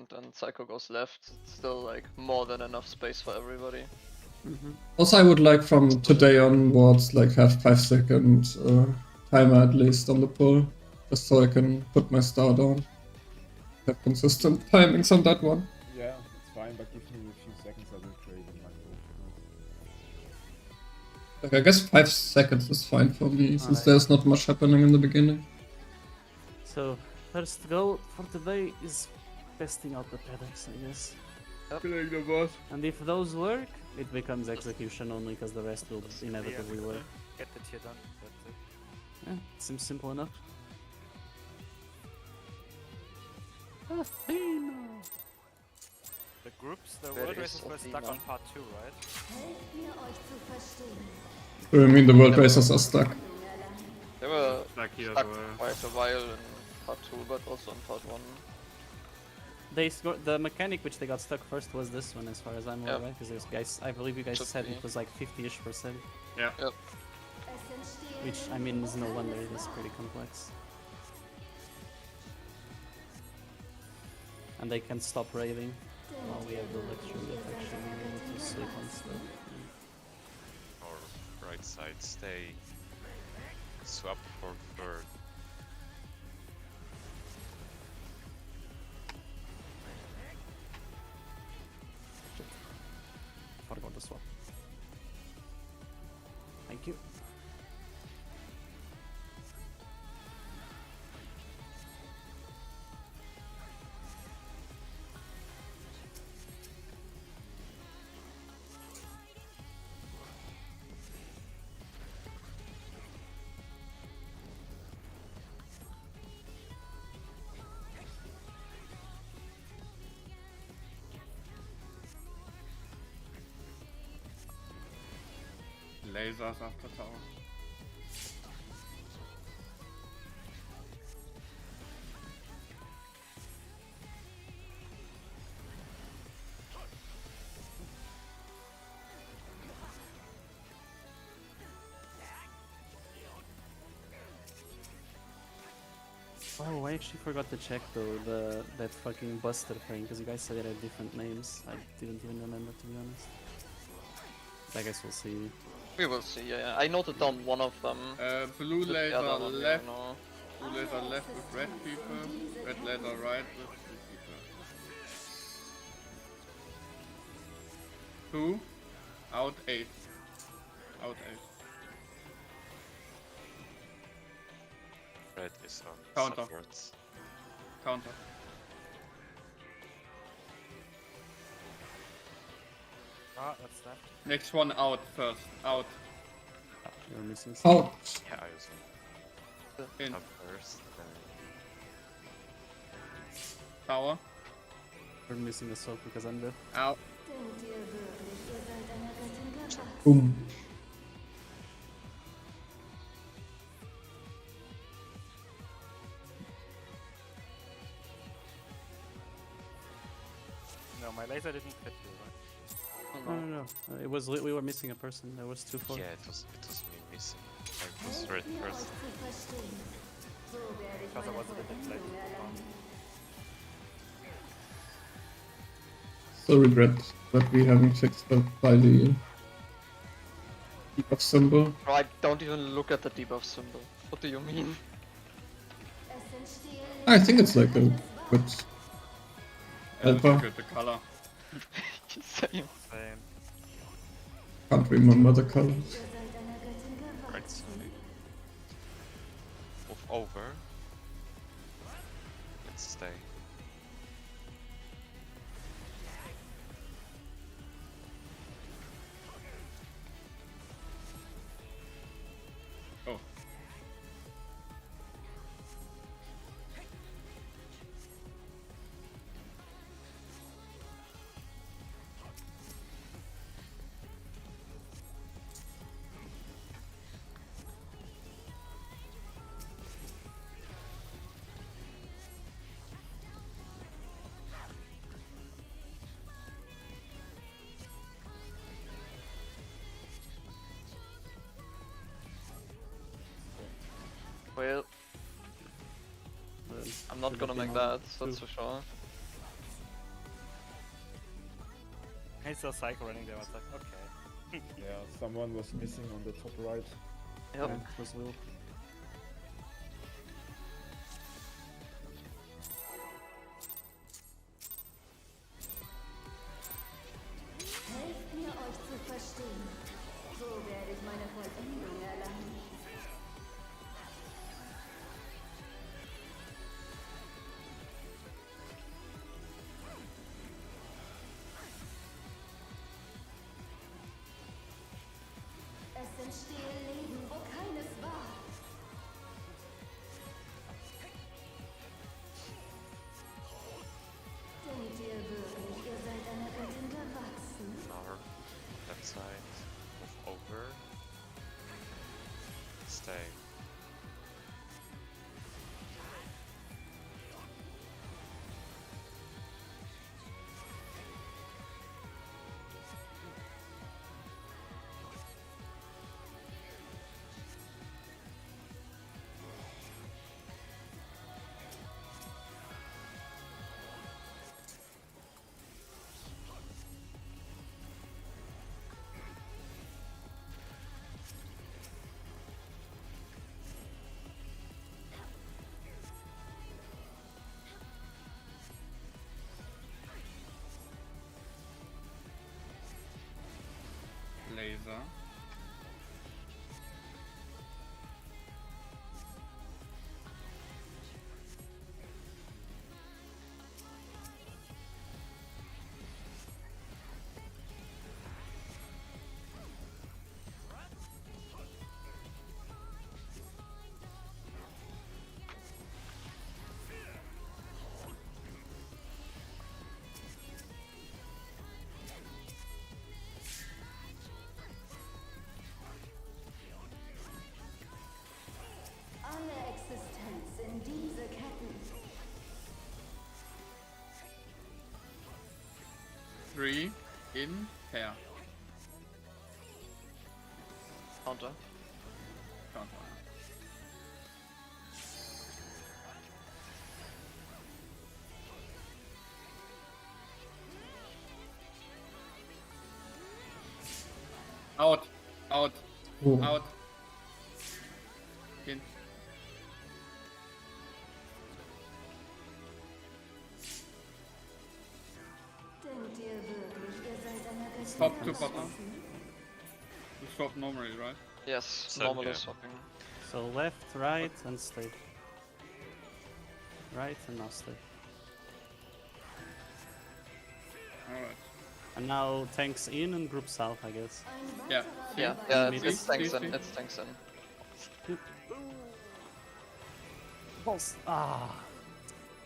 and Psycho goes left, it's still like more than enough space for everybody. Also, I would like from today onwards, like have 5 second timer at least on the pull, just so I can put my star down. Have consistent timings on that one. Yeah, it's fine, but give me a few seconds, I will trade in my gold. Like, I guess 5 seconds is fine for me, since Alright. there's not much happening in the beginning. So, first goal for today is testing out the patterns, I guess. Killing the boss. And if those work, it becomes execution only, because the rest will inevitably work. Get the tier done. That's it. Yeah, seems simple enough. The groups, the Where world is races were stuck Athena? on part 2, right? I mean, the world racers are stuck. They were Stuck here stuck as well. quite a while in part 2, but also in part 1. The mechanic which they got stuck first was this one, as far as I'm aware, right? Because guys, I believe you guys Should said be. it was like 50-ish%. Yeah. Yep. Which, I mean, is no wonder, it is pretty complex. And they can stop raiding while we have the luxury of actually being able to sleep on stuff. Or right side stay. Swap for third. Forgot the swap. Thank you. Lasers after tower. Oh, I actually forgot to check though that fucking Buster thing, because you guys said it had different names. I didn't even remember, to be honest. I guess we'll see. We will see, yeah. I noted down one of them. Blue The laser other one, left. no. Blue laser left with red people. Red laser right with blue people. 2. Out 8. Out 8. Red is on Counter. supports. Counter. Ah, that's left. Next one out first. Out. You're missing some. Oh, Yeah, I was In. up first. Tower. You're missing a soap because I'm dead. Out. boom. No, my laser didn't fit you, right? No. It was we were missing a person. There was 2-4. Yeah, it was me missing. I was red first. Because I was a bit late. So regret that we haven't fixed that by the debuff symbol. Bro, I don't even look at the debuff symbol. What do you mean? I think it's like a good Look helper. at the color. Same. Same. Can't remember the colors. Right side. Move over. Let's stay. Oh. Well, I'm not Should gonna have been make on that, that's two. for sure. I saw Psycho running there. I was like, okay. Yeah, someone was missing on the top right. Yep. Yeah, it was Will. Helft mir, euch zu verstehen. So werde ich meine Vollendung erlangen. Es entstehe Leben, wo keines war. Denkt ihr wirklich, ihr seid einer Göttin gewachsen? Our left side. Move over. Stay. Laser. Alle Existenz in diese Ketten. 3 in pair. Counter. Counter. Out. Out. Oh. Out. In. Denkt ihr wirklich, ihr seid einer Göttin Stop to gewachsen? bottom. You swap normally, right? Yes, So, normal yeah. swapping. So left, right, and stay. Right, and now stay. Alright. And now tanks in and group south, I guess. Ein Yeah. weiterer Yeah, Beweis. yeah, Maybe. it's tanks See, in, see. it's tanks in. Balls. Ah.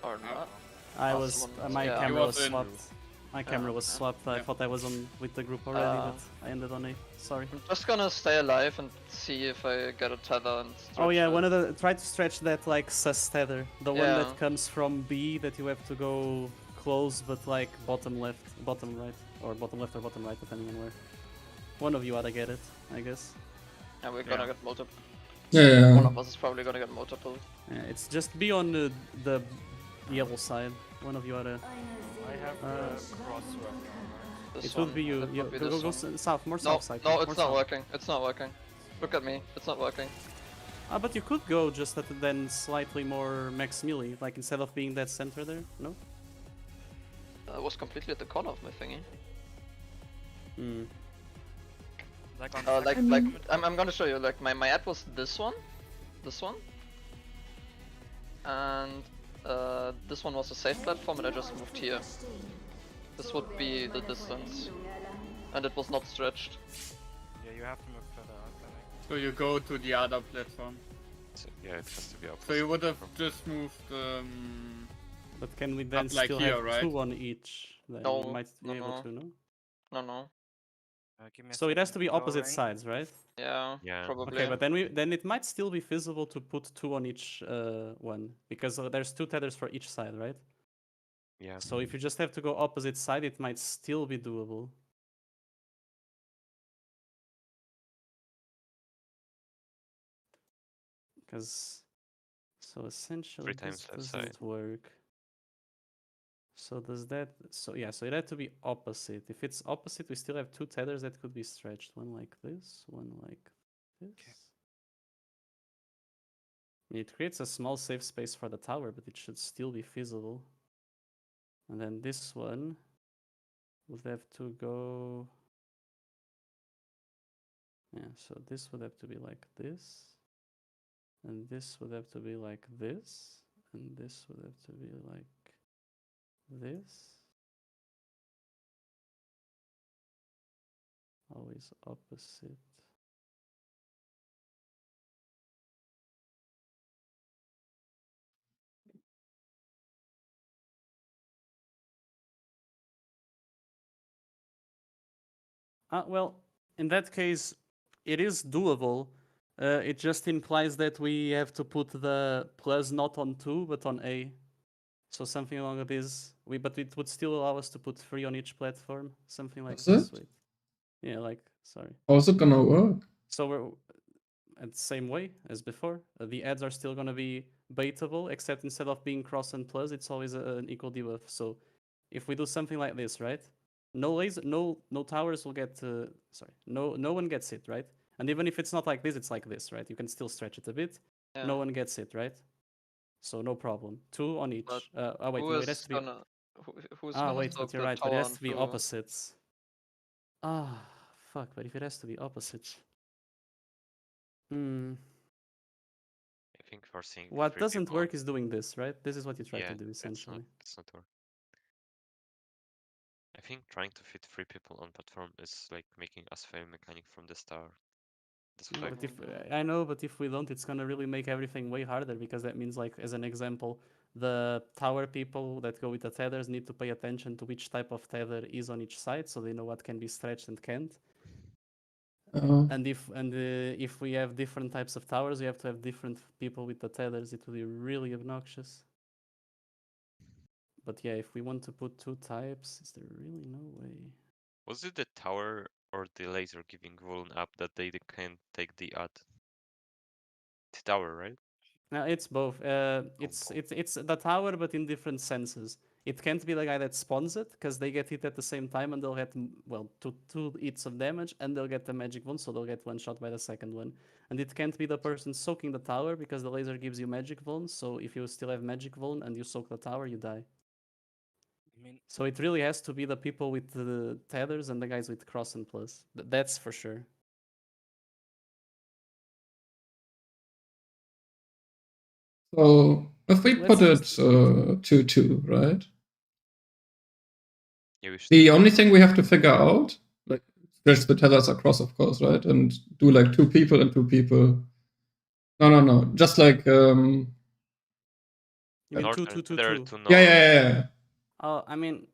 Or not. I Oh, was someone- my yeah. camera You was was in. swapped. My camera was swapped. I Yeah. thought I was on with the group already, Ah. but I ended on A. Sorry. I'm just gonna stay alive and see if I get a tether and Oh stretch yeah, it. one of the try to stretch that like sus tether, the one Yeah. that comes from B that you have to go close, but like bottom left, bottom right, or bottom left or bottom right, depending on where. One of you ought to get it, I guess. And we're gonna Yeah. get multiple. Yeah, One of us is probably gonna get multiple. Yeah, it's just be on the yellow side. One of you ought to. I have cross right now, This It will one. be you. It You would be go, this go one. south, more No, south side. no, more it's not south. working. It's not working. Look at me. It's not working. Ah, but you could go just at then slightly more max melee, like instead of being that center there. No. I was completely at the corner of my thingy. Hmm. Like on Like, second- I'm gonna show you. Like, my ad was this one, and this one was a safe platform, and I just moved here. This would be the distance, and it was not stretched. Yeah, you have to move further out, I think. So you go to the other platform. So, yeah, it has to be opposite. So you would have from- just moved. But can we then like still here, have right? two on each? Then No, we might be no, able no. to, no? No. Give me a So it has to second. be opposite Lowering. sides, right? Yeah, Yeah. probably. Okay, but then it might still be feasible to put two on each one because there's two tethers for each side, right? Yeah. So if you just have to go opposite side, it might still be doable. Because so essentially times this left doesn't side. work. So does that? So yeah. So it had to be opposite. If it's opposite, we still have two tethers that could be stretched. One like this. One like this. It creates a small safe space for the tower, but it should still be feasible. And then this one would have to go. Yeah, so this would have to be like this. And this would have to be like this. And this would have to be like this. Always opposite. Well, in that case, it is doable. It just implies that we have to put the plus not on 2, but on A. So something along this. But it would still allow us to put 3 on each platform. Something like That's this. it? Wait. Yeah, like, sorry. How's it gonna work? So we're at the same way as before. The adds are still going to be baitable, except instead of being cross and plus, it's always an equal debuff. So if we do something like this, right? No laser, no towers will get. No one gets it, right? And even if it's not like this, it's like this, right? You can still stretch it a bit. Yeah. No one gets it, right? So no problem. 2 on each. But Oh wait, who no, is it has to be. who's Ah gonna wait, soak but you're the right. But it tower has on to be two? opposites. Ah, fuck. But if it has to be opposite. Hmm. I think forcing What 3 doesn't people. work is doing this, right? This is what you try Yeah, to do essentially. it's not work. I think trying to fit 3 people on platform is like making us fail mechanic from the start. That's what No, I but think. I know, but if we don't, it's gonna really make everything way harder because that means, like, as an example, the tower people that go with the tethers need to pay attention to which type of tether is on each side, so they know what can be stretched and can't. And if we have different types of towers, we have to have different people with the tethers. It will be really obnoxious. But yeah, if we want to put 2 types, is there really no way? Was it the tower or the laser giving Vuln up that they can't take the ad? The tower, right? No, it's both. It's the tower, but in different senses. It can't be the guy that spawns it, because they get hit at the same time, and they'll get two hits of damage, and they'll get the magic one, so they'll get one shot by the second one. And it can't be the person soaking the tower, because the laser gives you magic vuln. So if you still have magic vuln and you soak the tower, you die. I mean, So it really has to be the people with the tethers and the guys with cross and plus. That's for sure. So if we Let's put it just- 2-2, right? Yeah, we should. The only thing we have to figure out, like, stretch the tethers across, of course, right? And do like 2 people and 2 people. No. Just like You mean Northern 2-2-2-2? to north. yeah. Oh, I mean,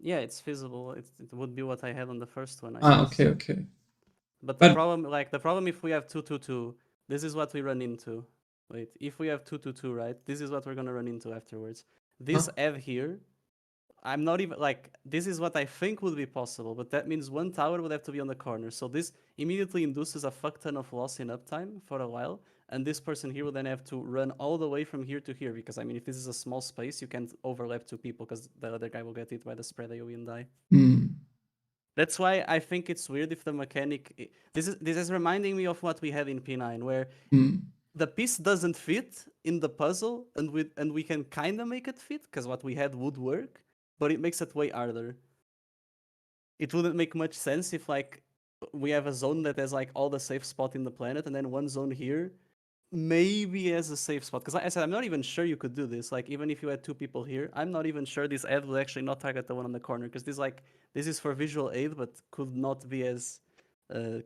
yeah, it's feasible. It would be what I had on the first one, I guess. Okay. But the But- problem if we have 2-2-2, this is what we run into. Wait, if we have 2-2-2, right? This is what we're gonna run into afterwards. This add here, I'm not even like this is what I think would be possible, but that means one tower would have to be on the corner. So this immediately induces a fuck ton of loss in uptime for a while, and this person here will then have to run all the way from here to here, because I mean if this is a small space, you can't overlap 2 people because the other guy will get hit by the spread AoE and die. That's why I think it's weird if the mechanic. This is reminding me of what we had in P9, where the piece doesn't fit in the puzzle, and we can kind of make it fit because what we had would work, but it makes it way harder. It wouldn't make much sense if like we have a zone that has like all the safe spot in the planet, and then one zone here maybe as a safe spot. Because like I said, I'm not even sure you could do this. Like even if you had 2 people here, I'm not even sure this ad would actually not target the one on the corner, because this is for visual aid, but could not be as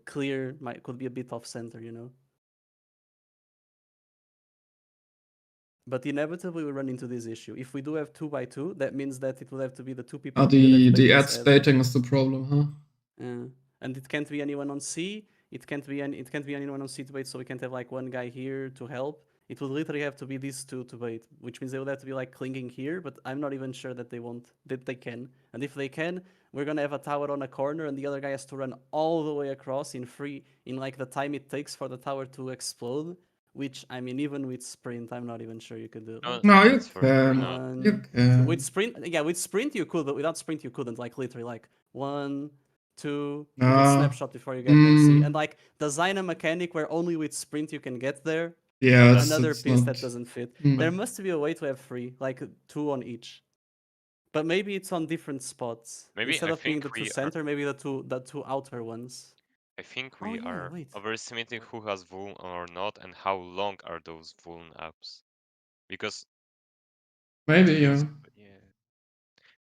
clear. Could be a bit off center, you know. But inevitably we run into this issue. If we do have 2x2, that means that it will have to be the 2 people. The ad splitting is the problem, huh? And it can't be anyone on C. It can't be anyone on C to bait. So we can't have like one guy here to help. It will literally have to be these 2 to bait, which means they will have to be like clinging here. But I'm not even sure that they can. And if they can, we're gonna have a tower on a corner, and the other guy has to run all the way across in like the time it takes for the tower to explode, which I mean, even with sprint, I'm not even sure you could do it. No, No, you that's for sure can. not. You One, can. with sprint, yeah, with sprint you could, but without sprint you couldn't. Like literally, like 1, 2, you could Ah, snapshot before you get an MC, mm. and like design a mechanic where only with sprint you can get there. Yeah, that's- it's, Another it's piece not. that doesn't fit. Mm. There must be a way to have 3, like 2 on each. But maybe it's on different spots. Maybe Instead I of being think the 2 we are. center, maybe the two outer ones. I think Oh, we yeah, are wait. overestimating who has vuln or not, and how long are those vuln apps? Because Maybe, yeah. yeah.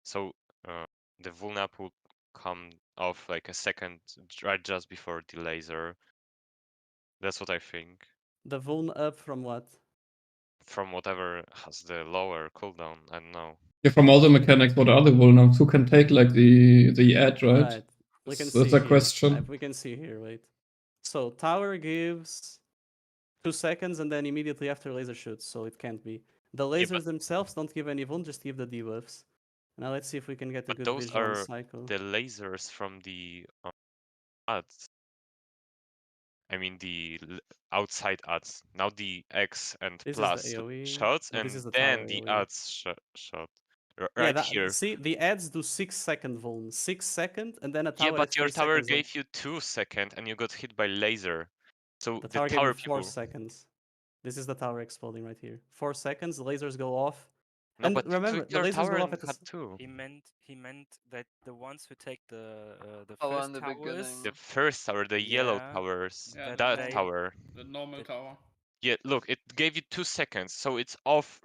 So the vuln app will come off like a second right just before the laser. That's what I think. The vuln up from what? From whatever has the lower cooldown. I don't know. Yeah, from all the mechanics, what are the vulnerable? Who can take like the edge, right? Right. We can That's see a here. question. We can see here, wait. So tower gives 2 seconds and then immediately after laser shoots, so it can't be. The Yeah, lasers themselves don't give any vuln, just give the debuffs. Now let's see if we can get a but good those visual on are cycle. the lasers from the ads. I mean the outside ads. Now the X and This plus is the AoE, shots, and this and is the then tower the AoE. ads shot. Yeah, Right that, here. see, the ads do 6-second vuln. 6 seconds, and then a Yeah, tower but has your 3 tower seconds. gave you 2 seconds and you got hit by laser. So The the tower gave me tower 4 people. seconds. This is the tower exploding right here. 4 seconds, the lasers go off. No, And but remember, the your lasers tower go off at the had two. He meant that the ones who take the Power first in the towers. beginning. The first tower, the yellow Yeah. towers. Yeah, That That they- tower. The normal tower. Yeah, look, it gave you 2 seconds, so it's off.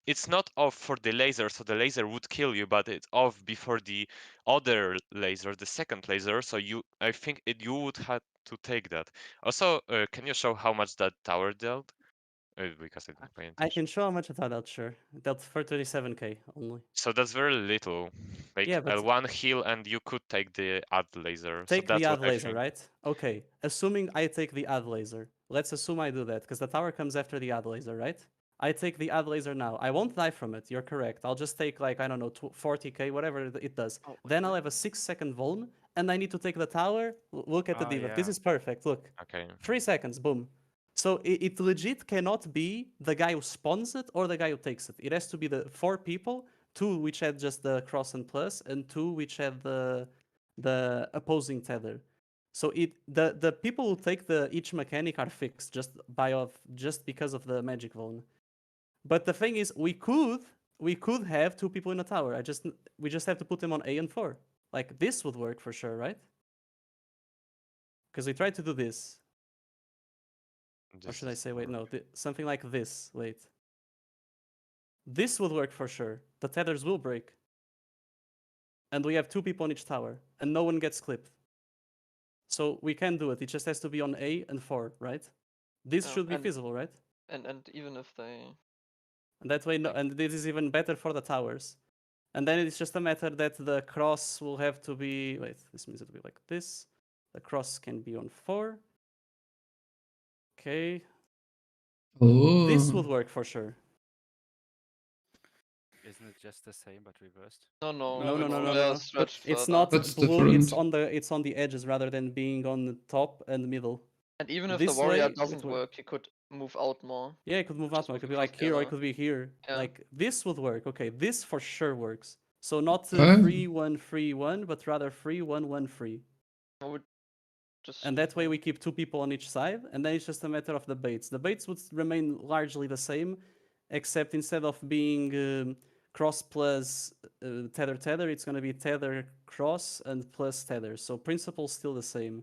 It's not off for the laser, so the laser would kill you, but it's off before the other laser, the second laser. So I think you would have to take that. Also, can you show how much that tower dealt? Because I didn't pay I attention. can show how much I thought out, sure. It dealt for 37k only. So that's very little. Like Yeah, but one heal, and you could take the ad laser. take so that's the ad what I laser, think. right? Okay, assuming I take the ad laser. Let's assume I do that, because the tower comes after the ad laser, right? I take the ad laser now. I won't die from it, you're correct. I'll just take like, I don't know, 40k, whatever it does. Oh, Then I'll have a 6-second vuln, and I need to take the tower. Look at the Ah, debuff. This yeah. is perfect, look. Okay. 3 seconds, boom. So it legit cannot be the guy who spawns it or the guy who takes it. It has to be the 4 people, 2 which had just the cross and plus, and 2 which had the opposing tether. So the people who take each mechanic are fixed just because of the magic vuln. But the thing is, we could have 2 people in a tower. We just have to put them on A and 4. Like this would work for sure, right? Because we tried to do this. Or should I say, wait, no, something like this, wait. This would work for sure. The tethers will break. And we have 2 people on each tower, and no one gets clipped. So we can do it, it just has to be on A and 4, right? This Yeah, should be and- feasible, right? And even if they And that way, no, and this is even better for the towers. And then it's just a matter that the cross will have to be, wait, this means it will be like this. The cross can be on 4. Okay, Oh. this would work for sure. Isn't it just the same but reversed? no No. it's stretched It's further. not That's blue. different. It's on the edges rather than being on the top and middle. And even if this the warrior way, it doesn't would- work, he could move out more. Yeah, it could move Just out more. It move could be across like the here or it other. could be here. Yeah. Like this would work. Okay, this for sure works. So not Um. 3-1-3-1, but rather 3-1-1-3. I would just And that way we keep 2 people on each side, and then it's just a matter of the baits. The baits would remain largely the same, except instead of being cross plus tether, it's going to be tether cross and plus tether. So principle's still the same.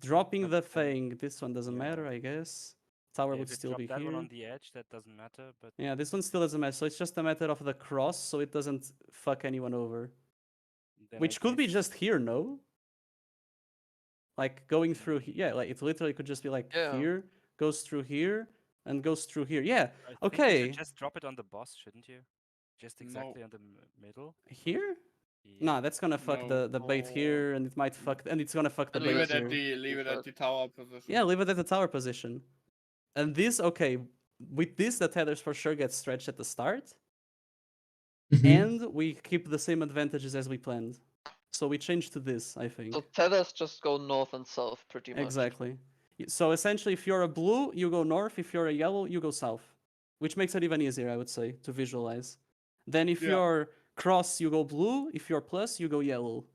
Dropping the thing, this one doesn't Yeah. matter, I guess. Tower Yeah, would if you still drop be that here. one on the edge, that doesn't matter. But Yeah, this one still doesn't matter. So it's just a matter of the cross, so it doesn't fuck anyone over. then Which I could be guess- just here, no? Like going through yeah, like it literally could just be like Yeah. here, goes through here, and goes through here. Yeah, I think okay. You should just drop it on the boss, shouldn't you? Just No. exactly on the middle. Here? Yeah. Nah, that's gonna fuck No. the bait No. here, and it might fuck, and it's gonna fuck the Leave Leave bait it here. at the tower position. Yeah, leave it at the tower position. And this, okay, with this, the tethers for sure get stretched at the start, Mhm. and we keep the same advantages as we planned. So we change to this, I think. So tethers just go north and south pretty much. Exactly. So essentially, if you're a blue, you go north. If you're a yellow, you go south, which makes it even easier, I would say, to visualize. Then if Yeah. you're cross, you go blue. If you're plus, you go yellow.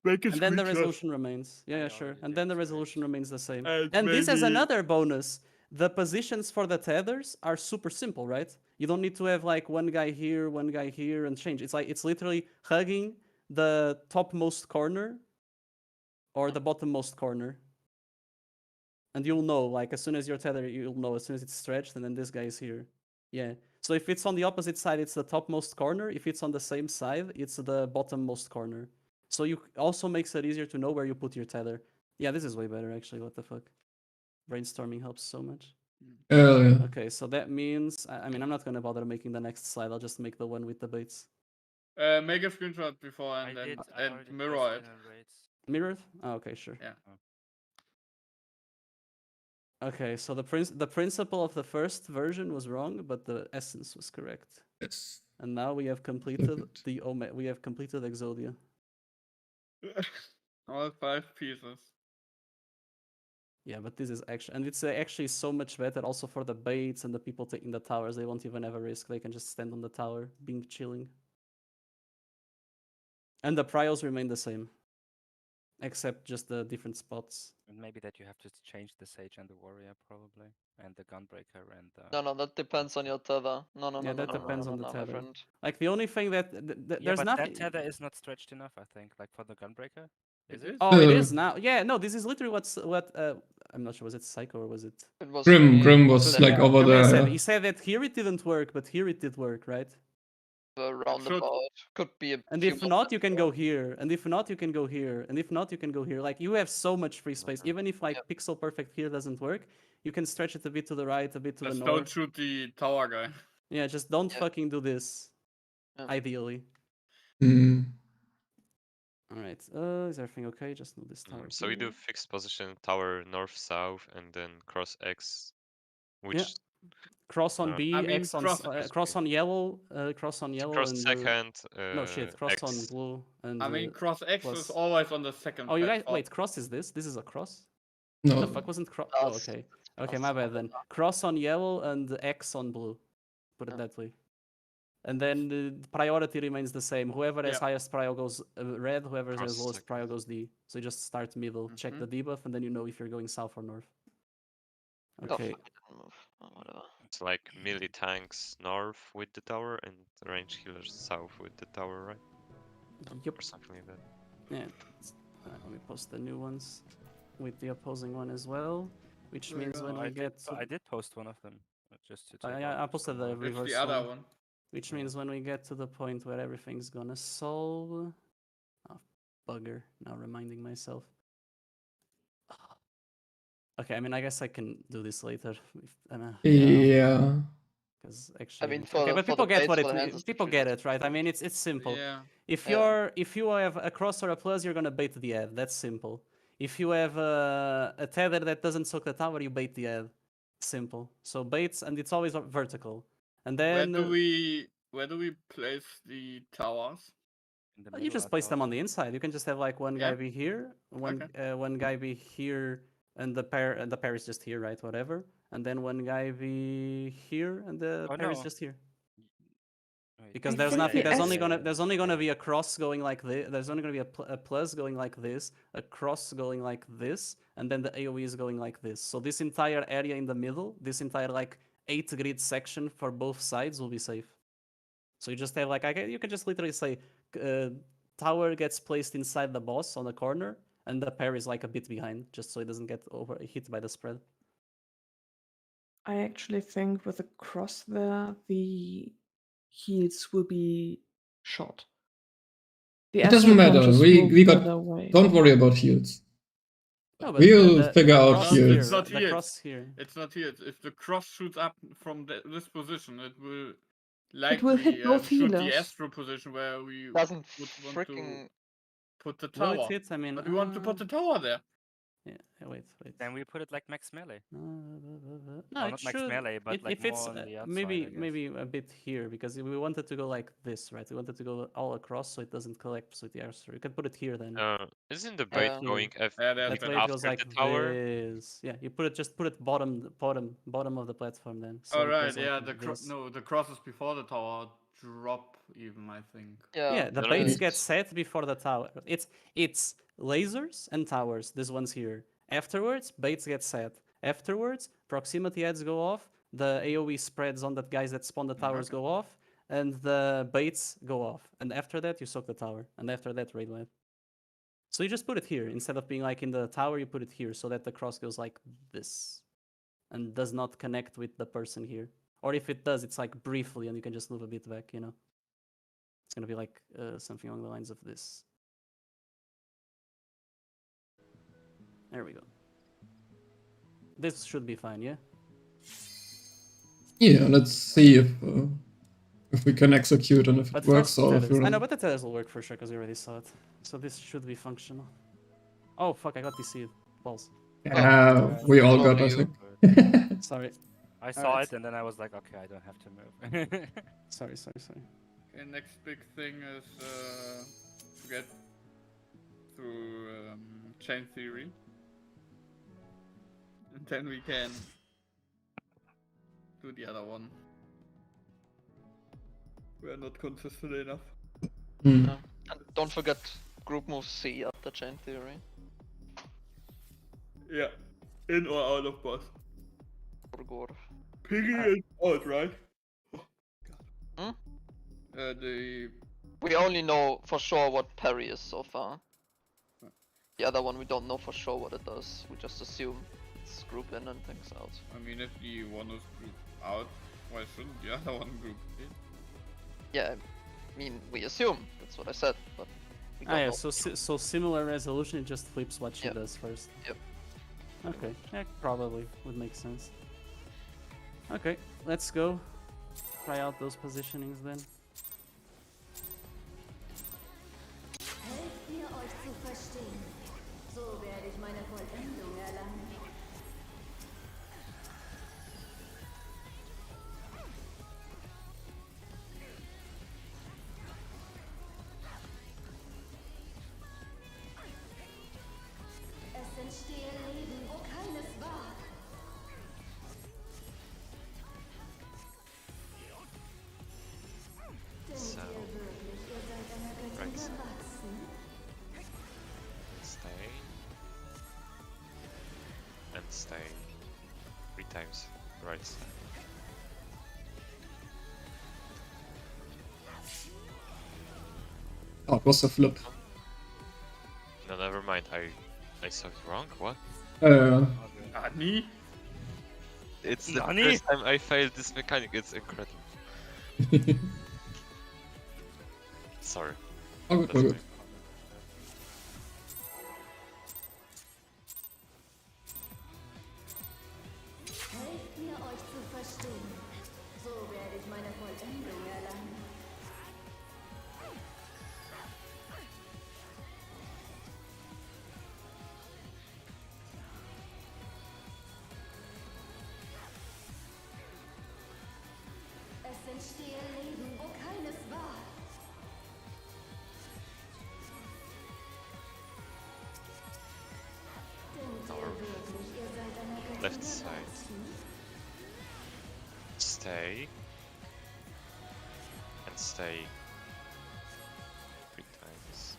Make a And then the screenshot. resolution remains. Yeah, I yeah, sure. already And did, then the wait. resolution remains the same. And And this as maybe- another bonus. The positions for the tethers are super simple, right? You don't need to have like one guy here, and change. It's like it's literally hugging the topmost corner or the bottommost corner. And you'll know, like, as soon as you're tethered, you'll know as soon as it's stretched, and then this guy is here. Yeah. So if it's on the opposite side, it's the topmost corner. If it's on the same side, it's the bottommost corner. So you also makes it easier to know where you put your tether. Yeah, this is way better, actually. What the fuck? Brainstorming helps so much. Yeah. Okay, so that means, I mean, I'm not going to bother making the next slide. I'll just make the one with the baits. Make a screenshot before I and then did. I and already mirror pressed it. in and rates. Mirrored? Oh, okay, sure. Yeah. Okay, so the principle of the first version was wrong, but the essence was correct. Yes. And now we have completed Perfect. we have completed Exodia. All 5 pieces. Yeah, but this is actually, and it's actually so much better also for the baits and the people taking the towers. They won't even have a risk. They can just stand on the tower, being chilling. And the prios remain the same, except just the different spots. And maybe that you have to change the Sage and the Warrior probably, and the Gunbreaker and No, that depends on your tether. No, Yeah, that depends on the my tether. friend. Like the only thing that yeah, there's but nothing. that tether is not stretched enough, I think. Like for the Gunbreaker, is it? Oh, it Uh, is now. Yeah, no, this is literally what I'm not sure. Was it Psycho or was it? It was Grim was said like over Grim said, there. he said that here it didn't work, but here it did work, right? roundabout. Could be a And few if more not, you can steps go here. And if not, you can go here. And if not, you can go here. Like you have so much free space. Okay. Even if like pixel perfect here doesn't work, you can stretch it a bit to the right, a bit to Just the don't north. shoot the tower guy. Yeah, just don't Yeah. fucking do this. Yeah. Ideally. Mm. Alright, is everything okay? Just move this tower. So we do here. fixed position tower north south and then cross X, which Yeah. Cross on B, I mean, X on cross- cross on yellow, cross on yellow cross and second. no shit, cross X. on blue and I mean, cross X plus... is always on the second Oh, you guys, platform. wait, cross is this? This is a cross? No. The fuck wasn't cross? Oh, Plus, okay. Okay, my bad then. Cross on yellow and X on blue. Put it Yeah. that way. And then the priority remains the same. Whoever has Yeah. highest prio goes red, whoever Cross has lowest second. prio goes D. So you just start middle, check the debuff, and then you know if you're going south or north. Oh, Okay. fuck, it didn't move. Oh, whatever. It's like melee tanks north with the tower and range healers south with the tower, right? Yep. Or something like that. Yeah. Let me post the new ones with the opposing one as well. Which There you means go. when I we did, get to... I did post one of them. Just to take I out posted some the more. It's reverse the other one. one. Which Yeah. means when we get to the point where everything's gonna solve... Oh, bugger. Now reminding myself. Okay, I mean, I guess I can do this later. Yeah. Because actually, mean, okay, for but the people get baits, what for the hands, it. it's People literally get just it, right? I mean, it's simple. Yeah. If Yeah. you have a cross or a plus, you're gonna bait the ad. That's simple. If you have a tether that doesn't soak the tower, you bait the ad. Simple. So baits, and it's always vertical. And Where then do we place the towers? In the you middle, just I place them thought. on the inside. You can just have like one guy Yeah. be here, one guy be here, and the pair is just here, right? Whatever. And then one guy be here, and the Oh, pair is no. just here. Wait, Because I there's think nothing. the There's only gonna be a cross going like this. There's only gonna be a plus going like this, a cross going like this, and then the AOE is going like this. So this entire area in the middle, this entire like 8 grid section for both sides will be safe. So you just have like you can just literally say tower gets placed inside the boss on the corner, and the pair is like a bit behind, just so it doesn't get hit by the spread. I actually think with a cross there, the heals will be short. The It doesn't Astral matter. Punches We will got. further away. Don't worry about heals. No, but We'll figure the out cross heals. here, It's not the heals. cross here. It's not here. If the cross shoots up from this position, it will It will hit likely both shoot the healers. astro position where we Doesn't would want to freaking. put the Will tower. it hit? I mean, But we want to put the tower there. Yeah, wait. Then we put it like max melee. No, Oh, it not max should. melee, but like if it's more on the outside, maybe I guess. a bit here, because we wanted to go like this, right? We wanted to go all across so it doesn't collapse with the archer. You can put it here then. Isn't the Like bait Yeah. going here. Yeah, there's That way better. it goes after like the tower? this. Yeah, you just put it bottom of the platform then. So it Alright, goes like yeah, this. the crosses before the tower drop even, I think. Yeah, the No, baits it's- get set before the tower. It's lasers and towers. This one's here. Afterwards, baits get set. Afterwards, proximity heads go off. The AOE spreads on the guys that spawn the towers Okay. go off, and the baits go off. And after that, you soak the tower. And after that, raid light. So you just put it here instead of being like in the tower. You put it here so that the cross goes like this, and does not connect with the person here. Or if it does, it's like briefly, and you can just move a bit back. You know. It's gonna be like something along the lines of this. There we go. This should be fine, yeah? Yeah, let's see if we can execute and if it But works first or if tethers. I we're... know, but the tethers will work for sure because we already saw it. So this should be functional. Oh fuck, I got DC'd. Balls. Yeah, we all got, I you. think. Sorry. I saw Alright. it and then I was like, okay, I don't have to move. Sorry. Okay, next big thing is to get through chain theory. And then we can do the other one. We are not consistent enough. Hmm. Yeah. And don't forget group move C after chain theory. Yeah, in or out of boss. Gorgor. Piggy is out, right? Hmm? The We only know for sure what parry is so far. The other one we don't know for sure what it does. We just assume it's group in and things out. I mean, if the one is group out, why shouldn't the other one group in? Yeah, I mean we assume. That's what I said. But we don't Ah yeah, know. so similar resolution, it just flips what she Yep. does first. Yep. Okay, yeah, probably would make sense. Okay, let's go. Try out those positionings then. Helft mir euch zu verstehen. So werde ich meine Vollendung erlangen. Es entstehe Leben, wo keines war. Denkt So, ihr wirklich, ihr seid einer Göttin right. gewachsen? Stay. And stay. 3 times. Right side. Oh, it was a flip. No, never mind. I saw it wrong. What? Nani? It's the Nani? first time I failed this mechanic. It's incredible. Sorry. Oh, good, That's good. my- Helft mir euch zu verstehen. So werde ich meine Vollendung erlangen. Es entstehe Leben, wo keines war. Denkt ihr wirklich, ihr seid einer Göttin Left side. gewachsen? Stay. And stay. 3 times.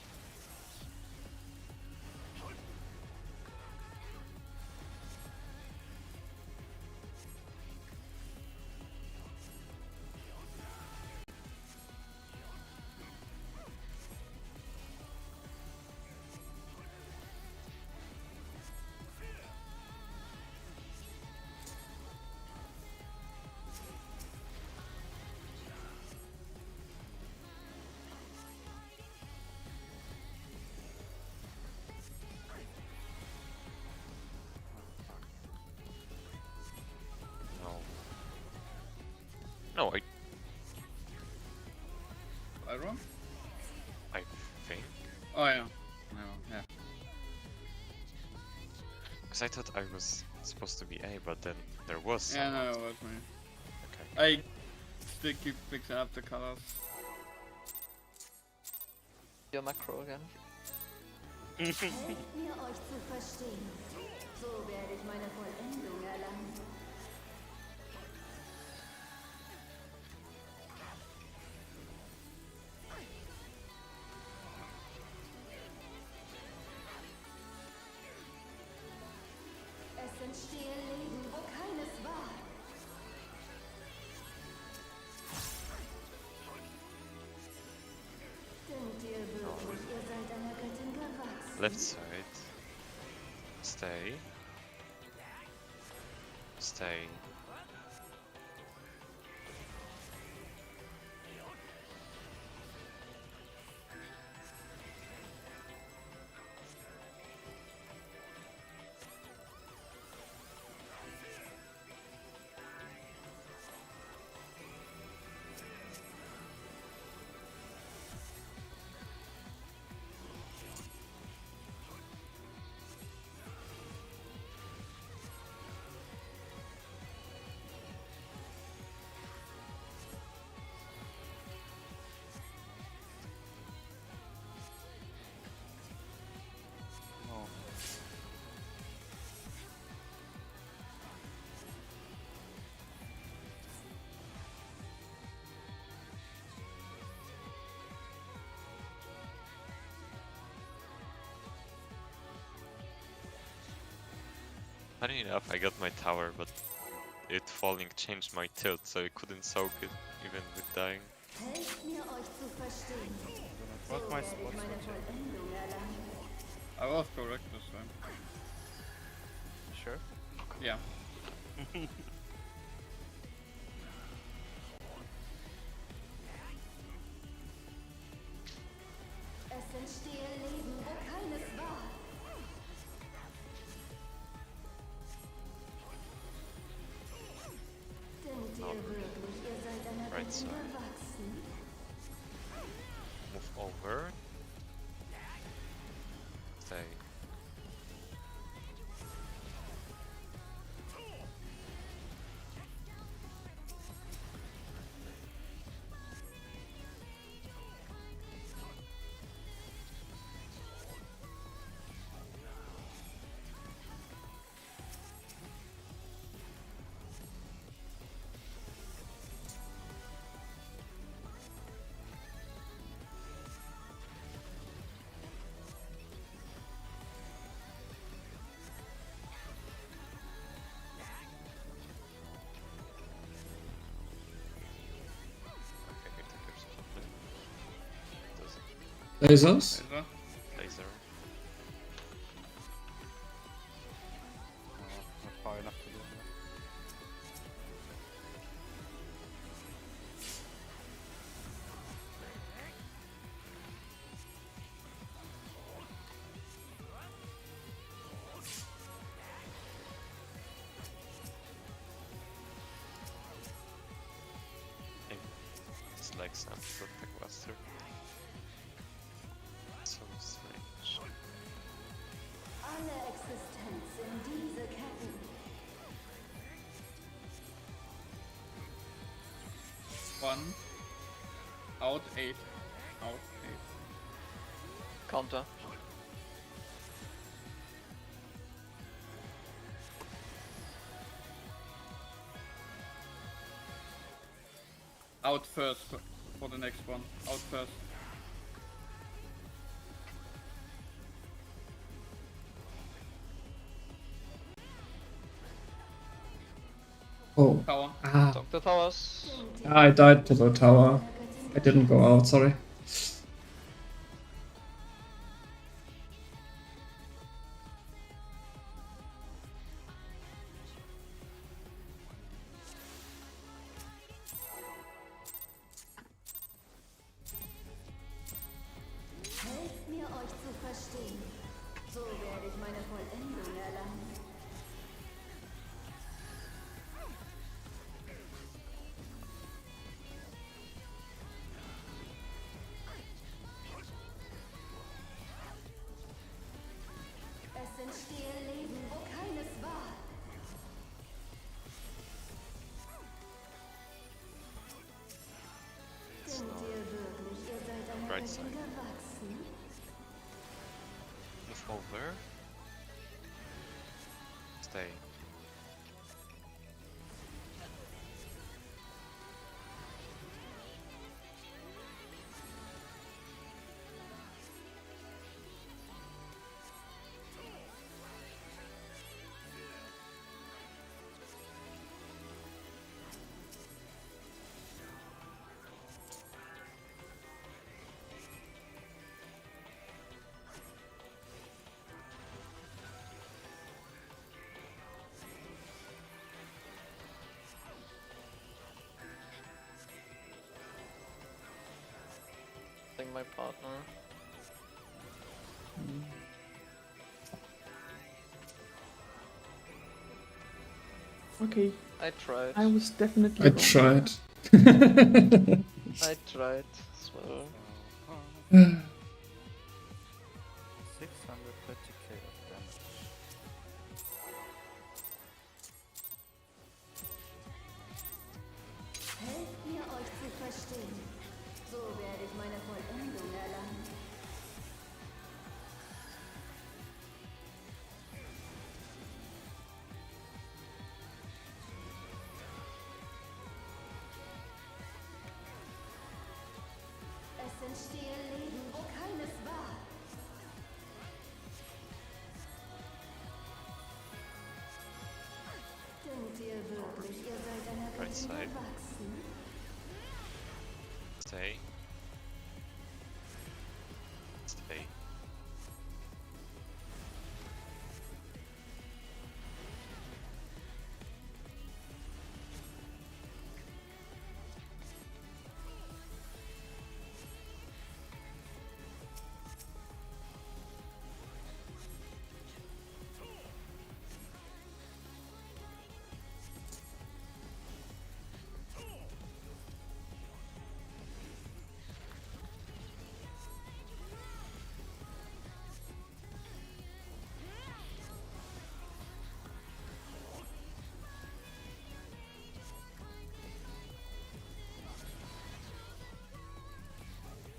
No, I wrong? I think. Oh yeah. Yeah. Because I thought I was supposed to be A, but then there was Yeah, someone. no, it was me. Okay. I still keep mixing up the colors. Your macro again. Helft mir, euch zu verstehen. So werde ich meine Vollendung erlangen. Es entstehen Leben, wo keines war. Denkt ihr wirklich, ihr seid einer Göttin gewachsen? Left side. Stay. Stay. No. Funny enough, I got my tower, but it falling changed my tilt, so I couldn't soak it, even with dying. Helft mir, euch zu verstehen. So What's my werde ich spot meine switching? Vollendung erlangen. I was correct this time. Sure. Yeah. Es entstehen Leben, wo keines war. Denkt ihr wirklich, ihr seid einer Right Göttin side. gewachsen? Move over. Stay. Okay, here takers probably. Doesn't Lasers? Laser. laser. Not far enough to do that. It's like some perfect cluster. So strange. Alle Existenz in diese Ketten. One. Out 8. Out 8. Counter. Out first for the next one. Out first. Oh. Tower. Ah. Talk the towers. I died to the tower. I didn't go out, sorry. Helft mir, euch zu verstehen. So werde ich meine Vollendung erlangen. Es entstehen Leben, wo keines over. Stay. My partner. Okay, I tried. I was definitely I wrong. tried. I tried as well. 630k of damage. Helft mir, euch zu verstehen. So werde ich meine Vollendung erlangen. Es entstehe Leben, wo keines war. Denkt ihr wirklich, ihr seid einer Right Göttin side. gewachsen? Stay. Stay.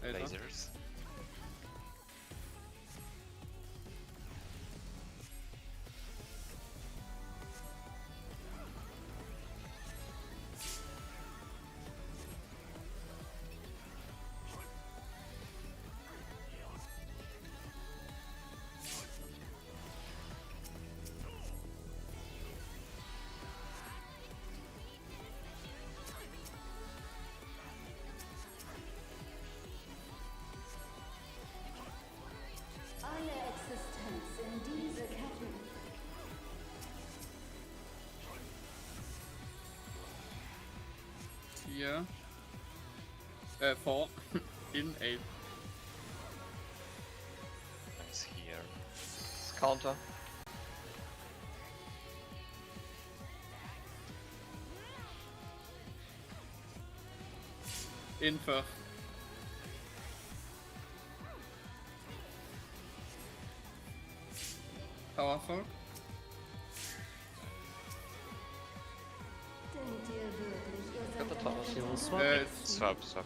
Lasers. Alle Existenz in diese Ketten. Here. 4. In 8. Nice here. It's counter. In 5. Powerful. Denkt ihr wirklich, ihr Got the seid towers. eine Göttin swap. gewachsen? Swap.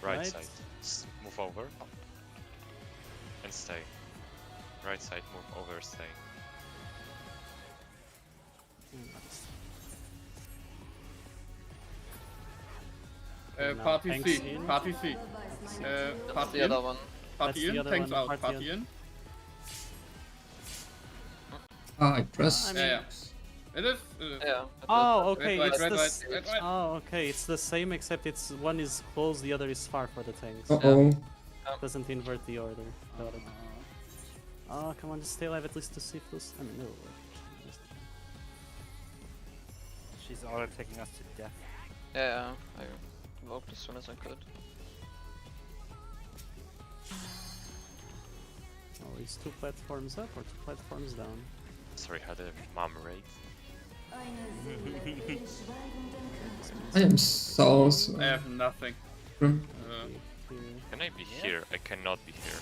Right, Right. side. Move over. And stay. Right side, move over, stay. Now Party tanks C. in. Party C. That's Party the in. other one. Party That's the in. other Tanks one, out. party Party in. in. I press. I Yeah, mean- yeah. It is. Yeah. Oh, okay. Red, It's red, the red, s- red, red. Oh, okay. It's the same, except it's one is close, the other is far for the tanks. Uh-oh. Doesn't invert the order. Got it. Oh, come on, just stay alive at least to see if those. I mean, no. She's auto taking us to death. Yeah, I invoked as soon as I could. Oh, he's 2 platforms up or 2 platforms down. Sorry, had a mom raid. Eine Seele für den schweigenden Körper. I am so sorry. I have nothing. Here. Can I be here? I cannot be here.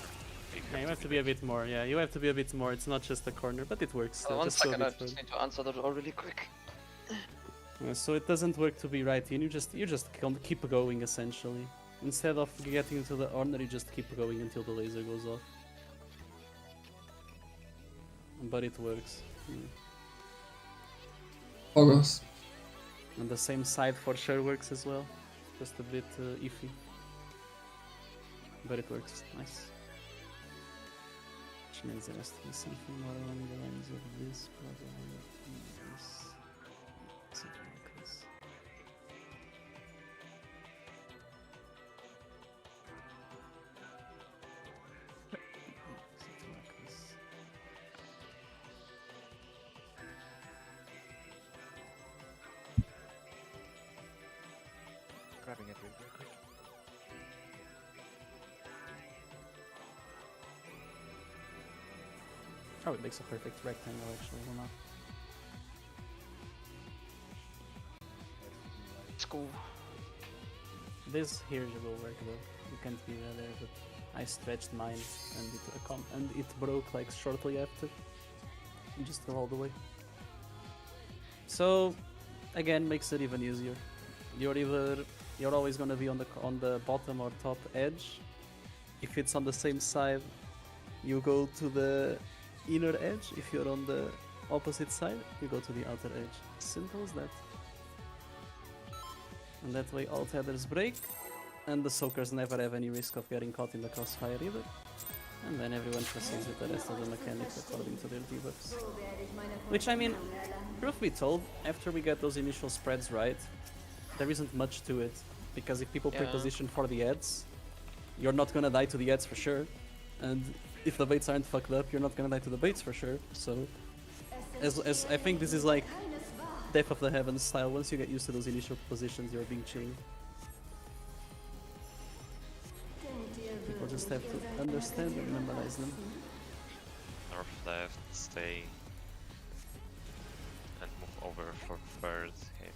Yeah, you have to be a bit more. Yeah, you have to be a bit more. It's not just a corner, but it works. One Just go a second, I bit just further. need to answer that all really quick. So it doesn't work to be right in. You just keep going essentially. Instead of getting to the corner, you just keep going until the laser goes off. but it works. August. And the same side for sure works as well. Just a bit iffy. But it works. Nice. Which means there has to be something more along the lines of this, probably. This. Something like this. Something like this. Grabbing it really quick. Oh, it makes a perfect rectangle actually, or not? Let's go. This here will work though. You can't be there, but I stretched mine and it broke like shortly after. You just go all the way. So again, makes it even easier. You're always gonna be on the bottom or top edge. If it's on the same side, you go to the inner edge. If you're on the opposite side, you go to the outer edge. Simple as that. And that way all tethers break, and the soakers never have any risk of getting caught in the crossfire either. And then everyone proceeds with the rest of the mechanics according to their debuffs. Which, I mean, truth be told, after we get those initial spreads right, there isn't much to it. Because if people pre-position for the ads, you're not gonna die to the ads for sure. And if the baits aren't fucked up, you're not gonna die to the baits for sure. So, as I think this is like Death of the Heavens style. Once you get used to those initial positions, you're being chilling. People just have to understand and memorize them. North, left, stay. And move over for third hit.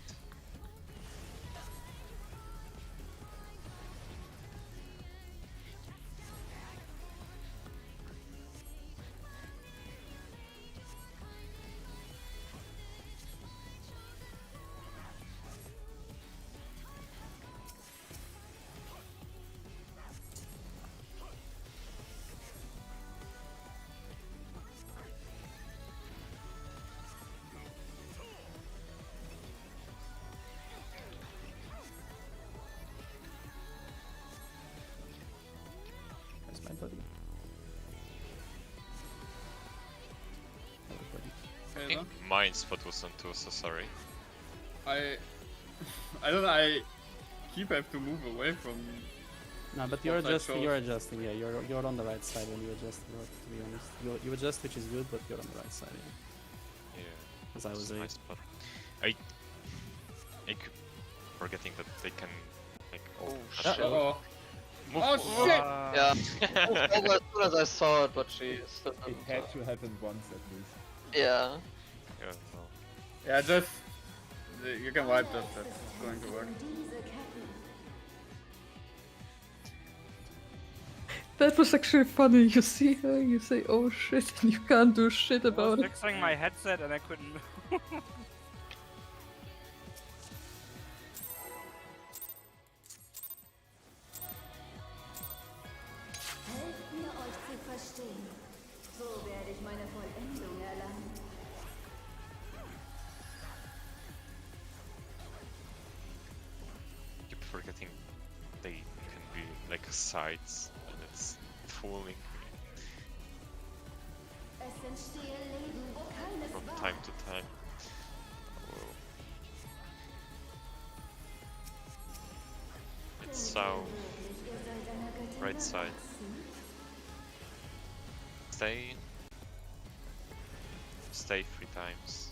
Where's my buddy? I think mine spot was on 2, so sorry. I don't know, I keep have to move away from... No, but you're adjusting, yeah, you're on the right side when you adjust, to be honest. You adjust, which is good, but you're on the right side, yeah. Yeah. As I was It's my spot. I keep forgetting that they can like shit. Oh, move. oh shit! Yeah. Over as soon as I saw it, but she still It had to happen once at least. Yeah. Yeah, no. Yeah, just... You can wipe that, that's going to work. That was actually funny. You see her, you say, oh shit, and you can't do shit I about was it. fixing my headset and I couldn't move. Helft mir, euch zu verstehen. So werde ich meine Vollendung erlangen. Keep forgetting they can be like sides and it's fooling me Es entstehe Leben, wo keines from war. time to time. Oh. It's south, Ihr seid einer Göttin right side. gewachsen. Stay. Stay 3 times.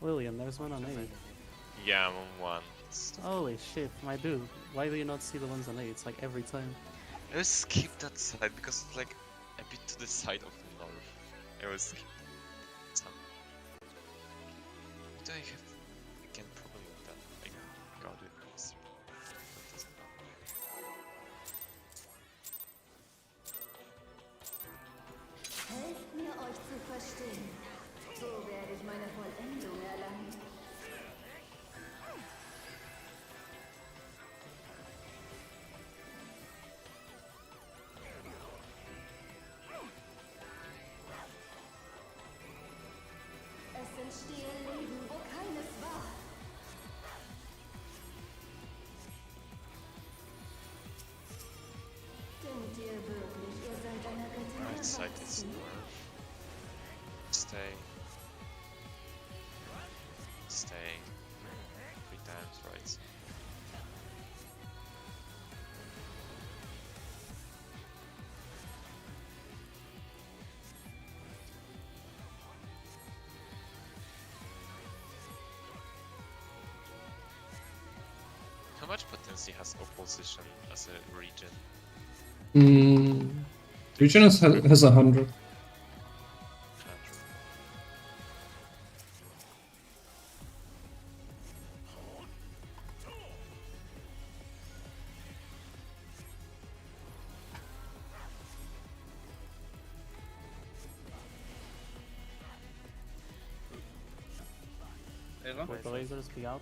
William, there's one on A. Yeah, I'm on 1. Holy shit, my dude. Why do you not see the ones on A? It's like every time. I will skip that side because it's like a bit to the side of the north. I will skip some. What do I have? I can probably with that. I got it. That doesn't matter. Helft mir, euch zu verstehen. So werde ich meine Vollendung erlangen. Es entstehen Leben, wo keines war. Denkt ihr wirklich, ihr seid einer Göttin Right side is erwachsen? north. Stay. Stay. 3 times right. How much potency has opposition as a region? Region has 100. Error? Would the lasers be out?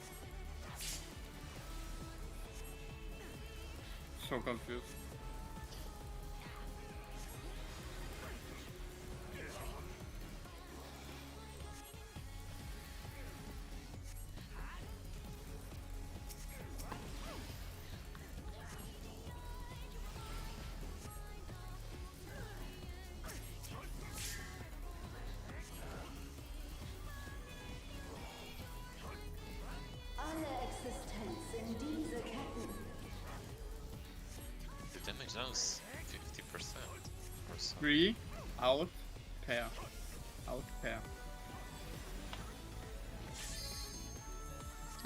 So confused. Alle Existenz in diese Ketten. The damage now is 50% or so. 3 out pair. Out pair.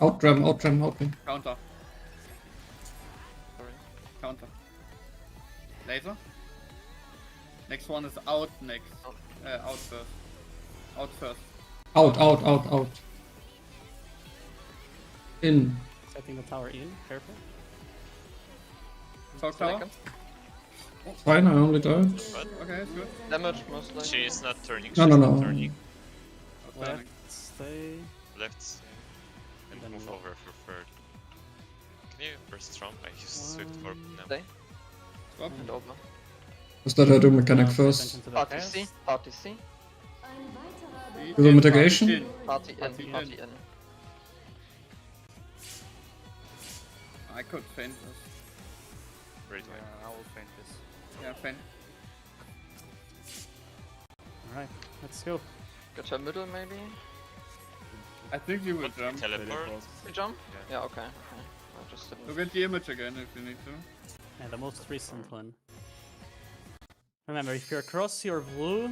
Outram. Counter. Sorry. Counter. Laser. Next one is out next. Out first. Out first. Out. In. Setting the tower in, careful. Talk tower. Second. Fine, I only died. Okay, it's good. Damage most likely. She is not turning. No, she's no, not no. turning. Left, stay. Left, and Then move no. over if you're third. Can you burst strong? I use Swift Orb now. Stay. Stop. And over. Just let her do mechanic Now pay first. attention to the Party cast. C. Party C. Ein weiterer In, With the mitigation? in. Party in. Party Party in. in. I could feint this. Great way. I will feint this. Yeah, feint. Alright, let's go. Get her middle maybe. I think you will What, jump. teleport? You jump? Yeah. Yeah, okay. I just didn't. Look at the image again if you need to. And the most recent one. Remember, if you're across your blue...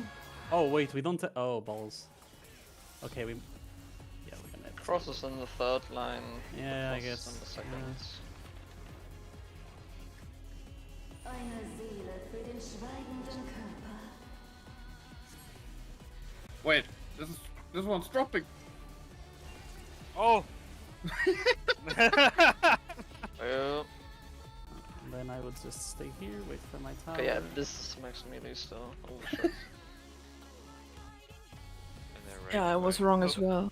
Oh, wait, we don't... Oh, balls. Okay, we... Yeah, we're gonna... Cross is in the third line. Yeah, I Cross guess. in the second. Eine Seele für den schweigenden Körper. Wait, this one's dropping. Oh! Yeah. Then I would just stay here, wait for my tower. Okay, yeah, this makes melee still. Holy shit. And then right Yeah, I was wrong as well.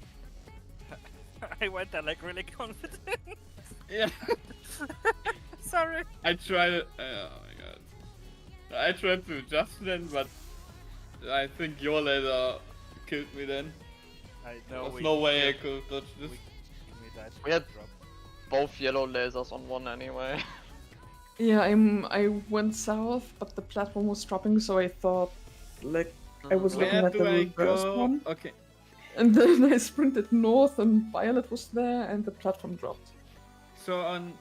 I went there like really confident. Yeah. Sorry. I tried. Oh my god. I tried to adjust then, but I think your laser killed me then. I There know. was no way I could dodge this. We died. We had Drop. both yellow lasers on one anyway. Yeah, I went south, but the platform was dropping, so I thought, like, I was looking Where at the do I reverse go? one, Okay. and then I sprinted north, and Violet was there, and the platform dropped. So on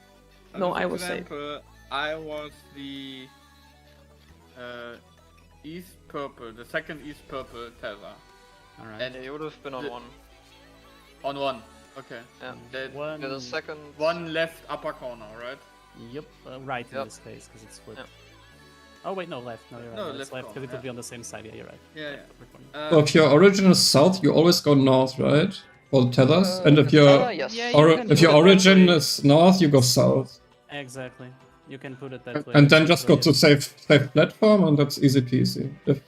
No, this I was safe. example, I was the east purple, the second east purple Terra. Alright. And Yeah, you would have been on The- one. on one. Okay. Yeah. Then One. Yeah, the second. one left upper corner, right? Yep, right in Yep. this case because it's flipped. Yep. Oh wait, no, left. No, you're right. No, No, it's left left because corner, it would yeah. be on the same side. Yeah, you're right. Yeah, Left yeah. upper corner. So if your origin is south, you always go north, right? For the tethers. And if your Yes. Yeah, or you can if put your it that origin way. is north, you go south. Exactly. You can put it that way. And then that's just go literally to it. safe platform, and that's easy peasy. If,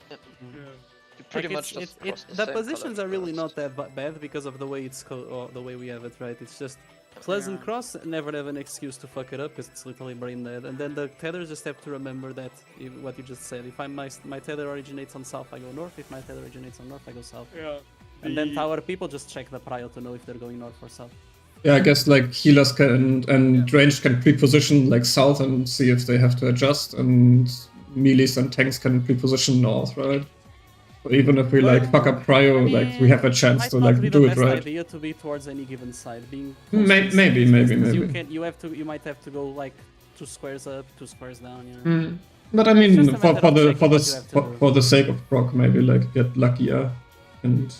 You pretty Like, much just cross the same positions color are really first. not that bad because of the way it's or the way we have it, right? It's just pleasant cross, never have an excuse to fuck it up because it's literally brain dead. And then the tethers just have to remember that what you just said. If my tether originates on south, I go north. If my tether originates on north, I go south. Yeah. And then tower people just check the prio to know if they're going north or south. yeah, I guess like healers can and range can pre-position like south and see if they have to adjust, and melees and tanks can pre-position north, right? So even if we like fuck up prio, like we have a chance might to not like be do the it best right. idea to be towards any given side. Being Maybe, close to the maybe. because you might have to go like 2 squares up, 2 squares down. You know. But I It's mean, just a matter of checking what you have to do. for the sake of proc, maybe like get luckier and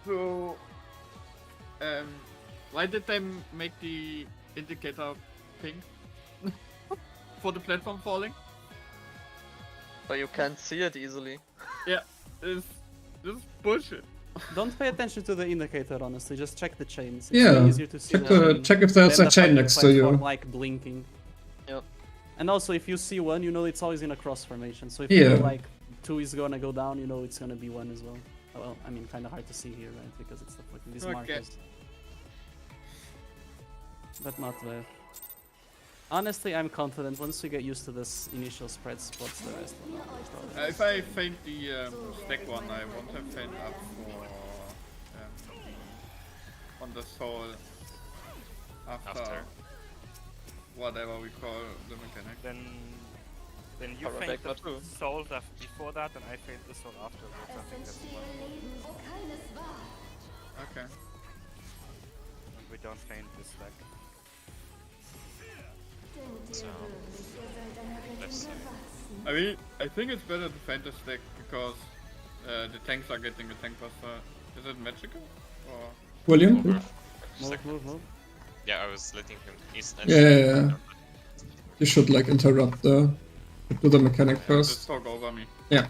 So, why did they make the indicator pink for the platform falling? But you can't see it easily. Yeah, this is bullshit. Don't pay attention to the indicator, honestly. Just check the chains. It's Yeah, way easier to see check the the- chain check if there's than a the chain fucking next to you. platform, like blinking. Yep. And also, if you see 1, you know it's always in a cross formation. So if Yeah. you know, like 2 is gonna go down, you know it's gonna be 1 as well. Well, I mean, kind of hard to see here, right? Because it's the fucking these Okay. markers. But not bad. Honestly, I'm confident once we get used to this initial spread spots, the rest will not be a problem. If I feint the stack one, I won't have feint up for on the soul after whatever we call the mechanic. Then you Power faint Baker the too. soul before that, and I faint the soul afterwards. I think that's one. Okay. And we don't faint this stack. So, left side. I mean, I think it's better to feint the stack because the tanks are getting a tank buster. Is it magical? Or William. Over Move, second. move. Yeah, I was letting him. He's Yeah. You should like interrupt do the mechanic just first. talk over me? Yeah.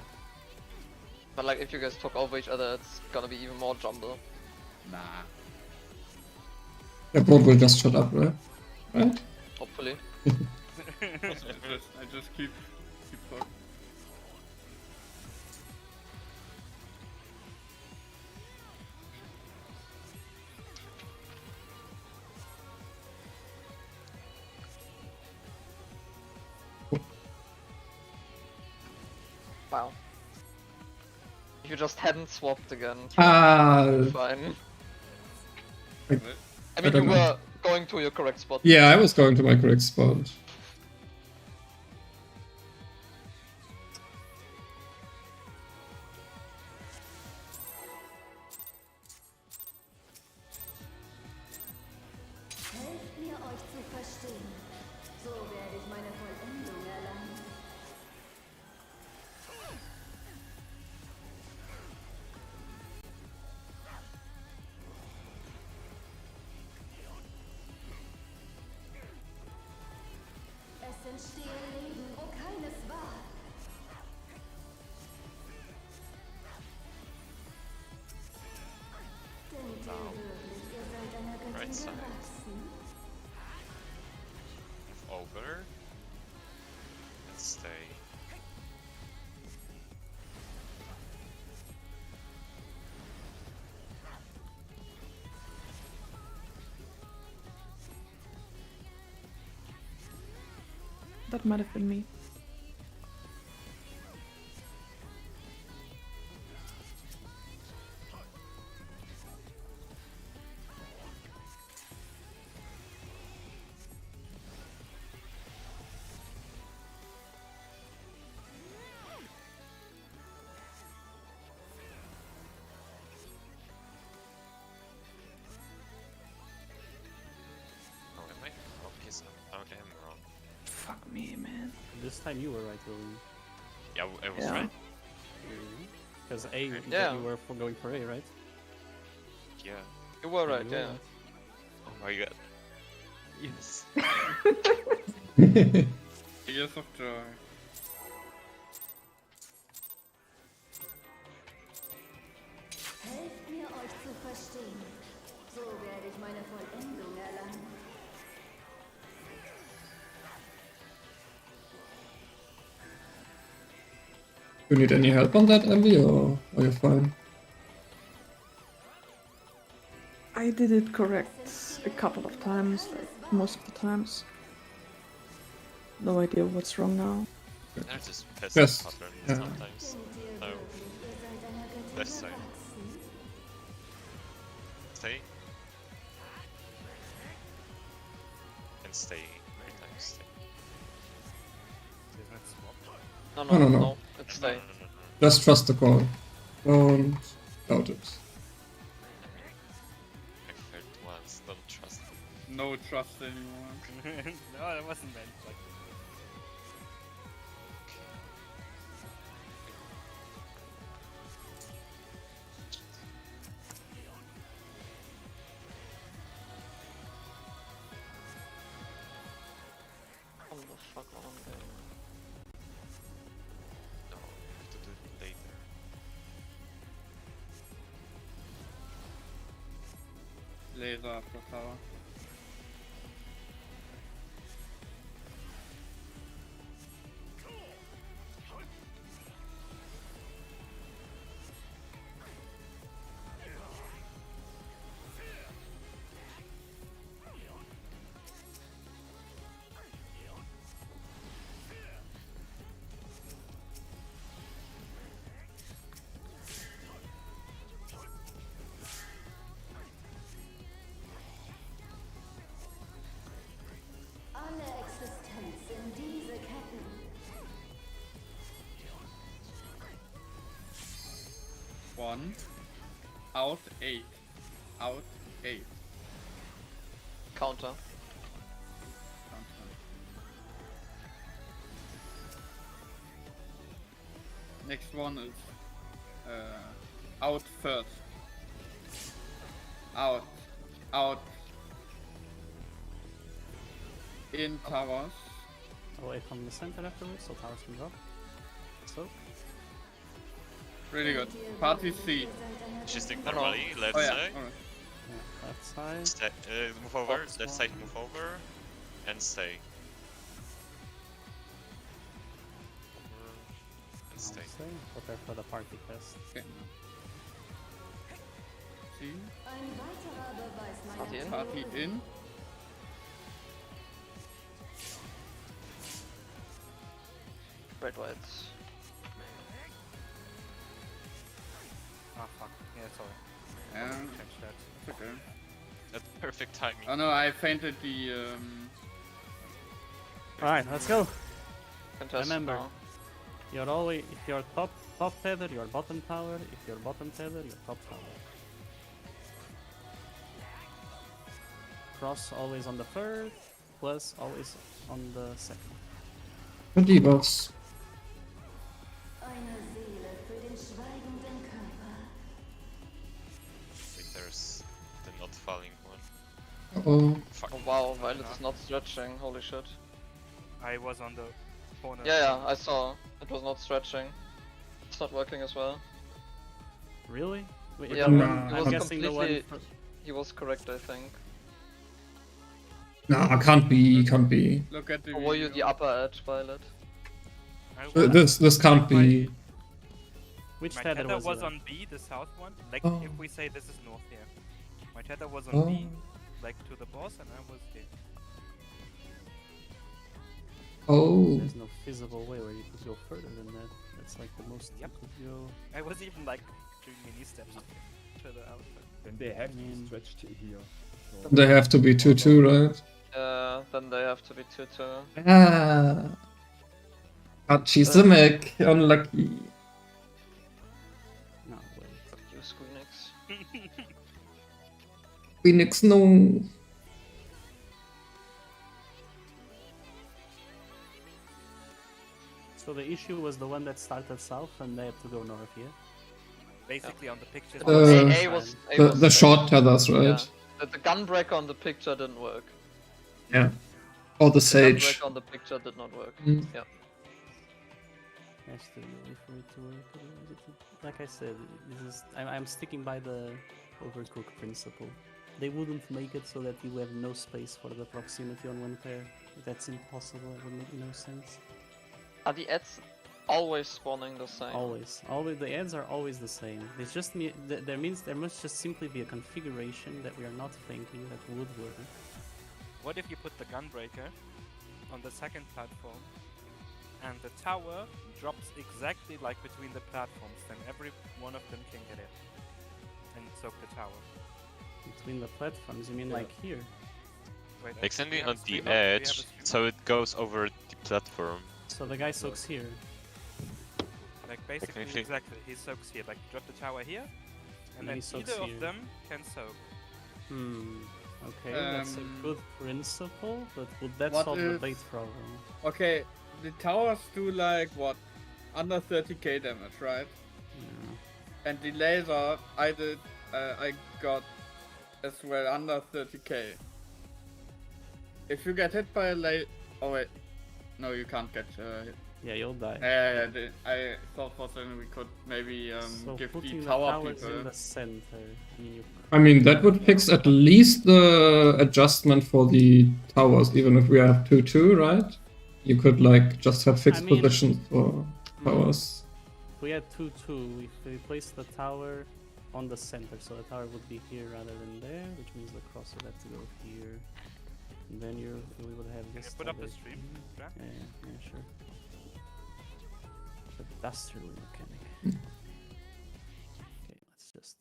But like, if you guys talk over each other, it's gonna be even more jumble. Nah. Yeah, both will just shut up, right? Right? Hopefully. I just keep talking. Wow. If you just hadn't swapped again, Ah, fine. I I mean, don't you know. were going to your correct spot. yeah, I was going to my correct spot. Helft mir euch zu verstehen. So werde ich meine Vollendung erlangen. Es entstehen Leben, wo keines war. Denkt ihr wirklich, ihr seid einer Göttin Right side. gewachsen? Over. And stay. That might have been me. Oh, am I? Oh, yes, I am wrong. Fuck me, man. This time you were right, William. Yeah, I was Yeah. right. Because A, Yeah. you were going for A, right? Yeah. You were right, You were yeah. right. my god. Yes. Tears of joy. Helft mir, euch zu verstehen. So werde ich meine Vollendung erlangen. Do you need any help on that, Abby, or are you fine? I did it correct a couple of times, like most of the times. No idea what's wrong now. There's this Yes, passive pattern yeah. sometimes. So, left side. Stay. And stay. Every time stay. Isn't it swapped? No, No, no, no, no, no. it's stay. No. Just trust the call. Don't doubt it. I've heard once, don't trust it. No trust anymore. No, that wasn't meant like. Come the fuck on, game. No, I have to do it later. Laser after tower. Alle Existenz in diese Ketten. One. Out 8. Out 8. Counter. Next one is out first. Out. Out. In towers. Away from the center afterwards, so towers can drop. So, Really good. Party C. Just think normally, left Oh yeah. side. Alright. yeah, left side. Move over, Box left one. side move over, and stay. Over, and stay. Stay. Prepare for the party quest. Okay. C. Ein weiterer Beweis Party in. meiner Party in. Red whites. Ah, fuck. Yeah, sorry. Yeah. Change that. It's okay. That's perfect timing. Oh no, I fainted the Alright, let's go. Contest Remember. now. You're always, if you're top tether, you're bottom tower. If you're bottom tether, you're top tower. Cross always on the third, plus always on the second. And Divas. Eine Seele für den schweigenden Körper. Wait, there's the not falling one. Oh, Fuck. Oh wow, Violet is not stretching, holy shit. I was on the corner. Yeah, I saw. It was not stretching. It's not working as well. Really? Wait, Yeah, No, I'm I'm guessing the one. completely- He was correct, I think. no, can't be, can't be. look at the Or were you video. the upper edge, Violet? This can't be. Which My tether tether was was it? on B, the south one. Like, Oh. if we say this is north here. My tether was on Oh. B, like to the boss, and I was here. Oh, There's no feasible way where you could go further than that. That's like the most Yep. you could go. I was even like doing mini steps to the outside. Then they have to Mm. be stretched here. So they have to be 2-2, right? Then they have to be 2-2. Ah. Archie unlucky. No, wait. Fuck you, Squeenix. Phoenix, no. So the issue was the one that started south and they had to go north here. Basically, on the pictures. Uh, A was The straight. short tethers, right? Yeah. The gunbreaker on the picture didn't work. Yeah. Or the The sage. gunbreaker on the picture did not work. Mm. Yeah. Has to be a way for it to work. Otherwise like I said, this is I'm sticking by the overcook principle. They wouldn't make it so that you have no space for the proximity on one pair. That's impossible. It would make no sense. Are the ads always spawning the same? Always the ads are always the same. It's just there must just simply be a configuration that we are not thinking that would work. What if you put the gunbreaker on the second platform and the tower drops exactly like between the platforms, then every one of them can get it and soak the tower. Between the platforms, you mean like here? Wait, Extending we have on a the stream up? Do we have a edge, stream up? so it goes over the platform. So the guy soaks here. Like basically, Technically. exactly, he soaks here. Like drop the tower here, and And then he soaks either here. of them can soak. Okay, that's a good principle, but would that what solve the if- bait problem? Okay, the towers do like what? Under 30k damage, right? Yeah. And the laser I got as well under 30k. If you get hit by a laser, oh wait, no, you can't get hit. Yeah, you'll die. I thought for then we could maybe So give putting the the tower towers people. in the center. I mean, you I mean, that would fix at least the adjustment for the towers, even if we have 2-2, right? You could like just have fixed I mean- positions for towers. If we had 2-2, if we place the tower on the center, so the tower would be here rather than there, which means the cross would have to go here. And then we would have Can you this. put up the tower stream, here. Jack? Yeah, sure. The dastardly mechanic. Okay, let's just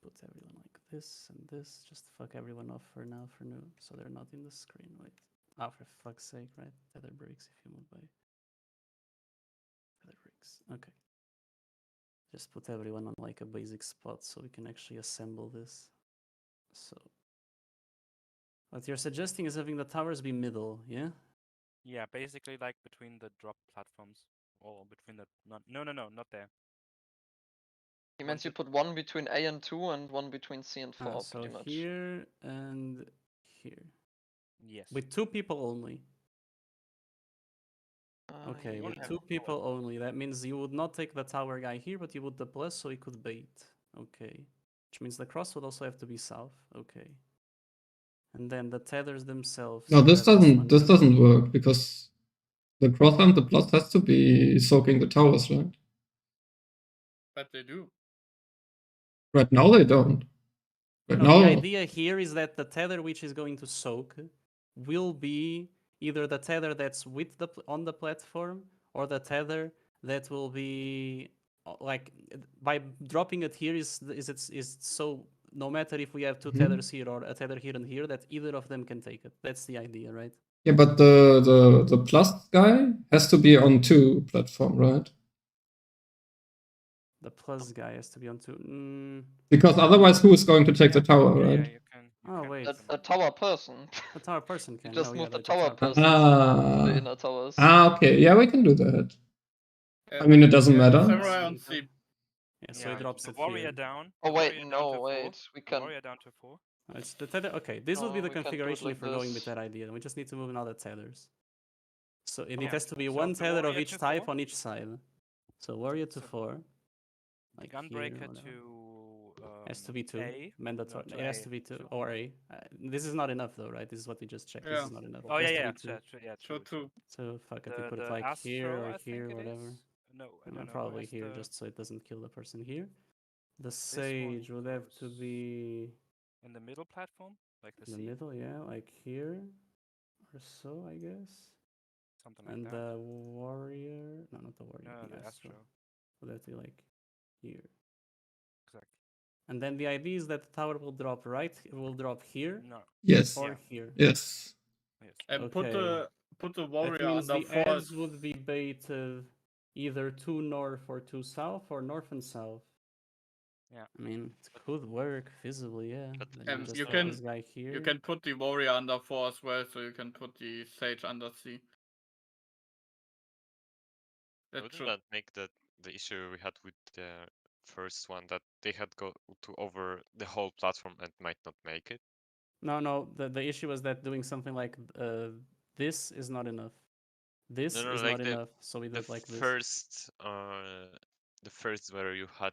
put everyone like this and this. Just fuck everyone off for now, so they're not in the screen. Wait. Ah, for fuck's sake, right? Tether breaks if you move by. Tether breaks. Okay. Just put everyone on like a basic spot so we can actually assemble this. So. What you're suggesting is having the towers be middle, yeah? Yeah, basically like between the drop platforms, or between the no, not there. He means you put one between A and 2 and one between C and 4, So pretty much. here and here. Yes. With 2 people only. Okay, with yeah. 2 people only. That means you would not take the tower guy here, but you would the plus so he could bait. Okay. Which means the cross would also have to be south. Okay. And then the tethers themselves. No, this grab one doesn't guy. work because the cross and the plus has to be soaking the towers, right? But they do. Right now they don't. Right No, now, the idea here is that the tether which is going to soak will be either the tether that's with the on the platform or the tether that will be like by dropping it here is so no matter if we have 2 tethers here or a tether here and here that either of them can take it. That's the idea, right? yeah, but the plus guy has to be on 2 platform, right? The plus guy has to be on 2. Because otherwise, who is going to take the tower, Yeah, right? you can. Oh wait, A tower person. the tower person can. You just oh, move yeah, the the tower person Ah. to the inner towers. Okay, yeah, we can do that. I mean, it doesn't matter. Samurai on C. Yeah, so he drops the it warrior here. down. Oh the wait, warrior down no, to 4, wait. We can. Warrior down to 4. It's the tether. Okay, this would be No, the we can't do it configuration like if we're going with this. that idea. We just need to move in other tethers. So it Yeah, has to be so one the tether of warrior each to type 4. on each side. So warrior to 4. Like here, Gunbreaker whatever. to Has to be 2. A. Mandatory. No, to It has A. to be 2 So- or A. This is not enough though, right? This is what we just checked. This Yeah. is not enough. Oh It yeah, has to yeah, be 2. So two. So fuck it. We The, put it the like Astro, here or I here, think it whatever. is. No, I And don't know. probably Where's here, the- just so it doesn't kill the person here. The one sage would have to goes be in the middle platform, like the in the C, middle, yeah, like here or so, I guess. something like And that. the warrior, no, not the warrior, No, the the astro. Astro. Would have to be like here. Exactly. And then the idea is that the tower will drop it will drop here No. Yes. or Yeah. here. Yes. Yes. And Okay. put the That warrior means under the 4. ads would be baited either 2 north or 2 south or north and south. Yeah. I mean, it could work feasibly, yeah. But Then you just put can- this guy here. You can put the warrior under 4 as well, so you can put the sage under C. That Wouldn't should. that make the issue we had with the first one that they had go to over the whole platform and might not make it. No. The issue was that doing something like this is not enough. This No, is like not enough, so we do it like this. The first where you had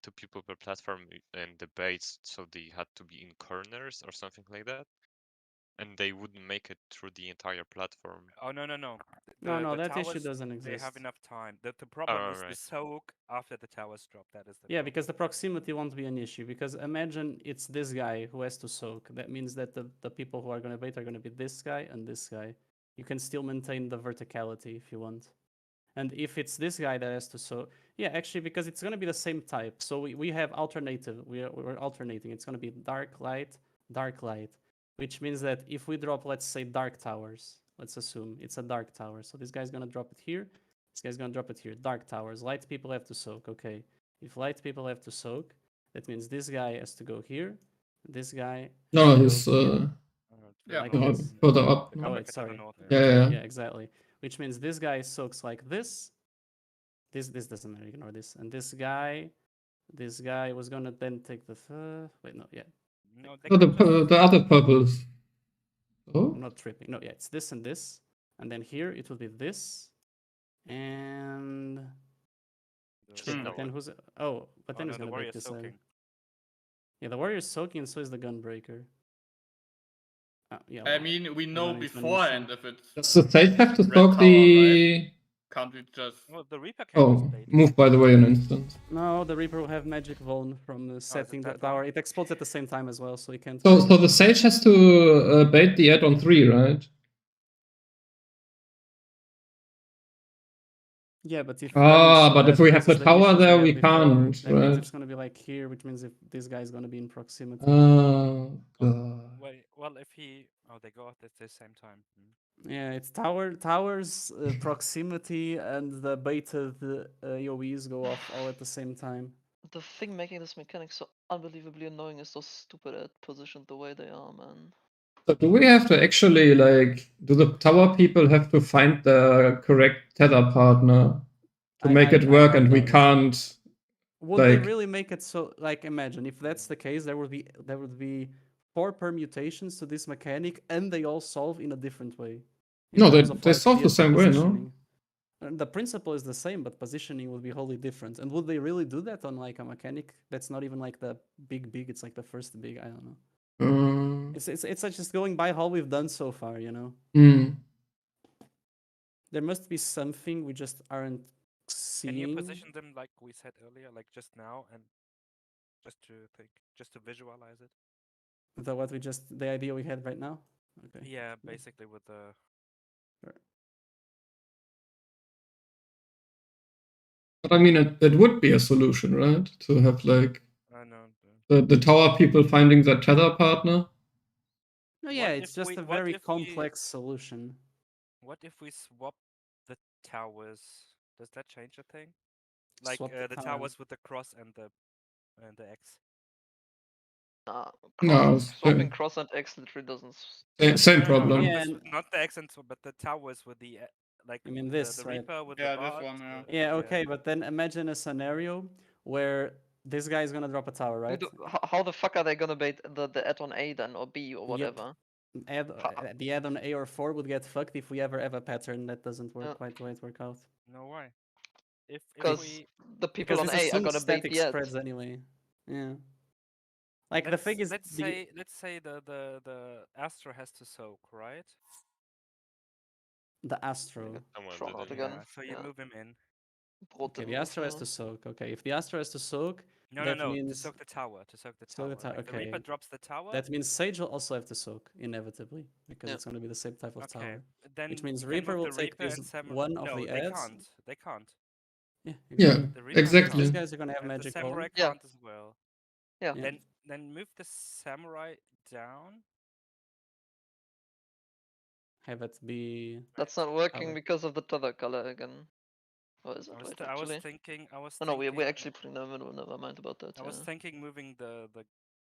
2 people per platform and debates, so they had to be in corners or something like that, and they wouldn't make it through the entire platform. Oh no. No, The that issue towers, doesn't they exist. have enough time. The problem is the right. soak after the towers drop. That is the Yeah, problem. because the proximity won't be an issue. Because imagine it's this guy who has to soak. That means that the people who are going to bait are going to be this guy and this guy. You can still maintain the verticality if you want. And if it's this guy that has to soak, yeah, actually, because it's going to be the same type. So we have alternative. We're alternating. It's going to be dark, light, which means that if we drop, let's say, dark towers, let's assume it's a dark tower. So this guy's going to drop it here. This guy's going to drop it here. Dark towers. Light people have to soak. Okay. If light people have to soak, that means this guy has to go here. This guy. No, has he's to go here. Yeah. Like uh, this. further up. The Oh, gunbreaker wait, to the sorry. north. Yeah. Yeah, exactly. Which means this guy soaks like this. This doesn't matter. Ignore this. And this guy was gonna then take the wait, no, yeah, No, they No, can just... the other purples. Oh, I'm not tripping. No, yeah, it's this and this, and then here it will be this, and shit. But then who's? Oh, but then no, he's the gonna warrior's break this side. soaking. Yeah, the warrior's soaking, and so is the gunbreaker. Yeah. I mean, we know it's beforehand if it's does the Sage have to red soak tower, the... right? Can't we just... Well, the Reaper can just Oh, bait. move by the way an instant. No, the Reaper will have magic zone from setting the that tower. one? It explodes at the same time as well, so he can't. So the Sage has to bait the add-on 3, right? Yeah, but if but if we have the tower there, we can't, that means right? it's gonna be like here, which means if this guy is gonna be in proximity. Oh, God. Wait, well, if he... Oh, they go out at the same time. Yeah, it's towers, proximity, and the baited AoEs go off all at the same time. The thing making this mechanic so unbelievably annoying is those stupid ad positioned the way they are, man. So do we have to actually, like, do the tower people have to find the correct tether partner to make it work, and we can't... Would they like- really make it so? Like, imagine if that's the case, there would be 4 permutations to this mechanic, and they all solve in a different way. No, they solve the same way, no? The principle is the same, but positioning would be wholly different. And would they really do that on like a mechanic that's not even like the big? It's like the first big. I don't know. It's like just going by how we've done so far, you know. There must be something we just aren't seeing. Can you position them like we said earlier, like just now, and just to visualize it? The idea we had right now? Okay. Yeah, basically with the... But I mean, it would be a solution, right? To have like I know. the tower people finding their tether partner. No, yeah, it's just a very complex solution. What if we swap the towers? Does that change a thing? Like Swap the towers with the cross and the X. No, Swapping cross and X literally doesn't. Same problem. Yeah, Not the X and but the towers with the like. I mean this, the right? Reaper with Yeah, the this bard, one, yeah. Yeah, okay, but then imagine a scenario where this guy is gonna drop a tower, right? How the fuck are they gonna bait the add-on A then, or B, or whatever? The add-on A or 4 would get fucked if we ever have a pattern that doesn't work quite the way it work out. No way. Because the people on A are gonna bait the ads. spreads anyway. Yeah. Like the thing is, let's say the Astro has to soak, right? The Astro. Yeah, so you move him in. Okay, the Astro has to soak. Okay, if the Astro has to soak, No, to soak the tower. To soak the tower. Like okay. the Reaper drops the tower. That means Sage will also have to soak, inevitably, because it's going to be the same type of tower. Then which means you can Reaper move will the take Reaper this and one of the ads. They can't. Yeah, Yeah, The Reaper exactly. These guys are going to have and magic the Samurai hole. can't as well. Yeah. Then move the Samurai down. Have it be... That's not working because of the tether color again. Or is it? I was thinking. No, we're actually putting them in. Never mind about that. I was thinking moving the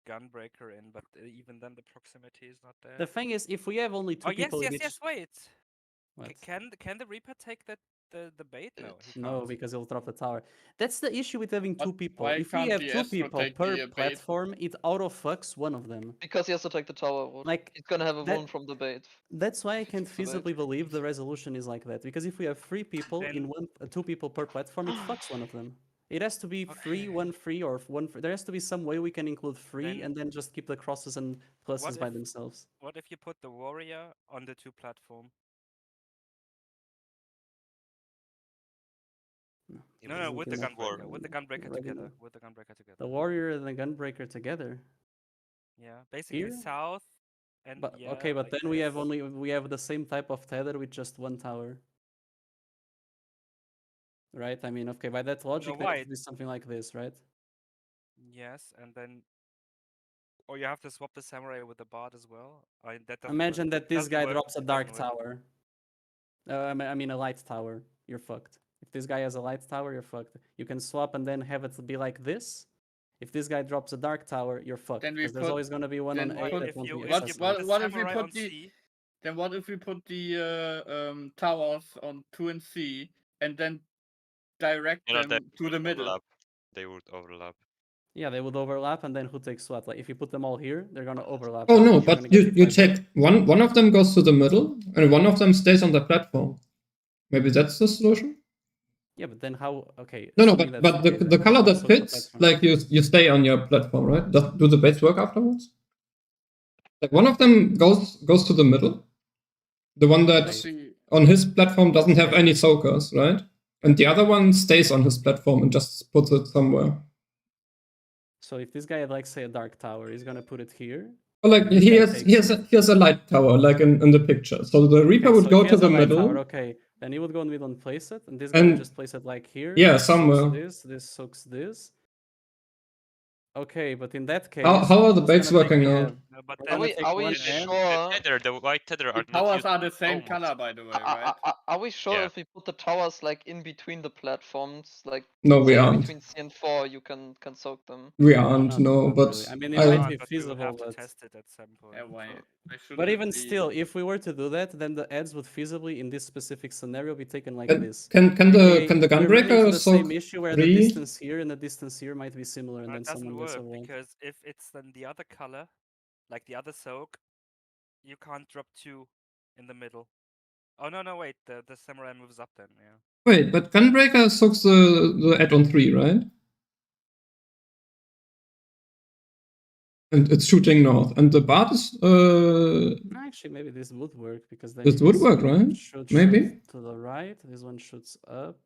gunbreaker in, but even then the proximity is not there. The thing is, if we have only 2 people... Yes, wait. What? Can the Reaper take the the bait? No, he No, can't. because he'll drop the tower. That's the issue with having two people. why If we can't have the two Astro people take per the bait? platform, it auto-fucks one of them. Because he has to take the tower wood. Like, He's gonna have a that- wound from the bait. That's why I If he can't took the bait. feasibly believe the resolution is like that. Because if we have 3 people Then- in one, 2 people per platform, it fucks one of them. It has to be free, Okay. one free, or one free. There has to be some way we can include free Then- and then just keep the crosses and pluses by themselves. What if you put the warrior on the 2 platform? No, No, doesn't with the enough. gunbreaker. With the gunbreaker Already together. enough. With the gunbreaker together. The warrior and the gunbreaker together. Yeah, basically Here? south and But yeah. okay, but like then we have this. we have the same type of tether with just one tower. Right? I mean, okay, by that logic, there has why? to be something like this, right? Yes, and then. Or you have to swap the samurai with the bard as well. That doesn't Imagine work. that this Doesn't guy work. drops a It dark doesn't work. tower. I mean a light tower. You're fucked. If this guy has a light tower, you're fucked. You can swap and then have it be like this. If this guy drops a dark tower, you're fucked. Then we Because there's put- always gonna be one on then A put- that If won't you, be if What- you accessible. put the what if we samurai put on the- C, Then what if we put the towers on 2 and C and then direct You know, them to the middle? overlap. They would overlap. Yeah, they would overlap, and then who takes what? Like if you put them all here, they're gonna overlap. Oh and no, you're but gonna get you hit by take one of them goes to the middle and one of them stays on the platform. Maybe that's the solution? Yeah, but then how? Okay. No, assuming but that's okay, the then color how that so the fits, platform? like you stay on your platform, right? Do the baits work afterwards? Like one of them goes to the middle. The one that See, on his platform doesn't have any soakers, right? And the other one stays on his platform and just puts it somewhere. So if this guy had, like, say, a dark tower, he's gonna put it here. Or like This he guy has takes he has a light tower, like in the picture. So the Reaper Okay, would so go he to has a the light middle. tower, okay. Then he would go in the middle and place it, and this guy And- would just place it like here. Yeah, this soaks somewhere. This soaks this. Okay, but in that case, How are the who's baits gonna take working the out? ad? no, but We're then gonna take Are we one sure? ad. The tether, the white tether the are not towers used are the same almost. color, by the way, right? Are we sure Yeah. if we put the towers like in between the platforms, like No, we say aren't. between C and 4, you can soak them? We aren't, no, Not but really. I mean, it I- might be but we will feasible, have to but test it at some point. Yeah, why shouldn't but it even be- still, if we were to do that, then the ads would feasibly, in this specific scenario, be taken like Can this. can AKA, the we're running into Gunbreaker the soak same issue where the 3? distance here and the distance here might be similar, and No, then it doesn't someone gets work overwhelmed. because if it's then the other color, like the other soak, you can't drop 2 in the middle. Oh no, wait, the samurai moves up then, yeah. Wait, but Gunbreaker soaks the add-on 3, right? And it's shooting north. And the Bard is Actually, maybe this would work because then This you would can work, shoot- right? shoot Maybe. to the right. This one shoots up.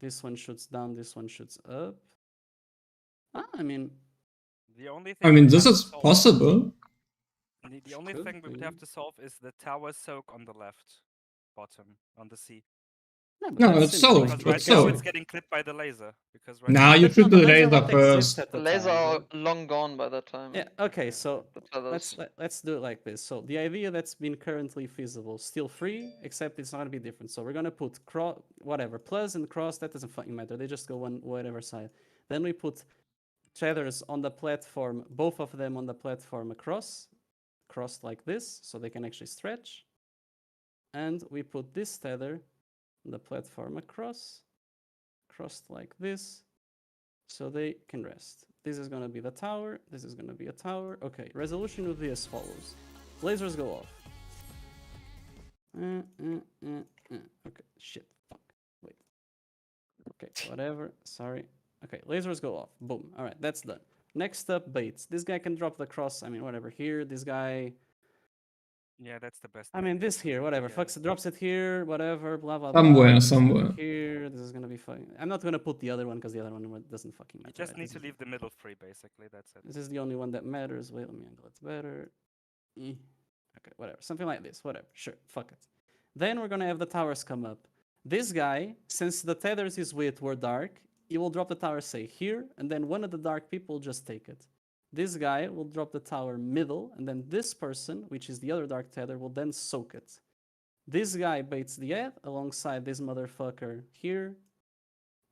This one shoots down. This one shoots up. I mean, The only thing I mean we this have to is solve- possible. The only Could thing we would be. have to solve is the tower soak on the left bottom on the C. but No, that's it's simple. solved, Because it's right now solved. it's getting clipped by the laser. Because right Nah, now you That's not- shoot the the laser laser won't exist first. at The the laser time, are right? long gone by that time. Yeah. Okay. So The tethers. let's do it like this. So the idea that's been currently feasible, still free, except it's not gonna be different. So we're gonna put whatever plus and cross. That doesn't fucking matter. They just go on whatever side. Then we put tethers on the platform, both of them on the platform crossed like this, so they can actually stretch. And we put this tether on the platform crossed like this, so they can rest. This is gonna be the tower. This is gonna be a tower. Okay, resolution would be as follows. Lasers go off. Okay, shit, fuck, wait. Okay, whatever, sorry. Okay, lasers go off, boom. All right, that's done. Next up, baits. This guy can drop the cross, I mean, whatever, here. This guy, Yeah, that's the best. I mean, idea. this here, whatever. Yeah. Fucks, drops it here, whatever, blah, blah, Somewhere, blah. This is gonna be somewhere. Here, this is gonna be fine. I'm not gonna put the other one because the other one doesn't fucking You matter. just right? need This to is- leave the middle free, basically. That's it. This is the only one that matters. Wait, let me angle it better. Okay, whatever. Something like this. Whatever. Sure. Fuck it. Then we're gonna have the towers come up. This guy, since the tethers his width were dark, he will drop the tower, say, here, and then one of the dark people will just take it. This guy will drop the tower middle, and then this person, which is the other dark tether, will then soak it. This guy baits the ad alongside this motherfucker here.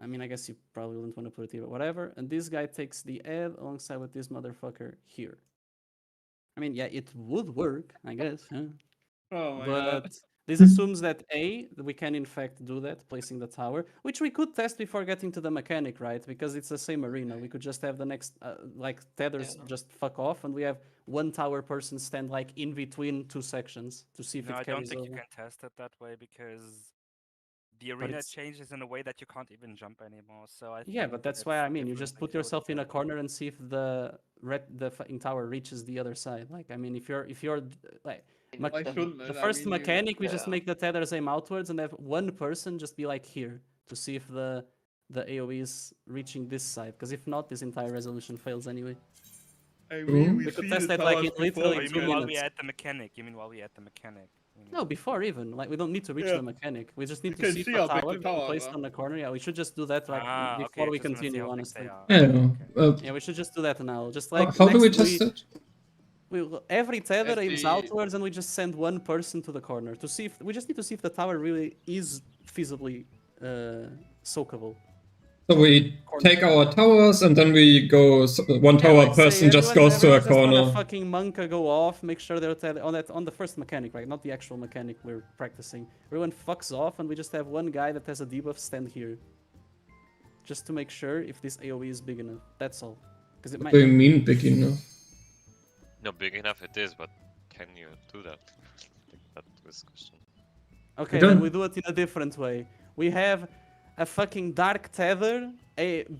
I mean, I guess you probably wouldn't want to put it here, but whatever. And this guy takes the ad alongside with this motherfucker here. I mean, yeah, it would work, I guess, huh? Oh my god. This assumes that we can in fact do that, placing the tower, which we could test before getting to the mechanic, right? Because it's the same arena. We could just have the next, like, tethers just fuck off, and we have one tower person stand, like, in between two sections to see if No, it I carries don't think over. you can test it that way because the arena changes in a way that you can't even jump anymore. So I Yeah, think but that's it's why I mean, you different just put than yourself in a Cody corner and see if the fucking tower reaches the other side. Like, I mean, if you're like Why shouldn't it? the I first mean, mechanic, we just yeah. make the tethers aim outwards and have one person just be like here to see if the AOE is reaching this side. Because if not, this entire resolution fails anyway. I mean, we We could see test the that, like, towers in before literally Oh, we you 2 mean while we minutes. at the mechanic? You mean while we at the mechanic? No, before even. Like, we don't need to reach Yeah. the mechanic. We just need You to can see see the how big tower the being towers placed are. on the corner. Yeah, we should just do that like Ah, before okay, we just wanna see continue, how big honestly. they are. Yeah. Yeah, we should just do that now. Just like How do we next test it? every tether At aims the- outwards, and we just send one person to the corner to see if we just need to see if the tower really is feasibly soakable. So we take our towers and then we go. One Yeah, tower like, say person just everyone's- goes to a everyone's just corner. gonna fucking monka go off, make sure they're on the first mechanic, right? Not the actual mechanic we're practicing. Everyone fucks off, and we just have one guy that has a debuff stand here, just to make sure if this AOE is big enough. That's all. Because it What might. do you not- mean big enough? No, big enough it is, but can you do that? I think that was the question. Okay, don't- then we do it in a different way. We have a fucking dark tether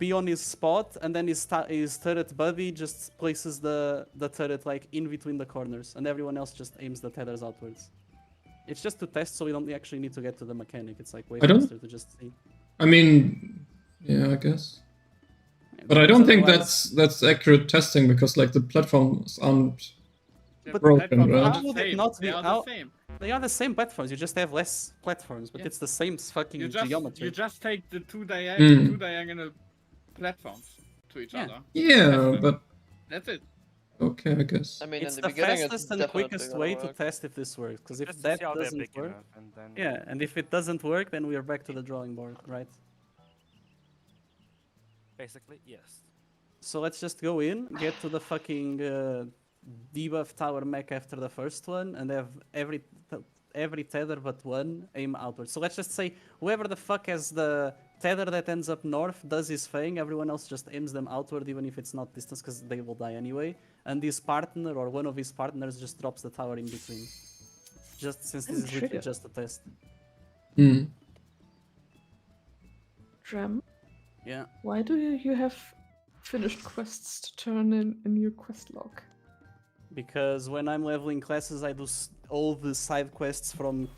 be on his spot, and then his turret buddy just places the turret like in between the corners, and everyone else just aims the tethers outwards. It's just to test, so we don't actually need to get to the mechanic. It's like way I don't- faster to just see. I mean, yeah, I guess. But I Because don't think otherwise- that's accurate testing because like the platforms aren't. The But broken, platforms right? are How the would it same. not They be- are how- the same. They are the same platforms. You just have less platforms, but Yeah. it's the same fucking You geometry. just take the two Mm. diagonal platforms to each Yeah. other. Yeah, but That's it. okay, I guess. I mean, It's in the the beginning, fastest it's and definitely quickest gonna way to work. test if this works. Because if Just to that see how they're doesn't big work, enough, and then yeah, and if it doesn't work, then we are back to the drawing board, right? basically yes. So let's just go in, get to the fucking debuff tower mech after the first one, and have every tether but one aim outwards. So let's just say whoever the fuck has the tether that ends up north does his thing, everyone else just aims them outward even if it's not distance because they will die anyway. And his partner or one of his partners just drops the tower in between. Just since this is literally Trigger. just a test. Hmm. Dram, Yeah. why do you have finished quests to turn in your quest log? Because when I'm leveling classes, I do all the side quests from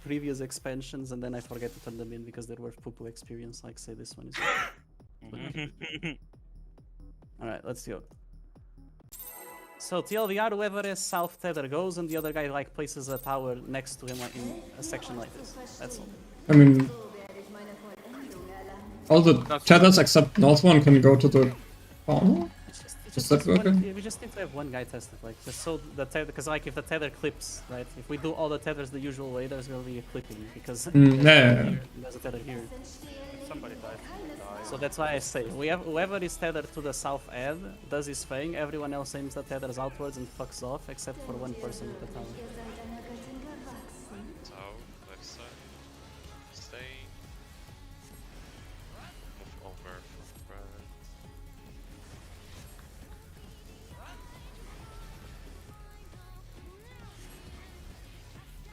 previous expansions, and then I forget to turn them in because they're worth poo-poo experience, like say this one is. Alright, let's go. So TLDR, whoever has south tether goes, and the other guy like places a tower next to him, like in a section like this. That's all. I mean, So werde ich meine Vollendung erlangen. all the tethers except north one can go to the corner. It's Is that one- working? we just need to have one guy test it, like just so the tether, because like if the tether clips, right? If we do all the tethers the usual way, there's gonna be a clipping because Yeah. there's a tether here. If somebody dies, they die. So that's why I say we have whoever is tethered to the south edge does his thing. Everyone else aims the tethers outwards and fucks off, except for one person with the tower. Ihr seid einer Göttin gewachsen. So, left side. Stay. Move over from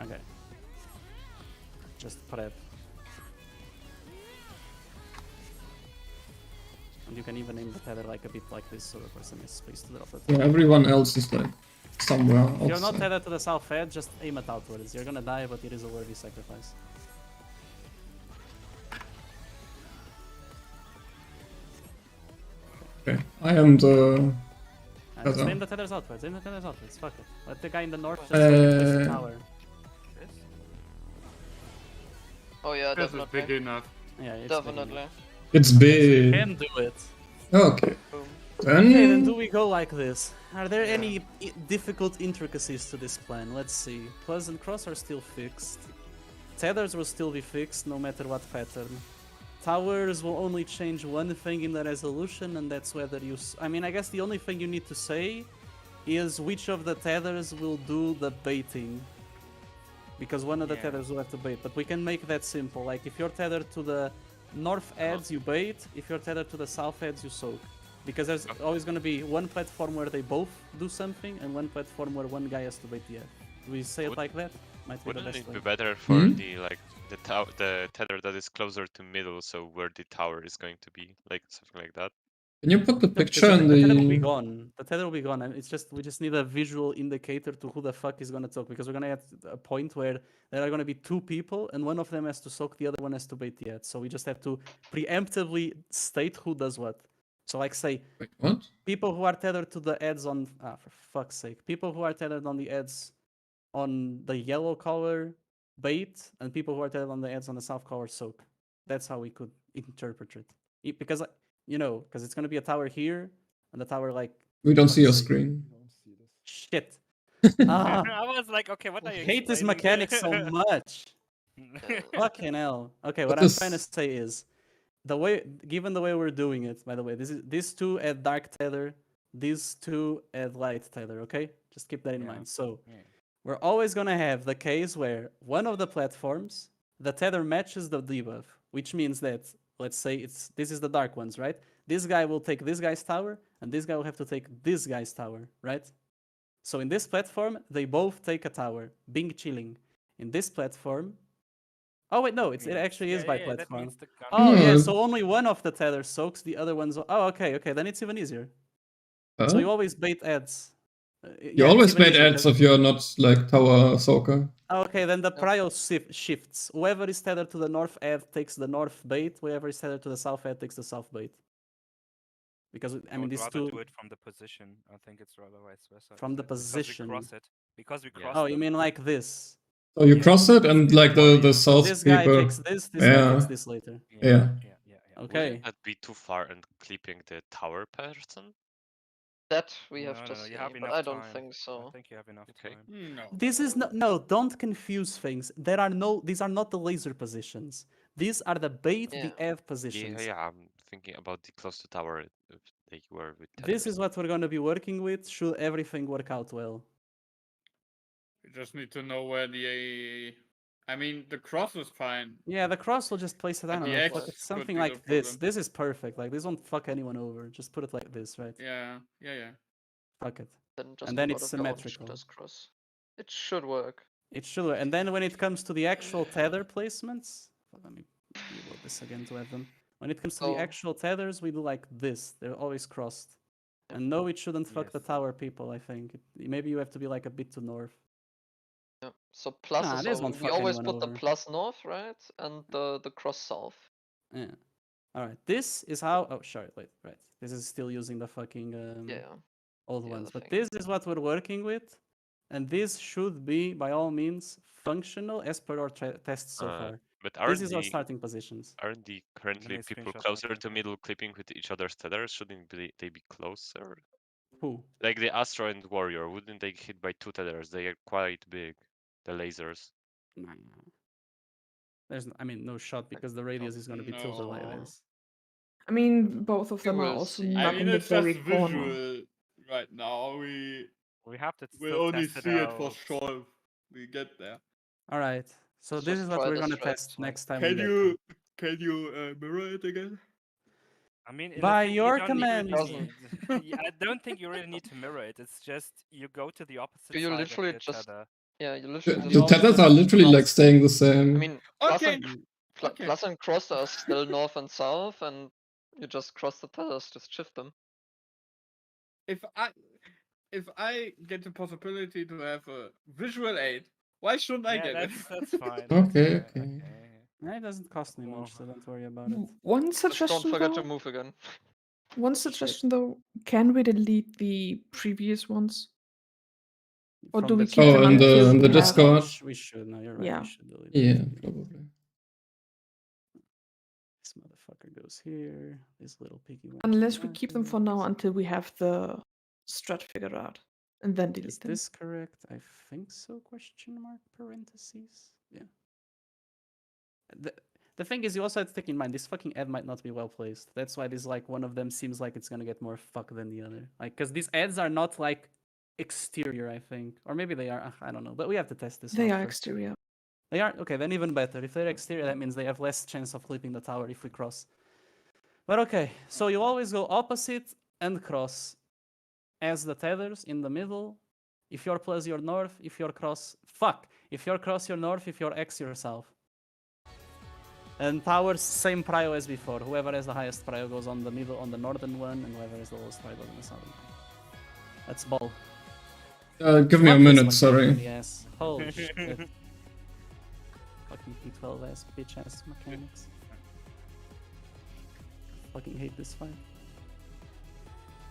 right. Okay. Just prep. And you can even aim the tether like a bit like this, so the person is space to drop the tether. Yeah, everyone else is like somewhere If you're not outside. tethered to the south edge, just aim it outwards. You're gonna die, but it is a worthy sacrifice. Okay, I am the. And just Tether. aim the tethers outwards, aim the tethers outwards, fuck it. Let the guy in the north just place the tower. This? Oh yeah, This is big definitely. enough. Yeah, it's Definitely. It's big. big. Can do it. Okay. Boom. Okay, then do Then we go like this? Are there any difficult intricacies to this plan? Let's see. Plus and cross are still fixed. Tethers will still be fixed no matter what pattern. Towers will only change one thing in the resolution, and that's whether you... I mean, I guess the only thing you need to say is which of the tethers will do the baiting. because one of the Yeah. tethers will have to bait. But we can make that simple. Like if you're tethered to the north edge, you bait. If you're tethered to the south edge, you soak. Because there's always going to be one platform where they both do something, and one platform where one guy has to bait the edge. Do we say it like that? Might be the Wouldn't best it way. be better for Hmm? the like the tether that is closer to middle, so where the tower is going to be, like something like that? Can you put the No, because picture in the tether will be the... gone. The tether will be gone, and it's just we just need a visual indicator to who the fuck is gonna talk, because we're gonna get a point where there are gonna be two people, and one of them has to soak, the other one has to bait the edge. So we just have to preemptively state who does what. So like say Wait, what? people who are tethered to the edge on for fuck's sake, people who are tethered on the edge on the yellow color bait, and people who are tethered on the edge on the south color soak. That's how we could interpret it. Because you know, because it's gonna be a tower here, and the tower like. We don't see your fuck's sake. screen. You don't see this. Shit. Ah, I was like, okay, what I are you hate this explaining? mechanic so much. Fucking hell. Okay, what But I'm trying to this... say is, given the way we're doing it, by the way, these two add dark tether, these two add light tether. Okay, just keep that in Yeah. mind. So. Yeah. We're always gonna have the case where one of the platforms, the tether matches the debuff, which means that, let's say this is the dark ones, right? This guy will take this guy's tower, and this guy will have to take this guy's tower, right? So in this platform, they both take a tower, Bing chilling. In this platform, oh wait, no, it actually is by That platform. means the gun. Oh yeah, No. so only one of the tether soaks, the other one's. Oh okay, then it's even easier. So you always bait ads. You always made ads if you're not like tower soaker. Okay, then the prio shifts. Whoever is tethered to the north edge takes the north bait. Whoever is tethered to the south edge takes the south bait. Because I mean, would these rather two do it from the position. I think it's rather vice versa. from the Because position. we cross it. Because we Yeah. cross Oh, them. you mean like this? So you Yeah, cross it, and it's like more the easy. south This guy people. takes this guy takes this later. Yeah. Okay. Wouldn't that be too far and clipping the tower person? That we have to No, see, you have but enough I don't time. think so. I think you have enough Okay. time. No. This is no. Don't confuse things. These are not the laser positions. These are the bait, the Yeah. F positions. Yeah, I'm thinking about the close to tower if they were with This tethers. is what we're going to be working with. Should everything work out well? We just need to know where the. I mean, the cross is fine. Yeah, the cross will just place it. I But don't the know. X Fuck, could something be the like this. problem. This is perfect. Like this won't fuck anyone over. Just put it like this, right? Yeah. Fuck it. Then just And then move it's out of the orange symmetrical. crisscross. It should work. It should. And then when it comes to the actual tether placements, let me reload this again to have them. When it comes to the actual tethers, we do like this. They're always crossed. And no, it shouldn't fuck the tower people. I think maybe you have to be like a bit to north. Yeah. So plus Nah, is this won't we fuck always anyone put the over. plus north, right? And the cross south. Yeah. All right. This is how. Oh, sorry. Wait. Right. This is still using the fucking old Yeah, ones. the But thing. this is what we're working with, and this should be by all means functional as per our tests so far. But This is our starting positions. Aren't the currently me people screenshot closer that to middle clipping with each other's tethers? Shouldn't they be closer? Who? Like the Astro and Warrior, wouldn't they hit by two tethers? They are quite big, the lasers. Nah. There's, I mean, no shot because the radius is going to be tilted like No. this. I mean, both of We them are will also see. not I mean, in the it's just very corner. visual right now. We have to We'll still only test see it for out. sure if we get there. All right. So Let's this just is what try we're this going to straight. test next time we Can get you mirror it again? I mean, in By the thing, your you don't command. really need, yeah, I don't think you really need to mirror it. It's just you go to the opposite You side literally of your just tether. yeah, you literally The just tethers flip are literally like plus. staying the same. I mean, plus Okay. and Okay. plus and cross are still north and south, and you just cross the tethers, just shift them. If I get the possibility to have a visual aid, why shouldn't I get it? That's fine. Okay. It doesn't cost me much, so don't worry about it. One Just don't suggestion forget though. to move again. One suggestion though. Can we delete the previous ones? Or From do we the keep Oh, them in until the we have- Discord? We should. No, you're right. Yeah. We should delete Yeah, it. probably. This motherfucker goes here. This little piggy went Unless we keep them here. for now until we have the strat figured out, and then Is delete them. this correct? I think so. Question mark parentheses. Yeah. The thing is, you also have to take in mind this fucking ad might not be well placed. That's why this like one of them seems like it's gonna get more fuck than the other. Like, cause these ads are not like exterior, I think, or maybe they are. I don't know, but we have to test this. They out are first. exterior. They are okay. Then even better. If they're exterior, that means they have less chance of flipping the tower if we cross. But okay, so you always go opposite and cross as the tethers in the middle. If you're plus, you're north. If you're cross, fuck. If you're cross, you're north. If you're X, you're south. And towers, same prio as before. Whoever has the highest prio goes on the middle, on the northern one, and whoever has the lowest prio goes on the southern. That's ball. Give me a Fuck this minute, mechanic sorry. in the ass. Holy shit. Fucking P12 ass, bitch ass mechanics. Fucking hate this fight.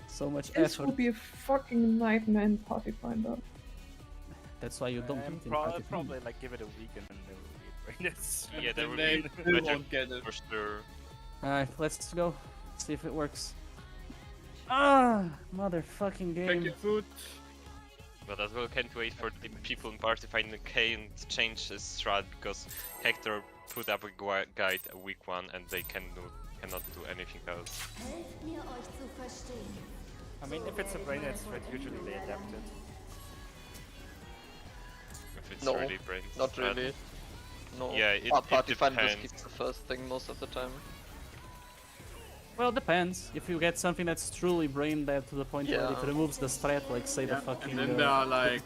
So much This effort. will be a fucking nightmare in Party Finder. That's why you don't And do it in Party Finder. probably like give it a week and then they will read it. Yeah, they Then will they be still better won't get it. for sure. Alright, let's go. See if it works. Ah, motherfucking Check game. your food. But as well, can't wait for the people in party find the K and change his strat because Hector put up a guide a week 1 and they cannot do anything else. Helft mir, euch zu verstehen. I mean, if it's a brainhead threat, usually they adapt it. If it's No, really brain Not strat. really. No. Yeah, it Party Finder just depends. keeps the first thing most of the time. Well, depends. If you get something that's truly brain dead to the point where it Yeah. removes the strat, like say the Yeah, fucking. and then there are like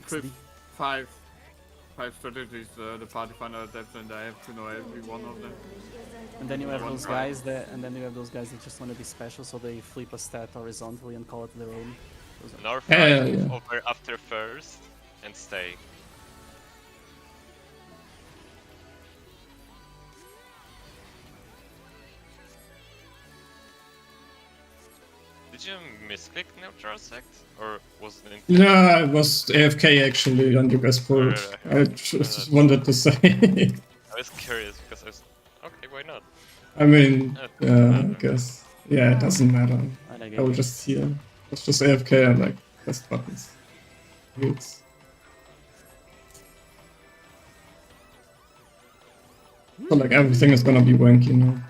XD. five strategies the Party Finder adapts, and I have to know every one of them. And then you have One those try. guys that just want to be special, so they flip a stat horizontally and call it their own. Those are- North Yeah, right, yeah, move yeah. over after first and stay. Did you misclick neutral sect? Or was it in Yeah, I was AFK actually, and you guys pulled. I just wanted to say. I was curious because I was okay, why not? I mean, yeah, I guess. Yeah, it doesn't matter. I like I will it. just heal. It's just AFK and like press buttons. Hoots. So like everything is gonna be wanky now.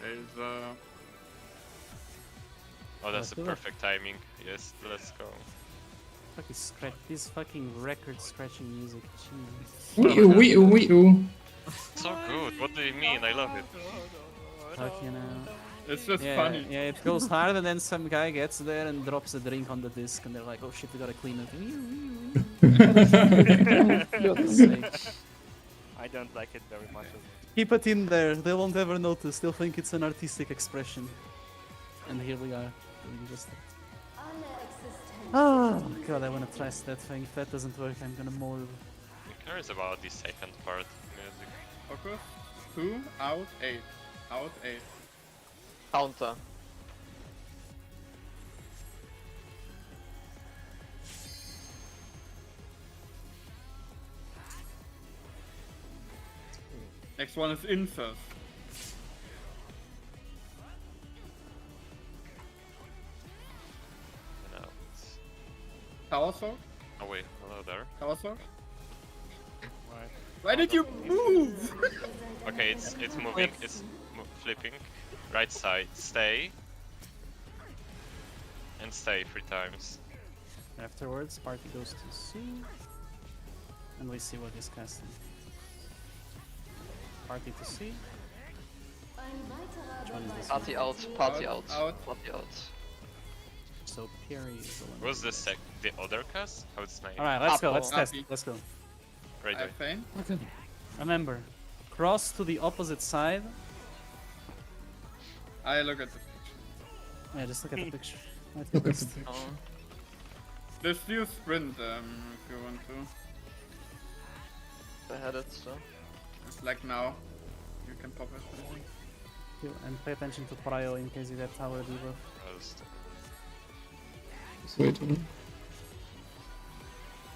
There's Oh, that's the do it. perfect timing. Yes, let's go. Fucking scratch. This fucking record scratching music. Jesus. Wee-oo. So good. What do you mean? I love it. Fucking it's just yeah, funny. yeah, it goes hard and then some guy gets there and drops a drink on the disc and they're like, oh shit, we gotta clean it. I don't like it very much. Keep it in there, they won't ever notice, they'll think it's an artistic expression. And here we are. doing just that. Alle Existenz. Oh god, I wanna test that thing. If that doesn't work, I'm gonna mold. Who cares about the second part music? Focus. 2 out 8. Out 8. Counter. Next one is in first. No. It's... Tower Sword. Oh wait, hello there. Tower Sword. Why? Why did you move? Okay, it's moving. It's flipping. Right side. Stay. And stay 3 times. Afterwards, party goes to C. And we see what he's casting. Party to C. Ein weiterer Which one is this? Party out, party out, Out. party out. So Perry is the one. Was the other cast? How it's named? Alright, let's go, Apo. let's test Api. it, let's go. Right I way. faint. Remember, cross to the opposite side. I look at the. Yeah, just look at the picture. Might be Look at best. the picture. Oh. Just use sprint if you want to. They had it still. It's like now. You can pop it. And pay attention to Prio in case you get tower debuff. Just waiting.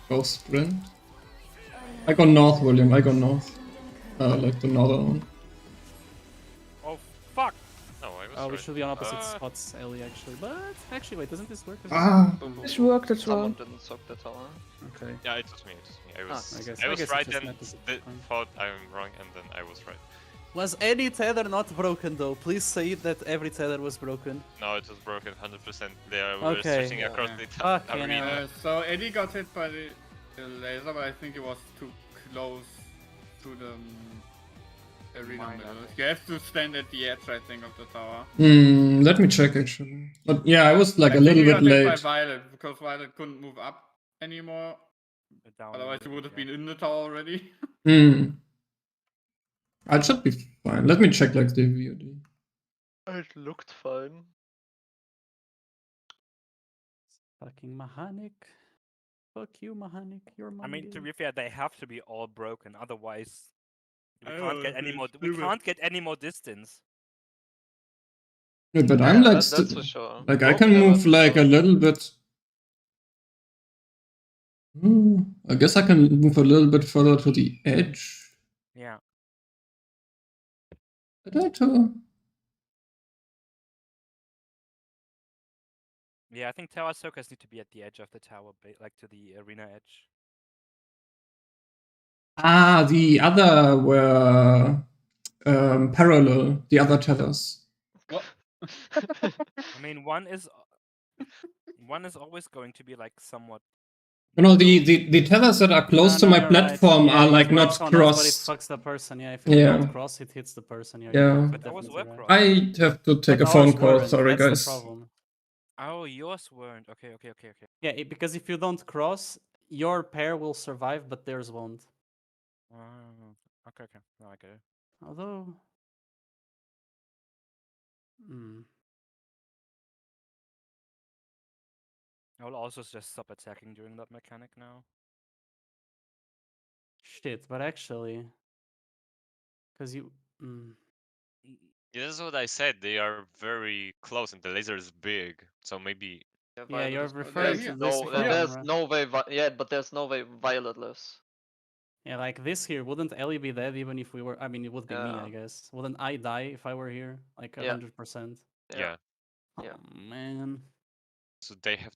Go sprint. I go north, William. I go north. Like the northern one. Oh fuck! No, I was Oh, we right. should be on opposite spots, Ellie, actually. But actually, wait, doesn't this work? as well? Ah! This worked as well. Someone didn't sock the tower. Okay. Yeah, it was me. It was me. I was. I guess I it's was right just and not as th fun. thought I'm wrong, and then I was right. Was any tether not broken though? Please say that every tether was broken. No, it was broken 100%. They were Okay. stretching across Yeah. the Fucking arena. hell. So Eddie got hit by the laser, but I think it was too close to the arena middle. You have to stand at the edge, I think, of the tower. Let me check actually. But yeah, I was like I a think little he bit got hit by late. Violet because Violet couldn't move up anymore. Down Otherwise, he a little would bit, have been in the tower already. I should be fine. Let me check like the VOD. It looked fine. Fucking Mahanic. Fuck you, Mahanic. You're my I mean, to game. be fair, they have to be all broken, otherwise we I can't know, get any it's more. We stupid. can't get any more distance. Yeah, but Yeah, I'm like that's for sure. like I Broken can never move like a solid. little bit. I guess I can move a little bit further to the edge. Yeah. Did I tell? Yeah, I think tower circles need to be at the edge of the tower, like to the arena edge. Ah, the other were parallel. The other tethers. What? I mean, one is always going to be like somewhat. No, neutral. the tethers that are close to No, my you're platform right. Yeah, are it like works not on us, but it crossed. fucks the person. Yeah, if you Yeah. don't cross, it hits the person. Yeah, Yeah. you're But ours definitely were right. crossed. I have to take But a phone ours call. weren't, Sorry, that's the guys. problem. Oh, yours weren't. Okay. Yeah, because if you don't cross, your pair will survive, but theirs won't. Okay. No, I get it. Although, hmm. I will also just stop attacking during that mechanic now. Shit, but actually, because you. Yeah, that's what I said. They are very close, and the laser is big. So maybe. Yeah, Violet you're is- referring there's to this No, from, there's right? no way. Yeah, but there's no way Violet lives. Yeah, like this here, wouldn't Ellie be dead even if we were? I mean, it would be me, Yeah. I guess. Wouldn't I die if I were here? Like Yeah. 100%. Yeah. Yeah. Oh, man. So they have.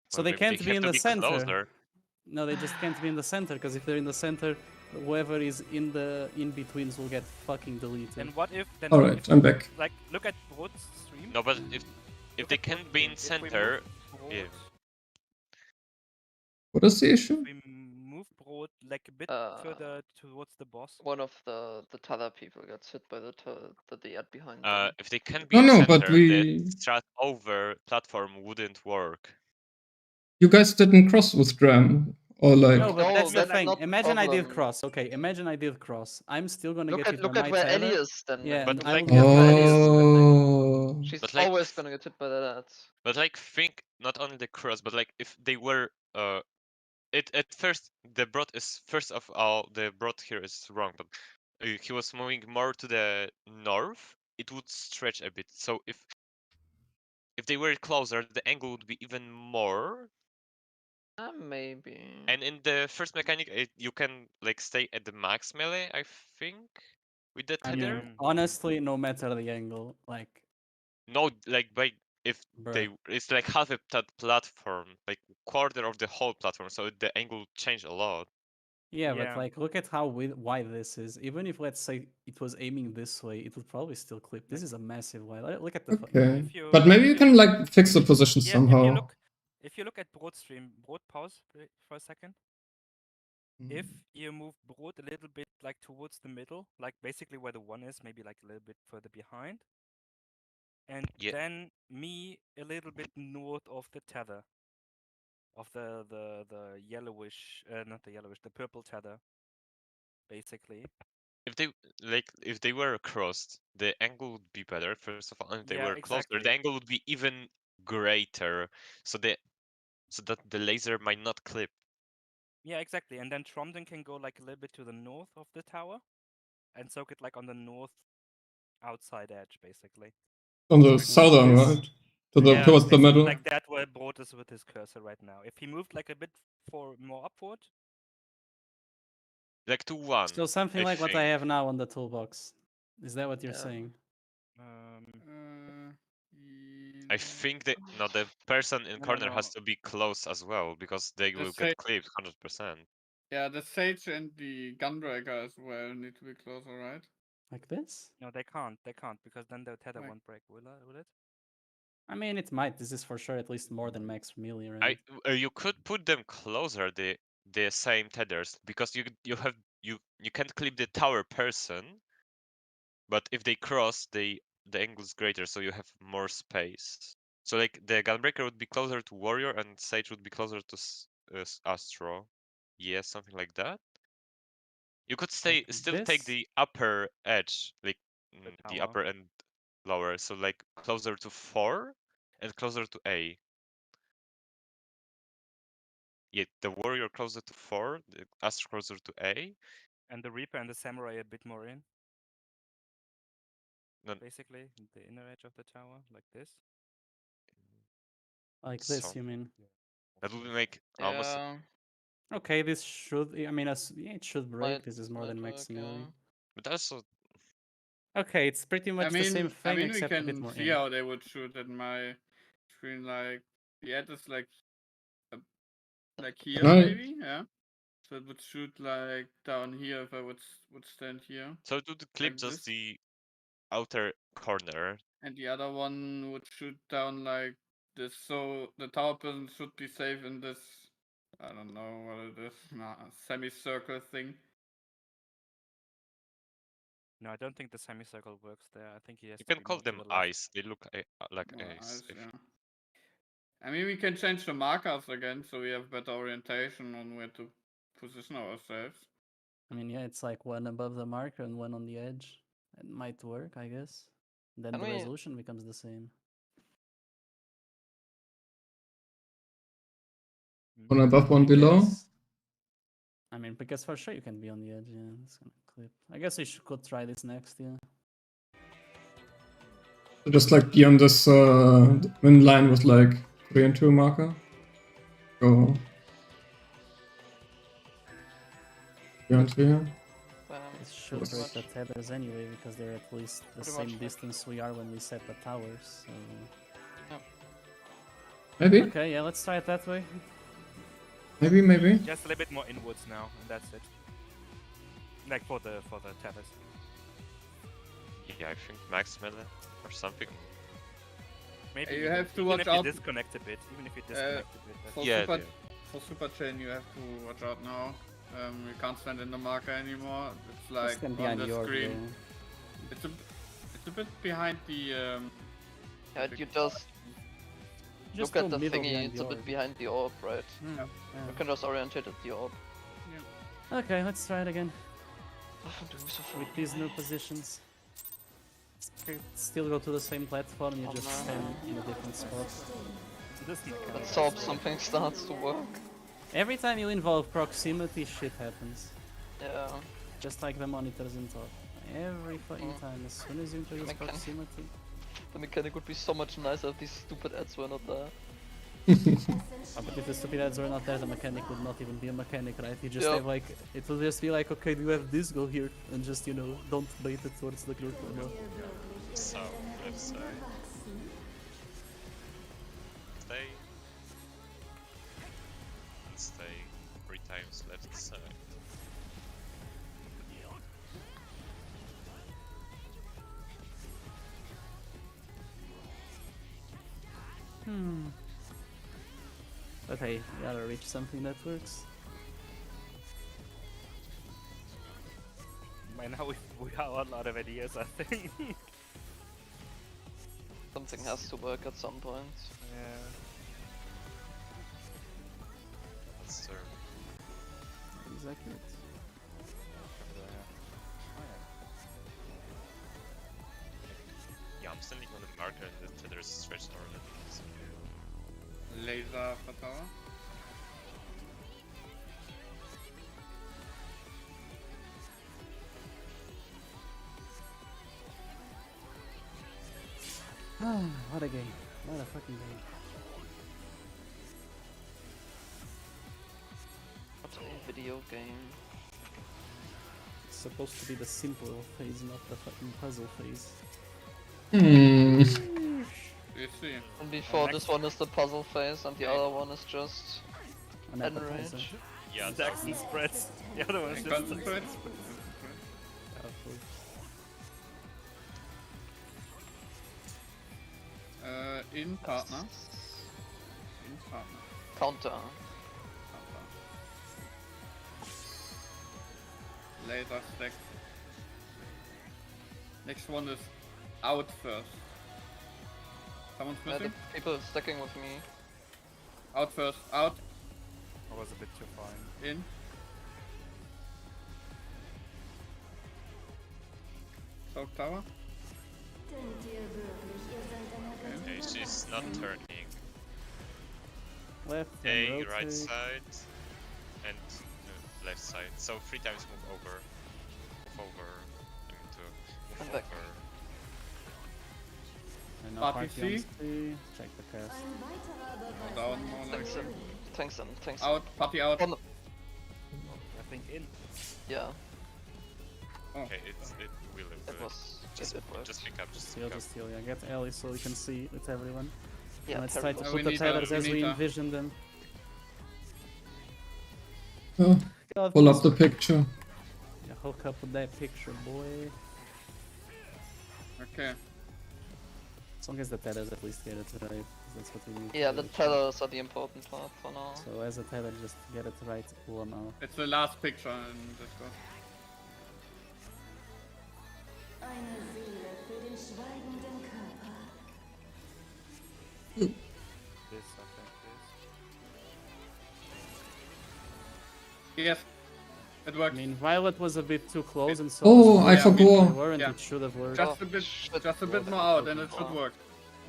So Well, they maybe can't they be have in to the be center. closer. No, they just can't be in the center, because if they're in the center, whoever is in the in-betweens will get fucking deleted. Then what if? Then Alright, if I'm back. Like, look at Broad's stream. No, but if Look they at can't Broad's be in stream. If we center, move yeah. Broad- What is the issue? We move Broad like a bit further towards the boss. One of the tether people gets hit by the ad behind. If they can't be in No, center, but the we. strat over platform wouldn't work. You guys didn't cross with Dram, or like. No, but No, that's the that's thing. not the Imagine I did problem. cross. Okay, imagine I did cross. I'm still gonna Look get at hit look by at my where tether. Ellie is then. Yeah, But and Look I will like- get where hit. Ellie is defending. Oh. She's But like- always gonna get hit by that. But like, think not only the cross, but like if they were it at first the broad is first of all the broad here is wrong, but he was moving more to the north. It would stretch a bit. So if they were closer, the angle would be even more. Maybe. And in the first mechanic, you can like stay at the max melee, I think, with the I tether. mean, honestly, no matter the angle, like, No, like by if bruh. it's like half a platform, like quarter of the whole platform, so the angle would change a lot. Yeah, Yeah. but like, look at how wide this is. Even if, let's say, it was aiming this way, it would probably still clip. This is a massive wide. Look at the. Okay. If you- But maybe you if can you- like fix the position Yeah, somehow. if you look at Broad stream, Broad pause for a second. If you move Broad a little bit like towards the middle, like basically where the one is, maybe like a little bit further behind, and Yeah. then me a little bit north of the tether, of the yellowish, not the yellowish, the purple tether, basically. If they were crossed, the angle would be better first of all, and if they Yeah, were closer, exactly. the angle would be even greater, so that the laser might not clip. Yeah, exactly. And then Tromden can go like a little bit to the north of the tower, and soak it like on the north outside edge, basically. On the southern, this. right? To the Yeah, towards the basically middle. like that where Broad is with his cursor right now. If he moved like a bit more upward, Like to one. So something like what I have now on the toolbox. Is that what you're saying? I think that no, the person in No, corner no. has to be close as well because they will say- get clipped 100%. Yeah, the Sage and the Gunbreaker as well need to be closer, right? Like this? No, they can't. They can't because then the tether Right. won't break. Will it? I mean, it might. This is for sure at least more than max melee, right? You could put them closer, the same tethers, because you can't clip the tower person, but if they cross, the angle is greater, so you have more space. So like the Gunbreaker would be closer to Warrior, and Sage would be closer to Astro. Yeah, something like that. You could still take this? the upper edge, like the tower. upper and lower, so like closer to 4 and closer to A. Yeah, the Warrior closer to 4, the Astro closer to A. And the Reaper and the Samurai a bit more in. No, Basically, the inner edge of the tower, like this. Like this, so you mean? that would make almost. Yeah, Okay, this should. I mean, yeah, it should break. might, This is more might than max work, melee. yeah. But also, Okay, it's pretty much the same I thing mean, we except a bit can more see in. how they would shoot at my screen. Like the edge is like here, Can I- maybe, yeah. So it would shoot like down here if I would stand here, so to clip like just this. the outer corner. And the other one would shoot down like this. So the tower person should be safe in this. I don't know what it is. Semicircle thing. No, I don't think the semicircle works there. I think he has You to can be call more to them the left. eyes. They look like Well, eyes. yeah. I mean, we can change the markers again so we have better orientation on where to position ourselves. I mean, yeah, it's like one above the marker and one on the edge. It might work, I guess. Then Can the we- resolution becomes the same. One above, one I below. guess. I mean, because for sure you can be on the edge, yeah. It's gonna clip. I guess we could try this next, yeah. So just like be on this win line with like 3 and 2 marker. Go. 3 and 3 here. This should Yes. break the tethers anyway, because they're at least the Pretty same much, like- distance we are when we set the towers, so... Maybe, Okay, yeah, let's try it that way. maybe. Just a little bit more inwards now, and that's it. Like for the tethers. Yeah, I think max melee or something. Maybe You even- have to even watch if out. You disconnect a bit. Even if you disconnect a bit. For Yeah, super, yeah. for super chain, you have to watch out now. You can't stand in the marker anymore. It's like Stand on behind the the orb, screen. It's a bit behind the. Yeah, you just Just look go at the middle thingy, behind it's the a bit orb. behind the orb, right? Yeah. You can just orientate at the orb. Okay, let's try it again I'm doing so far. with these new positions. Still go to the same platform, you Oh, just no. stand in a different spot. This mechanic. Let's hope something starts to work. Every time you involve proximity, shit happens. Yeah. Just like the monitors in top. Every fucking Mm. time, as soon as you introduce Mechanic. proximity. The mechanic would be so much nicer if these stupid ads were not there. But if the stupid ads were not there, the mechanic would not even be a mechanic, right? You just Yep. have like, it will just be like, okay, do you have this, go here, and just, you know, don't bait it towards the group. You know? So left side. Stay. And stay 3 times left side. But hey, you gotta reach something that works. By now we have a lot of ideas, I think. Something has to work at some point. Yeah. Let's turn. Exactly. Yeah, I'm standing on the marker and the tether is stretched already. So Laser for tower. What a game. What a fucking game. What a video game. It's supposed to be the simple phase, not the fucking puzzle phase. You see. And before next- this one is the puzzle phase and the other one is just An enrage. appetizer. yeah, Stacks and spreads. The other one's just Concentrate. Yeah, of course. In partner. In partner. Counter. Partner. Laser stack. Next one is out first. Someone's The missing? people stacking with me. Out first. Out. I was a bit too far in. In. Soak tower. Denkt ihr wirklich, ihr seid eine Okay, she's not turning. Left A, and right rotate. side, and left side. So 3 times move over. Move over. I mean to move And back. over. And now Party party on C. C. Check the cast. Ein weiterer Beweis Down meiner more Tanks like. him. Tanks him. Tanks him. Out. Party out. On the- I think in. Yeah, Okay, it will it was. Just it worked. pick up, just Steal, pick up. just steal. Yeah, get Ellie so we can see with everyone. Yeah, And let's try terrible. to Oh, put we the need tethers we as we need envision them. Oh, God, pull up the picture. yeah, hook up with that picture, boy. Okay. As long as the tethers at least get it right. 'Cause that's what we need. Yeah, to the do. tethers are the important part for now. So as a tether, just get it right one now. It's the last picture in Discord. Eine Seele für den schweigenden Körper. This, I think this. Yes. It I works. mean, Violet was a bit too close and so Oh, was I Yeah, forgot. they weren't. Yeah. It should have worked. Just Oh, a bit, shit. just a bit more out, and it should work.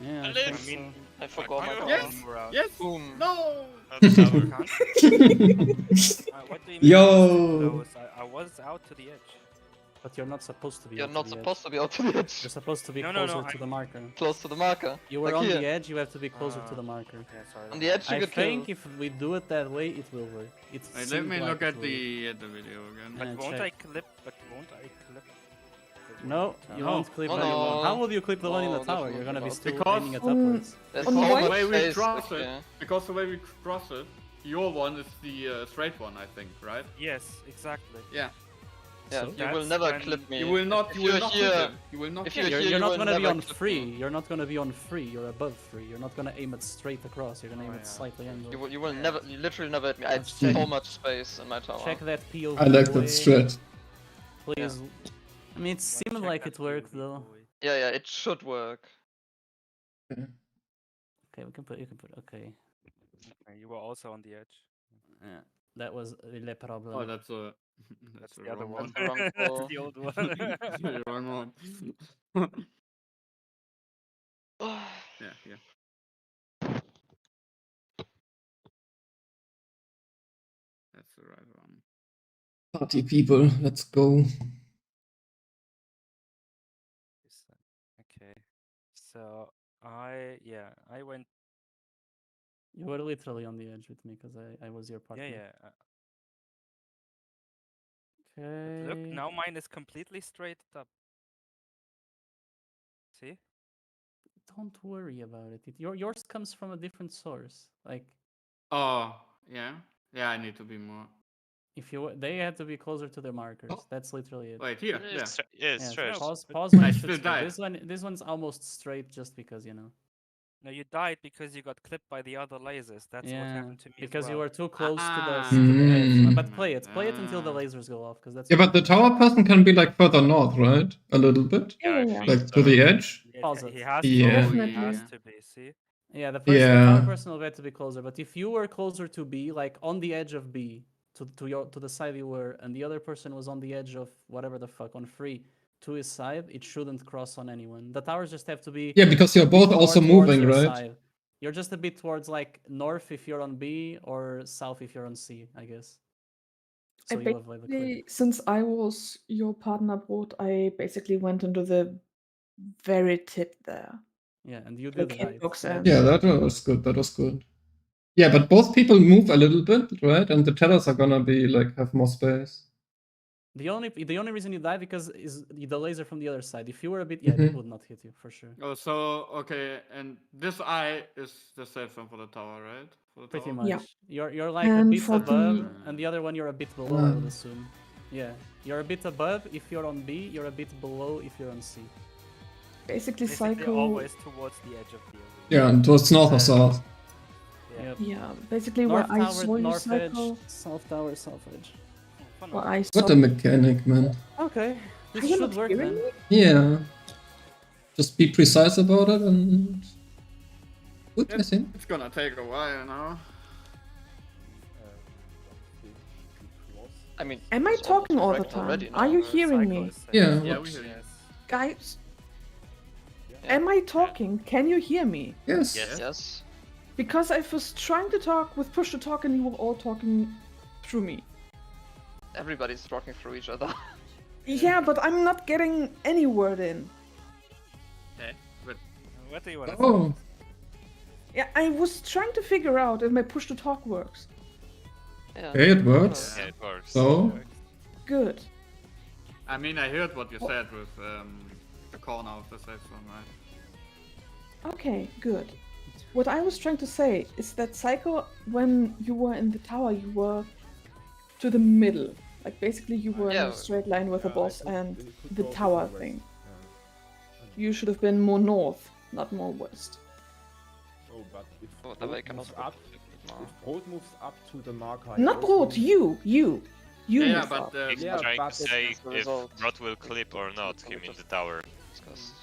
Yeah, I I think mean, so. I forgot my Yes. power. Yes. More out. Yes. Boom. No. Not tower. What do you mean? I was too Yo. close? I was out to the edge. But you're not supposed to be. You're out not to the supposed to be out to the Edge. edge. You're supposed to be No, no, closer no, to the marker. Close to the marker. You were Like on here. the edge. You have to be closer to Ah. the marker. Yeah, sorry. On the edge you I get think killed. if we do it that way, it will work. It Wait, let seemed me like look it at will. the video again. But Yeah, won't check. I clip? But won't I clip? No, you No. won't clip Oh, anyone. no. How will you clip the one in the No, tower? You're definitely gonna be not. still Because- aiming it Um, upwards. There's On the always right- The way we space, cross like, it, yeah. because the way we cross it, your one is the straight one, I think, right? Yes, exactly. Yeah. Yeah, So? you will That's never when clip me. You will not. If You will you're not here- hit him. You will not. if hit you're him. here, You're you not will gonna be never on clip free. me. You're not gonna be on free. You're above free. You're not gonna aim it straight across. You're gonna aim Oh, it yeah. slightly angled. You will never, you literally never hit me. I have Let's check. so much space in my tower. Check that POV. I like boy. that strat. Please. I mean, it seemed like it worked though. Yeah, it should work. Okay, we can put. You can put. Okay. You were also on the edge. Yeah, that was le problem. Oh, that's a. That's the the other wrong one. That's the wrong That's ball. the old one. The wrong one. Yeah, yeah. That's the right one. Party people, let's go. Okay. So I went. You were literally on the edge with me because I was your partner. Yeah. Okay. Look, now mine is completely straight up. See? Don't worry about it. Yours comes from a different source. Like Oh, yeah. Yeah, I need to be more. if they had to be closer to their markers. Oh. That's literally it. Wait, here. Yeah. Yeah, Yeah, stretch. pause when I it should still straight. died. This one's almost straight just because No, you died because you got clipped by the other lasers. That's what Yeah, happened to me. because as you well. were too close to the Mm. edge. But play it until the Ah. lasers go off, because that's. Yeah, but the tower person can be like further north, right? A little bit? Yeah, I Yeah, think Like to so. the edge? Pause He it. has Yeah. to. He has Definitely. to be. See? Yeah, the tower Yeah. person will get to be closer. But if you were closer to B, like on the edge of B, to the side you were, and the other person was on the edge of whatever the fuck on free to his side, it shouldn't cross on anyone. The towers just have to be. Yeah, because you're both more also towards moving, your right? side. You're just a bit towards like north if you're on B or south if you're on C, I guess. I So you avoid the clip. basically, since I was your partner boat, I basically went into the very tip there. Yeah, and you Like did right. hitbox That- end. Yeah, that was good. That was good. Yeah, but both people move a little bit, right? And the tellers are gonna be like have more space. The only reason you died because is the laser from the other side. If you were a bit, it Mhm. would not hit you for sure. Oh, so okay, and this eye is the safe one for the tower, right? For the Pretty tower? much. Yeah. You're like a And bit for above, the- and the other one you're a bit below. I would assume. Yeah, you're a bit above if you're on B. You're a bit below if you're on C. Basically, Basically Psycho. always towards the edge of the arena. Yeah, and it was north or south. Yeah. Yep. Yeah, basically North where I tower, saw you, north Psycho. edge, south tower, south edge. For now. Where I saw. What a mechanic, man. Okay, Are this you should not work hearing then. me? Yeah. Just be precise about it and... Good, I think. It's gonna take a while now. I mean, Am I it's talking all almost the correct time? already Are now. you hearing me? Yeah, Yeah, what- we hear you. Yes. Guys, Yeah. am I talking? Can you hear me? Yes. Yes. Because I was trying to talk with push to talk and you were all talking through me. Everybody's talking through each other. Yeah, but I'm not getting any word in. Okay, but What do you want to Oh, Yeah, I was trying to figure out if my push to talk works. Yeah. okay, it works. Yeah, it works. So, Good. I mean, I heard what you said with the corner of the safe zone, right? Okay, good. What I was trying to say is that Psycho, when you were in the tower, you were to the middle. Like basically you were in Yeah. a straight line with the boss and it could the go tower different thing. ways. You should have been more north, not more west. Oh, but if Oh, dabei Brot kann moves das up, No. if Brot moves up to the marker, I Not also Brot, move- you Yeah, move but up. He's Yeah, trying but to say it's the if result. Rod will clip or not him in the tower. Discussed.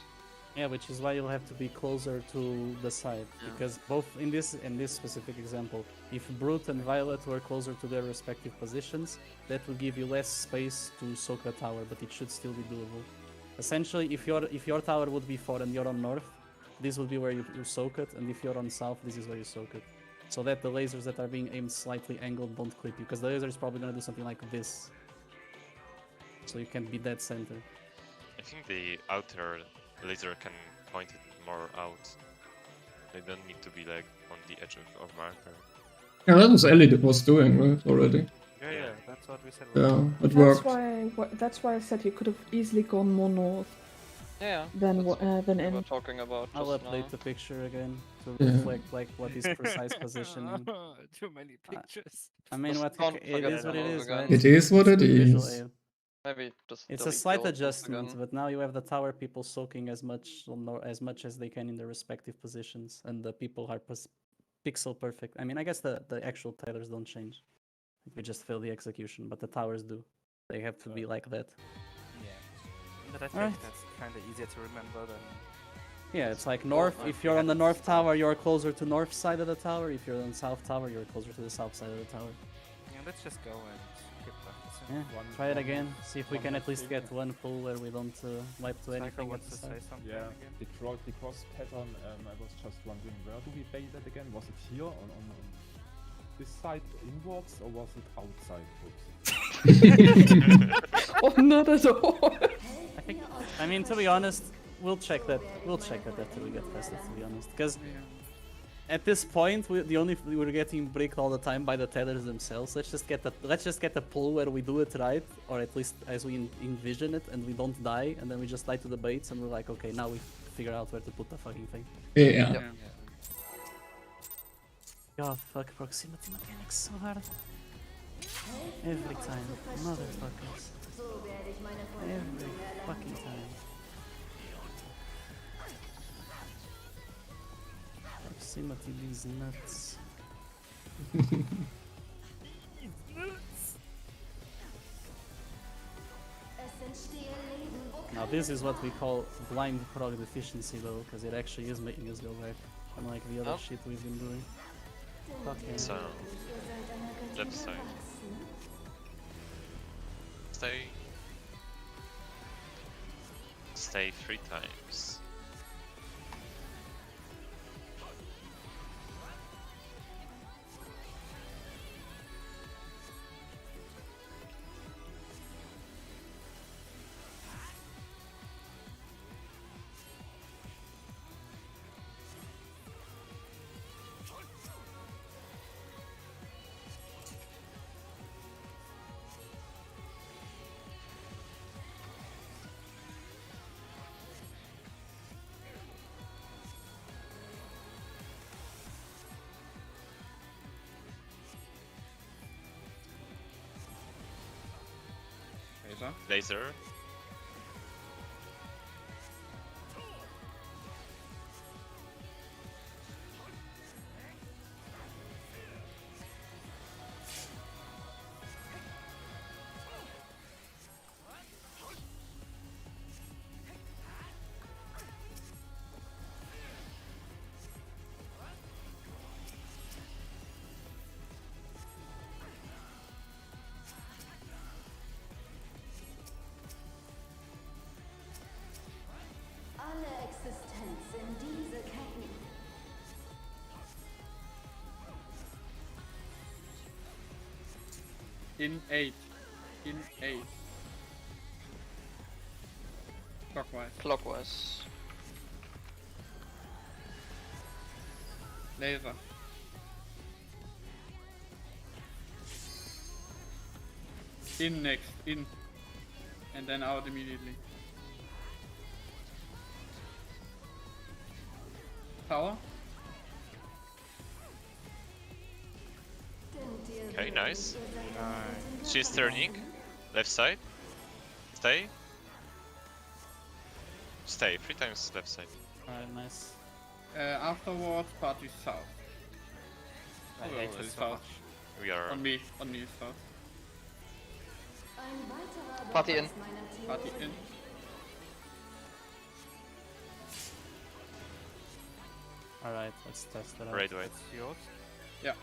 Yeah, which is why you'll have to be closer to the side, Yeah. because both in this specific example, if Brute and Violet were closer to their respective positions, that will give you less space to soak the tower, but it should still be doable. Essentially, if your tower would be 4 and you're on north, this would be where you soak it, and if you're on south, this is where you soak it. So that the lasers that are being aimed slightly angled don't clip you, because the laser is probably gonna do something like this. So you can be dead center. I think the outer laser can point it more out. They don't need to be like on the edge of marker. yeah, that was Ellie that was doing, right, already. Yeah, that's what we said. Yeah, it That's worked. that's why I said you could have easily gone more north Yeah. than that's what than we were in. talking about I'll just update now. the picture again to Yeah. reflect like what is precise positioning. Too many pictures. I mean, Just what don't it forget is what the it nose is, again. right? It is what it Good visual is. aid. Maybe just It's a delete slight the old ones adjustment, again. but now you have the tower people soaking as much as they can in their respective positions, and the people are pixel perfect. I mean, I guess the actual titles don't change. We just fail the execution, but the towers do. They have to be like that. Yeah. But I think Alright. that's kind of easier to remember than. Yeah, it's like north. I If you're on the forget north it's tower, you're closer to north side of the tower. If you're on south tower, you're closer to the south side of the tower. Yeah, let's just go and keep practicing. Yeah, One- try it one again. more- See if we one can more at least thing. get one pull where we don't wipe to Psycho anything at wants the to say side. something Yeah, again. the cross pattern, I was just wondering, where do we bait that again? Was it here on this side inwards, or was it outside? Oops. Oh, not at all. I mean, to be honest, we'll check that. We'll check that after we get past it. To be honest, because at this point, we're getting bricked all the time by the tethers themselves. Let's just get the pull where we do it right, or at least as we envision it, and we don't die, and then we just die to the baits, and we're like, okay, now we figure out where to put the fucking thing. Yeah. Yep. God, fuck proximity mechanics so hard. Every time, motherfuckers. So werde ich meine Every Vollendung erlangen. fucking time. Proximity these nuts. Es entstehe Leben, wo Now this is what we call blind prog deficiency though, because it actually is making us go back, unlike the other Oh. shit we've been doing. Fucking So, ihr sollt einer Göttin left side. wachsen. Stay 3 times. Laser. Laser. In 8. In 8. Clockwise. Clockwise. Laser. In next. In. And then out immediately. Power. Okay, nice. She's turning. Left side. Stay. Stay. 3 times left side. Alright, nice. Afterwards, party south. I Oh, hate well, this so south. much. We are. On me, south. Party in. Party in. Alright, let's test it out. Right way. It's yours. Yeah.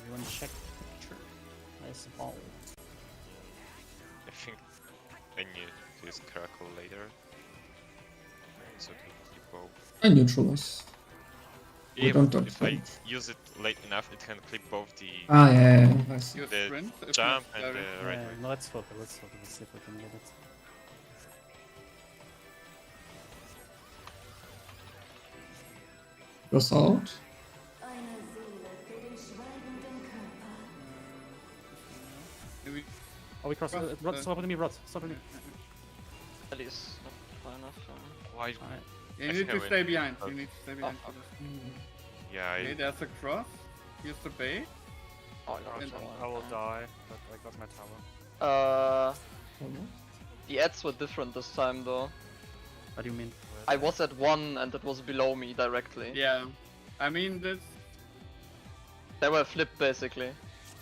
You want to check the picture? Nice ball. I think I need to use Crackle later. So we keep both. I neutralize. We don't If I don't. use it late enough, it can clip both the Ah, yeah, I see. Use The sprint. if jump and necessary. the right Yeah, way. no, let's flip it. Let's see if we can get it. Goes out. Maybe Oh, we crossed. Rod, stop with me, Rod. Stop with me. At least not far enough. Why? Alright. you I need think I to win. stay behind. Oh. You need to stay behind. fuck. Yeah, Okay, I, there's a cross. Use the bait. Oh, I got And- it. I will die, but I got my tower. The ads were different this time though. What do you mean? I was at 1 and it was below me directly. Yeah. I mean, this. They were flipped basically.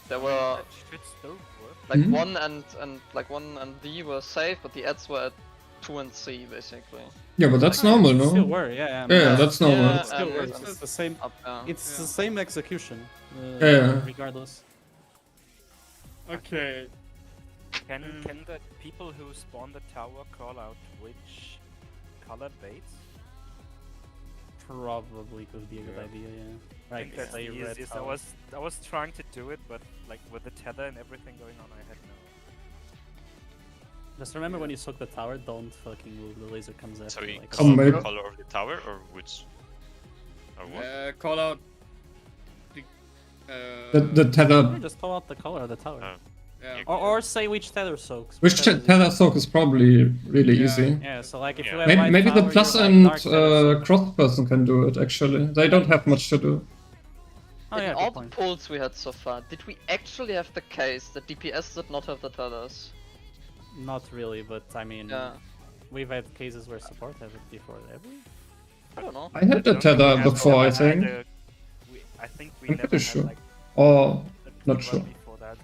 They were That should still work. like Mhm. 1 and like 1 and D were safe, but the ads were at 2 and C basically. Yeah, but that's Oh, yeah, normal, it Still no? were, yeah. Yeah, that's normal. Yeah, It still and works. it's It's the same. up, It's Yeah. the same execution. Yeah. Regardless. Okay. Can the people who spawn the tower call out which color baits? Probably could be a good Yeah. idea. Yeah. I think Like that's say the red. easiest. tower. I was trying to do it, but like with the tether and everything going on, I had no. Just remember when you soak the tower, don't fucking move. The laser comes after. so we like, Come, call the mate. color of the tower or which? Or what? Call out the. The tether. Yeah, just call out the color of the tower. Oh. Yeah. Or say which tether soaks. Which tether is it? tether soak is probably really Yeah. easy. Yeah, so like if Yeah. you have Maybe, white maybe the tower, plus you're like and dark tether soak. cross person can do it actually. They don't have much to do. Oh In yeah, all good the point. polls we had so far, did we actually have the case that DPS did not have the tethers? Not really, but I mean, Yeah. we've had cases where support have it before. Have we? I don't know. I had the don't think we tether have before, I never had think. I think we I'm never pretty had sure. like Or a not run sure. before that.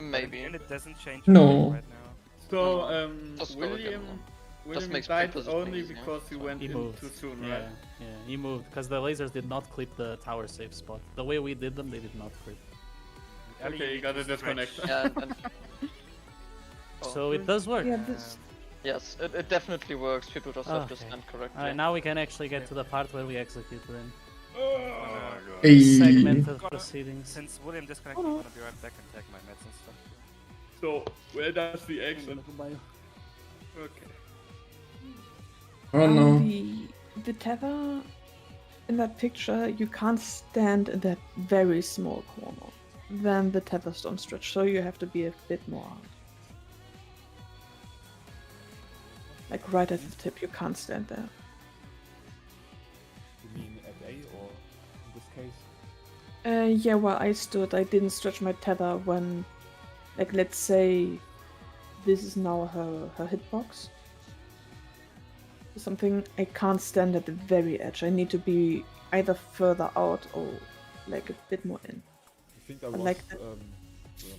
Maybe. And it doesn't change No. anything right now. So, Just go again, William Just makes died pre-positioning only easier. because he went He in moved. too soon, Yeah, right? yeah, he moved because the lasers did not clip the tower safe spot. The way we did them, they did not clip. Ellie, Okay, you need gotta to stretch. disconnect. Yeah, and Oh. So it does work. Yeah, this. yes, it definitely works. People just have to Okay. stand correctly. Alright, now we can actually get to the part where we execute them. Hey. Segmented Gotta- proceedings. Since William disconnected, Oh, I'm no. gonna be right back and take my meds and stuff. So, where does the exit? Okay. Oh no. The tether in that picture, you can't stand in that very small corner. Then the tethers don't stretch, so you have to be a bit more out. Like right at the tip, you can't stand there. You mean at A or in this case? Yeah, where I stood, I didn't stretch my tether when, like, let's say this is now her hitbox. Something I can't stand at the very edge. I need to be either further out or like a bit more in. I think I I was, like the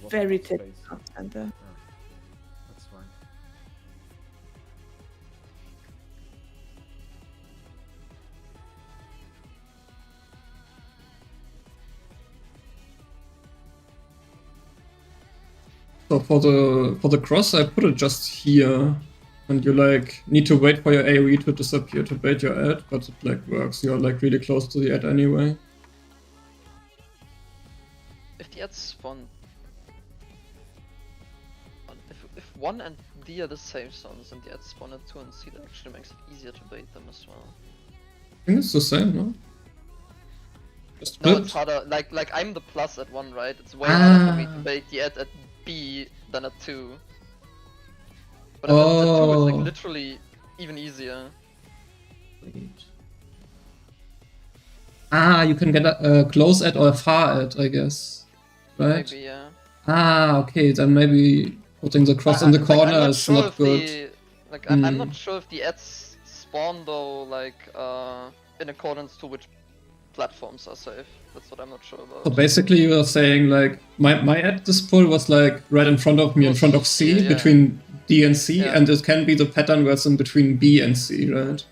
was Very out of tip. space. Can't stand there. That's fine. So for the cross, I put it just here, and you like need to wait for your AoE to disappear to bait your ad, but it like works. You're like really close to the ad anyway. If the ads spawn If 1 and D are the safe zones and the ads spawn at 2 and C, that actually makes it easier to bait them as well. I think it's the same, no? Just No, split. it's harder. Like I'm the plus at 1, right? It's way harder for me to Ah. bait the ad at B than at 2. But at 2 it's Oh. like literally even easier. Ah, you can get a close ad or a far ad, I guess. Right? Maybe, yeah. Ah, okay, then maybe putting the cross in the Like, corner I'm not is sure not if good. the I'm Hmm. not sure if the ads spawn though, like in accordance to which platforms are safe. That's what I'm not sure about. So basically you are saying like my ad this pull was like right in front of me, in Was front of C, here, yeah. between D and C, Yeah. and it can be the pattern where it's in between B and C, right?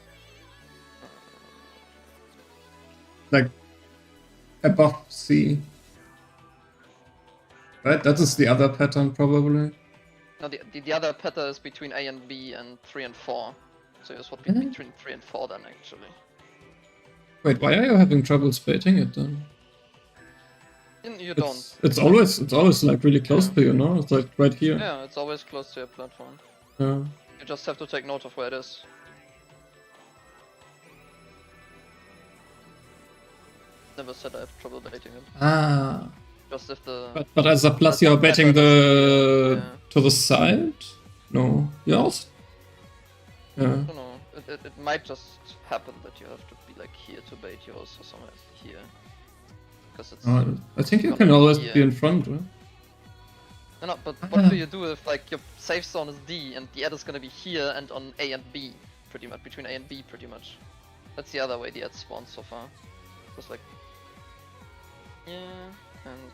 Like above C. Right? That is the other pattern probably. No, the other pattern is between A and B and 3 and 4. So this would be Mhm. between 3 and 4 then actually. Wait, why are you having trouble splitting it then? You don't. It's always like really close Yeah. to you, no? It's like right here. Yeah, it's always close to your platform. Yeah. You just have to take note of where it is. Never said I have trouble baiting it. Ah. Just if the But as a plus the you're betting pattern is- the yeah. to the side? No. Yours? Yeah. I don't know. It might just happen that you have to be like here to bait yours or somewhere here. Because it's I think you gonna can be always here. be in front, right? No, but what do you do if like your safe zone is D and the ad is gonna be here and on A and B, pretty much between A and B, pretty much. That's the other way the ad spawns so far. Just like yeah, and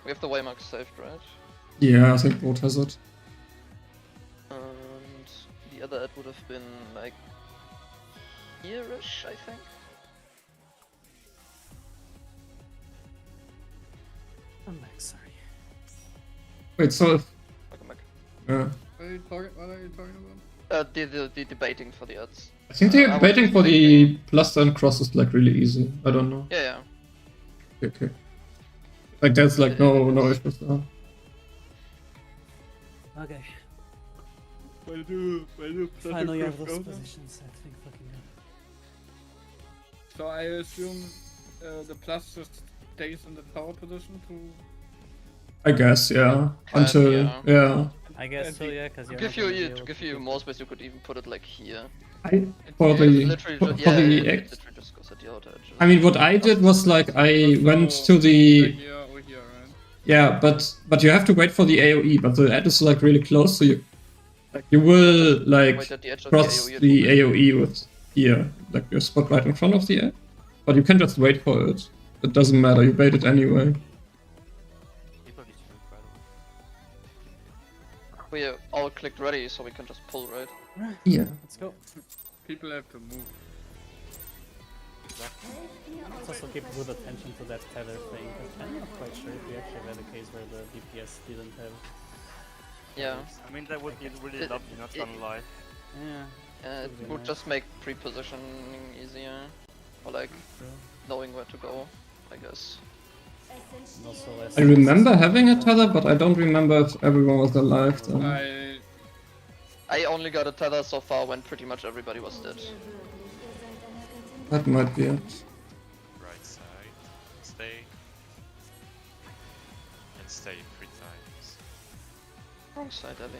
we have the waymarks saved, right? Yeah, I think both has it. And the other ad would have been like here-ish, I think. I'm back, sorry. Wait, so if Welcome back. yeah. What are you talking about? The debating for the ads. I think the I was baiting just for the thinking- plus and cross is like really easy. I don't know. Yeah, yeah. Okay. Like there's like no issues there. Okay. When do Finally have those positions, I think fucking good. So I assume the plus just stays in the tower position to. I guess, yeah. Until yeah. yeah. I guess so, yeah, because To give you more space, you could even put it like here. For Yeah, the Literally, for, yeah, for the it X. literally just goes at the outer edge. I mean, what I did was like I went to the Here or here, right? yeah, but you have to wait for the AOE. But the ad is like really close, so you will like Wait at the edge of cross the AOE. the AOE with here, like your spot right in front of the ad. But you can just wait for it. It doesn't matter. You bait it anyway. People need to move, by the way. We all clicked ready, so we can just pull, right? Yeah. Let's go. People have to move. Let's also keep good attention to that tether thing, because I'm not quite sure if we actually had a case where the DPS didn't have. Yeah. I mean, that would be really It- lovely, not gonna lie. Yeah. It Would be would nice. just make pre-positioning easier, or like True. knowing where to go, I guess. And also less. I remember having a tether, but I don't remember if everyone was alive then. I only got a tether so far when pretty much everybody was dead. That might be it. Right side. Stay. And stay 3 times. Wrong side, Ellie.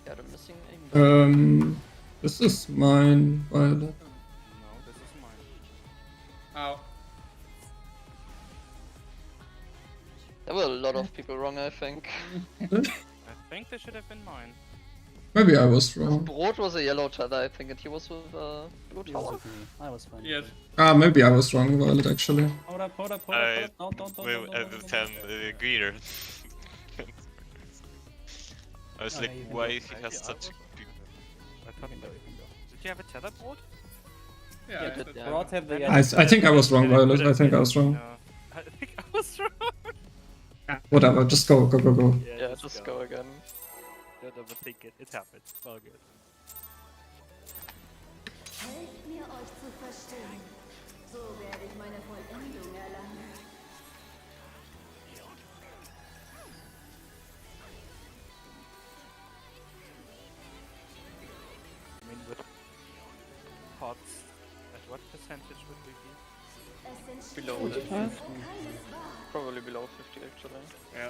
Got a missing aim. This is mine, Violet. No, this is mine. Ow. There were a lot of people wrong, I think. I think they should have been mine. Maybe I was wrong. Brot was a yellow tether, I think, and he was with blue He was tower. with me. I was fine. Yes. Maybe I was wrong, Violet, actually. Hold up, hold up, hold up, hold I up. Don't. will understand Gear. I was Oh, like, yeah, you can why go. he has such a good... I thought so. Did you have a tether board? Yeah, Yeah, I did- said yeah. Brot have the I think I was wrong, Violet. I think I was wrong. No. I think I was wrong. Whatever, just go. Yeah, just go again. Don't overthink it. It happened. It's all good. Helft mir, euch zu verstehen. So werde ich meine Vollendung erlangen. I mean, with pots, at what percentage would we be? Below Gut, that. ja. Probably below 50 actually. Yeah.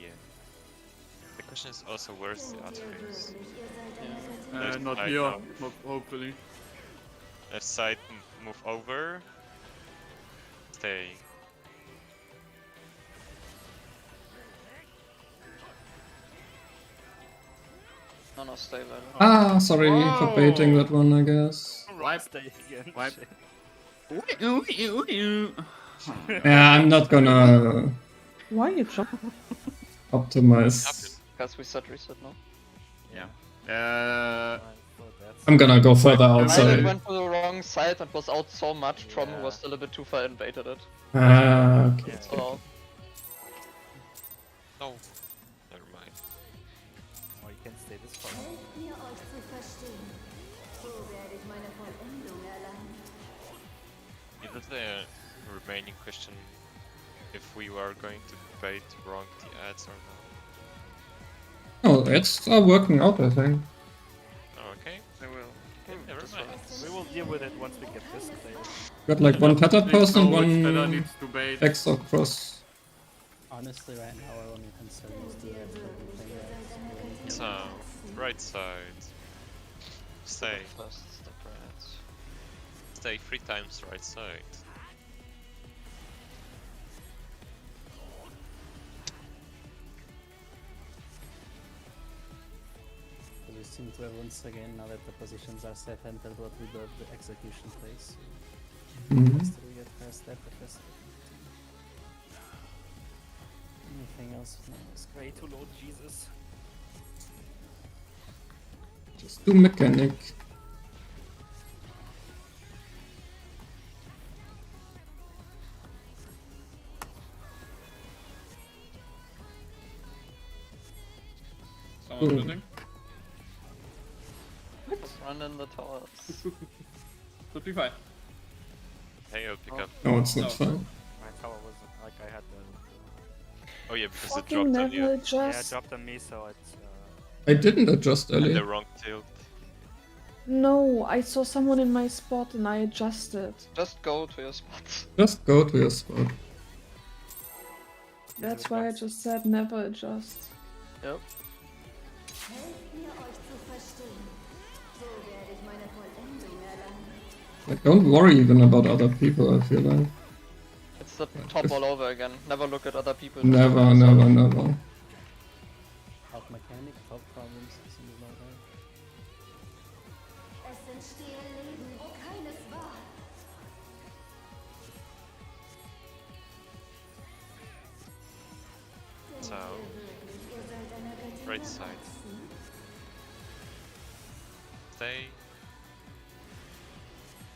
Yeah. The question is also where's the other phase? Not I here, know. hopefully. Left side, move over. Stay. No, stay there. Sorry for baiting that one, I guess. Wipe. Stay again. Wipe. Shit. Yeah, I'm not gonna Why you jump? optimize. Because we set reset now. Yeah. I'm gonna go further Violet outside. went to the wrong side and was out so much, Trom who was still a bit too far invaded it. Okay. So, No. Never mind. Or you can stay this far. Helft mir, euch zu verstehen. So werde ich meine Vollendung erlangen. Is that the remaining question? If we were going to bait wrong the ads or not? Oh, it's working out, I think. Oh, okay. I will. Never mind. We will deal with it once we get this clear. Got like one tethered post and Which tether one needs to bait. extra cross. Honestly, right now our only concern is the everything. So, right side. Stay. first step right. Stay 3 times right side. We seem to have once again, now that the positions are set, entered what we did the execution phase. Mhm. The faster we get past that, the faster we continue. Anything else? No, it's Pray to Lord Jesus. Just do mechanic. Someone Ooh. building? Run in the towers. Should be fine. Hey, I'll pick up. No, it's not No. fine. My tower wasn't like I had the. Oh yeah, because it Fucking dropped on never you. Yeah, it adjust. dropped on me, so it's. I didn't adjust And the early. wrong tilt. No, I saw someone in my spot and I adjusted. Just go to your spots. Just go to your spot. That's why I just said never adjust. Yep. Helft mir, euch zu verstehen. So werde ich meine Vollendung erlangen. Like, don't worry even about other people, I feel like. It's the top all over again. Never look at other people. Never. top mechanic, top problems, something like that. Es entstehe Leben, wo keines war. So, Ihr seid einer Göttin right der side. Boxen. Stay.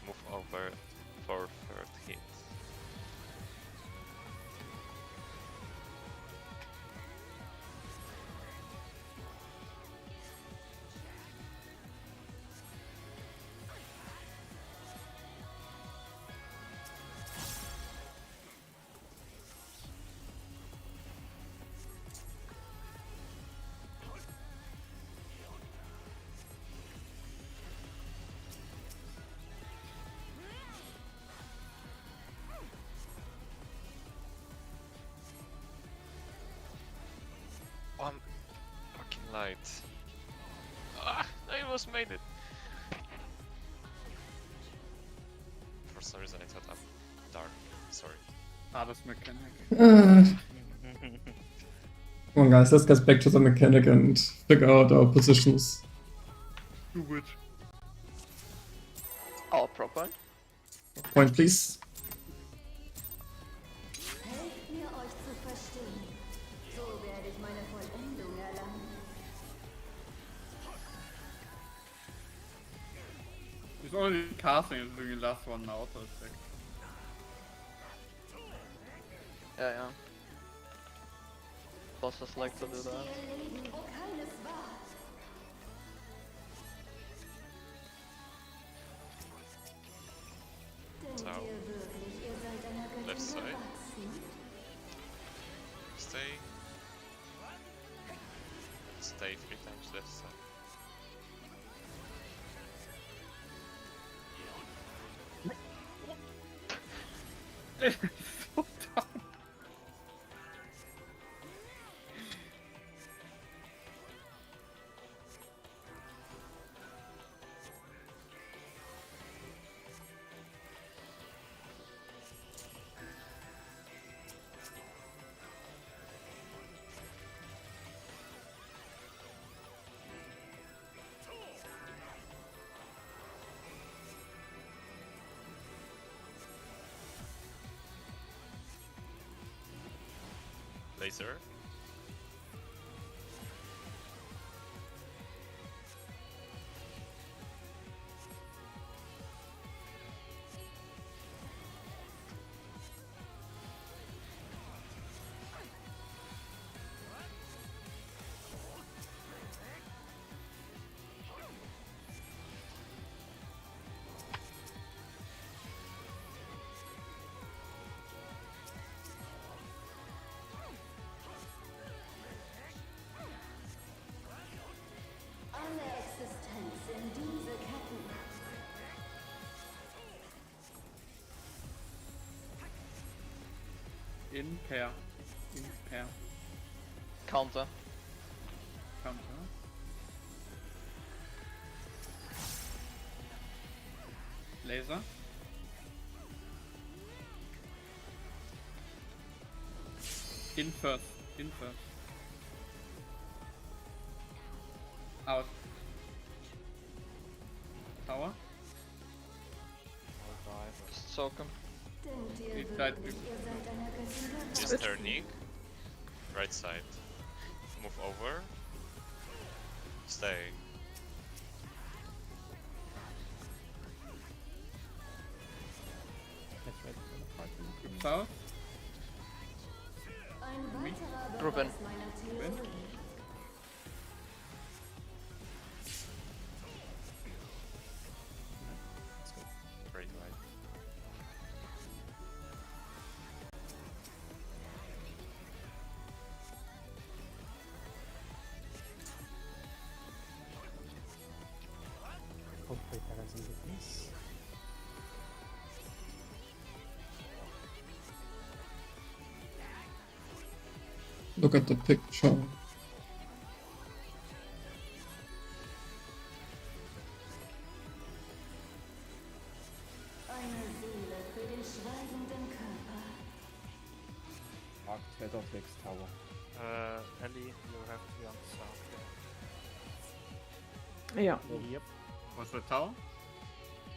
Move over for third hit. One fucking light. Ah, I almost made it. For some reason I thought I'm dark. Sorry. Hardest mechanic. Come on, guys, let's get back to the mechanic and figure out our positions. Do it. Oh, prop point. Point, please. Helft mir, euch zu verstehen. So werde ich meine Vollendung erlangen. He's already casting, is doing the last one now, so it's like... Yeah. Bosses like to do that. Leben, wo keines war. Denkt So. ihr wirklich, ihr seid einer Göttin Left side. gewachsen? Stay. Stay 3 times left side. So dumb. Laser. Alle Existenz in diese Ketten. In pair. In pair. Counter. Counter. Laser. In first. In first. Out. Tower. Just soak him. Denkt ihr He tried wirklich, ihr seid einer Göttin gewachsen? Just turning. Right side. Move over. Stay. to south. Ein weiterer Ruben. Beweis meiner Theorie. Straight right. Hopefully that doesn't get this. Look at the picture. Eine Seele für den schweigenden Körper. Mark Head of next tower. Ellie, you have to be on the south. Yeah. Yep. What's the tower?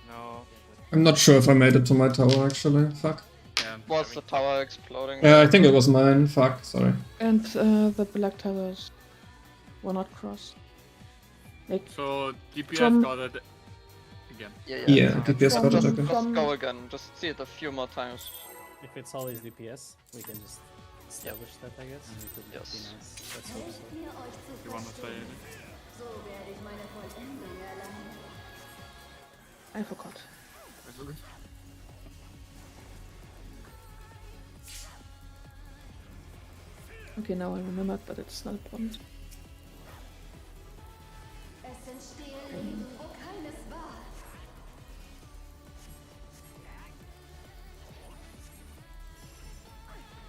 No. I'm not sure if I made it to my tower actually. Fuck. Yeah. Was the tower exploding? Yeah, I think it was mine. Fuck, sorry. And the black towers were not crossed. Like, So DPS From- got it again. Yeah, DPS From- got it Just, again. just go again. Just see it a few more times. If it's always DPS, we can just establish that, I guess. It would Yes. be nice. Let's hope Helft so. mir, euch zu You wanna say verstehen. anything? So werde ich meine Vollendung erlangen. I forgot. Okay, now I remembered, but it's not important. Es entstehe Leben, wo keines war.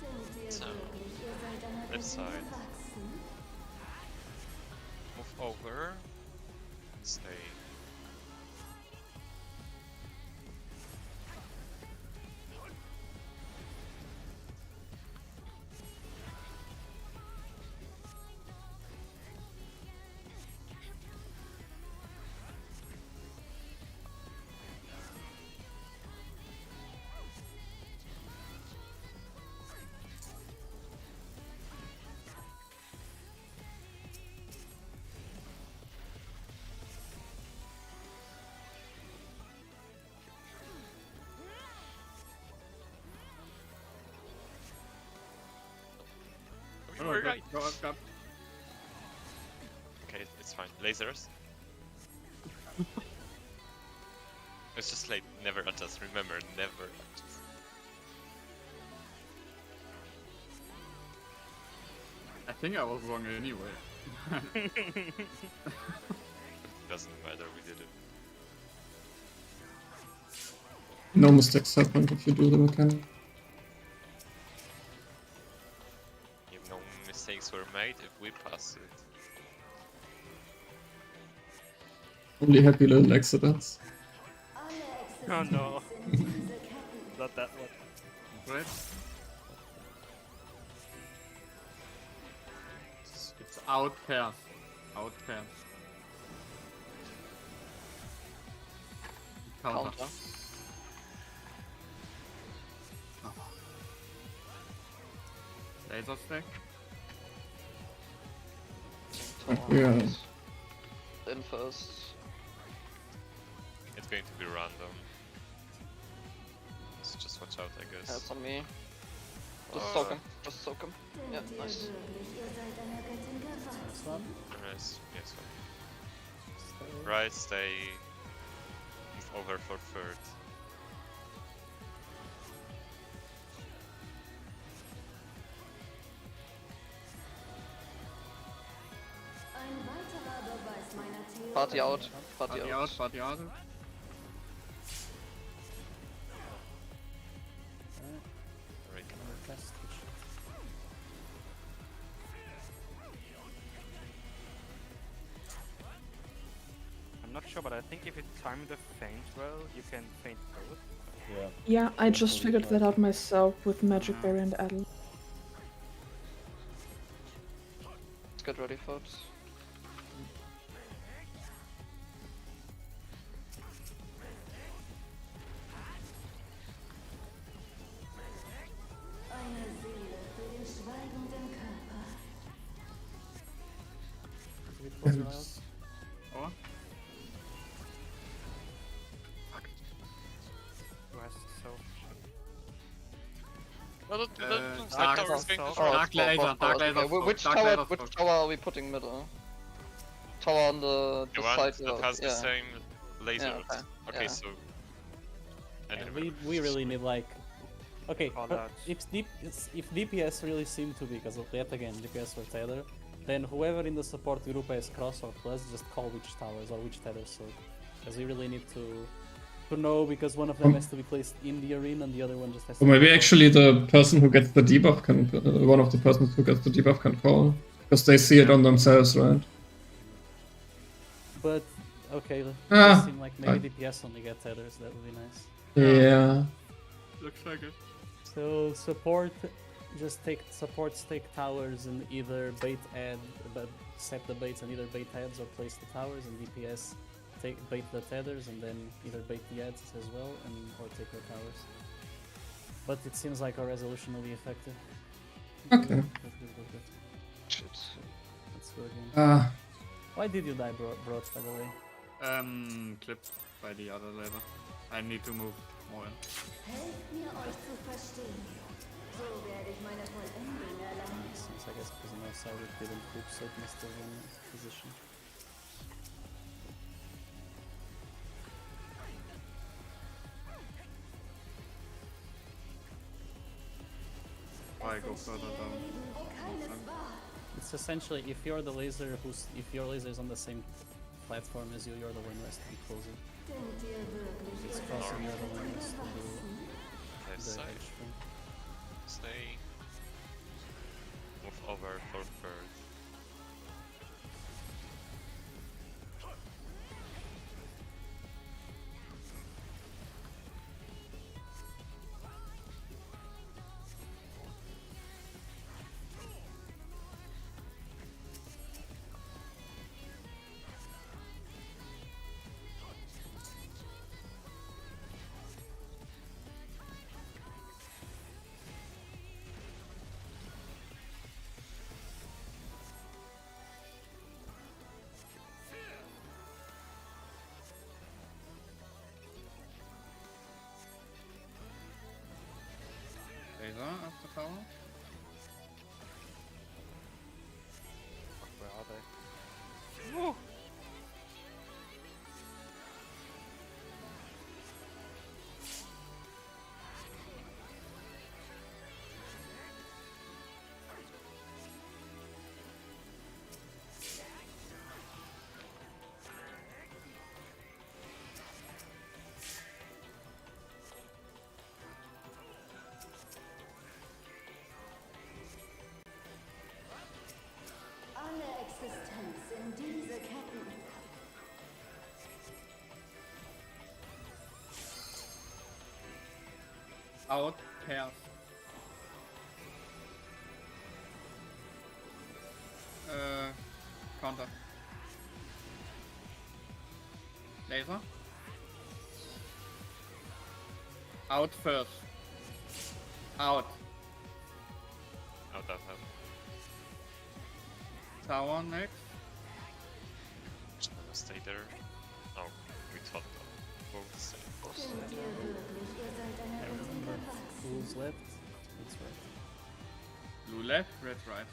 Denkt ihr So, wirklich, ihr seid einer left Göttin side. gewachsen? Move over. Stay. Wait. Go up. Okay, it's fine. Lasers. It's just like never adjust. Remember, never adjust. I think I was wrong anyway. Doesn't matter. We did it. No mistakes happen if you do the mechanic. If no mistakes were made, if we pass it. Only happy little accidents. Oh no. Not that one. Right? It's out pairs. Out pairs. Counter. Counter. Laser stack. Yeah. In first. It's going to be random. So just watch out, I guess. That's on me. Just soak him. Just soak him. Yeah, nice. Nice. Yes. Right, stay. Move over for third. Party out. Party Party out. out, party out. Right. I'm not sure, but I think if you time the feint well, you can feint both. Yeah. Yeah, I just figured that out myself with Magic Berry and Adel. Let's get ready, folks. Oh. Who has so No, don't, dark- tower is going to Oh, drop. Dark laser, dark okay. laser. Which dark tower? laser Which smoke. tower are we putting middle? Tower on the The side. one that of- has the yeah. same lasers. okay. Okay, Yeah. so. Yeah, Anyway. we really need like. Okay, All but that. if DPS really seem to be, because yet again DPS or tether, then whoever in the support group has cross or plus, just call which towers or which tethers. So, because we really need to know, because one of them has to be placed in the arena and the other one just has to. Or maybe be actually the person who gets the debuff can, one of the persons who gets the debuff can call. Because they see it on themselves, right? But okay, it Ah, does seem like maybe DPS only get tethers. That would be nice. Yeah. Looks like it. So support, just take towers and either bait add, but set the baits and either bait adds or place the towers, and DPS take bait the tethers and then either bait the adds as well and or take the towers. But it seems like our resolution will be effective. Okay. Good. Shit. Let's go again. Ah, Why did you die, Broad, by the way? Clipped by the other laser. I need to move more in. Helft mir, euch zu verstehen. So werde ich meine Vollendung erlangen. Since I guess because on our side it didn't flip, so it must have been position. I go further down. It's essentially if you're the laser if your laser is on the same platform as you, you're the one who has to be closer. Denkt ihr wirklich, If it's ihr crossing, you're the seid one who has to do Left the side. edge thing. Stay. Move over for third. Laser up the tower. Woo. Alle Existenz in diese Ketten. Out, pairs. Counter. Laser. Out first. Out. Out that help. Tower next. Just gonna stay there. Oh, we thought both stay. Denkt ihr wirklich, ihr seid einer I Göttin remember gewachsen? who's left. That's right. Blue left, red right.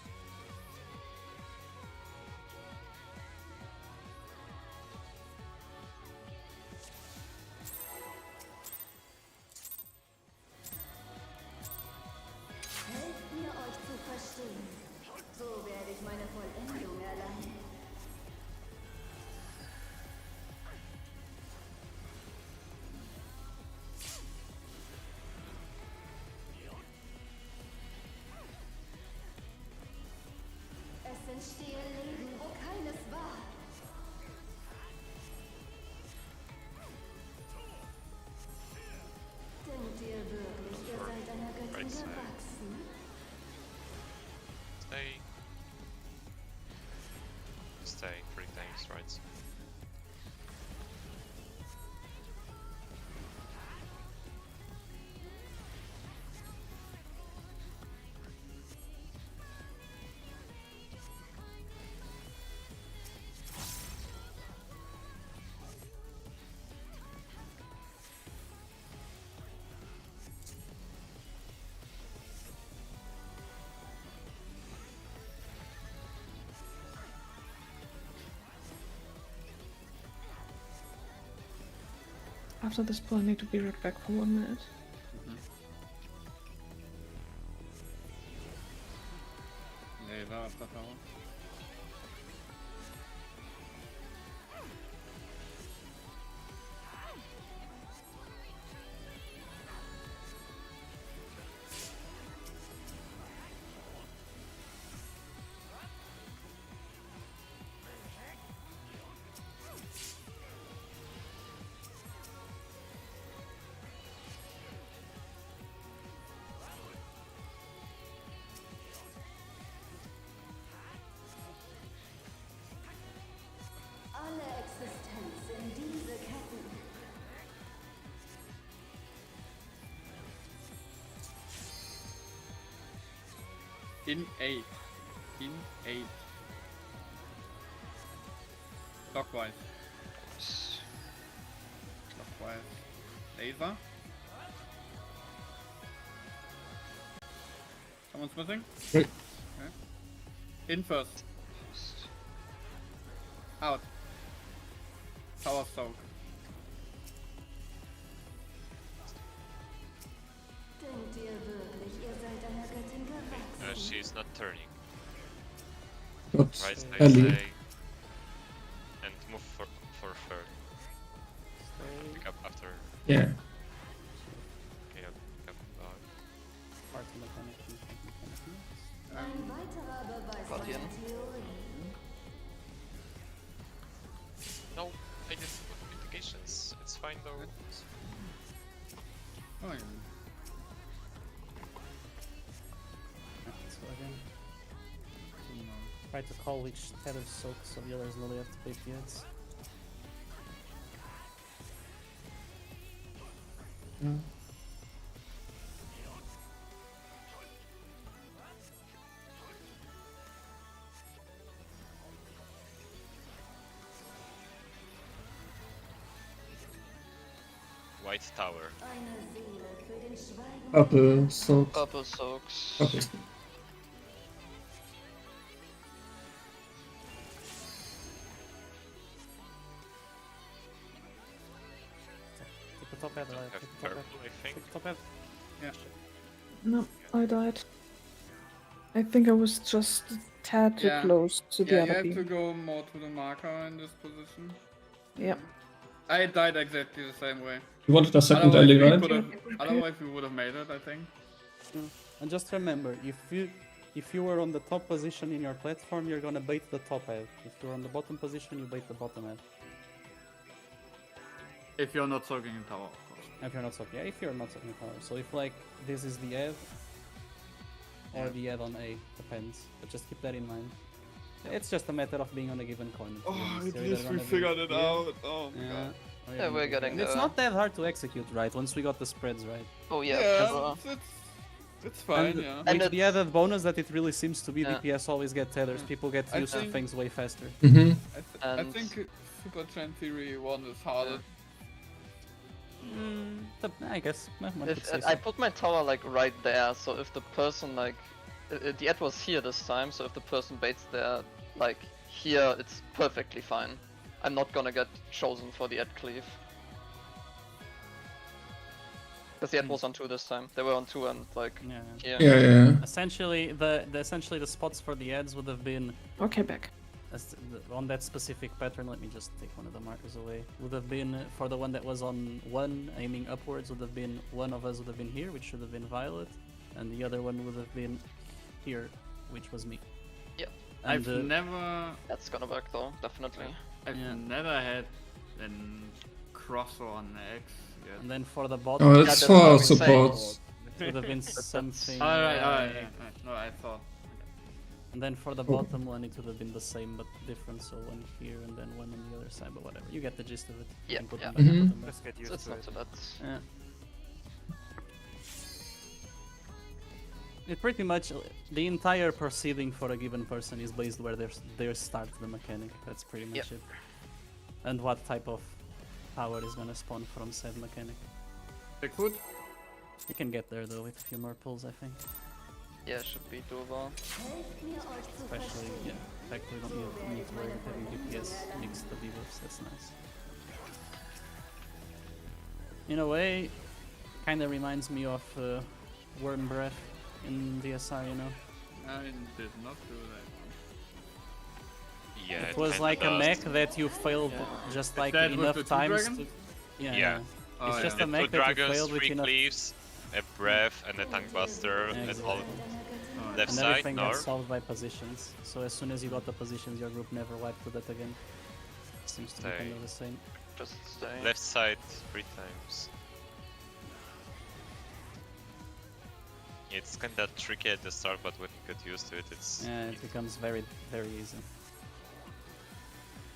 Helft mir, euch zu verstehen. So werde ich meine Vollendung erlangen. Es entstehe Leben, wo keines war. Denkt ihr wirklich, ihr seid einer Göttin Right side. gewachsen? Stay. Stay 3 times, right? After this pull, I need to be right back for 1 minute. Laser after tower. Alle Existenz in diese Ketten. In 8. In 8. Clockwise. Clockwise. Laser. Someone's missing? Wait. Okay. In first. Out. Power soak. Denkt ihr wirklich, ihr seid einer Göttin gewachsen? She's not turning. Got Right side, Ellie. stay. And move for third. Stay. Pick up after. Yeah. Okay, I'll pick up. Part mechanic. Ein weiterer Beweis Guardian. meiner Theorie. No, I didn't put mitigations. It's fine though. Oh, yeah. So again, try to call which tether soak so the others know they have to pay PX. Yeah. White tower. Eine Seele für den Schweigen. Purple soak. Purple soaks. Purple. top head, don't right? have Take the top head. purple, I think. Take the top head. No, I died. I think I was just a tad too Yeah. close to the Yeah, you other have to beam. go more to the marker in this position. Yep. I died exactly the same way. You wanted a second Otherwise alley, we right? could have. Otherwise we would have made it, I think. And just remember, if you were on the top position in your platform, you're gonna bait the top head. If you're on the bottom position, you bait the bottom head. If you're not soaking in tower, of course. If you're not so, yeah, if you're not in power. So if like this is the head or the head on A, depends. But just keep that in mind. It's just a matter of being on a given coin. to be honest. You're either gonna be here- Oh my Yeah. god. or you're Yeah, gonna we're be getting here. It's there. not that hard to execute, right? Once we got the spreads right. Oh yeah. Yeah, because, it's fine, and yeah. And with the it's- added bonus that it really seems to be, Yeah. DPS always get tethers. People get I used to think- things way faster. Mm-hmm. I And- think Super Trend Theory 1 is harder. I guess one could If, say I so. put my tower like right there, so if the person like the ad was here this time, so if the person baits there like here, it's perfectly fine. I'm not gonna get chosen for the ad cleave. Because the ad was on 2 this time. They were on 2 and like Yeah. here. Yeah. Essentially, essentially the spots for the ads would have been Okay, back. on that specific pattern. Let me just take one of the markers away. Would have been for the one that was on 1 aiming upwards. Would have been one of us would have been here, which should have been Violet, and the other one would have been here, which was me. Yeah. And, I've never, That's gonna work though, definitely. I've Yeah. never had an crosser on X yet. and then for the bottom, Oh, Yeah, it's that's for what we say. supports. it would have been something. Alright. No, I thought. And then for the bottom one, it would have been the same but different. So one here and then one on the other side. But whatever, you get the gist of it. You Yeah, can put yeah. them back, Mhm. put them back. Let's get So used it's to not it. so bad. Yeah. It pretty much the entire proceeding for a given person is based where they start the mechanic. That's pretty much it. And what type of power is gonna spawn from said mechanic. Bigfoot? You can get there though with a few more pulls, I think. Yeah, should be doable. Helft mir euch zu Especially, verstehen. yeah, the fact we don't need to worry about having DPS mix the debuffs. That's nice. In a way, kind of reminds me of Worm Breath in DSR, you know? I did not do that. Yeah, It was kinda like a does. mech that you failed just like that with enough the two times dragons? to... Yeah, Yeah. Oh, It's just yeah. a The mech 2 that you dragons, failed with 3 enough... cleaves, a breath, and a tank buster, and all Oh, left And side, everything nor. gets solved by positions. So as soon as you got the positions, your group never wiped to that again. Seems to be kind of the same. Just stay. Left side 3 times. It's kinda tricky at the start, but when you get used to it, it's Yeah, it becomes very, very easy.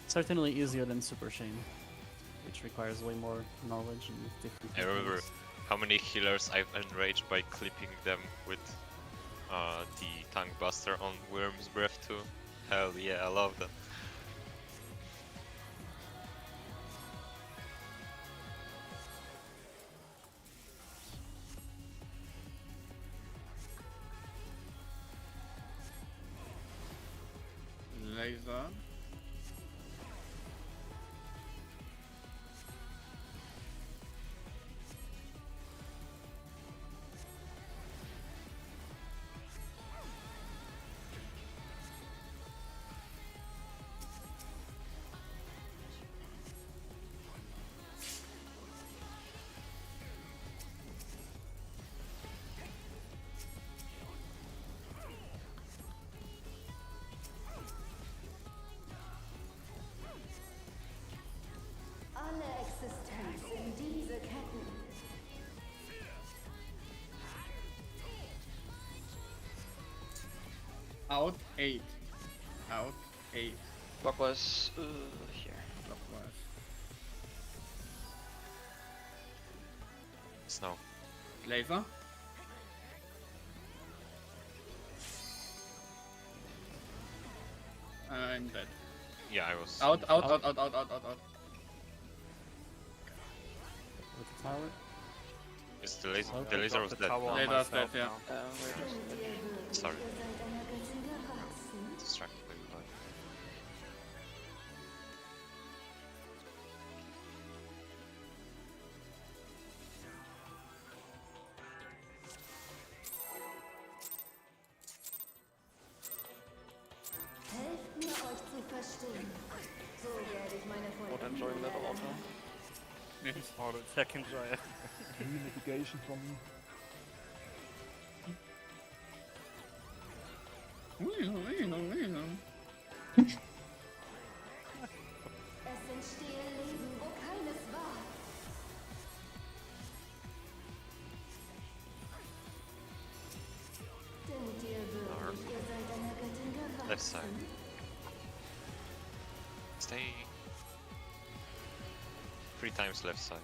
Certainly easier than Super Shane, which requires way more knowledge and different. I remember mechanics. how many healers I've enraged by clipping them with the tank buster on Worm's Breath too. Hell yeah, I love that. Laser. Alle Existenz in diese Ketten. Out 8. Out 8. Clockwise here. Clockwise. Snow. Laser. I'm dead. Yeah, I was. Out. Out. With the tower. It's the laser. Okay. The laser was The dead. tower on Laser's myself dead, yeah. now. We're just Sorry, Seit einer Göttin gewachsen. distracted by blood. Or the second giant. Mitigation from me. Es entstehe Leben, wo keines war. Denkt ihr wirklich, ihr seid einer Göttin gewachsen? Left side. Stay. 3 times left side.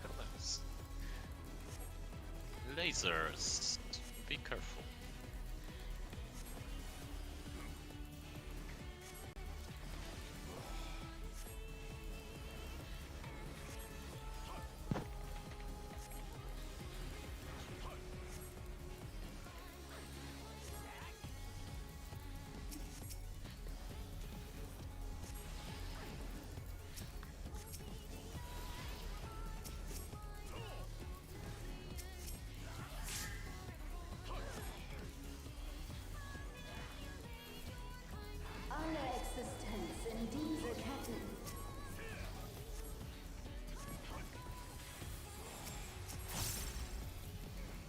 Goodness. Lasers. Be careful. Alle Existenz in diese Ketten.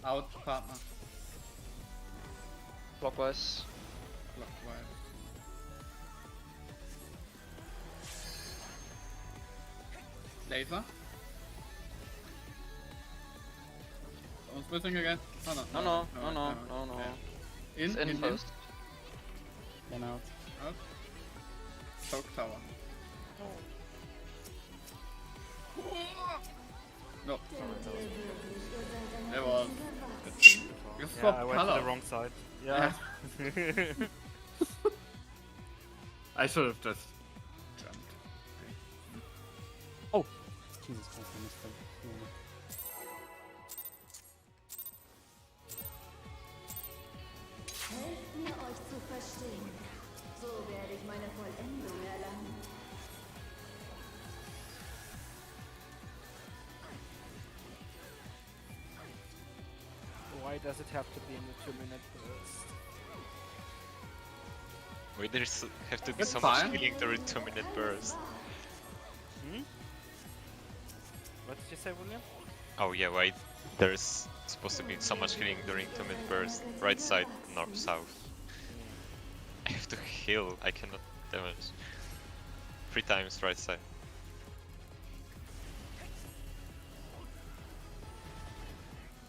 Out, Partner. Clockwise. Clockwise. Laser. Someone's missing again. Oh, No, no. In, It's in in, first. Then out. Out. Choke tower. No. Denkt ihr wirklich, ihr seid einer There was. Göttin gewachsen? You Yeah, swapped I went to color. the wrong side. Yeah. I should have just jumped. Jesus Christ, I missed that. Helft mir, euch zu verstehen. So werde ich meine Vollendung erlangen. Why does it have to be in the 2-minute burst? Why there's have to be It's so fine. much healing during 2-minute burst? Hmm? What did you say, William? Oh yeah, why there's supposed to be so much healing during 2-minute burst? Right side, north, south. I have to heal, I cannot damage. 3 times right side.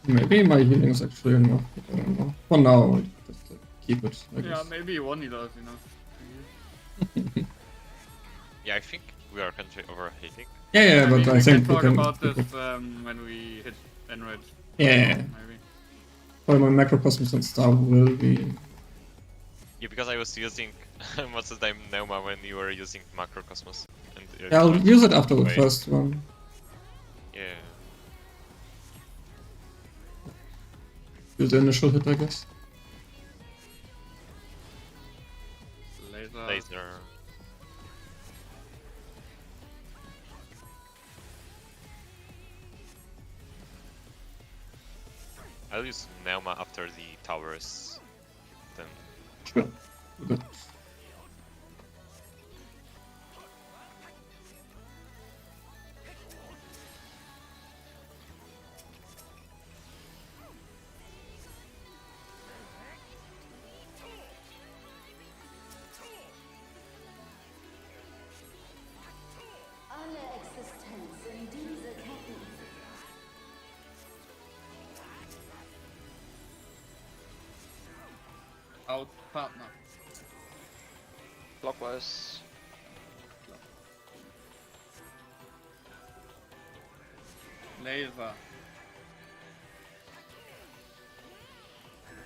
Maybe my healing is actually enough. I don't know. For now, just like, keep it. I Yeah, guess. maybe one he does, you know. Yeah, I think we are currently overheating. Yeah, but mean, I we think can we talk can. about we this can- when we hit Enrage. Yeah. Maybe. Well, my macrocosmos and star will be. Yeah, because I was using most of the time Neuma when you were using Macrocosmos. And Yeah, I'll use it after the Wait. first one. Yeah. Do the initial hit, I guess. Laser. Laser. I'll use Neuma after the towers. Then Sure. Do that. Alle Existenz in diese Ketten. Out, Partner. Clockwise. Laser.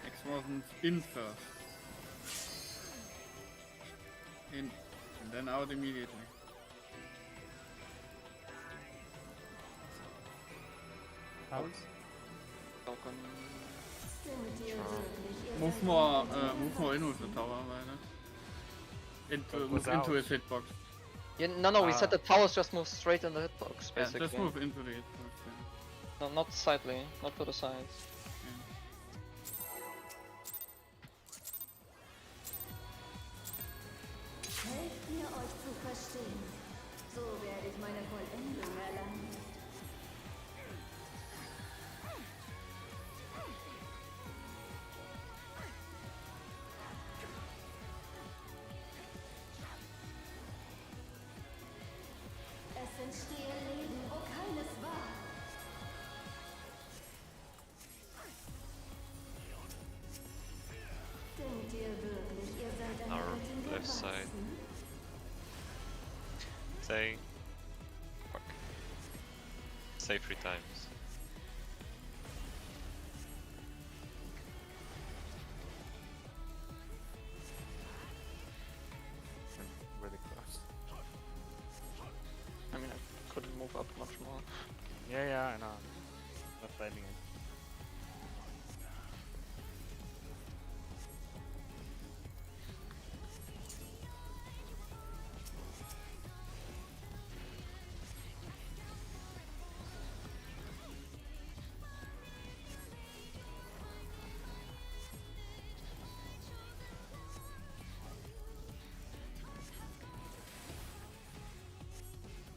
Next wasn't in first. In. And then out immediately. House. Falcon. Stimmt ihr wirklich? Ihr Move seid more, eine move more in with the tower, right? But Move without- into his hitbox. Yeah, no, we Ah. said the towers just move straight in the hitbox, Yeah, basically. just move into the hitbox. Yeah. No, not sidely, not to the sides. Helft mir, euch zu verstehen. So werde ich meine Vollendung erlangen. Es entstehe Leben, wo keines war. Denkt ihr wirklich, ihr seid eine Our Göttin left side. gewachsen? Say. Fuck. Say 3 times. Really close. I mean, I couldn't move up much more. Yeah, I know. Not blaming it.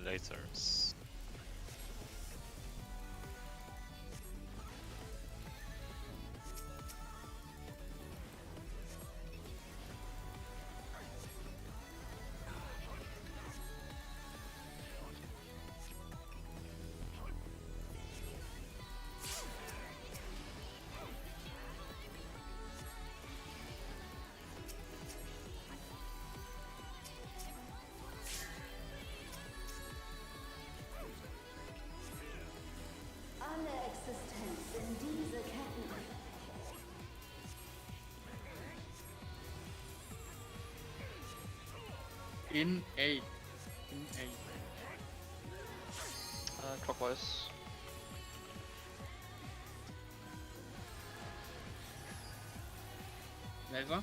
Lasers. Alle Existenz in diese Ketten. In 8. In 8. Clockwise. Laser.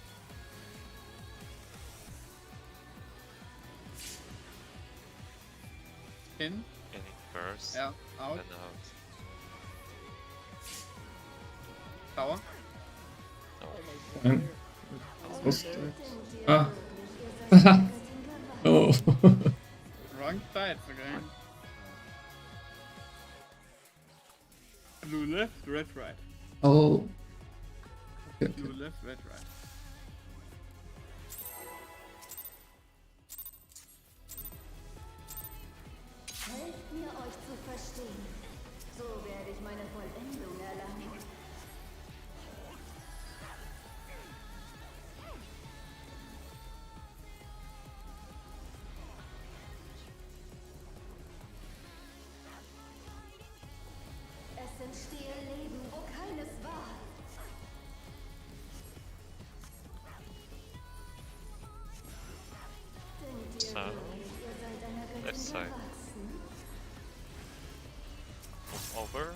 In. In first. Yeah. Out. And out. Tower. Fine. Supposed to- Denkt ihr Ah. wirklich, ihr seid eine Göttin gewachsen? Oh. Wrong sides again. Blue left, red right. Oh. Okay, okay. Blue left, red right. Helft mir, euch zu verstehen. So werde ich meine Vollendung erlangen. Es entstehe Leben, wo keines war. Denkt ihr So, wirklich, ihr seid einer Göttin left side. gewachsen? Move over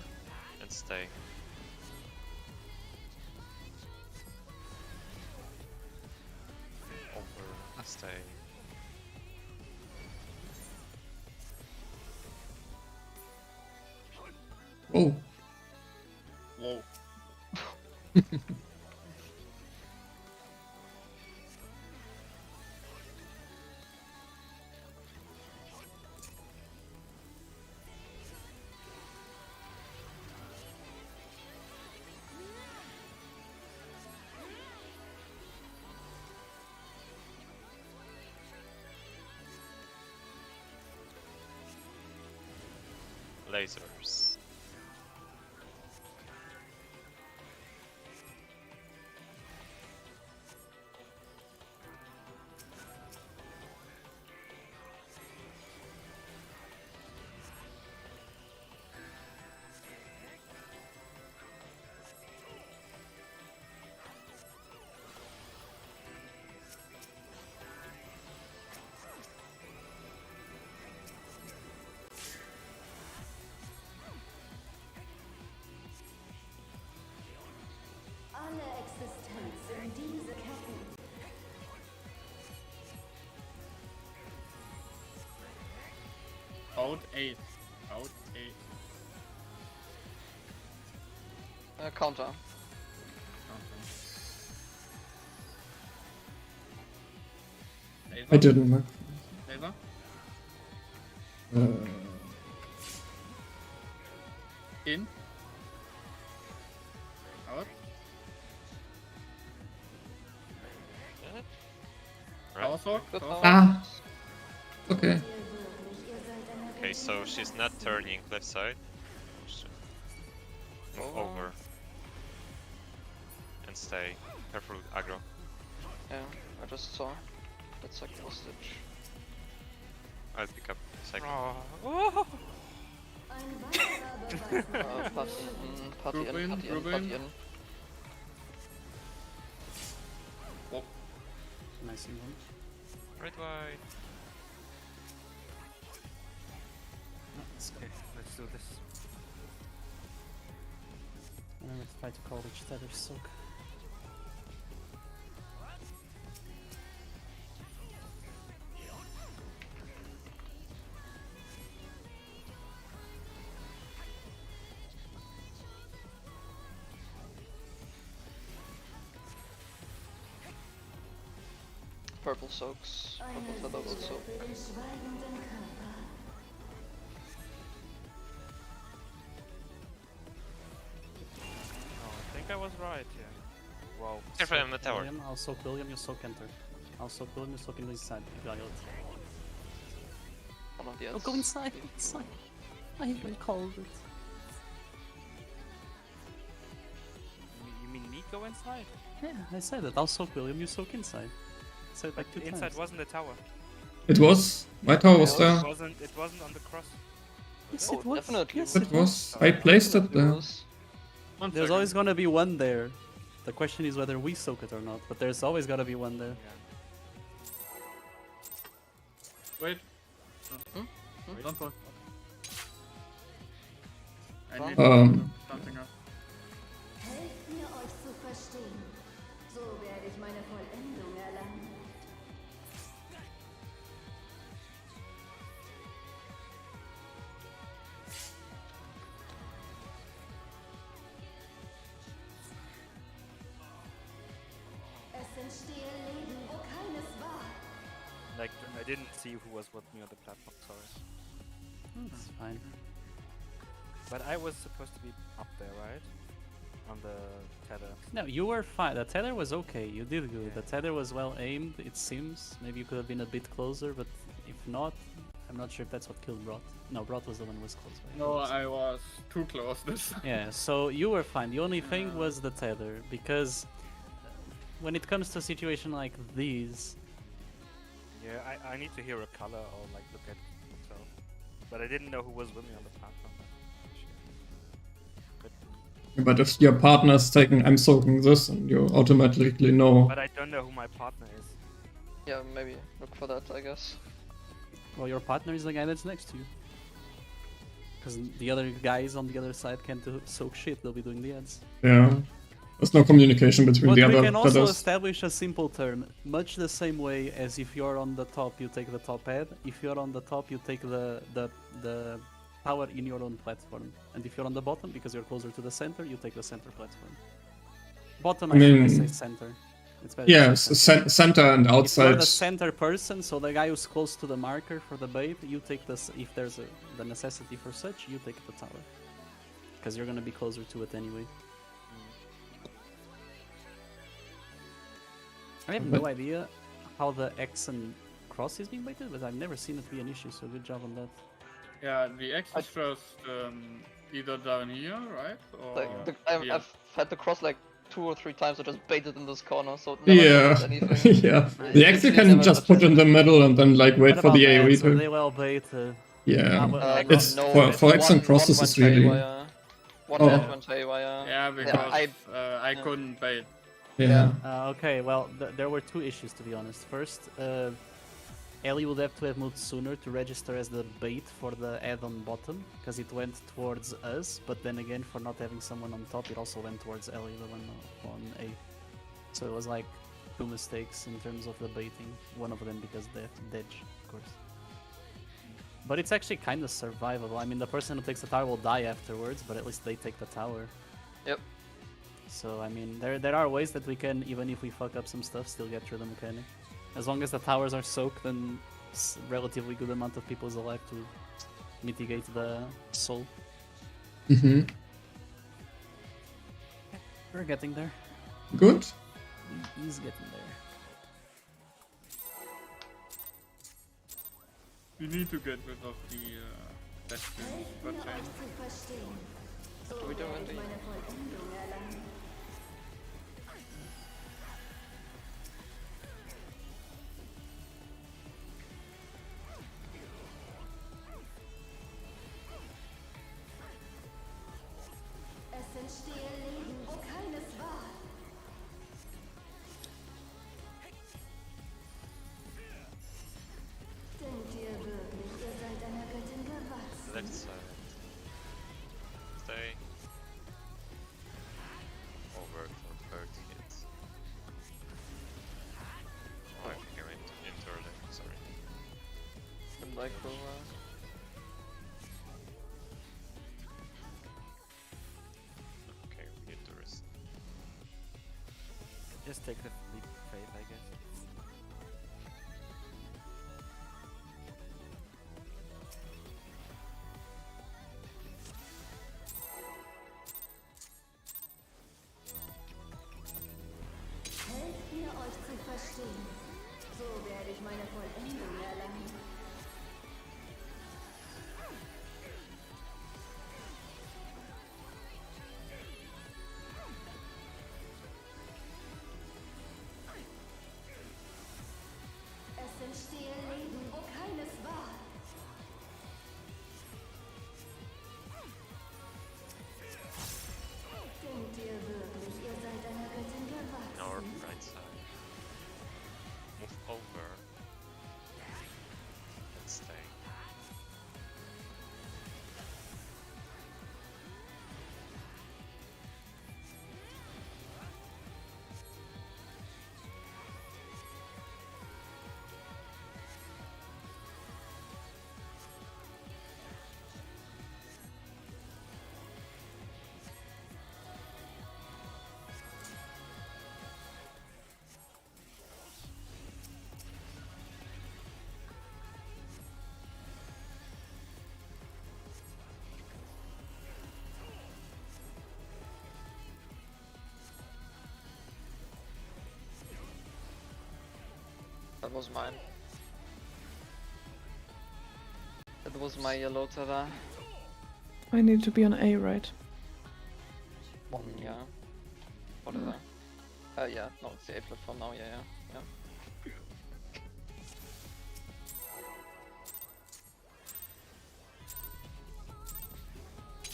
and stay. Over and stay. Oh. Whoa. Lasers. in diese Ketten. Out 8. Out 8. Counter. Laser? I didn't. Laser? In. Out. Right. Power sword? Good Power power. Ah. Okay. Wirklich, ihr seid eine Okay, so she's not turning left side. Should move over. And stay careful with aggro. Yeah, I just saw. That's like hostage. I'll pick up second. Oh. ein weiterer Beweis. Party Group in, in, party in, group party in. in. Nice one. Right wide. Okay, let's do this. Remember to try to call each tether soak. Purple soaks. Purple Eine tether will Sicherheit soak. für den schweigenden Körper. Oh, I think I was right, yeah. Wow. Careful on the tower. William, I'll soak William, you soak enter. I'll soak William, you soak in this side. You got it. One of the Oh, ends. go inside, inside. I even called it. You mean me go inside? Yeah, I said it. I'll soak William, you soak inside. I said it like two Inside times. wasn't the tower. It was. My tower was Yeah, there. It wasn't on the cross. Yes, Oh, it was. definitely Yes, was. It was. I placed it Definitely there. was. One There's second. always gonna be one there. The question is whether we soak it or not, but there's always gotta be one there. Yeah. Wait. Hmm? Don't fall. I Wrong. need something else. Helft mir, euch zu verstehen. So werde ich meine Vollendung erlangen. Es entstehe Leben, wo keines war. Like, I didn't see who was with me on the platform, sorry. That's fine. But I was supposed to be up there, right? On the tether. No, you were fine. The tether was okay. You did good. Yeah. The tether was well aimed, it seems. Maybe you could have been a bit closer, but if not, I'm not sure if that's what killed Brot. No, Brot was the one who was close. Right? No, I was too close this time. Yeah, so you were fine. The only thing was the tether, because when it comes to a situation like these, Yeah, I need to hear a color or like look at myself. But I didn't know who was with me on the platform. But if your partner is taking, I'm soaking this, and you automatically know. But I don't know who my partner is. Yeah, maybe look for that, I guess. well, your partner is the guy that's next to you. Because the other guys on the other side can't soak shit, they'll be doing the ads. Yeah. There's no communication between But the we other can also feathers. establish a simple term, much the same way as if you're on the top, you take the top ad. If you're on the top, you take the power in your own platform. And if you're on the bottom, because you're closer to the center, you take the center platform. Bottom, I should say mean, center. It's better Yeah, to say center. center and If you're outside. the center person, so the guy who's close to the marker for the bait, you take this. If there's the necessity for such, you take the tower, because you're gonna be closer to it anyway. I have no idea how the X and cross is being baited, but I've never seen it be an issue. So good job on that. Yeah, the X is just either down here, right? Or Like, here. I've had the cross like 2 or 3 times. I just baited in this corner, so it never Yeah, did anything. yeah. I The X you literally can never just touched put it. in the middle and then like wait What for the about AoE ads? Are to. they well baited? Yeah. Not- It's for X and crosses is went really. haywire. One Oh. ad went haywire. Yeah, because I yeah. couldn't bait. Yeah. Okay, well, there were two issues to be honest. First, Ellie would have to have moved sooner to register as the bait for the ad on bottom, because it went towards us, but then again, for not having someone on top, it also went towards Ellie, the one on A. So it was like 2 mistakes in terms of the baiting. One of them because they have to dodge, of course. But it's actually kind of survivable. I mean, the person who takes the tower will die afterwards, but at least they take the tower. Yep. So, I mean, there are ways that we can, even if we fuck up some stuff, still get through the mechanic. As long as the towers are soaked, then relatively good amount of people is alive to mitigate the soul. Mm-hmm. We're getting there. Good. He's getting there. We need to get rid of the Bastion. Helft mir euch zu verstehen. So do we do, werde ich Andy? meine Vollendung erlangen. Es entstehe Leben, wo keines war. Denkt ihr wirklich, ihr seid einer Göttin gewachsen? Left side. Stay. Over for third hit. Oh, I think I went into early. Sorry. And like the Okay, we get the rest. Just take the leap of faith, I guess. Helft mir euch zu verstehen. So werde ich meine Vollendung erlangen. Es entstehe Leben, wo keines war. Denkt ihr wirklich, ihr seid einer Göttin Our gewachsen? right side. Move over. And stay. That was mine. That was my yellow Tara. I need to be on A, right? Yeah. Whatever. Yeah, no, it's the A platform now, yeah.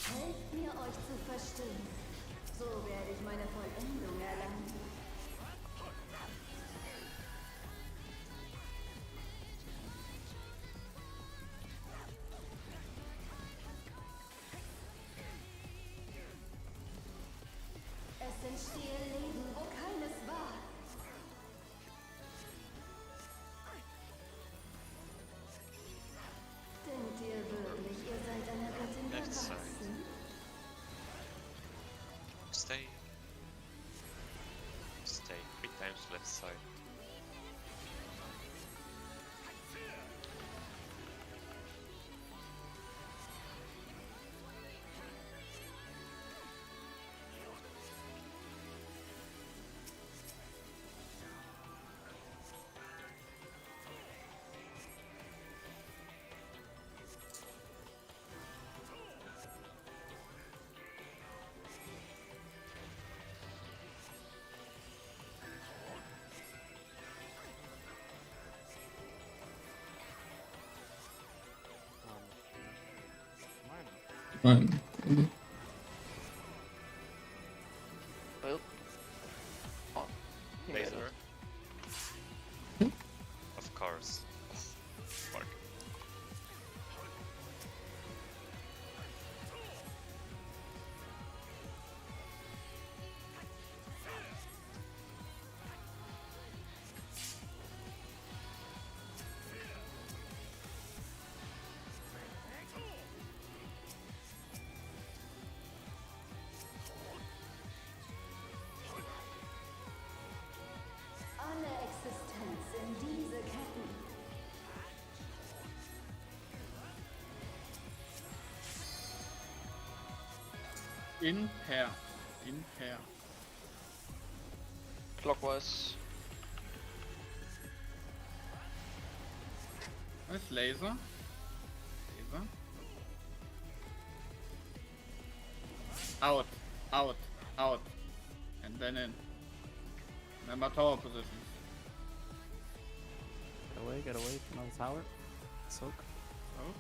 Helft mir euch zu verstehen. So werde ich meine Vollendung erlangen. Es entstehe Leben, wo keines war. Denkt ihr wirklich, ihr seid einer Göttin Left side. gewachsen? Stay. Stay. 3 times left side. Fine. Well. Oh, he made it. Laser. Of course. Mark. In pair. In pair. Clockwise. Nice laser. Laser. Out. Out. Out. And then in. Remember tower positions. Get away from the tower. Soak. Oh.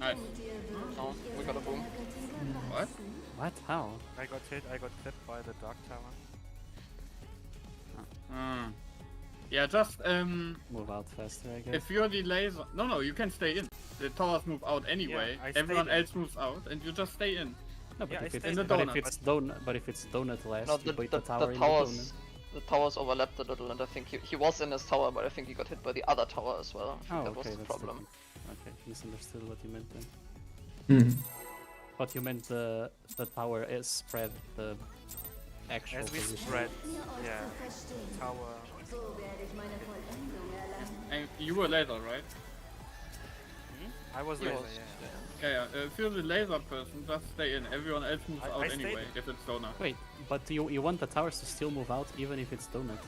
Nice. No, we got a boom. What? What? How? I got clipped by the dark tower. Hmm. Yeah, just Move out faster, I guess. if you're the laser, no, you can stay in. The towers move out anyway. I Everyone stayed in. else moves out, and you just stay in. No, but Yeah, if I it's, stayed in the but if donut. it's donut, but if it's donut last, No, you beat the tower the in towers, the towers overlapped a little, and I think he was in his tower, but I think he got hit by the other tower as well. I think Oh, that okay, was the that's problem. different. Okay, misunderstood what you meant then. Hmm. But you meant the tower is spread the actual As we position. spread, yeah, tower. So werde ich meine Vollendung erlangen. And you were laser, right? I was He laser, was, yeah. Yeah. If you're the laser person, just stay in. Everyone else moves I out stayed anyway. in. If it's donut. Wait, but you want the towers to still move out even if it's donut?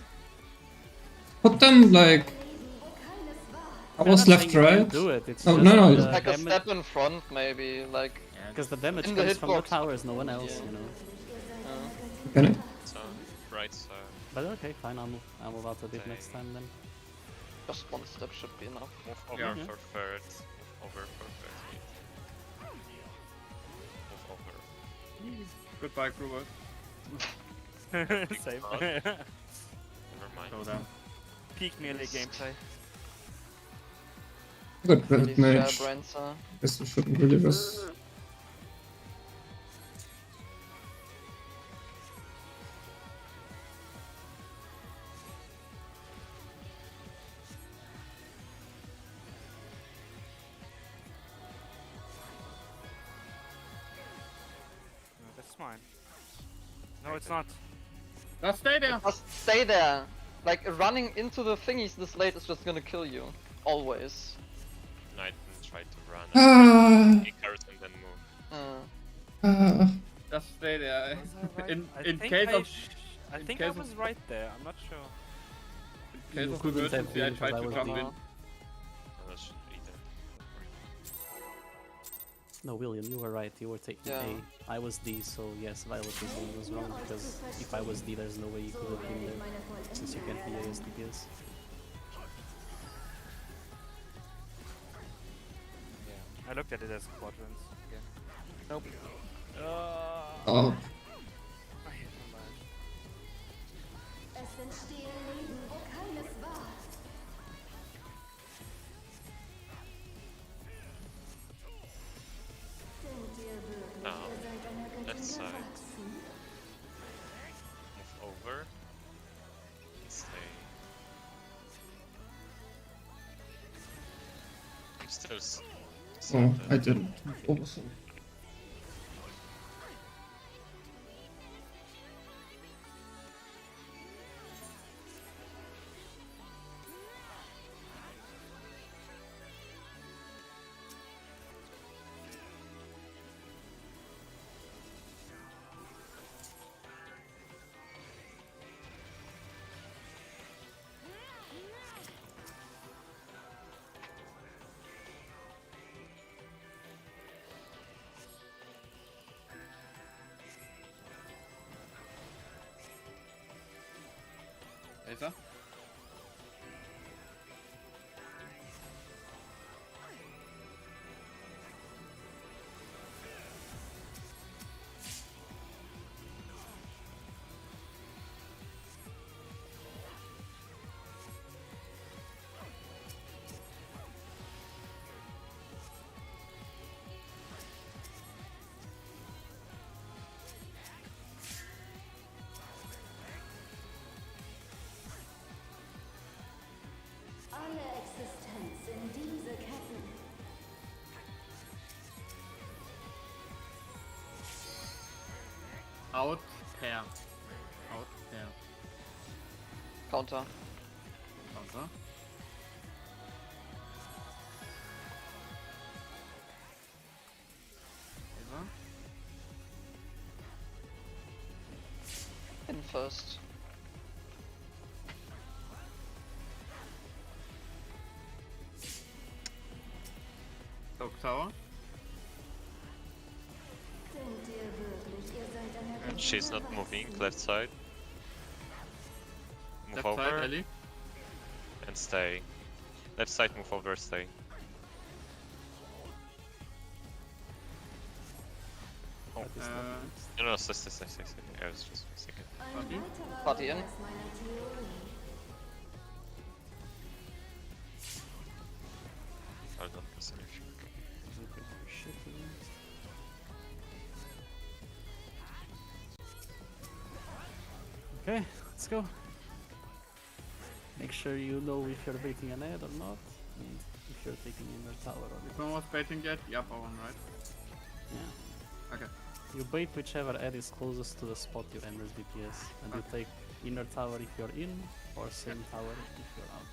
Put them like. I I'm was not left, saying you right? can't do it. It's Oh, just no, no, the it's Like a damage- step in front, maybe. Like, Because the damage in the comes from the hitbox. towers, no one else, Yeah. you know. Can I? So, right, so But okay, fine, I'll move out a bit next time then. just one step should be enough. move over Yeah. for third. Move over for third. Move over. Goodbye, Gruber. Same. Never mind. Go down. Peak melee gameplay. Good Really red mage. fair, Brancer. Guess we shouldn't really miss. No, that's mine. No, it's not. Just stay there. Just stay there. Like, running into the thingies this late is just gonna kill you. Always. Knight and try to run. Ah, Icarus and then move. ah. Just stay there. Was I right? In I in think case I of I in think I case of- was right there. I'm not sure. case You of couldn't have emergency, I been, tried because I to was jump the- in. No, that should be there. No, William, you were right. You were taking Yeah. A. I was D, so yes, Violet was wrong because if I was D, there's no way you So could have werde been ich there meine since you Vollendung can't be A erlangen. as DPS. Yeah. I looked at it as quadrants again. Nope. Oh, I hit my life. Es entstehen Leben, wo keines war. Denkt ihr wirklich, Oh, ihr seid einer Göttin left side. gewachsen? Move over. Stay. I'm still oh, I didn't. Also. Laser. Alle Existenz in diese Ketten. Out pair. Out pair. Counter. Counter. Laser. first. Soak tower. Denkt ihr wirklich, ihr seid eine And she's not moving. Left side. Move Left over side, Ellie. and stay. Left side, move over, stay. Oh. That is not next. No, stay. I was just thinking. Ein weiterer Party in. Beweis meiner Theorie. Hold on, press anything. Shit, against. Okay, let's go. Make sure you know if you're baiting an ad or not, and if you're taking in your tower or If not. one was baiting yet, yep, one, right? Yeah. Okay. You bait whichever ad is closest to the spot you end as DPS, and you take inner tower if you're in, or same tower if you're out.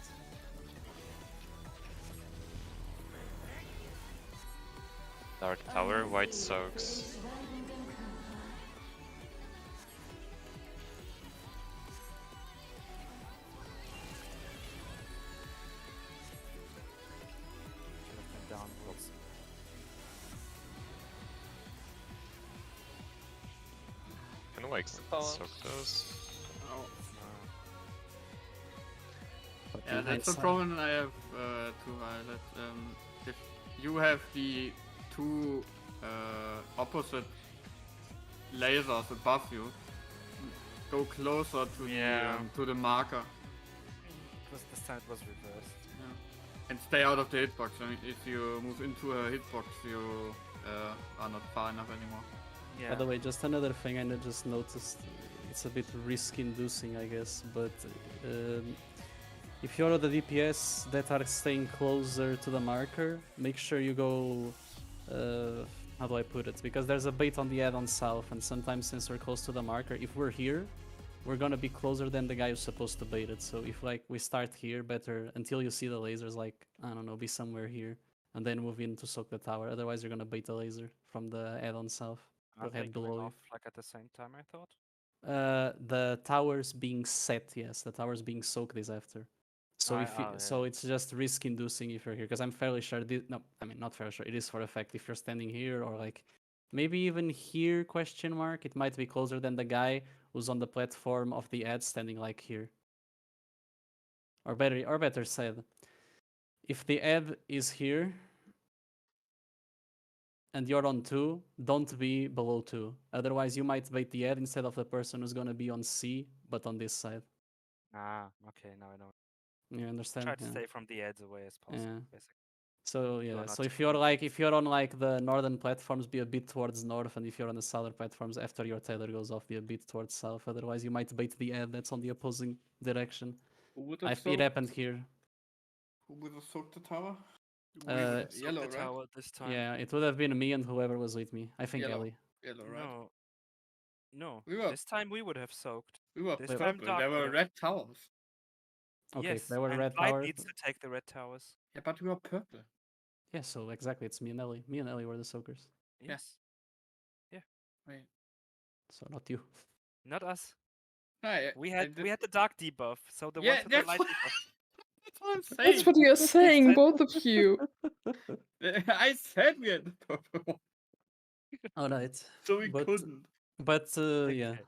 Dark tower, white soaks. Should have been downwards. Can white Power. soak those? Oh. But Yeah, in that's the hindsight- problem I have to highlight. If you have the two opposite lasers above you, go closer to the marker. Because this time it was reversed. And stay out of the hitbox. I mean, if you move into a hitbox, you are not far enough anymore. Yeah. By the way, just another thing I just noticed, it's a bit risk-inducing, I guess, but if you're the DPS that are staying closer to the marker, make sure you go, how do I put it? Because there's a bait on the add-on south, and sometimes since we're close to the marker, if we're here, we're gonna be closer than the guy who's supposed to bait it. So if like we start here, better until you see the lasers, like, I don't know, be somewhere here, and then move in to soak the tower. Otherwise you're gonna bait the laser from the add-on south. Aren't Go they ahead going below you. off like at the same time, I thought? The towers being set, yes, the towers being soaked is after. So if you, so it's just risk inducing if you're here, because I'm fairly sure no, I mean not fairly sure, it is for a fact if you're standing here or like maybe even here question mark, it might be closer than the guy who's on the platform of the ad standing like here. Or better said, if the ad is here and you're on 2, don't be below 2. Otherwise, you might bait the ad instead of the person who's gonna be on C, but on this side. Ah, okay, now I know. You understand? Try to Yeah. stay from the ads away as possible, Yeah. basically. So You are yeah, not so if you're on like the northern platforms, be a bit towards north, and if you're on the southern platforms, after your tether goes off, be a bit towards south. Otherwise, you might bait the ad that's on the opposing direction. Who would have It soaked? happened here. Who would have soaked the tower? Uh, Soak Yellow, the right? tower this time. Yeah, it would have been me and whoever was with me. I think Yellow. Ellie. Yellow, right? No. No. We were- This time we would have soaked. We were This Wait, time purple. Dark There were would have- red towers. Okay, Yes, there were and red Blind towers. needs to take the red towers. Yeah, but we were purple. Yeah, so exactly, it's me and Ellie. Me and Ellie were the soakers, Yes. Wait. so not you. Not us. No, We had the dark debuff, so the Yeah, ones with the that's light what- debuff. That's what I'm saying. That's what you're saying, both of you. I said we had the purple one, All right, so we but couldn't. yeah. Okay.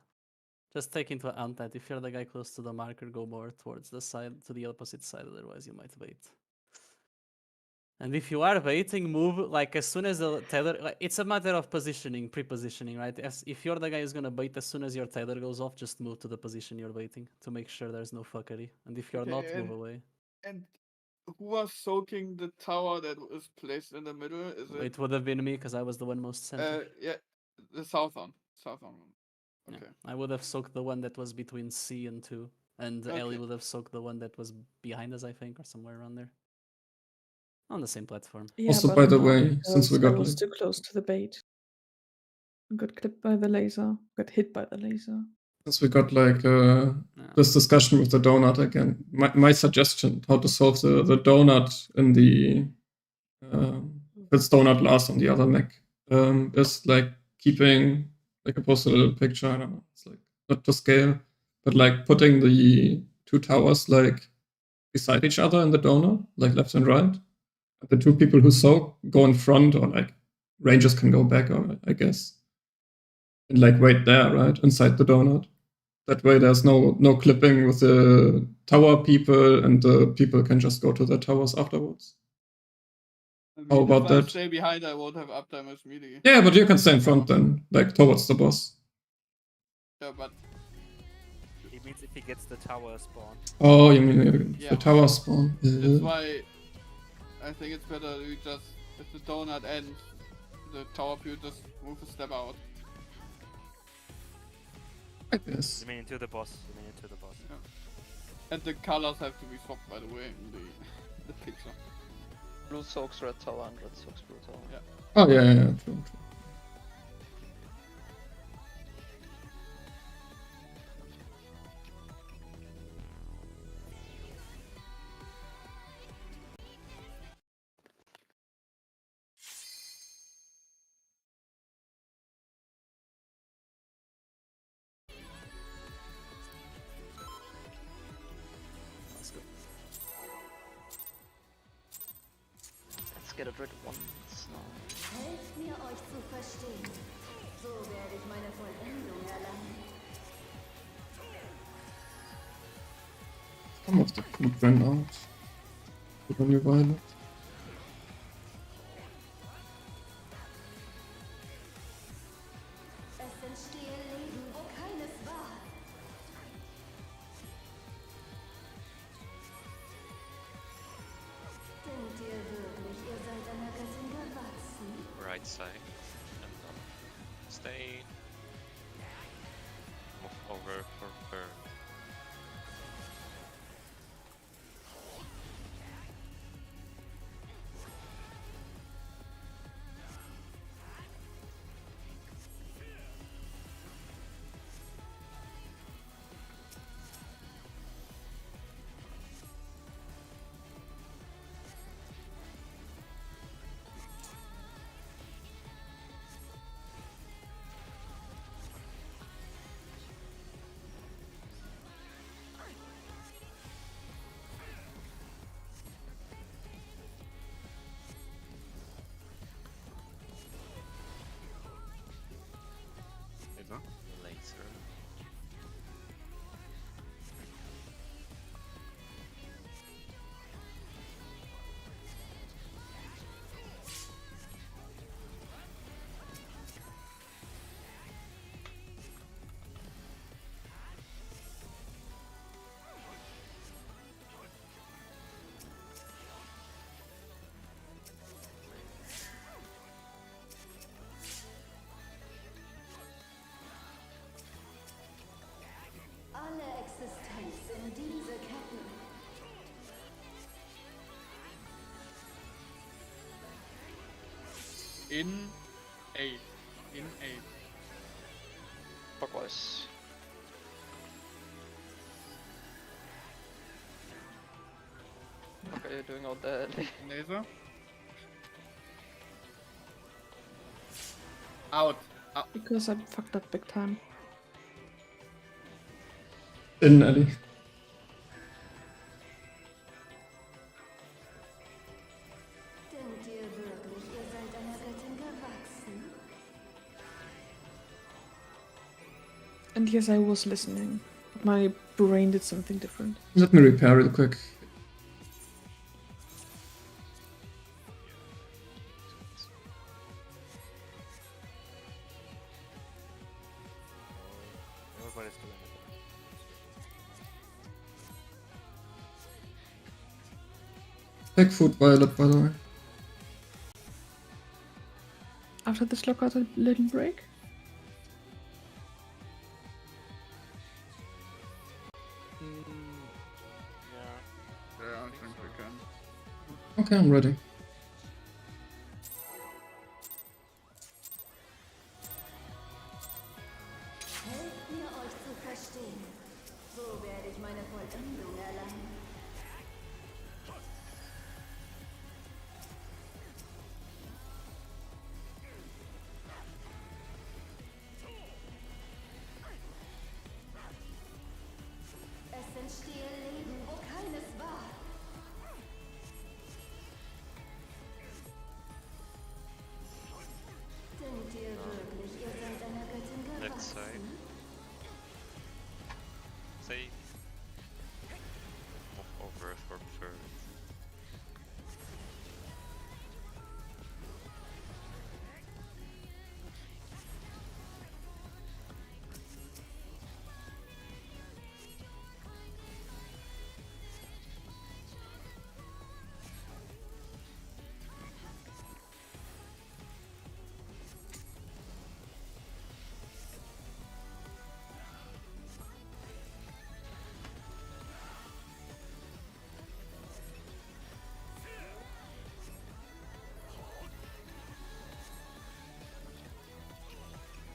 Just take into account that if you're the guy close to the marker, go more towards the side, to the opposite side, otherwise you might bait. And if you are baiting, move like as soon as the tether, like, it's a matter of positioning, pre-positioning, right? If you're the guy who's gonna bait, as soon as your tether goes off, just move to the position you're baiting to make sure there's no fuckery. And if you're Okay, not, move and- away. And who was soaking the tower that was placed in the middle? Is it? It would have been me because I was the one most center. Yeah, the southern one. Yeah. Okay. I would have soaked the one that was between C and 2, and Ellie Okay. would have soaked the one that was behind us, I think, or somewhere around there. On the same platform. Yeah, Also, but by the not way, because since we I got was like, too close to the bait. Got clipped by the laser. Got hit by the laser. this discussion with the donut again, my suggestion how to solve the donut in the this donut last on the other mech is like keeping like a post a little picture. I don't know. It's like not to scale, but like putting the 2 towers like beside each other in the donut, like left and right. The 2 people who soak go in front, or like rangers can go back, or I guess, and like wait there, right, inside the donut. That way, there's no clipping with the tower people, and the people can just go to the towers afterwards. I mean, How about if I that? stay behind, I won't have uptime as melee. Yeah, but you can stay in front then, like towards the boss. Yeah, but He means if he gets the tower spawn. Oh, you mean Yeah. the tower spawn? that's why I think it's better you just, if the donut ends, the tower people just move a step out. I guess. You mean into the boss? You mean into the boss? And the colors have to be swapped, by the way, in the picture. Blue soaks red tower and red soaks blue tower. Yeah. Oh yeah, true. Let's get it rid once now. Helft mir, euch zu verstehen. So werde ich meine Vollendung erlangen. Some of the food ran out. Put on your violet. Es entstehe Leben, wo keines war. Denkt ihr wirklich, ihr seid einer Göttin gewachsen? Right side. And stay. Move over for her. Laser. Alle Existenz in diese Ketten. In 8. In 8. Clockwise. Okay, you're doing all that. Laser. Out. Out. Because I fucked up big time. In Ellie. Denkt ihr wirklich, ihr seid einer Göttin gewachsen? And yes, I was listening. But my brain did something different. Let me repair real quick. Everybody's doing it. Take food violet, by the way. After this lockout, a little break. Yeah, I think we can. Okay, I'm ready. Helft mir, euch zu verstehen. So werde ich meine Vollendung erlangen. stay. Move over for third.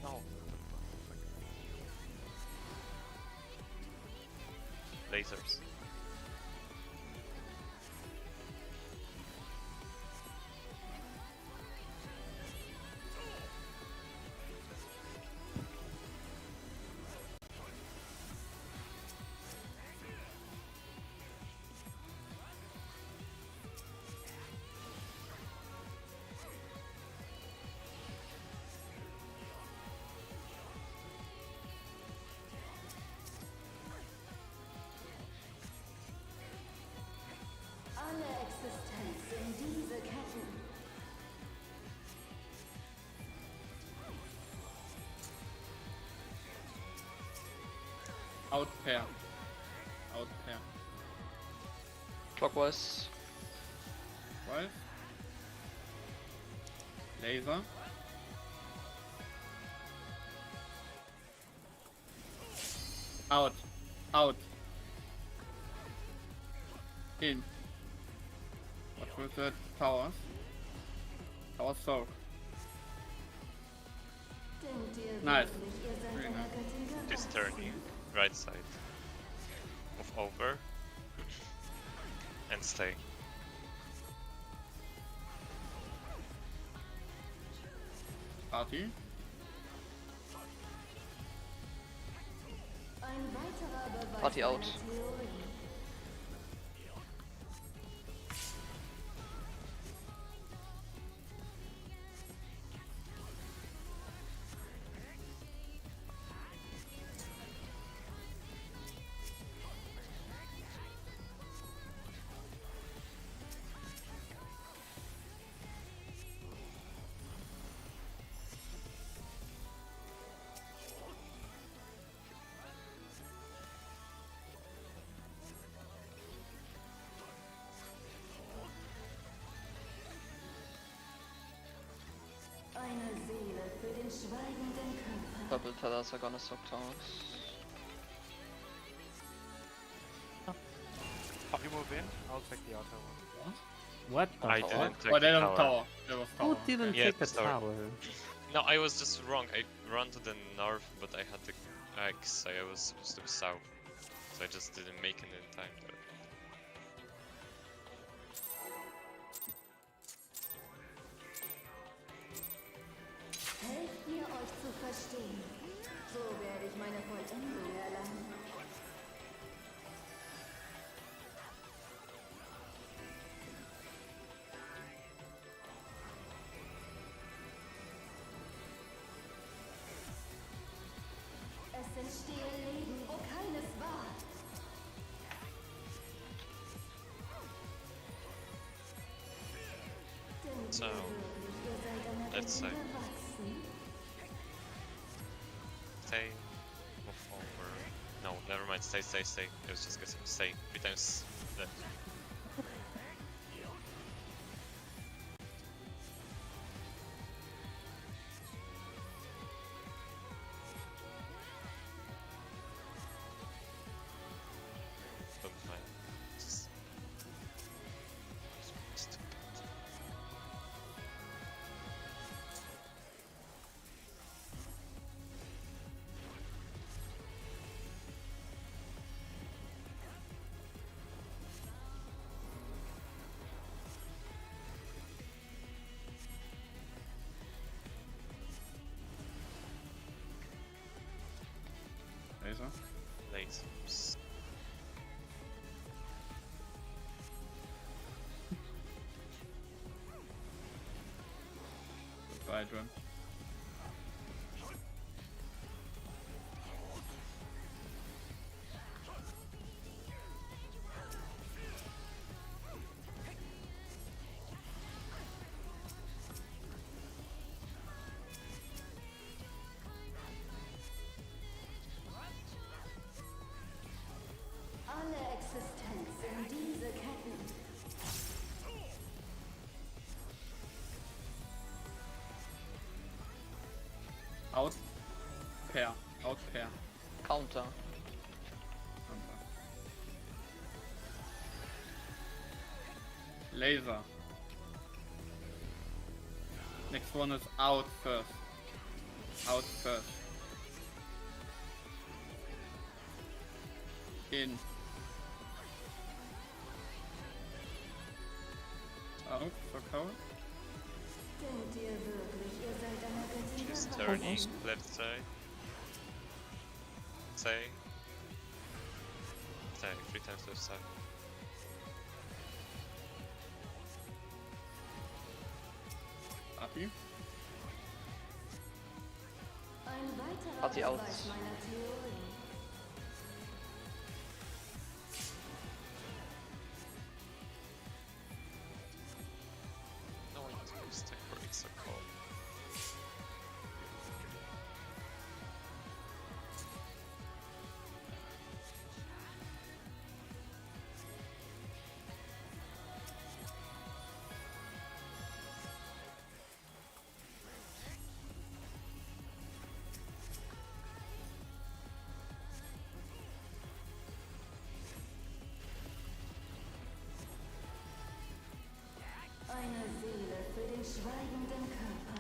No. Lasers. Alle Existenz in diese Ketten. Out pair. Out pair. Clockwise. Right. Laser. Out. Out. In. Watch with the towers. Tower soak. Denkt ihr Nice. wirklich, ihr seid Very einer nice. Göttin This gewachsen? turning. Right side. Move over. And stay. Party. Ein weiterer Beweis Party out. meiner Theorie. Eine Seele für den schweigenden Körper. Purple tellers are gonna soak towers. You move in, I'll take the outer one. What the I fuck? didn't take Oh, the there was tower. tower. There was Who tower. didn't Yeah, take the sorry. tower? No, I was just wrong. I ran to the north, but I had the X. I was supposed to be south. So I just didn't make it in time there. Helft mir, euch zu verstehen. So werde ich meine Vollendung erlangen. Es entstehen Leben, wo keines war. Denkt So, ihr wirklich, ihr seid einer let's Göttin say. gewachsen? Stay. Move over. No, never mind. Stay, stay, stay. I was just guessing. Stay. 3 times left. Don't mind. Just... Stupid. Laser. Lasers. Goodbye, Drum. Existenz in diese Ketten. Out. Pair. Out pair. Counter. Laser. Next one is out first. Out first. In. Out for cover. Denkt ihr wirklich, ihr seid einer Göttin She's gewachsen? turning left side. Say. 3 times left side. Abi. Ein weiterer Hat sie aus. Beweis meiner Theorie. No one to mistake for it's a call. Eine Seele für den schweigenden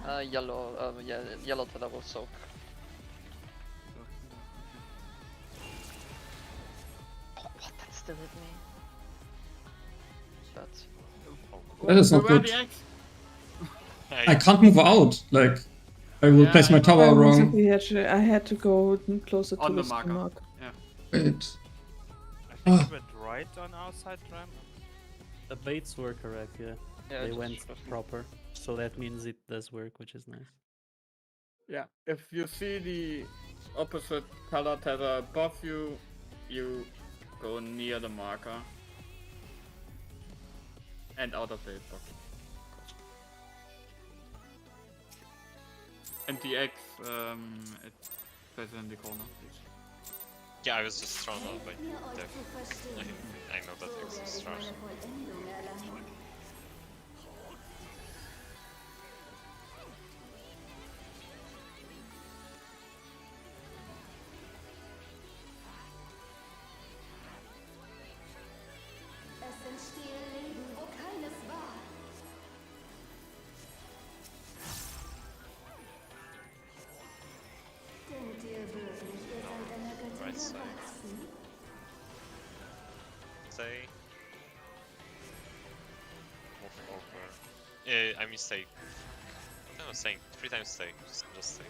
Körper. Yellow, yeah, yellow tether will soak. Oh, what? That still hit me. But That is not Where good. the X? I can't move out. Like, I will Yeah, place my I know. tower I wrong. basically I had to go closer to On the the marker. mark. Wait. I think Ah. you went right on our side, Ram. The baits were correct, yeah. yeah, They just went trust me. proper. So that means it does work, which is nice. Yeah, if you see the opposite color tether above you, you go near the marker and out of the hitbox. And the X, it's better in the corner, please. Yeah, I was just thrown out by Helft mir euch death. zu verstehen. I know that So X werde is ich trash. meine Vollendung erlangen. Es entstehen Leben, wo keines war. Denkt ihr wirklich, ihr seid einer Göttin Right side. gewachsen? Say. Move over. I mistake. No, saying 3 times stay. Just stay.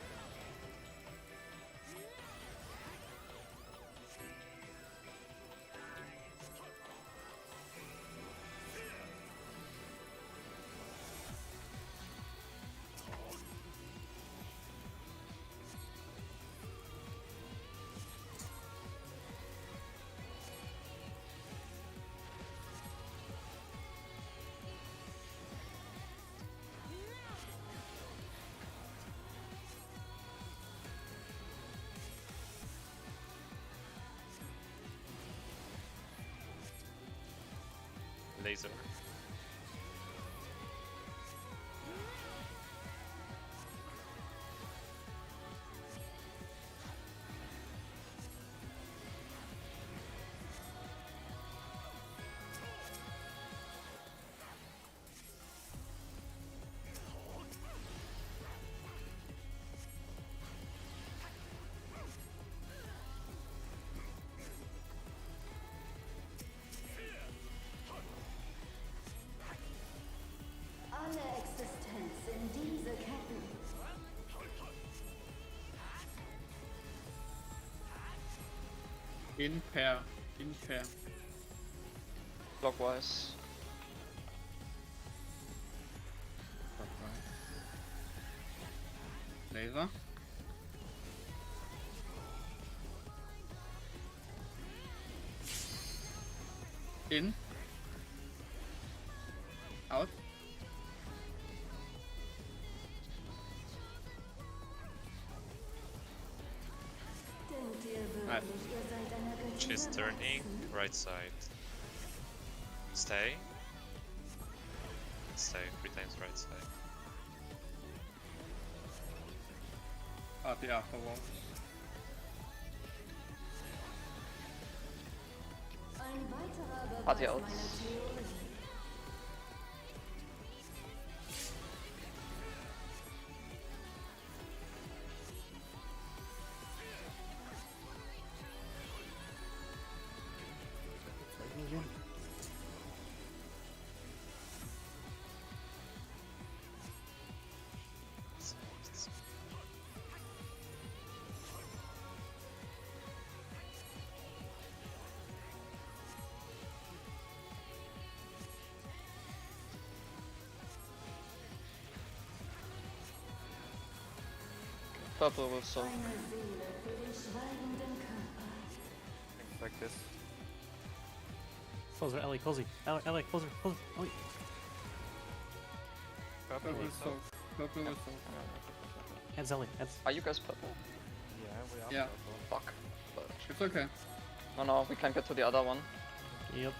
Laser. Alle Existenz in diese Ketten. In pair. In pair. Clockwise. Laser. In. Out. Denkt ihr wirklich, ihr seid einer Göttin She's turning right side. Stay. Stay 3 times right side. Party afterwards. Ein weiterer Party Beweis out. meiner Theorie. Purple will so. Eine Seele für den schweigenden Körper. Things like this. Closer, Ellie, closer. Ellie, closer, closer. Ellie. Purple Purple is soak. Purple will soak. Heads, Ellie, heads. Are you guys purple? Yeah, we are Yeah. purple. Fuck. It's okay. Oh no, we can't get to the other one. Yep.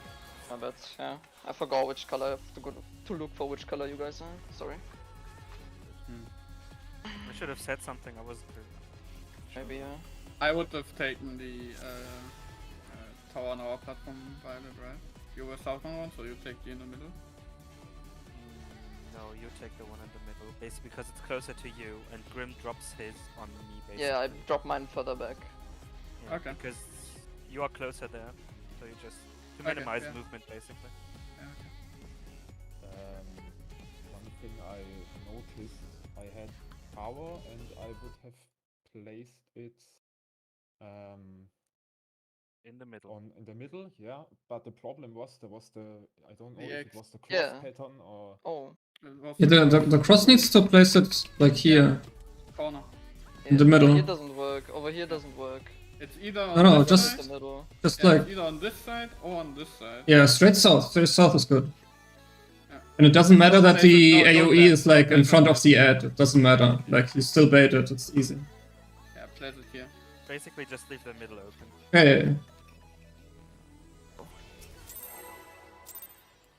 My bad. Yeah. I forgot which color. I have to go to look for which color you guys are. Sorry. I should have said something. I wasn't. Maybe, yeah. I would have taken the tower on our platform violet, right? You were southern one, so you take the in the middle. No, you take the one in the middle, basically because it's closer to you, and Grim drops his on me, basically. Yeah, I dropped mine further back. Yeah, Okay. Because you are closer there, so you just to Okay, minimize yeah. movement, basically. Yeah, okay. One thing I noticed, I had power and I would have placed it In the middle. in the middle, yeah. But the problem was there was the I don't know The if X. it was the cross Yeah. pattern or Oh. It was Yeah, the cross needs to place it like here. corner. In the Yeah, middle. Over here doesn't work. Over here doesn't work. It's either on No, this just- side, The middle. Just yeah, like, it's either on this side or on this side. yeah, straight south is good. Yeah. And it doesn't matter that Don't the place it- no, don't AoE place is it, like don't in place front it. of the ad, it doesn't matter. Like, you still bait it, it's easy. Yeah, place it here. Basically, just leave the middle open, Yeah, yeah, yeah.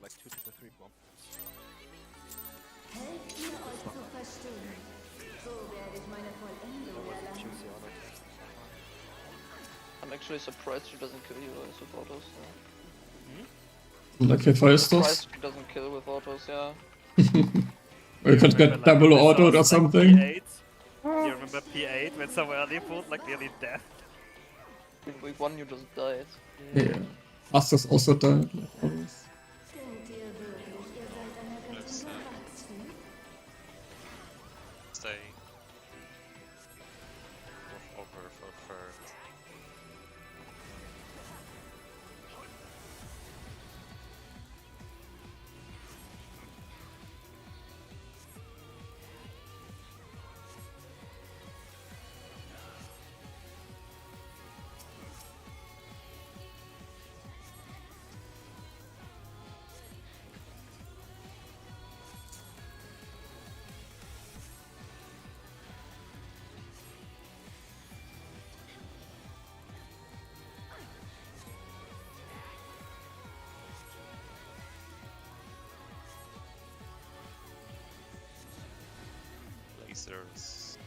like 2 to the 3 bomb. Helft mir euch zu verstehen. So werde ich meine Vollendung That was a erlangen. juicy auto attack. I'm actually surprised she doesn't kill you guys with autos. Like, if I Surprised she doesn't kill with autos, yeah. We could get Remember, double when I autoed saw, or something. P8? You remember P8 when so early pulled like nearly death? With one you just died. Yeah. Astas also died. Like, always. Denkt ihr wirklich, ihr seid einer Let's Göttin gewachsen? stay. Move over for third. Lasers.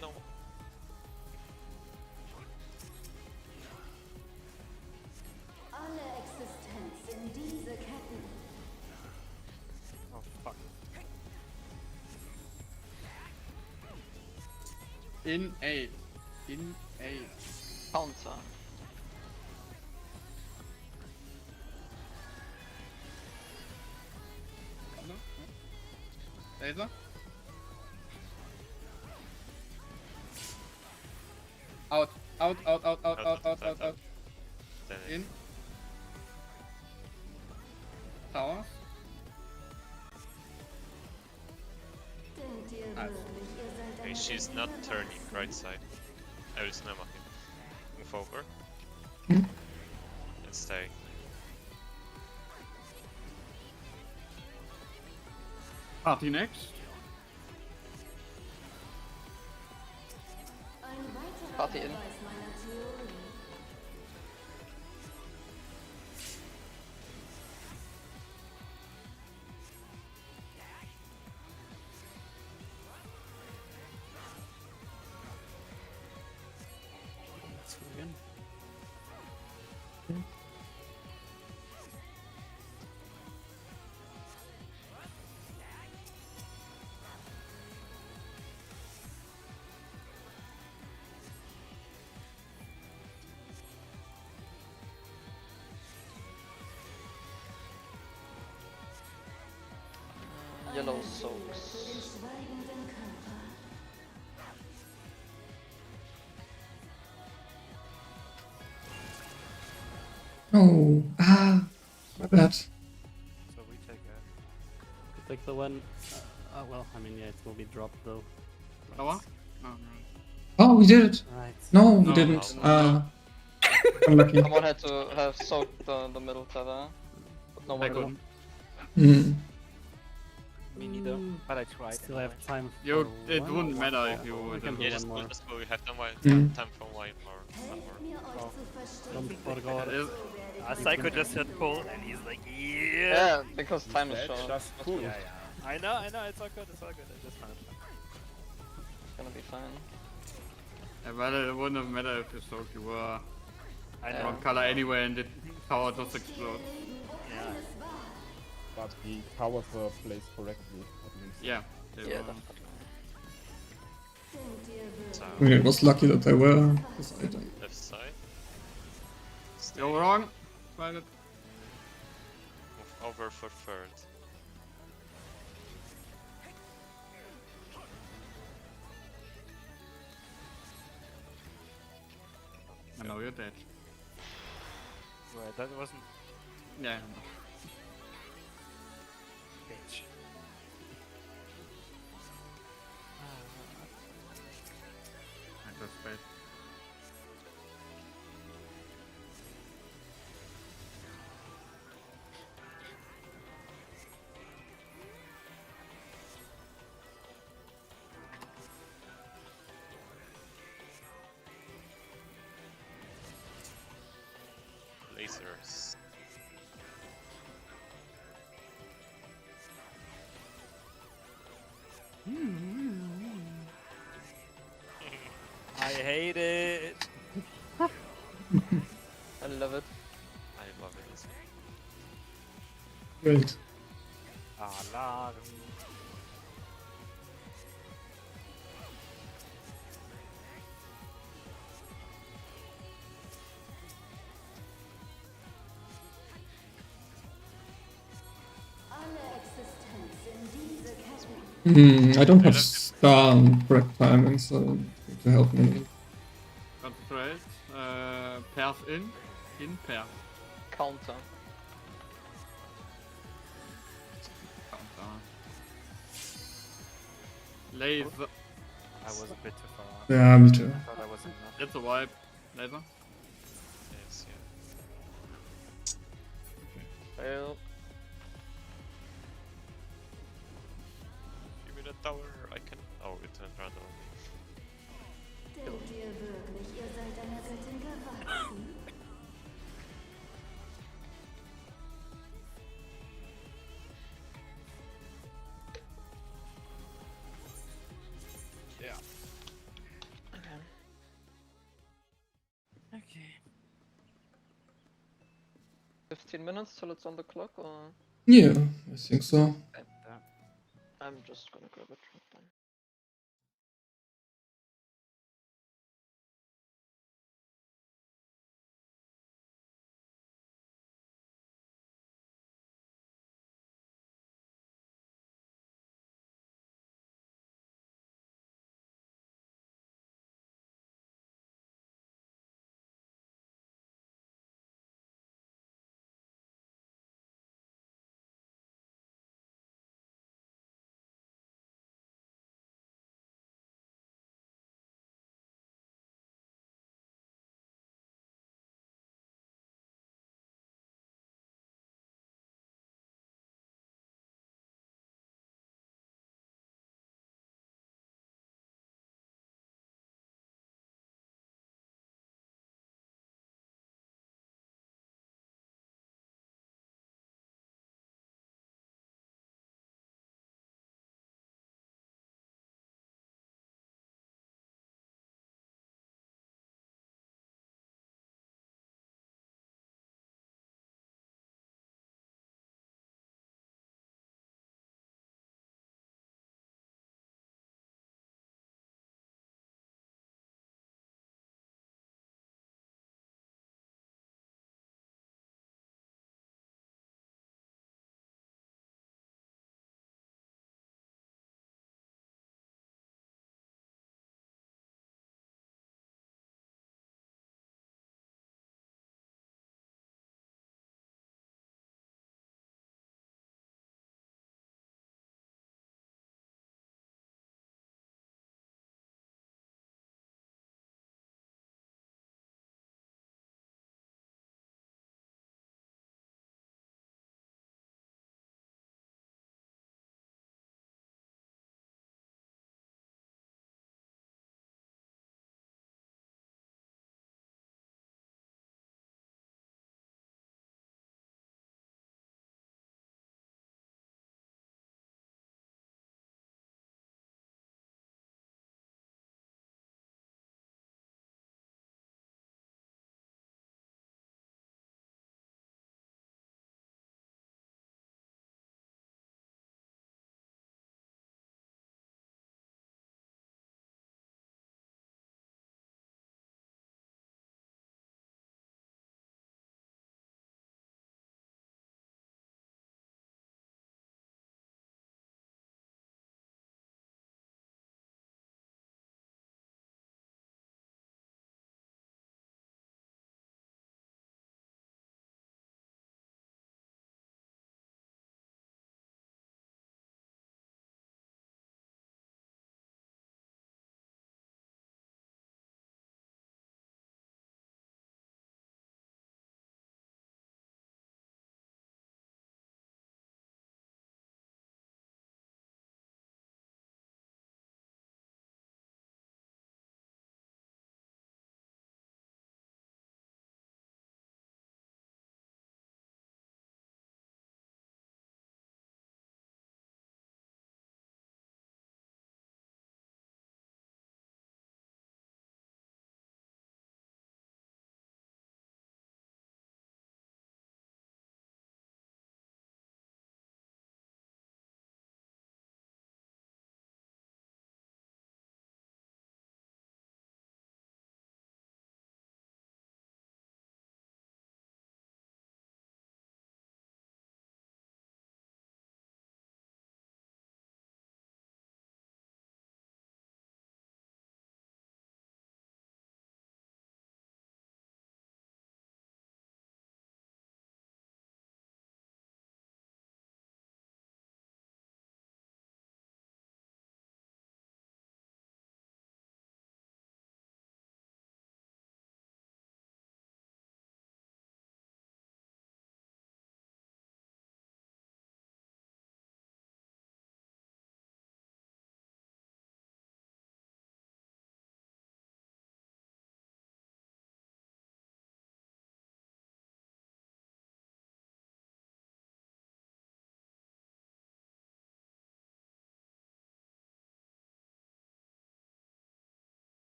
No. Alle Existenz in diese Ketten. Oh fuck. In 8. In 8. Counter. No? Laser? Out. Out, out, out, out, out, out, out, out. Then In. Towers. Denkt ihr Nice. wirklich, ihr seid Okay, eine she's Welt not über turning Wachsen? right side. I will snowball him. Move over. Hmm. And stay. Party next. Ein weiterer Party in. Beweis meiner Theorie. Let's go again. Yellow Für den soaks. schweigenden Körper. Oh, my bad. So we take a. You take the one. Well, I mean, yeah, it will be dropped though. Tower? No, no. Oh, we did it. Right. No, we No, didn't. no. Unlucky. Someone had to have soaked the middle tower, but no I one did. couldn't. Hmm. Me neither, but I tried. Still have time. You, for it one wouldn't more. matter if you We would can do Yeah, have. just one go, more. just go. We have time for one more. Helft mir, euch Oh. zu verstehen. Don't forget. Is- So werde ich A meine Psycho just hit pull, and he's like, yeah. Yeah, because time is That's short. just That's cool. good. I know, it's all good, it's all good. I just found it. It's gonna be fine. Yeah, well, it wouldn't have mattered if you soaked. You were I know. wrong color anyway, and the tower just explodes. Yeah. But the towers were placed correctly, at least. Yeah. They Yeah, were. definitely. Denkt ihr wirklich, So, I mean, it was lucky that they were. 'Cause I don't- left side. Stay. You're wrong. Violet. Move over for third. I know you're dead. Well, that wasn't Yeah. bitch. I just wait. Lasers. I hate it. I love it. I love it as well. Great. Alarm. alle Existenz in dieser Kette. I don't have star and correct timing, so need to help me. Concentrate. Path in. In path. Counter. Counter. Laser. I was a bit too far off. Yeah, me too. I thought I was enough. It's a wipe. Laser. Yes, yeah. Fail. Give me the tower. I can. Oh, it turned randomly. Denkt ihr wirklich, ihr seid einer Göttin gewachsen? Okay. 15 minutes till it's on the clock, or Yeah, I think so. I'm just gonna grab a drink then.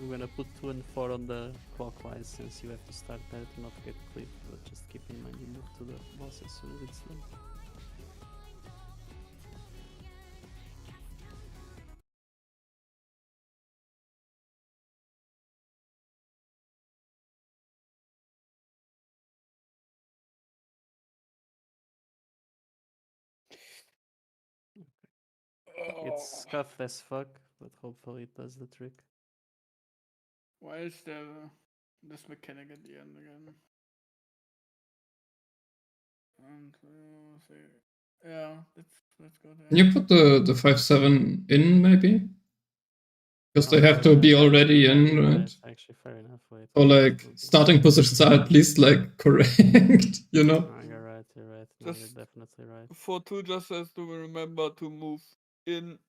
I'm gonna put 2 and 4 on the clockwise since you have to start there to not get clipped, but just keep in mind you move to the boss as soon as it's done. It's scuffed as fuck, but hopefully it does the trick. Why is there this mechanic at the end again? And yeah, let's go there. Can you put the 5-7 in maybe? Because they have to be already in, right? Actually, fair enough. Wait. Or like starting positions are at least like correct, you know? No, you're right. You're right. No, Just- you're definitely right. 4-2 just has to remember to move in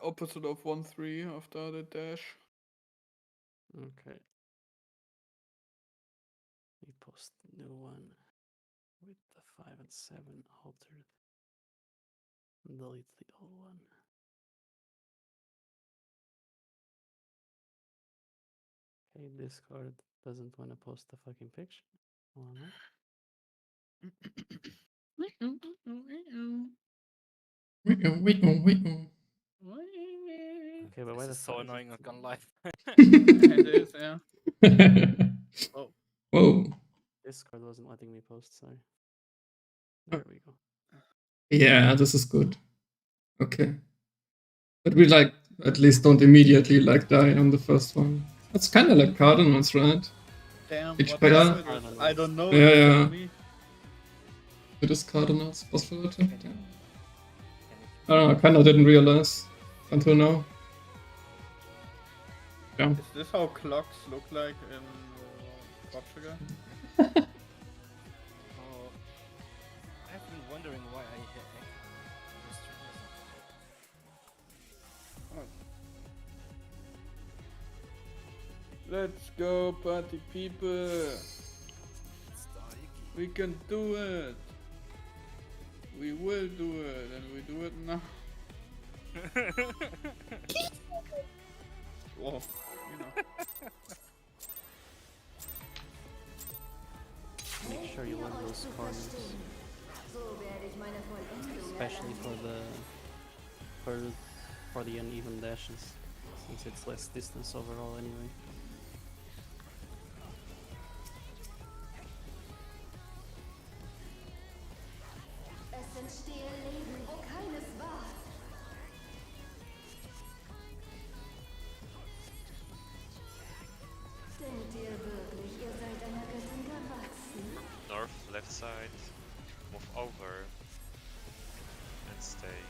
opposite of 1-3 after the dash. Okay. We post new one with the 5 and 7 altered. Delete the old one. Okay, Discord doesn't want to post the fucking picture. Oh no. Okay, but why This the is so fuck annoying, not gonna lie. It is, yeah. Oh. Whoa. Discord wasn't letting me post, sorry. There we go. Yeah, this is good. Okay. But we like at least don't immediately like die on the first one. It's kind of like Cardinals, right? Damn, Each what player? time it is? I don't know. Yeah, you yeah. tell me. It is Cardinals. Boss relative. I don't know, I kind of didn't realize until now. Yeah. Is this how clocks look like in Portugal? Oh, I've been wondering why I hit Let's go, party people. We can do it. We will do it, and we do it now. Whoa, you know. Make sure you want those corners. Especially for the uneven dashes, since it's less distance overall anyway. Es entstehe Leben, wo keines war. Denkt ihr wirklich, ihr seid einer Göttin gewachsen? North, left side, move over, and stay.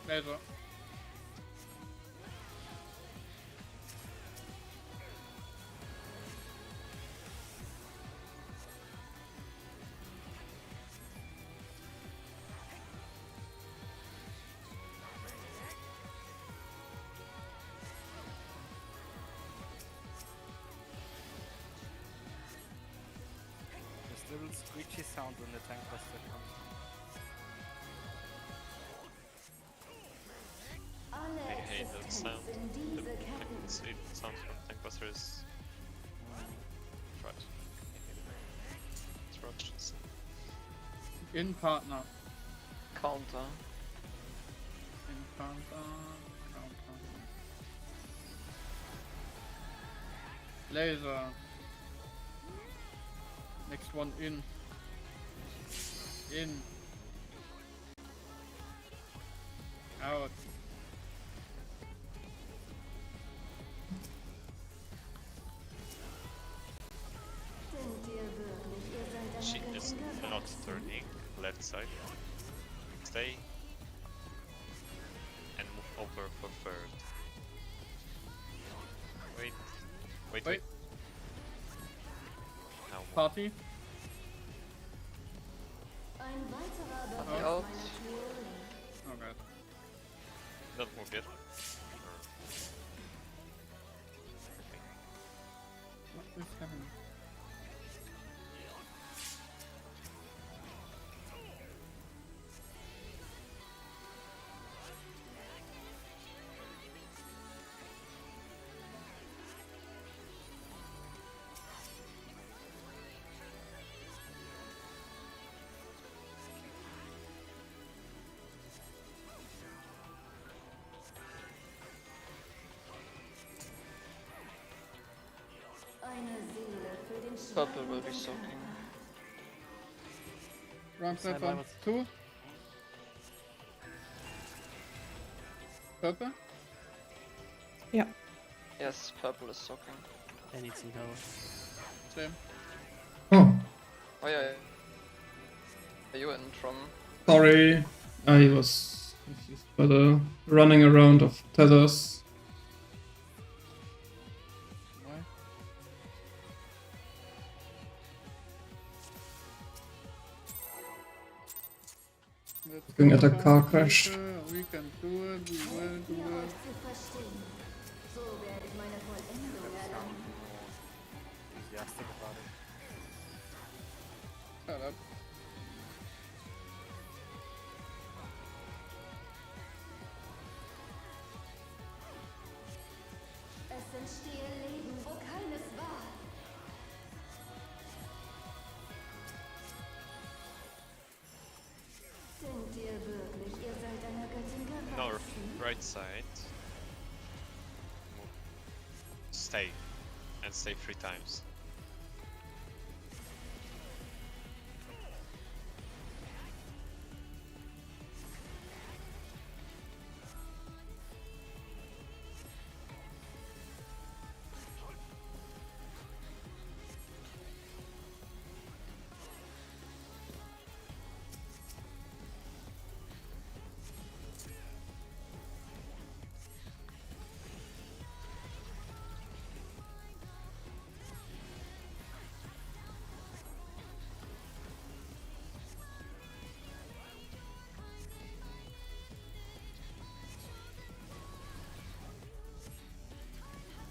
Laser. This little screechy sound when the tank buster comes. I hate that sound. The sound from Tankbuster is trash. It's In partner. Counter. In counter. Counter. Laser. Next one in. In. Out. side. Stay. And move over for third. Wait. Wait, wait. Now move. Party. Ein weiterer Party Beweis out. meiner Theorie. Oh god. Don't move yet. What is happening? Eine Seele für den Purple will be schweigenden soaking. Round Side platform levels. 2. Purple. Yes, purple is soaking. I need some help. Same. Oh, Oh yeah. Are you in from? sorry. I was confused by the running around of tethers. Why? Let's Looking go, at a car party crash. people. We can do it. We will Helft do mir it. euch zu verstehen. So werde ich meine Vollendung erlangen. Enthusiastic about it. Shut up. Es entstehe Leben, wo keines war. Denkt ihr wirklich, ihr seid einer Göttin North, gewachsen? right side. Move. Stay. And stay 3 times.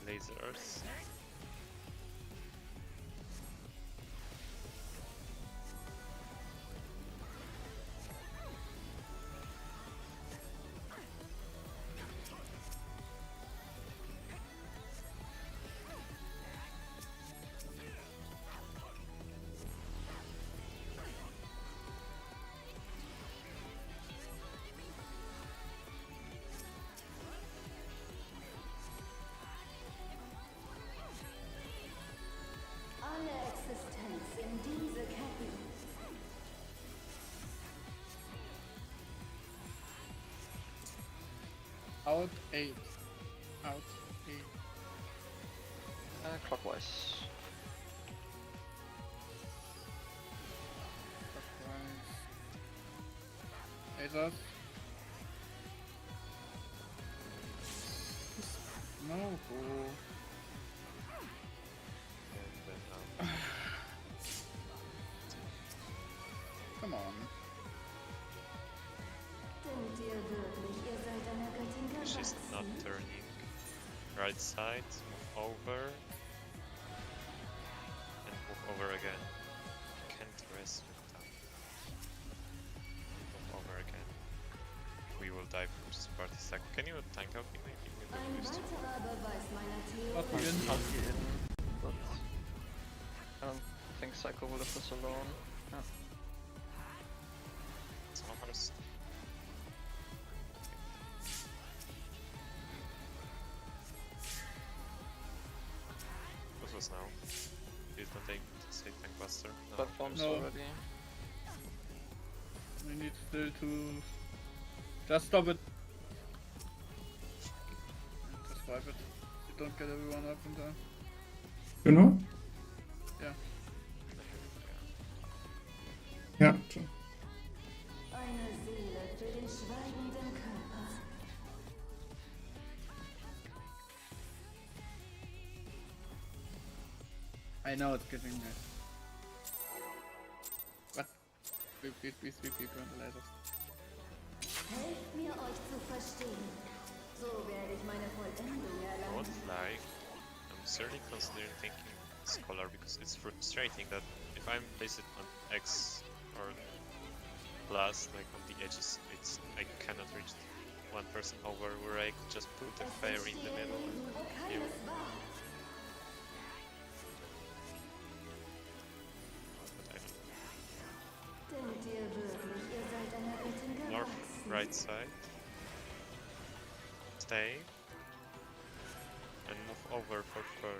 Lasers. Alle Existenz in diese Ketten. Out 8. Out 8. Clockwise. Lasers. No. Come on. Denkt ihr wirklich, ihr seid einer Göttin She's not gewachsen? turning. Right side, move over. And move over again. Can't rest with that. Move over again. We will die from this party stack. Can you tank up me maybe with the Ein boost? weiterer Beweis meiner Party Theorie. in. Party in, but I don't think Psycho will live this alone. Some of us. What was now? Please don't take say tank buster. No. Platforms No. already. We need still to just stop it. Just wipe it. You don't get everyone up in time. You know? Yeah. Yeah. True. den schweigenden Körper. I know it's getting nice. What? Please, burn the lasers. Helft mir, euch zu verstehen. So werde ich meine Vollendung I erlangen. won't lie, I'm certainly considering taking Scholar because it's frustrating that if I'm placed on X or plus, like on the edges, I cannot reach one person over where I could just put a fairy in the middle and heal. But I don't Denkt ihr wirklich, ihr seid einer Rettung know. North, gewachsen? right side. Stay. And move over for fur.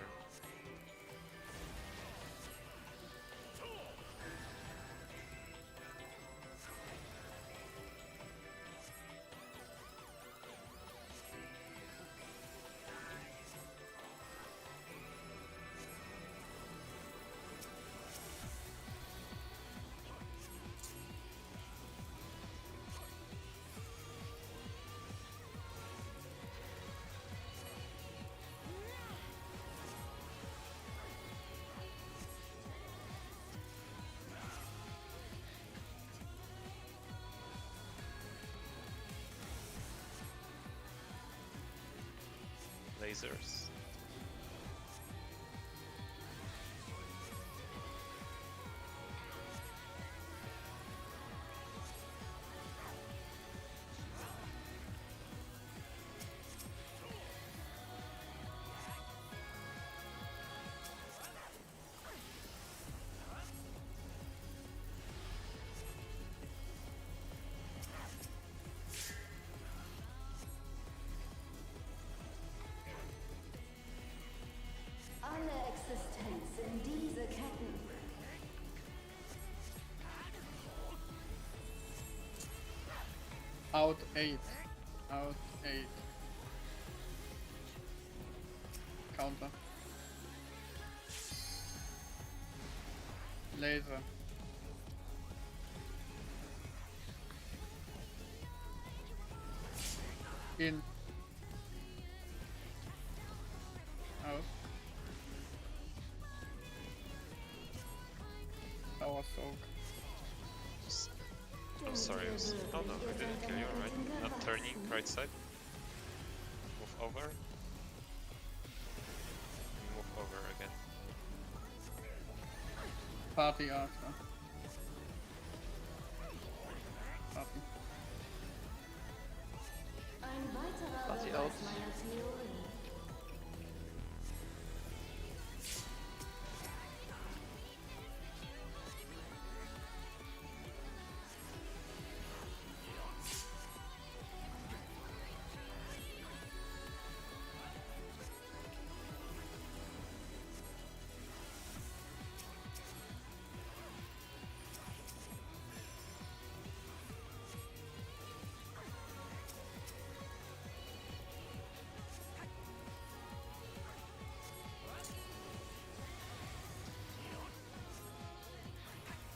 Lasers. Alle Existenz in diese Ketten. Out 8. Out 8. Counter. Laser. In. Out. Power soak. Oh, sorry. Oh no, I didn't kill you, right? Not turning, right side. Move over. Move over again. Party after. Party. Ein weiterer Party Beweis out. meiner Theorie.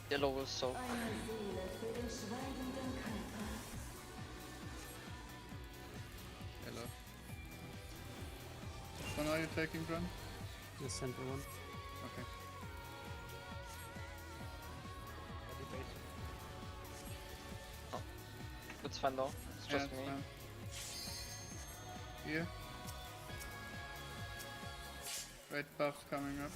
Yellow is so. Eine Seele für den schweigenden Körper. Hello. Which one are you taking, Brun? The center one. Okay. It's fine though. It's Yeah, just it's me. fine. Here. Red buff's coming up.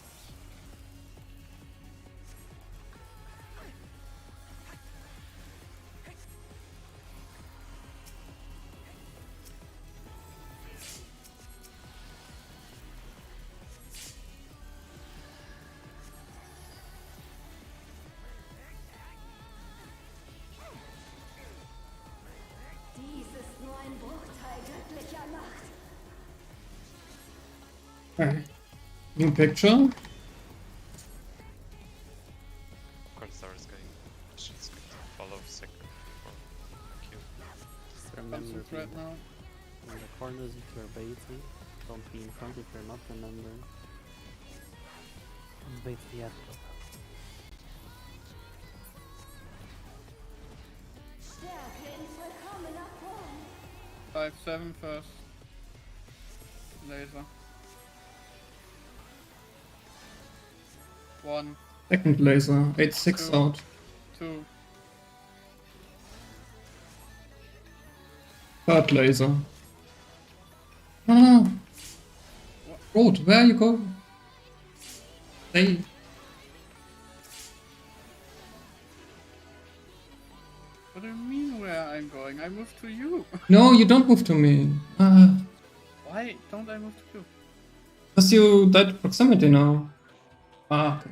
Dies ist nur ein Bruchteil göttlicher Macht. Okay. New picture. Corsair is going. She's going to follow second. Q. Just remember, Concentrate right now. in the corners if you're baiting, don't be in front if you're not, remember. Bait the apple. Stärke in vollkommener 5-7 first. Laser. 1, Second laser. 8-6 Two. out. 2, Third laser. No. Road, where you go? Stay. what do you mean where I'm going? I moved to you. No, you don't move to me. Why don't I move to you? Because you died proximity now. Okay.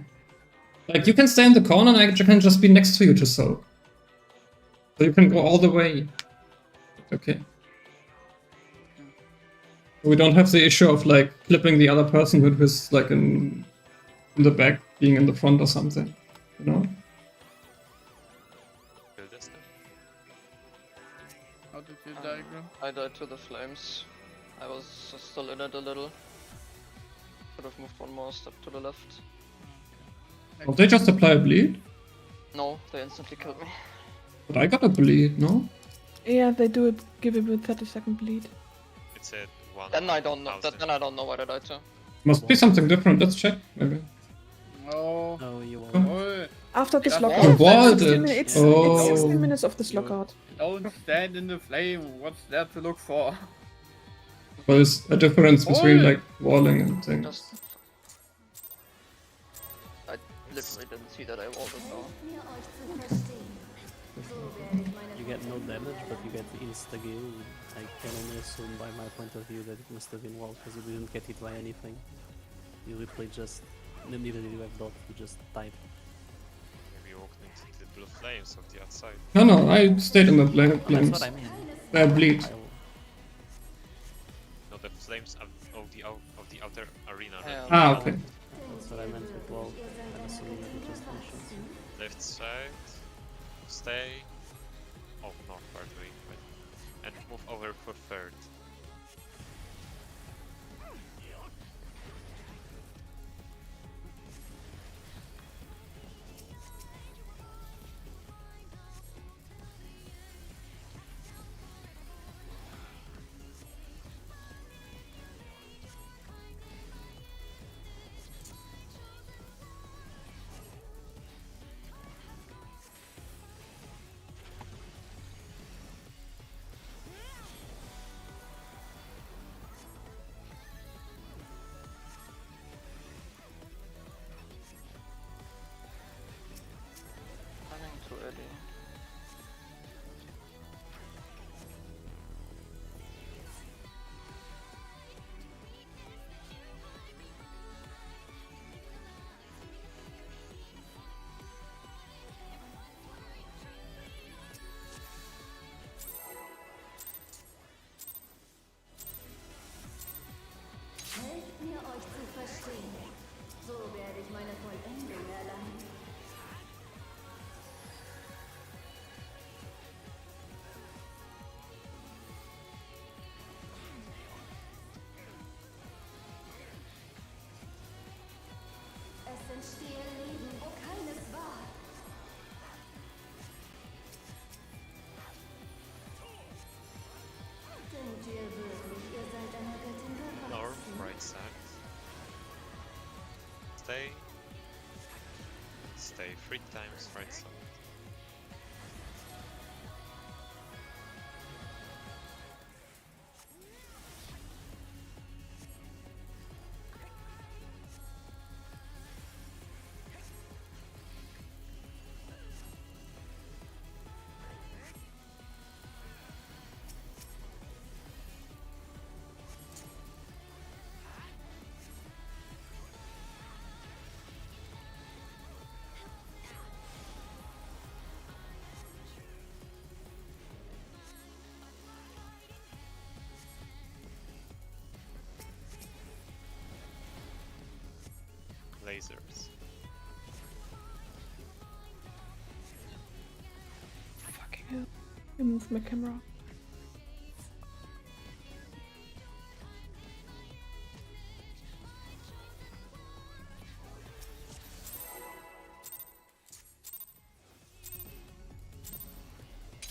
Like, you can stay in the corner and I can just be next to you to soak. So you can go all the way. Okay. We don't have the issue of, like, clipping the other person with his, like, in the back, being in the front or something. You know? Kill this then. How did you diagram? I died to the flames. I was still in it a little. Could have moved one more step to the left. Oh, they just apply a bleed? No, they instantly killed me. But I got a bleed, no? Yeah, they do it, give it with 30-second bleed. It's at 1. Then I don't know. Then I don't know what I died to. Must be something different, let's check, maybe. No. No, you won't. Oh, After this Yeah, lockout, oh, walled 16 it. minutes, Oh. it's 16 minutes of this lockout. don't stand in the flame. What's there to look for? There's a difference between, Oh. like, walling and things. Just. I literally didn't see that I walled it now. Helft mir euch zu verstehen. So werde ich meine You get no damage, but you get insta-kill. I can only assume by my point of view that it must have been walled because you didn't get hit by anything. You replay just... Neither did you have dot, you just died. Maybe you walked into the blue flames of the outside. No, I stayed in the That's flames. what I mean. Bleed. No, the flames of the outer arena. Yeah. Ah, okay. That's what I meant with wall. I'm assuming that you just mentioned. Left side. Stay. Oh, north part way. And move over for third. Running too early. Helft mir euch zu verstehen. So werde ich meine Vollendung erlangen. Es entstehen Leben, wo keines war. Denkt ihr wirklich, ihr seid einer Göttin North, gewachsen? right side. Stay. Stay 3 times right side. Lasers. Fucking hell. I moved my camera.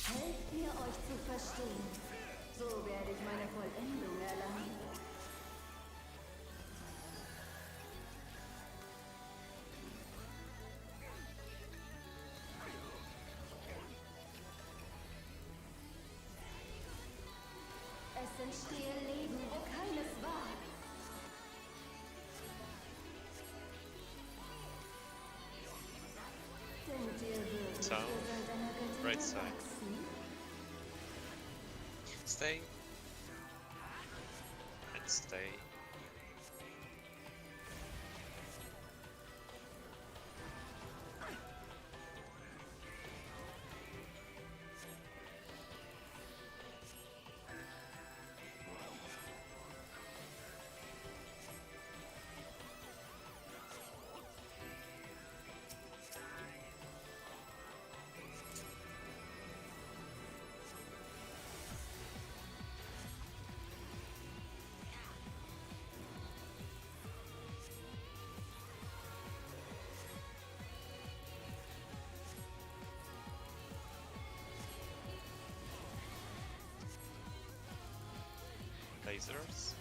Helft mir euch zu verstehen. So werde ich meine Vollendung erlangen. Es entstehe Leben, wo keines war. Denkt ihr wirklich, So, ihr seid einer Göttin right side. gewachsen? Stay. And stay. Lasers.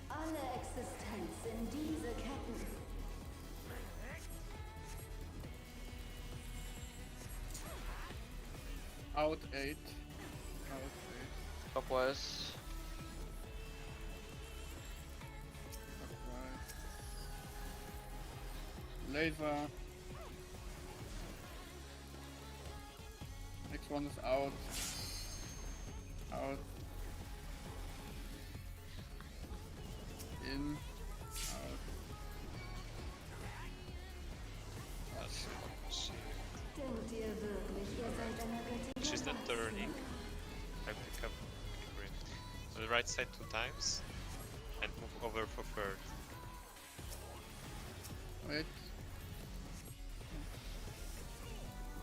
Alle Existenz in diese Ketten. Out 8. Out 8. Clockwise. Laser. Next one is out. Out. In. Out. Denkt ihr wirklich, ihr seid einer Göttin She's not gewachsen? turning. I pick up green. On the right side 2 times. And move over for third. Wait.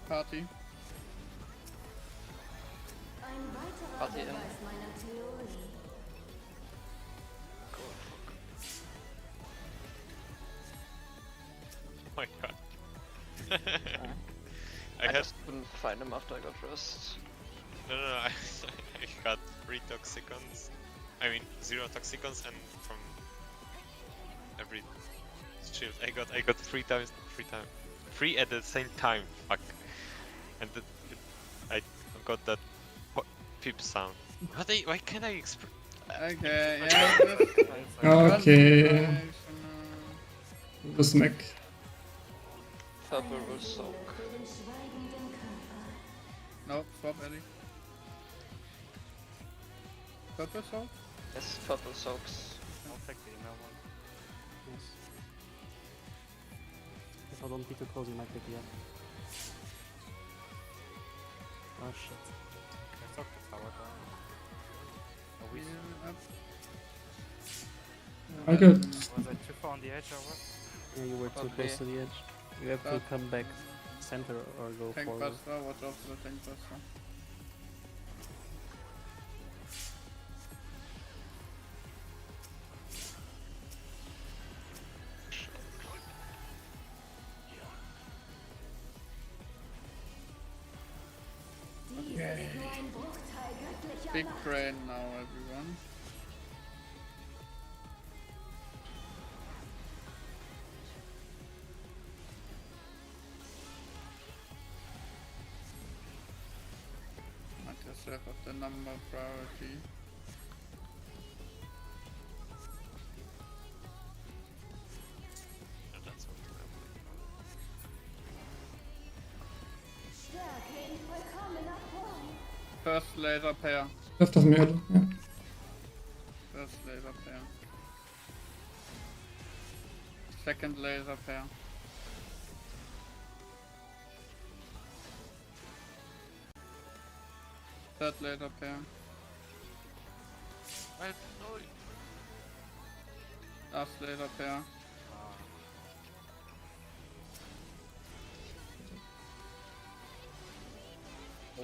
Party. Ein weiterer Party in. Beweis meiner Theorie. Oh my god. I I had just couldn't find him after I got rest. no, I got 3 toxicons. I mean 0 toxicons, and from every shield I got 3 times 3 at the same time. Fuck. And I got that pip sound. Why can't I express? Okay, yeah. just- Okay. Confirmation, The smack. Purple will soak. Für den schweigenden Körper. No, swap Ellie. Purple soul? Yes, purple soaks. I'll take the inner one. Yes. If I don't be too close, you might pick me up. Oh shit. I took the tower down. Are we Heal up. I got was I too far on the edge or what? Yeah, you were too Probably. close to the edge. You have to But- come back center or go Tank forward. buster, watch out for the tank buster. Dies ist nur ein Bruchteil göttlicher Big Macht. brain now, everyone. Not yourself of the number priority. And that's what Stärke in vollkommener Form. First laser pair. left of me. Yeah. First laser pair. Second laser pair. Third laser pair. Well, no. Last laser pair.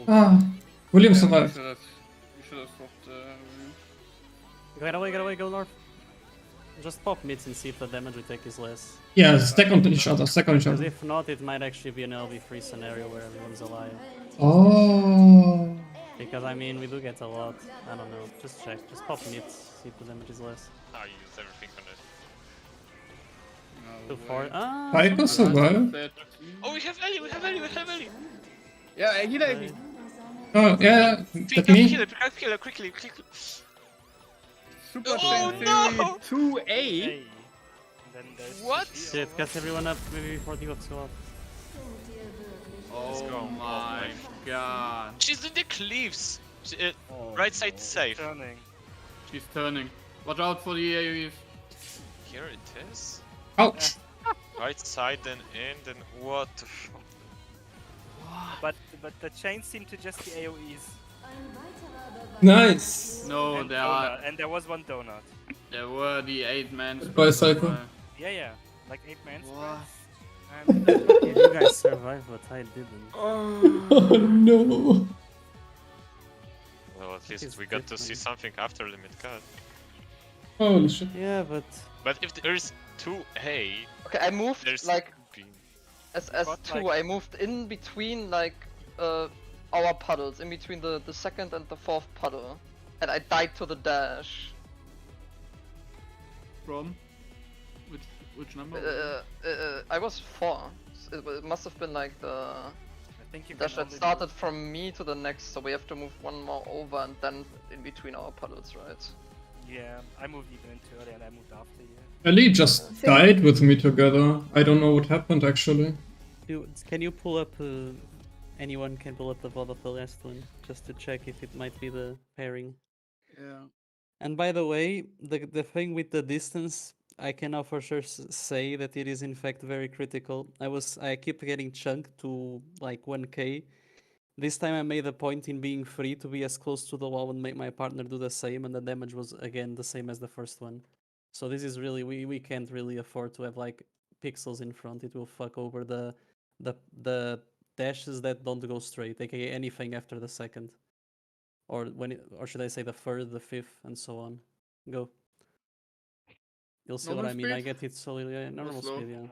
Ah, William Yeah, survived. You should have swapped Get away, go north. Just pop mids and see if the damage we take is less. Yeah, stack on each other, stack on each Because other. if not, it might actually be an LV3 scenario where everyone's alive. Oh. Because I mean, we do get a lot. I don't know. Just check. Just pop mids, see if the damage is less. I used everything on it. No Too far. way. Ah. Pyko survived. Oh, we have Ellie, we have Ellie, we have Ellie! Yeah, heal Ellie. Oh, yeah, Pick that up me. healer, pick up healer, quickly. Super Oh, Chain no! Theory 2A. Hey. And then there's What? Shit, cast everyone up maybe before the go up. Oh my god. She's in the cliffs! Oh, Right side safe. turning. She's turning. Watch out for the AoEs. Here it is. Ouch. Right side, then in, then what the fuck? But the chains seem to just be AoEs. Nice. No, and, and there was one donut. there were the 8-man. Goodbye, Psycho. Yeah, like 8 man What? And You guys survived, but I didn't. Oh no. Well, at least It's we got to see different. something after limit cut. Holy shit. Yeah, but But if there's 2A, Okay, I moved there's like B. as Got, 2. like- I moved in between like our puddles, in between the second and the fourth puddle, and I died to the dash. From? Which number? I was 4. It must have been like the I think you dash can that only started from me to the next, so we have to move one more over and then in between our puddles, right? Yeah, I moved even into early and I moved after you. Ellie just died with me together. I don't know what happened actually. can you pull up? Anyone can pull up the VOD of the last one just to check if it might be the pairing. Yeah. And by the way, the thing with the distance, I can now for sure say that it is in fact very critical. I keep getting chunked to like 1k. This time I made a point in being free to be as close to the wall and make my partner do the same, and the damage was again the same as the first one. So this is really we can't really afford to have like pixels in front. It will fuck over the dashes that don't go straight, aka anything after the second. Or or should I say the third, the fifth, and so on. Go. You'll see what Normal I mean. I speed? get it solely normal slow? speed, yeah.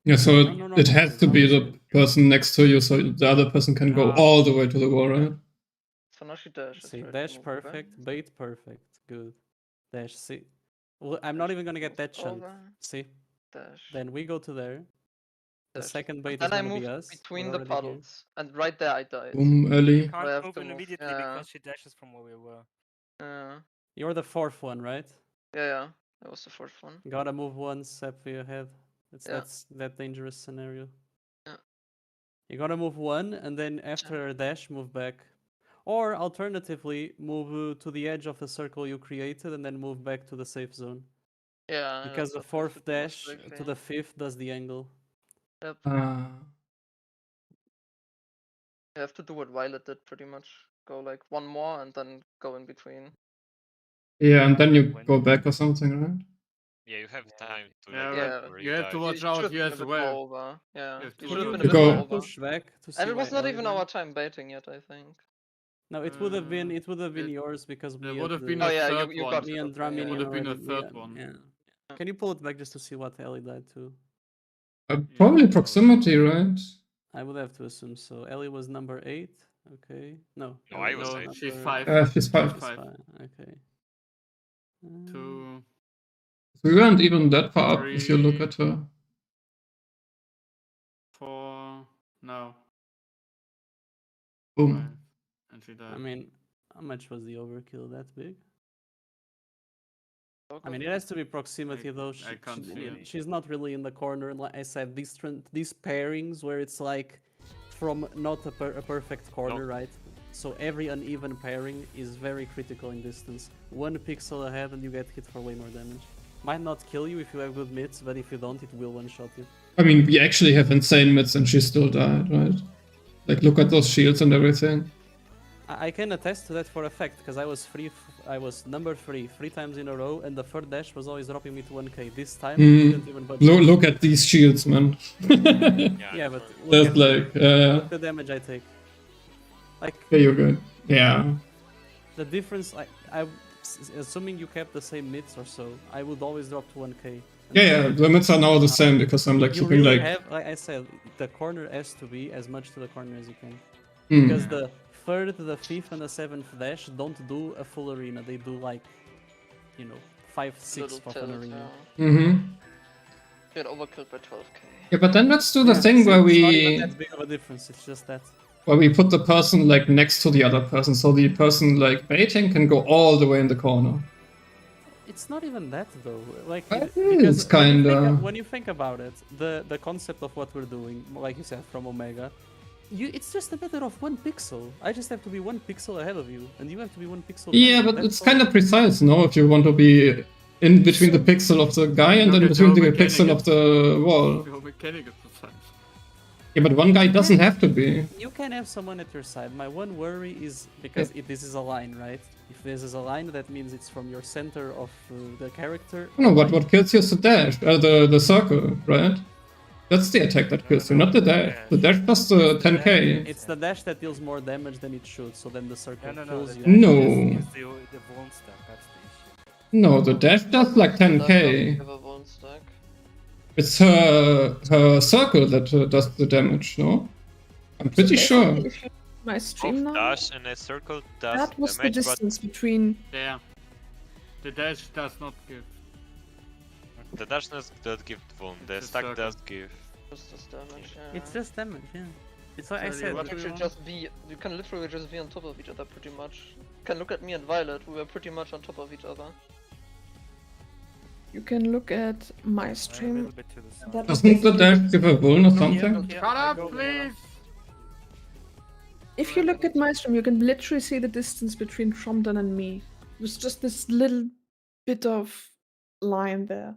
Yeah, so No, it has to be the person next to you, so the other person can go Ah. all the way to the wall, right? So now she dashes. See, right, dash to move over. perfect, bait perfect, good. Dash, see. Well, I'm not even gonna get that chunk. Over, See? dash. Then we go to there. The dash. second bait is Then I gonna be moved us. between we're the already here. puddles, and right there I died. Boom, Ellie. Can't I have move to in move, immediately yeah. because she dashes from where we were. You're the fourth one, right? Yeah, that was the fourth one. Gotta move one step ahead. Yeah. That's that dangerous scenario. Yeah. You gotta move one, and then after a dash, move back. Or alternatively, move to the edge of the circle you created, and then move back to the safe zone. Yeah. Because the that's what we have fourth to do most dash to likely. the fifth does the angle. Yep. Ah. You have to do what Violet did pretty much. Go like one more and then go in between. Yeah, and then you go back or something, right? Yeah, you have time to Yeah, like, Yeah, where you have to die. watch out should've here been as a bit well. more over. Yeah, You have to you watch should have out. been a You bit go- more over. Push back to see And it was why not Ellie even died. our time baiting yet, I think. No, it would have been it- yours because There me would and have been Oh a yeah, third you one. got me it, and okay, Draminian Would have been a already- third yeah, one. yeah. Can you pull it back just to see what Ellie died to? Probably proximity, right? I would have to assume so. Ellie was number 8. Okay. No. No, Ellie I was No, eight. she's number- 5. She's 5. She's 5. Okay. 2. We weren't even that far up if you look 3. at her. 4. No. Boom. 5. And she died. I mean, how much was the overkill that big? I mean, it has to be proximity though. I can't see it. She's not really in the corner. Like I said, these pairings where it's like from not a perfect corner, right? So every uneven pairing is very critical in distance. 1 pixel ahead and you get hit for way more damage. Might not kill you if you have good mids, but if you don't, it will one-shot you. I mean, we actually have insane mids and she still died, right? Like, look at those shields and everything. I can attest to that for a fact, because I was number 3 times in a row, and the third dash was always dropping me to 1k. This time, it didn't even budge. Look at these shields, man. Yeah, but Just like, look the damage I take. Like, there you go. Yeah. the difference, assuming you kept the same mids or so, I would always drop to 1k. Yeah, the mids are now the same because I'm like You keeping really like. have, like I said, the corner has to be as much to the corner as you can. Mm. Because the 3rd, the 5th, and the 7th dash don't do a full arena. They do like, 5/6 Little of an tilt, arena. yeah. Mm-hmm. Get overkilled by 12k. Yeah, but then let's do the Yeah, thing see, where it's not even we that big of a difference. It's just that. put the person like next to the other person, so the person like baiting can go all the way in the corner. It's not even that though. Like It because is kinda. when you think about it, the concept of what we're doing, like you said from Omega, it's just a matter of 1 pixel. I just have to be 1 pixel ahead of you, and you have to be 1 pixel. Yeah, behind me. but That's it's all. kind of precise, no? If you want to be in between the pixel of the guy and then between the pixel of the wall. Your mechanic is precise. Yeah, but one guy doesn't have to be. You can have someone at your side. My one worry is because if this is a line, right? If this is a line, that means it's from your center of the character. No, what kills you is the dash, the circle, right? That's the attack that kills you, not the dash. The dash plus the 10k. It's the dash that deals more damage than it should, so then the circle No, kills the you. dash No. is the Wurm stack, that's the issue. No, the dash does like 10k. Give a one stack. It's her circle that does the damage, no? I'm pretty sure. If you my stream Both now, dash and a circle does that was the damage, but distance between. Yeah. The dash does not give. the dash does give one. The It's a stack circle. does give. Just this damage, yeah. It's just damage, yeah. It's like I Tell you said. what, But you should just be. You can literally just be on top of each other pretty much. You can look at me and Violet, we were pretty much on top of each other. You can look at my A little stream. bit to the side. That was Doesn't the basically- dash give a vuln or something? Shut up, please! If you look at my stream, you can literally see the distance between Tromden and me. It was just this little bit of line there.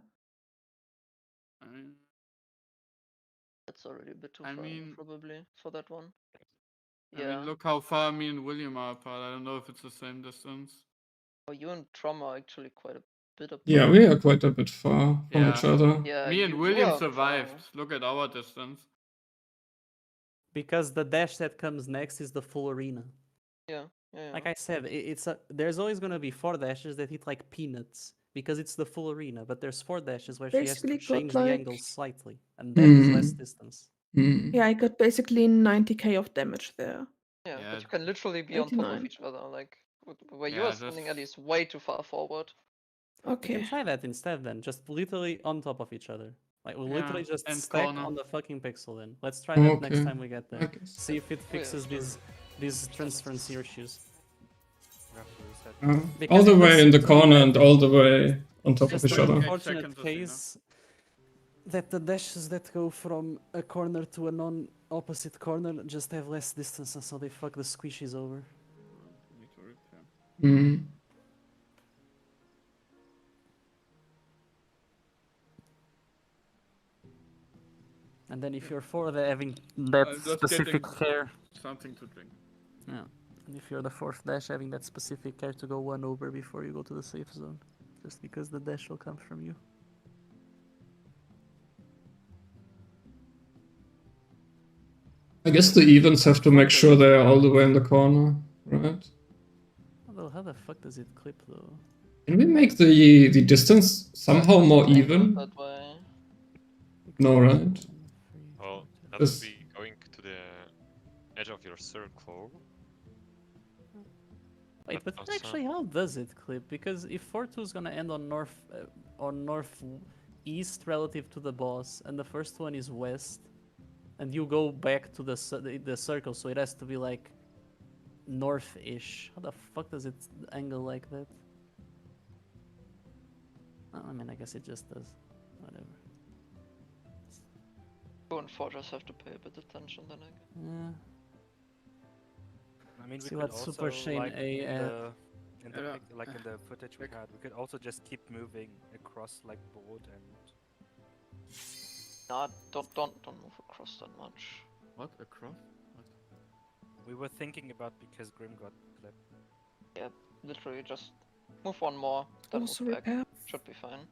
That's already a bit too I far, mean- probably, for that one. I Yeah. mean, look how far me and William are apart. I don't know if it's the same distance. Oh, you and Trom are actually quite a bit apart. Yeah, we are quite a bit far from Yeah. each other. Yeah, Me and you William are survived. far. Look at our distance. Because the dash that comes next is the full arena. Yeah, yeah. Like I said, there's always gonna be 4 dashes that hit like peanuts because it's the full arena, but there's 4 dashes where she has to Basically got, change the like- angle slightly, and that is less Hmm. distance. Mm. Yeah, I got basically 90k of damage there. Yeah, Yeah. but you can literally be on top 89. of each other, like where you Yeah, are standing at that's- least way too far forward. You can Okay. try that instead then, just literally on top of each other. Like we'll Yeah, literally just and stack corner. on the fucking pixel then. Let's try that next Okay. time we get I there. guess. See if it fixes sure. these transparency issues. We have to reset. All Because the it way was in the so corner bad. and all the way on top of Just each an other. unfortunate seconds was enough. case that the dashes that go from a corner to a non-opposite corner just have less distance, and so they fuck the squishies over. Need to repair. Mm. And then if you're for the having that I'm just specific getting- care, Something to drink. yeah. And if you're the 4th dash, having that specific care to go 1 over before you go to the safe zone, just because the dash will come from you. I guess the evens have to make sure they're all the way in the corner, right? Although, how the fuck does it clip though? Can we make the distance somehow more even? That way. No, right? Well, that This- would be going to the edge of your circle. Wait, but Also- actually, how does it clip? Because if 4-2 is gonna end on northeast relative to the boss, and the first one is west, and you go back to the circle, so it has to be like north-ish. How the fuck does it angle like that? Oh, I mean, I guess it just does. Whatever. You and Fortress have to pay a bit attention then, I guess. Yeah. I mean, we See could what also, Super Shane like, A in had. the Yeah. like in the footage we had, we could also just keep moving across like board and Nah, don't move across that much. What? Across? We were thinking about because Grim got clipped. Yeah, literally just move one more, then Also move back. repair. Should be fine.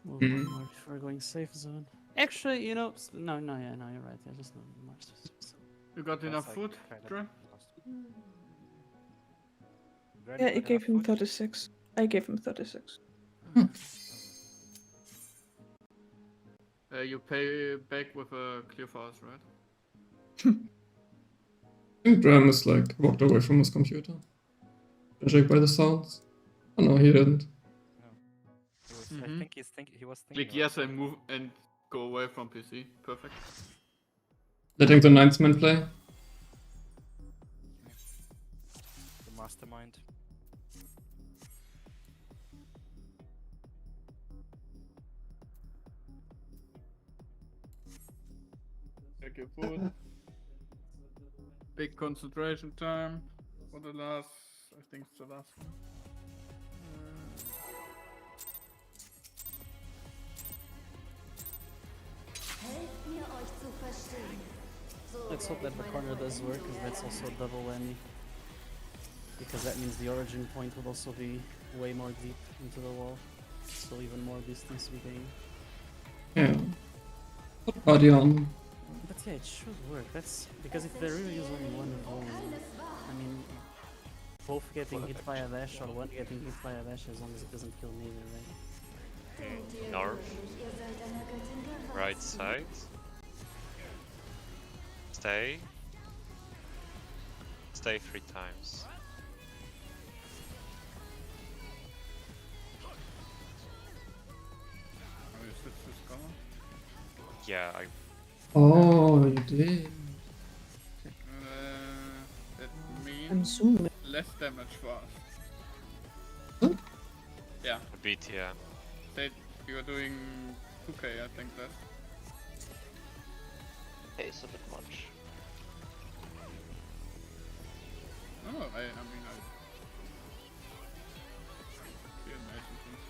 Move Hmm. one more before going safe zone. Actually, you know, no, yeah, no, you're right. Yeah, just move more. You got That's enough like food, kinda Dre? lost. Gren, Yeah, you I got gave enough him food? 36. I gave him 36. You pay back with a clear force, right? I think Dram is like walked away from his computer. Judging by the sounds. Oh no, he didn't. No. He was, I Mhm. think he was thinking. Click yes and move and go away from PC. Perfect. Letting the ninth man play. The mastermind. Take your food. Big concentration time for the last. I think it's the last one. Helft mir, euch zu verstehen. So Let's hope werde that ich the meine corner does work, because Vollendung that's also a erlangen. double whammy. Because that means the origin point would also be way more deep into the wall. So even more distance we gain. Yeah. Put body on. But yeah, it should work. That's because if there really is only one volume, I mean, both getting hit by a dash or one getting hit by a dash, as long as it doesn't kill neither, right? North, right side. Stay. Stay 3 times. Oh, you switched to scholar? Yeah, I Oh, you did. That I'm means zooming. less damage for us. Huh? Yeah, a bit, yeah. they you're doing 2k, I think that. Okay, it's a bit much. No, I mean I can imagine things.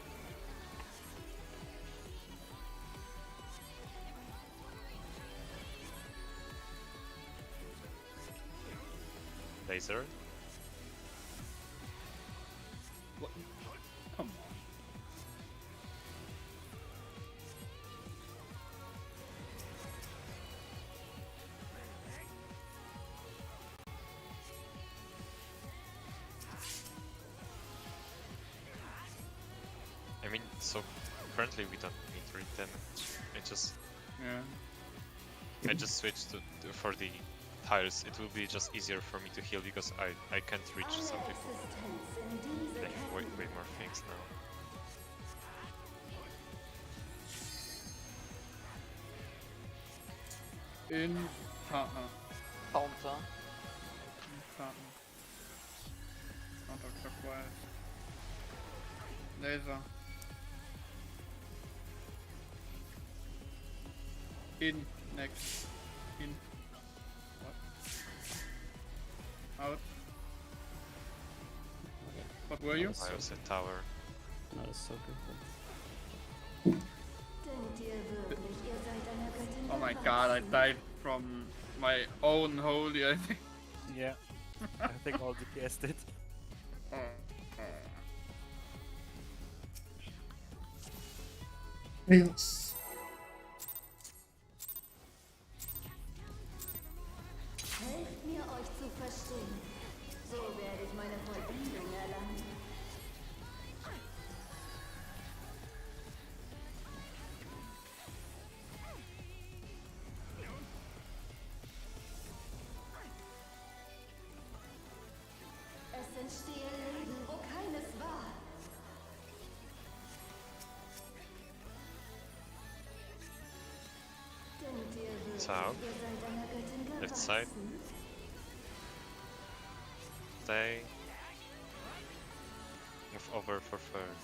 Laser. What? Come on. I mean, so currently we don't need read damage. Yeah. I just switched for the tires. It will be just easier for me to heal because I can't reach some people. They have way more things now. In partner. Counter. Partner. Counterclockwise. Laser. In. Next. In. What? Out. What were you? I was a tower. Not a soaker. Denkt ihr wirklich, ihr seid einer Göttin Oh my god, I died from my own holy, I think. Yeah. I think all DPS did. Chaos. Helft mir, euch zu verstehen. So werde ich meine Vollendung erlangen. Es entstehe Leben, wo keines war. Denkt ihr wirklich, South. ihr seid einer Göttin Left side. gewachsen? Stay. Move over for third.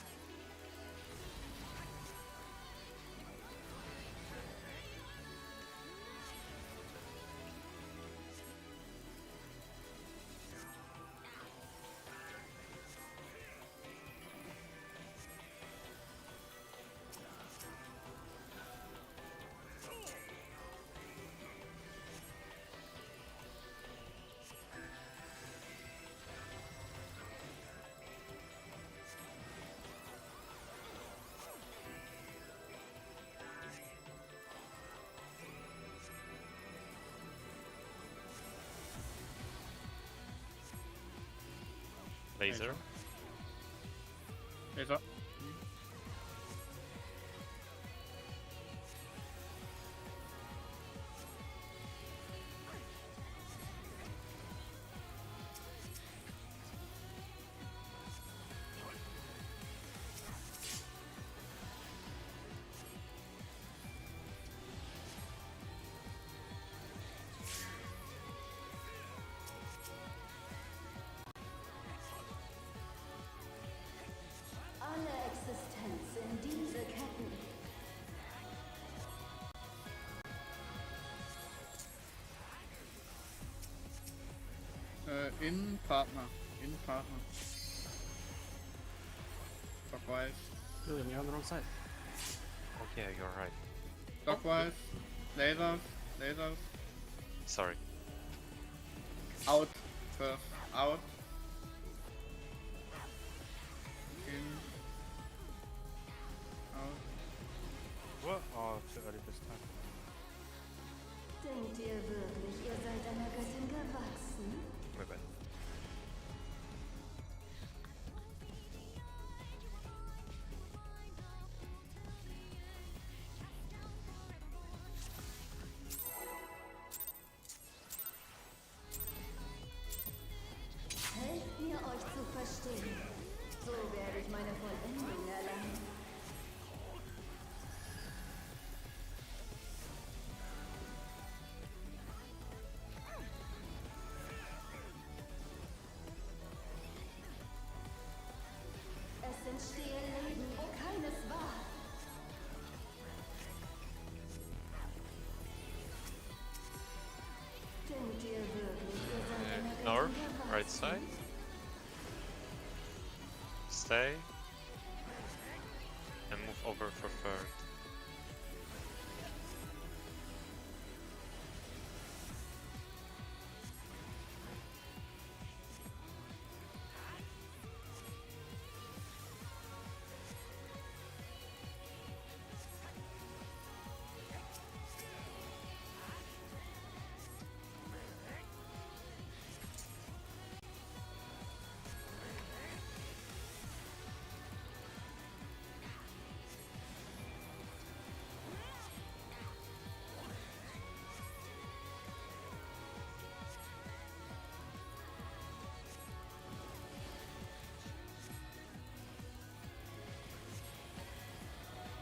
Laser. Laser. Alle Existenz in diese Ketten. In Partner. In Partner. Clockwise. Julian, you're on the wrong side. Oh yeah, you're right. Clockwise. Lasers. Lasers. Sorry. Out. First. Out. In. Out. What? Oh, too early this time. Denkt ihr wirklich, ihr seid einer Göttin gewachsen? My bad. Helft mir, euch zu verstehen. So werde ich meine Vollendung erlangen. Es entstehe Leben, wo keines war. Denkt ihr wirklich, ihr seid einer Göttin North, gewachsen? right side. Stay. And move over for third.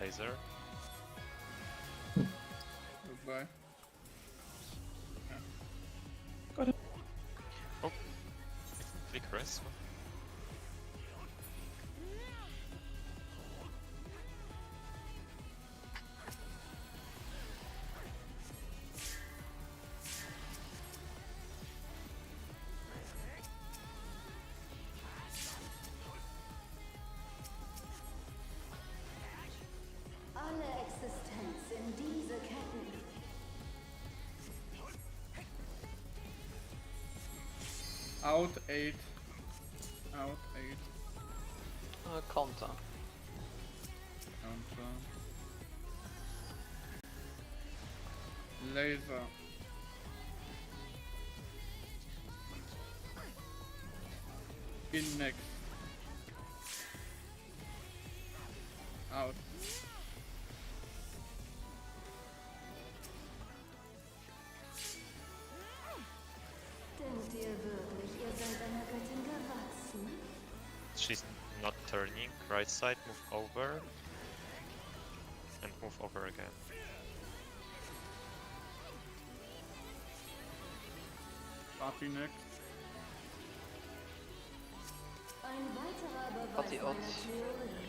Laser. Goodbye. Got it. Oh. Click rest. Alle Existenz in diese Ketten. Out 8. Out 8. Counter. Counter. Laser. In next. Out. Denkt ihr wirklich, ihr seid einer Göttin gewachsen? She's not turning. Right side, move over. And move over again. Party next. Ein weiterer Beweis Party out. meiner Theorie.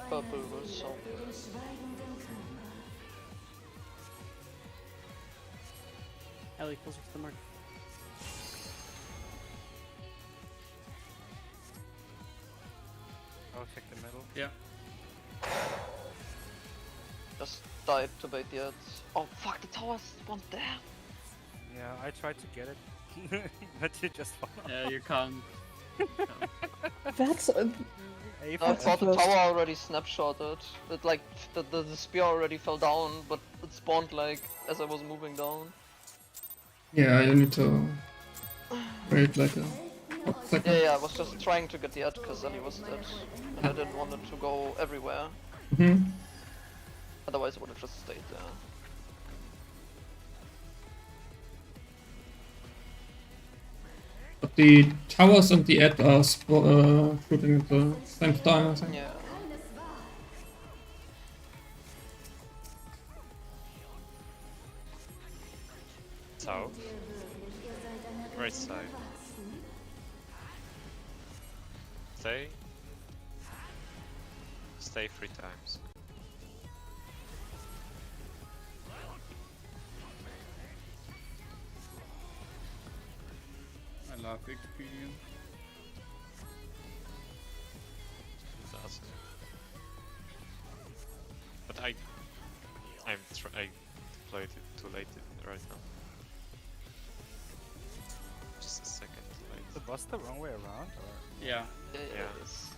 Purple will show. Für den schweigenden Körper. Ellie, closer to the mark. I'll check the middle. Yeah. Just died to bait the ads. Oh fuck, the tower spawned there. Yeah, I tried to get it, but you just fall off. Yeah, you can't. That's A I for thought the first. tower already snapshotted. It like the spear already fell down, but it spawned like as I was moving down. Yeah, you need to wait like a second. Yeah, I was just trying to get the ad because Ellie was dead, and I didn't want it to go everywhere. Hmm. Otherwise, it would have just stayed there. But the towers and the ad are shooting at the same time, I think. Yeah. South. Right side. Stay. Stay 3 times. I love experience. That's it. But I deployed it too late right now. Just a second late. the boss the wrong way around? Or? Yeah. Yeah. Yeah. It is.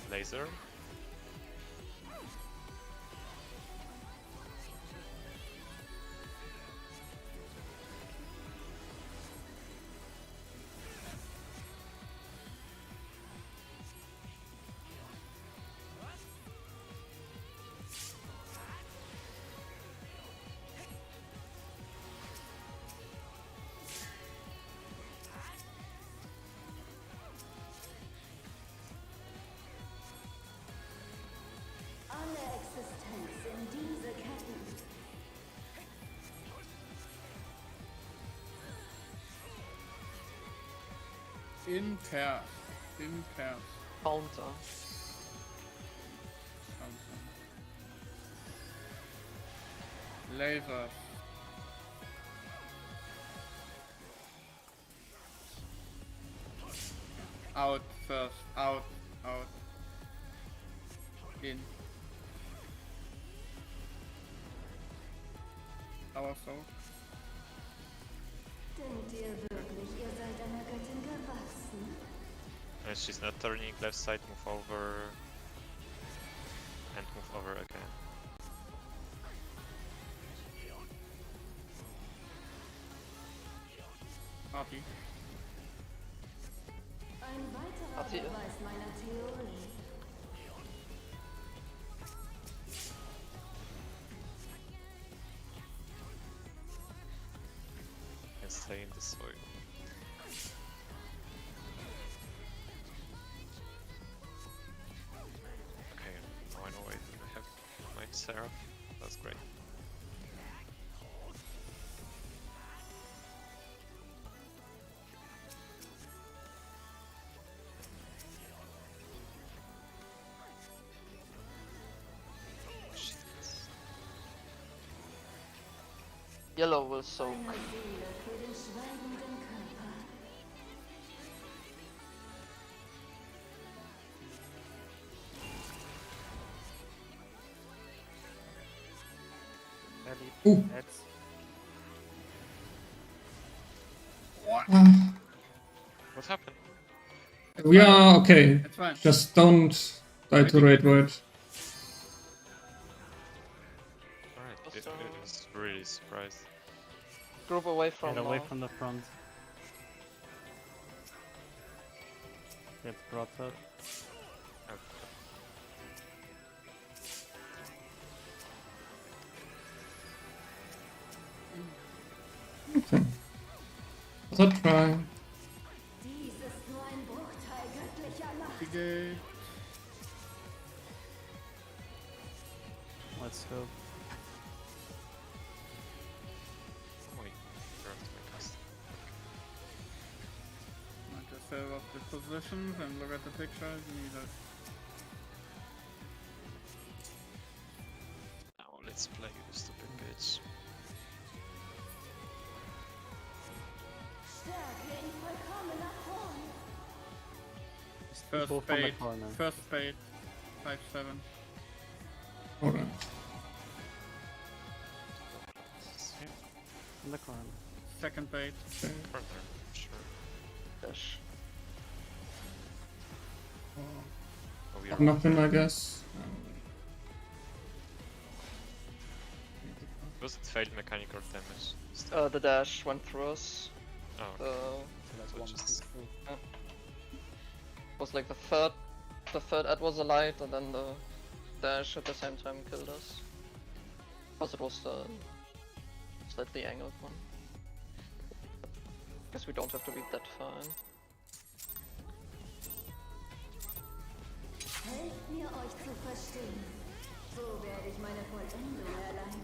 Laser. Alle Existenz in diese Ketten. Inter. Counter. Laser. Out first. Out. In. Tower so. Denkt ihr wirklich, ihr seid einer Göttin gewachsen? And she's not turning left side, move over. And move over again. Party. Ein weiterer Hat sie- Beweis meiner Theorie. And stay in the soil. Okay, now I know I have my Seraph. That's great. Shit. Yellow will soak. Eine Seele für den schweigenden Körper. Ellie, Ooh. ads. What happened? We are okay. It's fine. Just don't die to raid void. Alright, What's it wrong? was really surprised. Group away from Get away now. from the front. Get brought up. Okay. Let's try. Dies ist nur ein Bruchteil göttlicher Macht. Okay. Let's go. Wait. irrespective of the positions and look at the picture, you need a Now let's play you stupid bitch. Stärke in vollkommener Form. first Both on the bait, corner. first bait, 5-7. Alright. In the corner. Second bait, Corner, sure. Dash. Oh, we are Nothing, I guess. Was it failed mechanical damage? The dash went through us. Oh, So So like So one just- pixel. was like the third ad was a light, and then the dash at the same time killed us. Plus it was the slightly angled one. Guess we don't have to beat that fine. Helft mir, euch zu verstehen. So werde ich meine Vollendung erlangen.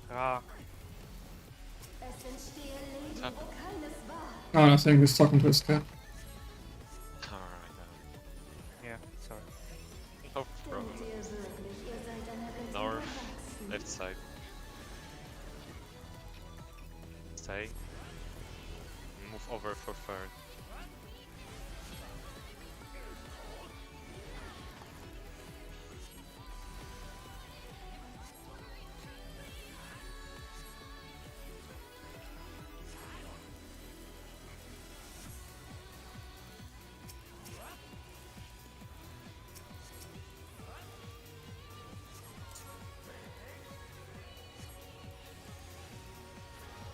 Ah, Es entstehe Leben, Tap. wo keines war. Oh, I think he's talking to his cat. alright. yeah, sorry. No Denkt problem. ihr wirklich, ihr seid einer Göttin North, gewachsen? left side. Stay. Move over for third.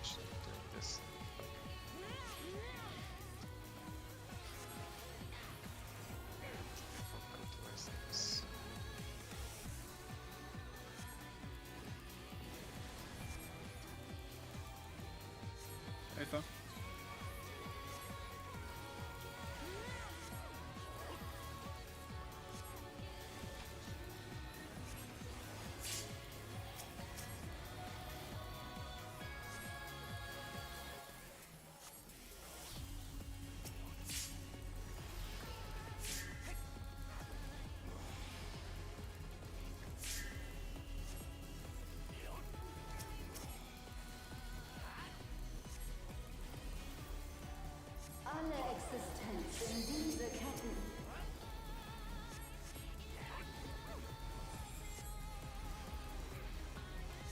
Should do this. Go to residence. Aether. Alle Existenz in diese Ketten.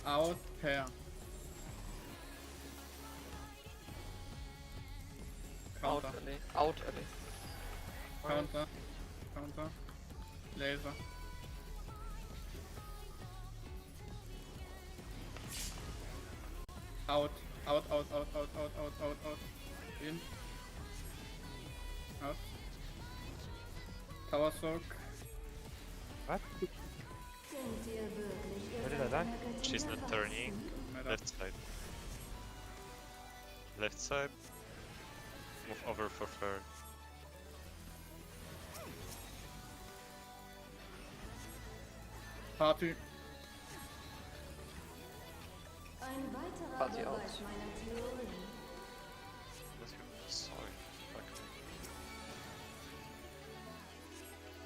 Out, pair. Out Counter, alley. Out alley. counter, counter. Laser. Out, out, out, out, out, out, out, out, out. In. Out. Tower soak. What? Denkt ihr wirklich, ihr Where did I seid die? einer Göttin She's not gewachsen? turning. Matter. Left side. Left side. Move over for third. Party. Ein weiterer Party out. Beweis meiner Theorie. Let's go. Sorry. Fuck.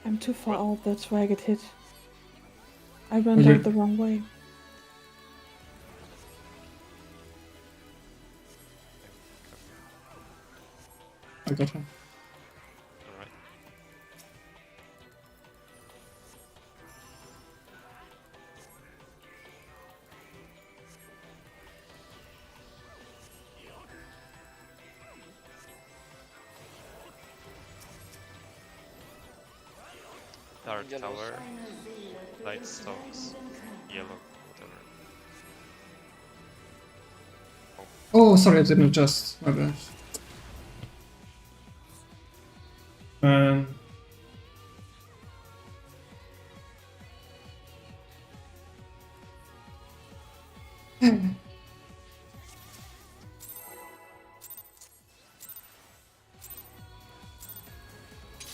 I'm too far out, that's why I get hit. I ran Okay. down the wrong way. I got him. Alright. Dark Yellows. tower, Eine Seele für light den stones, brennenden Körper. yellow, whatever. Oh, sorry, I didn't adjust. My bad.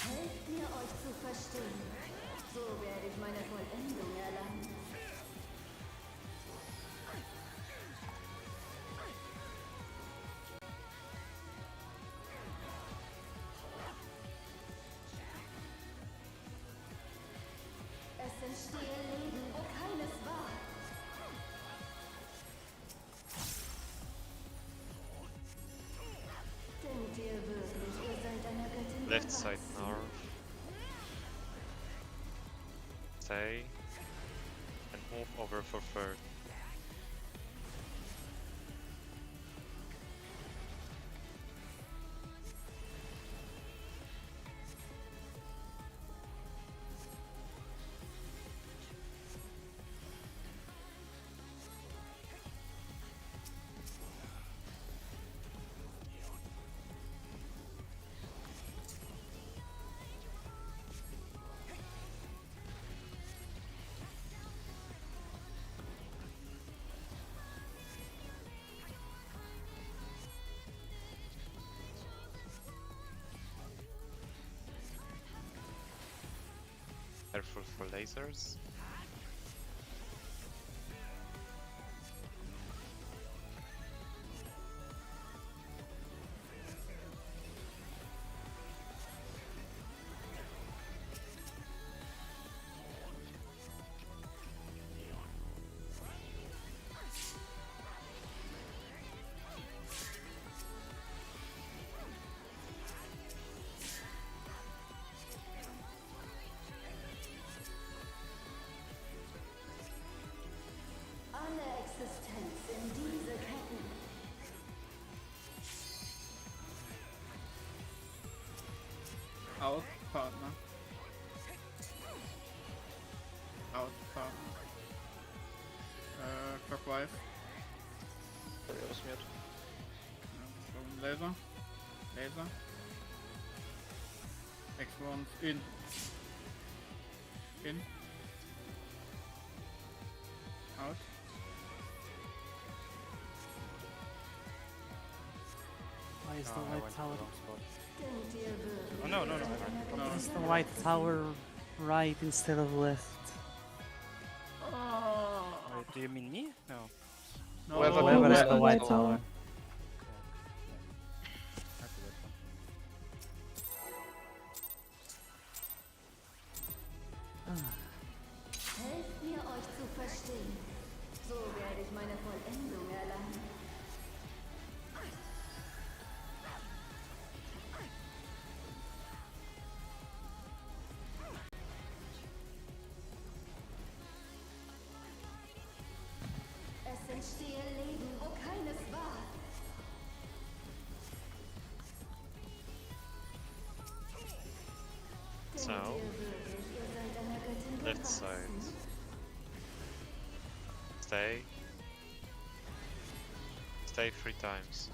Helft mir, euch zu verstehen. So werde ich meine Vollendung erlangen. Es entstehe Leben, wo keines war. Denkt ihr wirklich, ihr seid einer Göttin Left side gewachsen? north. Stay. And move over for third. Careful for lasers. Alle Existenz in diese Ketten. Out, Partner. Out, Partner. Clockwise. Sorry, I was mute. Laser. Laser. X1 in. In. Out. Why is the I white went to tower? the wrong spot. Denkt ihr wirklich, Oh, no, no, ihr no, seid I einer went- No. Göttin Is the gewachsen? white tower right instead of left? Wait, do you mean me? No. No. Whoever Whoever was has the the white white tower. That's the red one. Helft mir, euch zu verstehen. So werde ich meine Vollendung erlangen. Es entstehe Leben, wo keines war. Denkt So, ihr wirklich, ihr seid einer Göttin left gewachsen? side. Stay. Stay 3 times.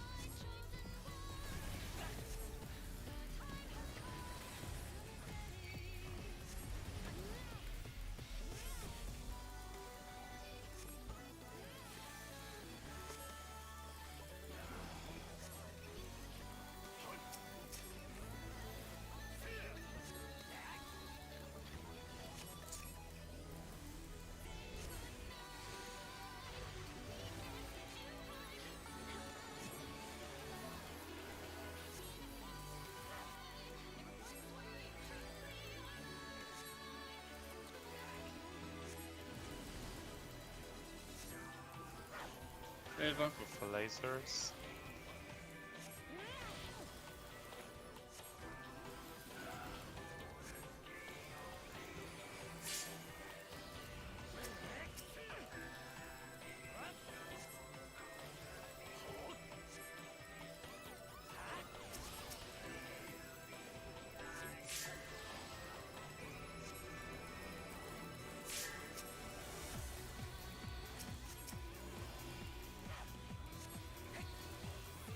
Laser. Go for lasers.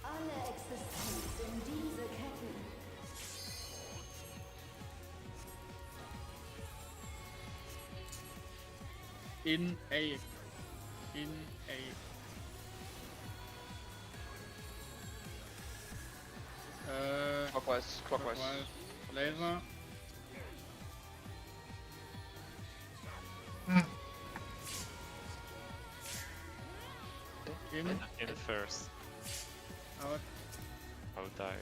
Alle Existenz in diese Ketten. In A. In A. Clockwise, clockwise. Laser. first. Out. I will die.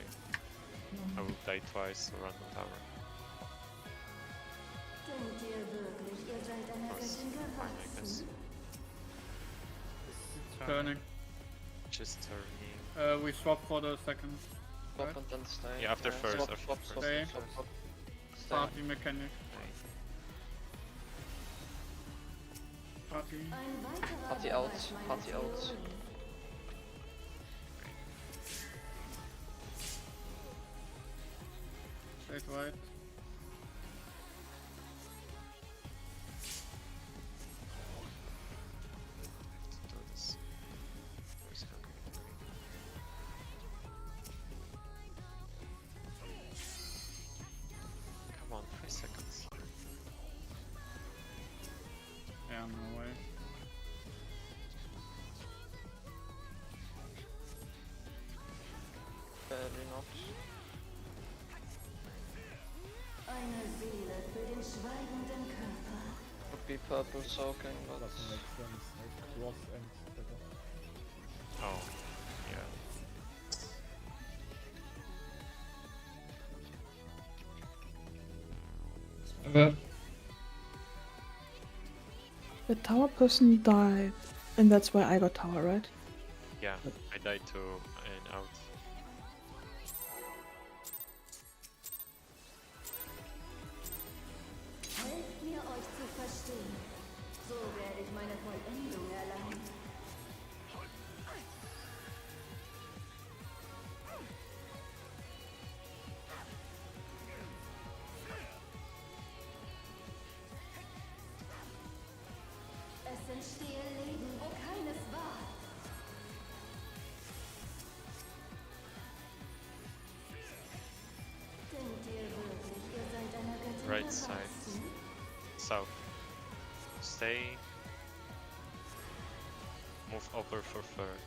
I will die twice around the tower. Denkt ihr wirklich, ihr seid einer Plus, Göttin fine, I guess. gewachsen? Turning. Just turning. We swap for the second. Swap Right. and then stay. Yeah, after first, Swap, after swap, first. swap, Stay. swap, swap. Stay. Party mechanic. Nice. Party. Ein weiterer Party out, Beweis meiner party out. Theorie. Straight right. Do this. Where's Henry? Come on, 3 seconds. Yeah, no way. Barely not. Eine Seele für den schweigenden Körper. Would be purple soaking, but Doesn't make sense. Like cross and better. Oh, yeah. But The tower person died, and that's why I got tower, right? Yeah, I died too and out. Helft mir, euch zu verstehen. So werde ich meine Vollendung erlangen. Es entstehe Leben, wo keines war. Denkt ihr wirklich, ihr seid einer Göttin Right side. gewachsen? South. Stay. Move over for third.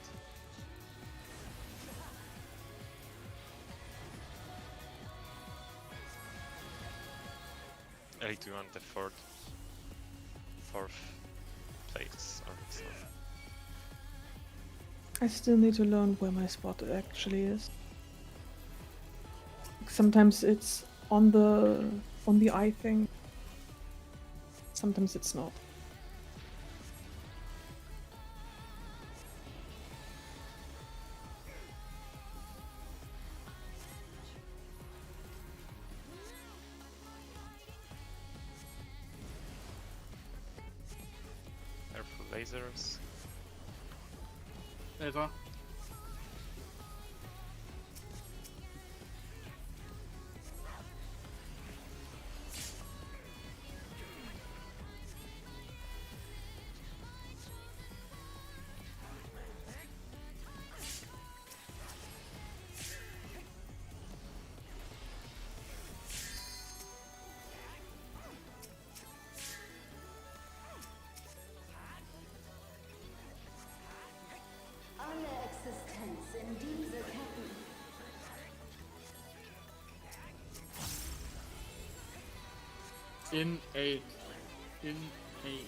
I do want the fourth place. Oh, it's not. I still need to learn where my spot actually is. Sometimes it's on the eye thing. Sometimes it's not. Careful lasers. Laser. Alle Existenz in diese Ketten. In 8. In 8.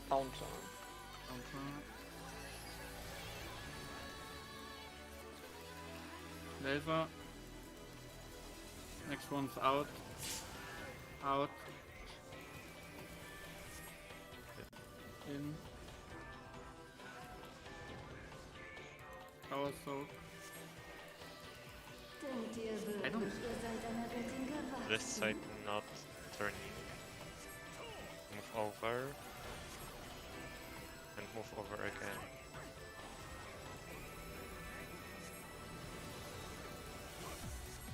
counter. Laser. Next one's out. Out. In. Power soak. Denkt ihr I don't- wirklich, ihr seid einer Göttin gewachsen? Left side not turning. Move over. And move over again.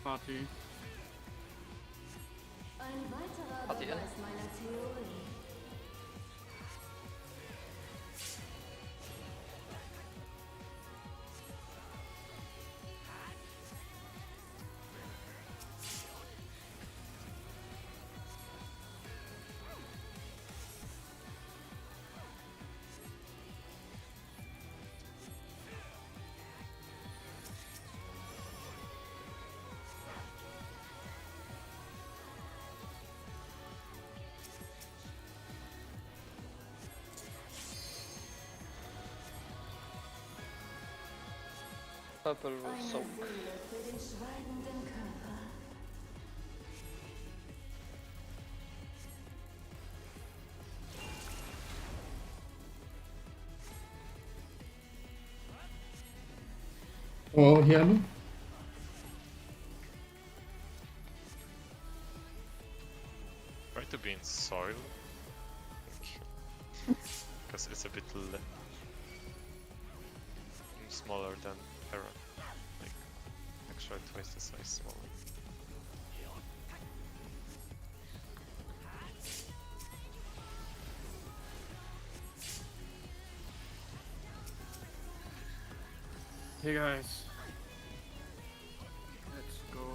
Party. Ein weiterer Hat die Beweis meiner Theorie. Purple will Eine soak. Seele für den schweigenden Körper. Oh, yellow. Try to be in soil. Because it's a bit smaller than Terra. Like, actually twice the size smaller. Hey guys. Let's go.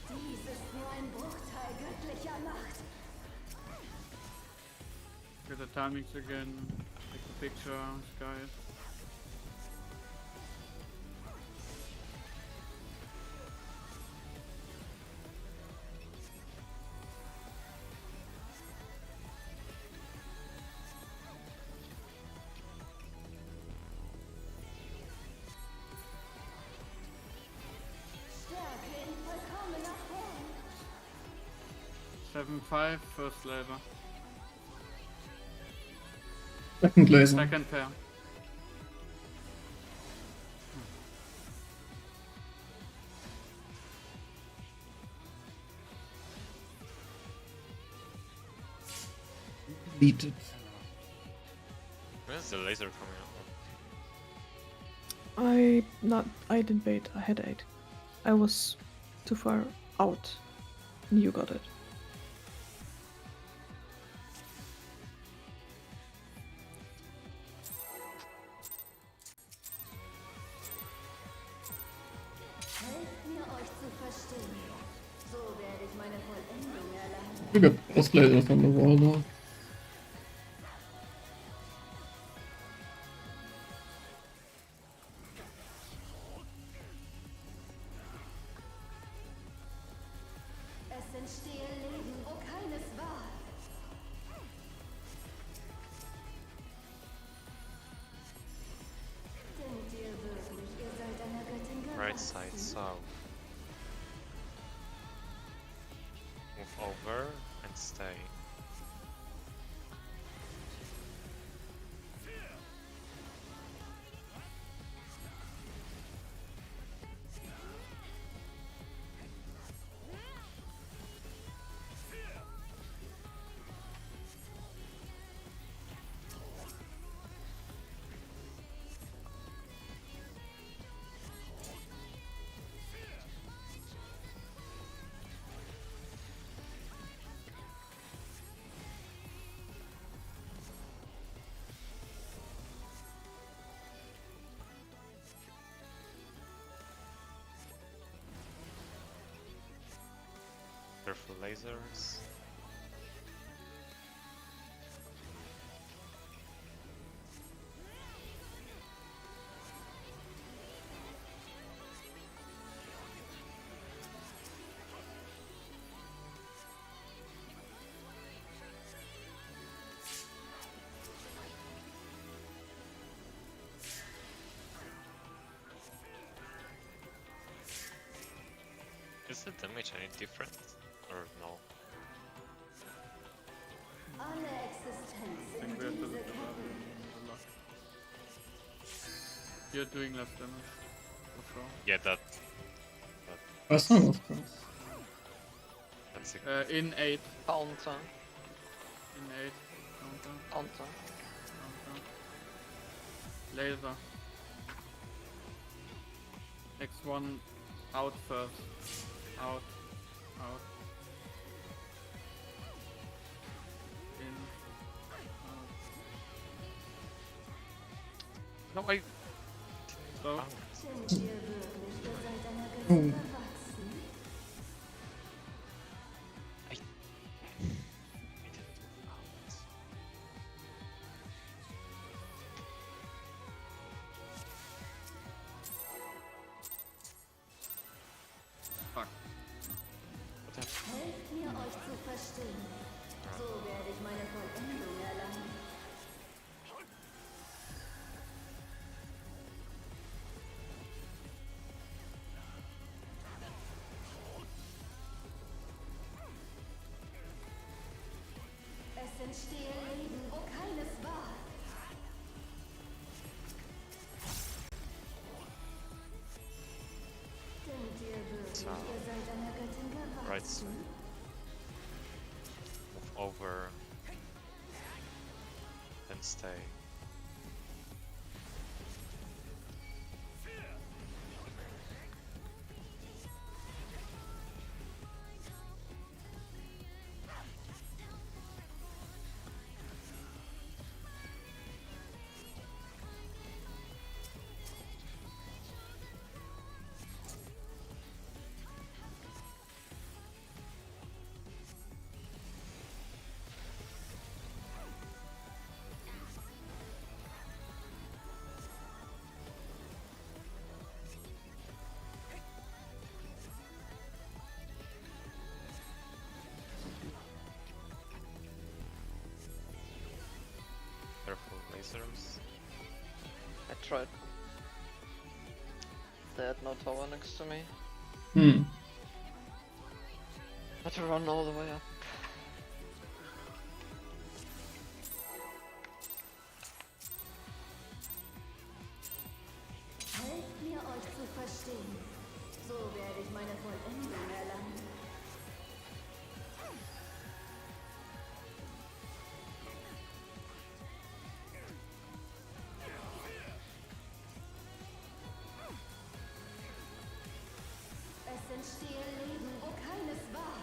Dies ist nur ein Bruchteil göttlicher Macht. Get the timings again. Take the picture, guys. Stärke in vollkommener Form. 7-5, first labor. Second laser. Second pair. Beat it. Where's the laser coming up? I didn't bait. I had 8. I was too far out. And you got it. Helft mir, euch zu verstehen. So werde ich meine Vollendung erlangen. We got both lasers on the wall now. Es entstehe Leben, wo keines war. Denkt ihr wirklich, ihr seid einer Göttin gewachsen? Right side south. Move over and stay. Careful lasers. Is the damage any different? Or no? Alle Existenz I in think we have to diese look at Kette. the luck. You're doing less damage. For sure. Yeah, That's not of course. that's a In 8. Counter. In 8. Counter. Counter. Counter. Laser. Next one out first. Out. Out. In. Out. no, I So. Denkt ihr wirklich, ihr seid einer Oh. Göttin gewachsen? Fuck. Helft mir, euch zu verstehen. So werde ich meine Vollendung erlangen. entstehe Leben, wo keines war. Denkt ihr wirklich, So, ihr seid einer Göttin right gewachsen? side. Move over. Then stay. Careful lasers. I tried. They had no tower next to me. Hmm. Had to run all the way up. Helft mir, euch zu verstehen. So werde ich meine Vollendung erlangen. Es entstehe Leben, wo keines war.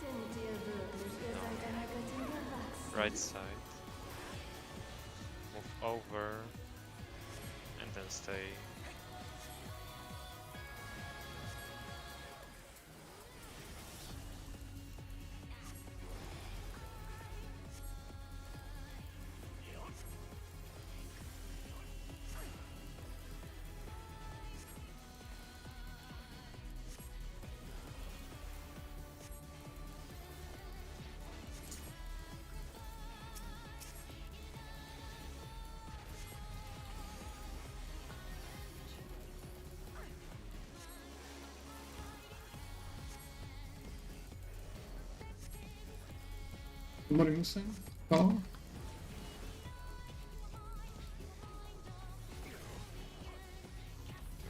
Denkt ihr wirklich, ihr seid einer Göttin gewachsen? Right side. Move over. And then stay. What are you saying? Oh.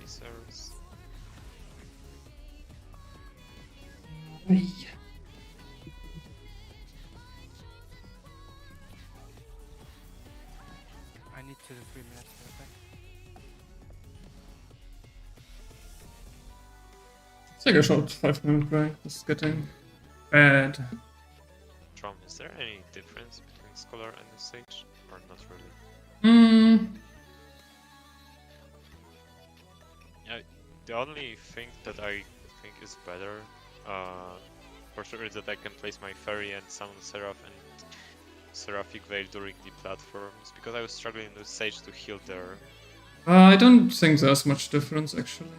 Lasers. Ay. I need 2 to 3 minutes real quick. Take a short 5-minute break. This is getting bad. Drum, is there any difference between Scholar and the Sage? Or not really? Hmm. The only thing that I think is better, for sure, is that I can place my Fairy and Summon Seraph and Seraphic Veil during the platforms, because I was struggling with Sage to heal there. I don't think there's much difference actually.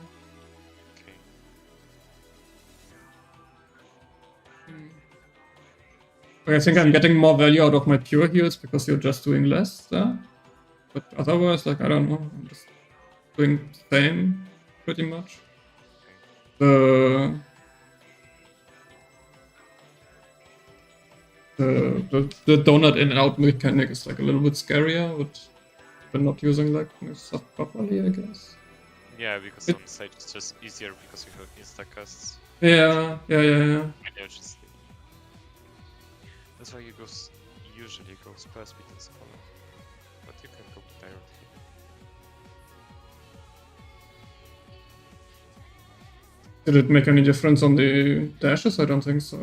Okay. I think I'm getting more value out of my pure heals because you're just doing less there. But otherwise, like, I don't know, I'm just doing the same pretty much. The donut in and out mechanic is like a little bit scarier, but they're not using like new stuff properly, I guess. Yeah, because It- on Sage it's just easier because you have insta-casts. Yeah. And you just... That's why you usually go Spell Speed and Scholar. But you can go directly. Did it make any difference on the dashes? I don't think so.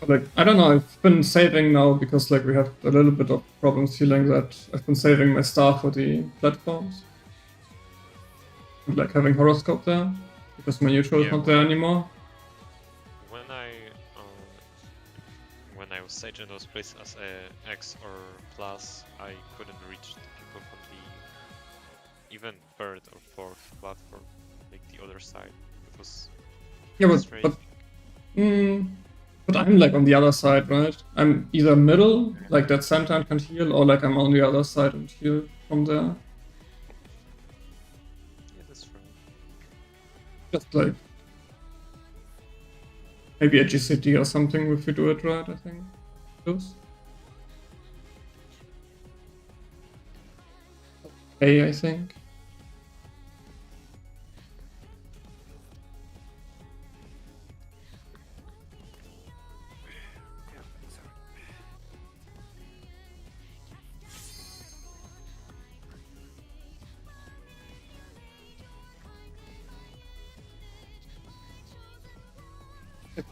But, like, I don't know, I've been saving now because like we have a little bit of problems feeling that I've been saving my star for the platforms. And like having horoscope there, because my neutral is Yeah, not there anymore. When I was Sage and was placed as a X or plus, I couldn't reach the people from the even third or fourth platform, like the other side. It was Yeah, frustrating. but I'm like on the other side, right? I'm either middle, like that Santan can heal, or like I'm on the other side and heal from there. Yeah, that's true. Just like maybe a GCD or something if we do it right, I think. Those. A, I think.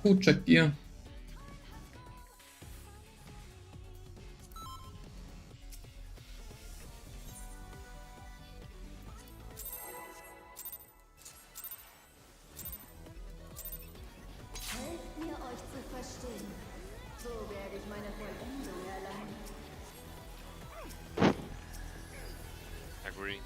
Cool, check gear. Helft mir, euch zu verstehen. So werde ich meine Vollendung erlangen. Agree.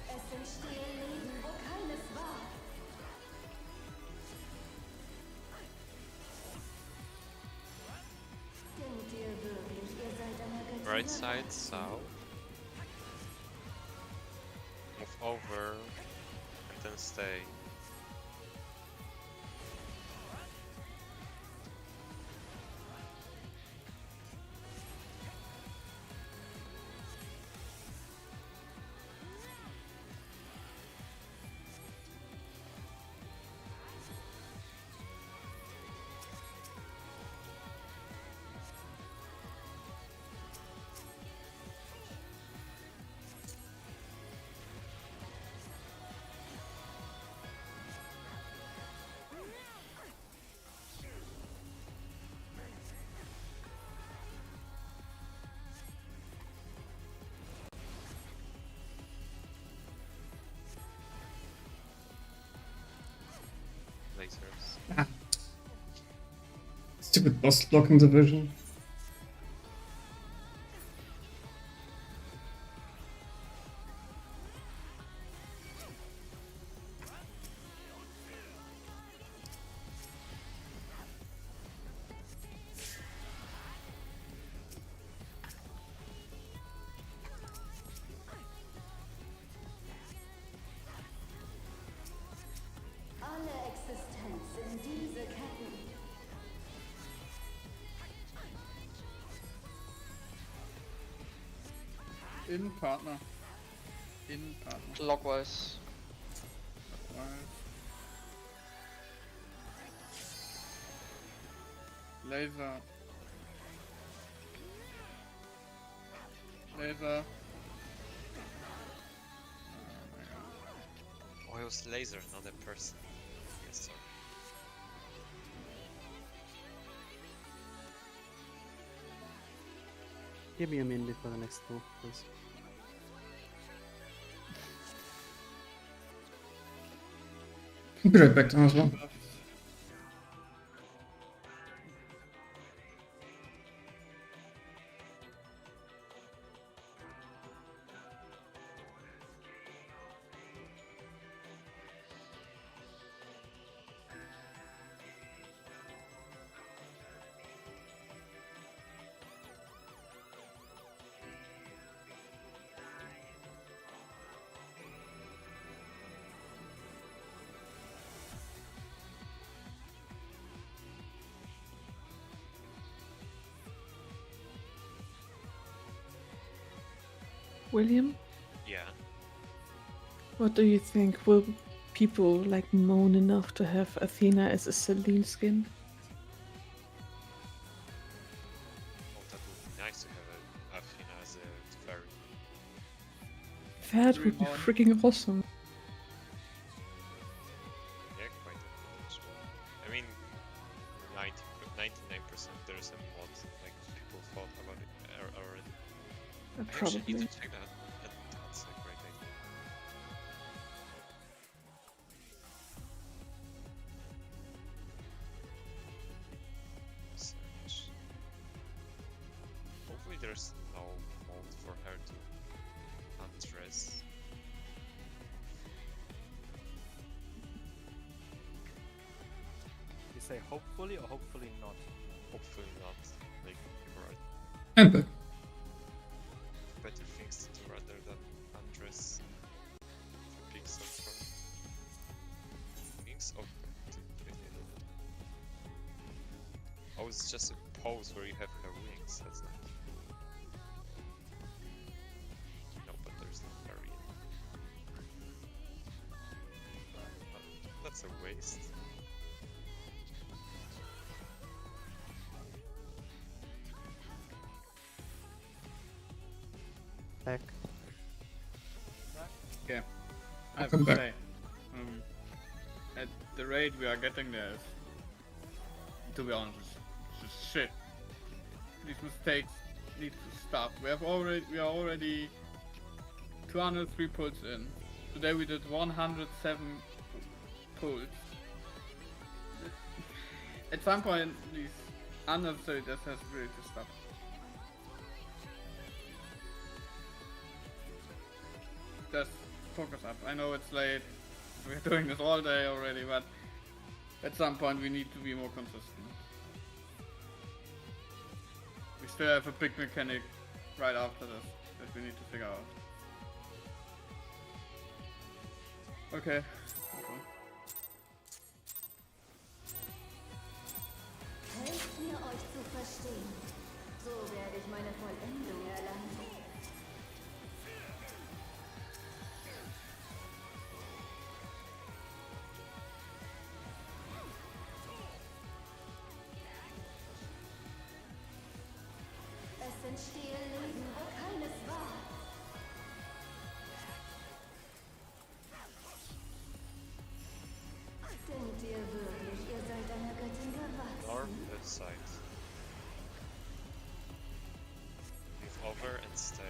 Es entstehen Leben, wo keines war. Denkt ihr wirklich, ihr seid einer Göttin? Right side, south. Move over and then stay. Lasers. Stupid boss block in division. Alle Existenz in diese Ketten. In Partner. In Partner. Clockwise. Laser. Laser. Oh, it was laser, not a person. Yes, sorry. Give me a minute for the next move, please. I'll be right back down as well. William, Yeah. what do you think? Will people like moan enough to have Athena as a Celine skin? Oh, that would be nice to have a Athena as a fairy. That would be Moan. freaking awesome. Yeah, quite much. I mean, 99% there's a mod, like people thought about it already. I actually need Probably. to check that. That's a great idea. Search. Hopefully there's no mode for her to undress. You say hopefully or hopefully not? Hopefully not. Like, you're right. I'm back. Better things to do rather than undress pixels from wings of oh, it's just a pose where you have her wings, that's not. No, but there's no variant. That's a waste. Back. Okay. I have Welcome to back. say, at the rate we are getting there, is, to be honest, it's just shit. These mistakes need to stop. We are already 203 pulls in. Today we did 107 pulls. At some point, these unnecessary deaths has really to stop. Just focus up. I know it's late. We're doing this all day already, but at some point we need to be more consistent. We still have a big mechanic right after this that we need to figure out. Okay. Helft mir, euch zu verstehen. So werde ich meine Vollendung erlangen. Es entstehen Leben, wo keines war. Denkt ihr wirklich, ihr seid einer Göttin North, gewachsen? left side. Move over and stay.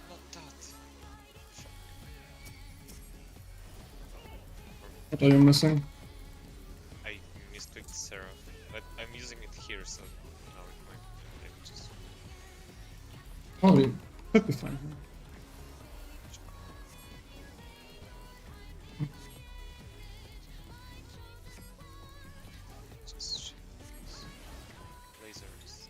Not that. What are you missing? I misclicked Seraph, but I'm using it here, so now it might maybe just. Oh, you could be fine. Just shit these lasers.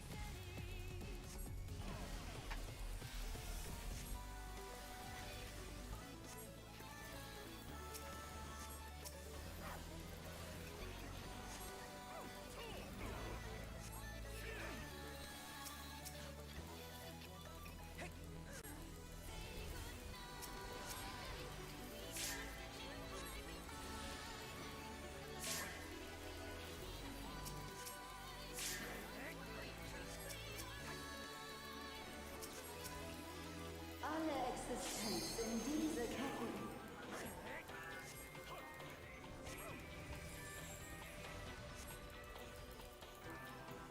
Alle Existenz in diese Ketten.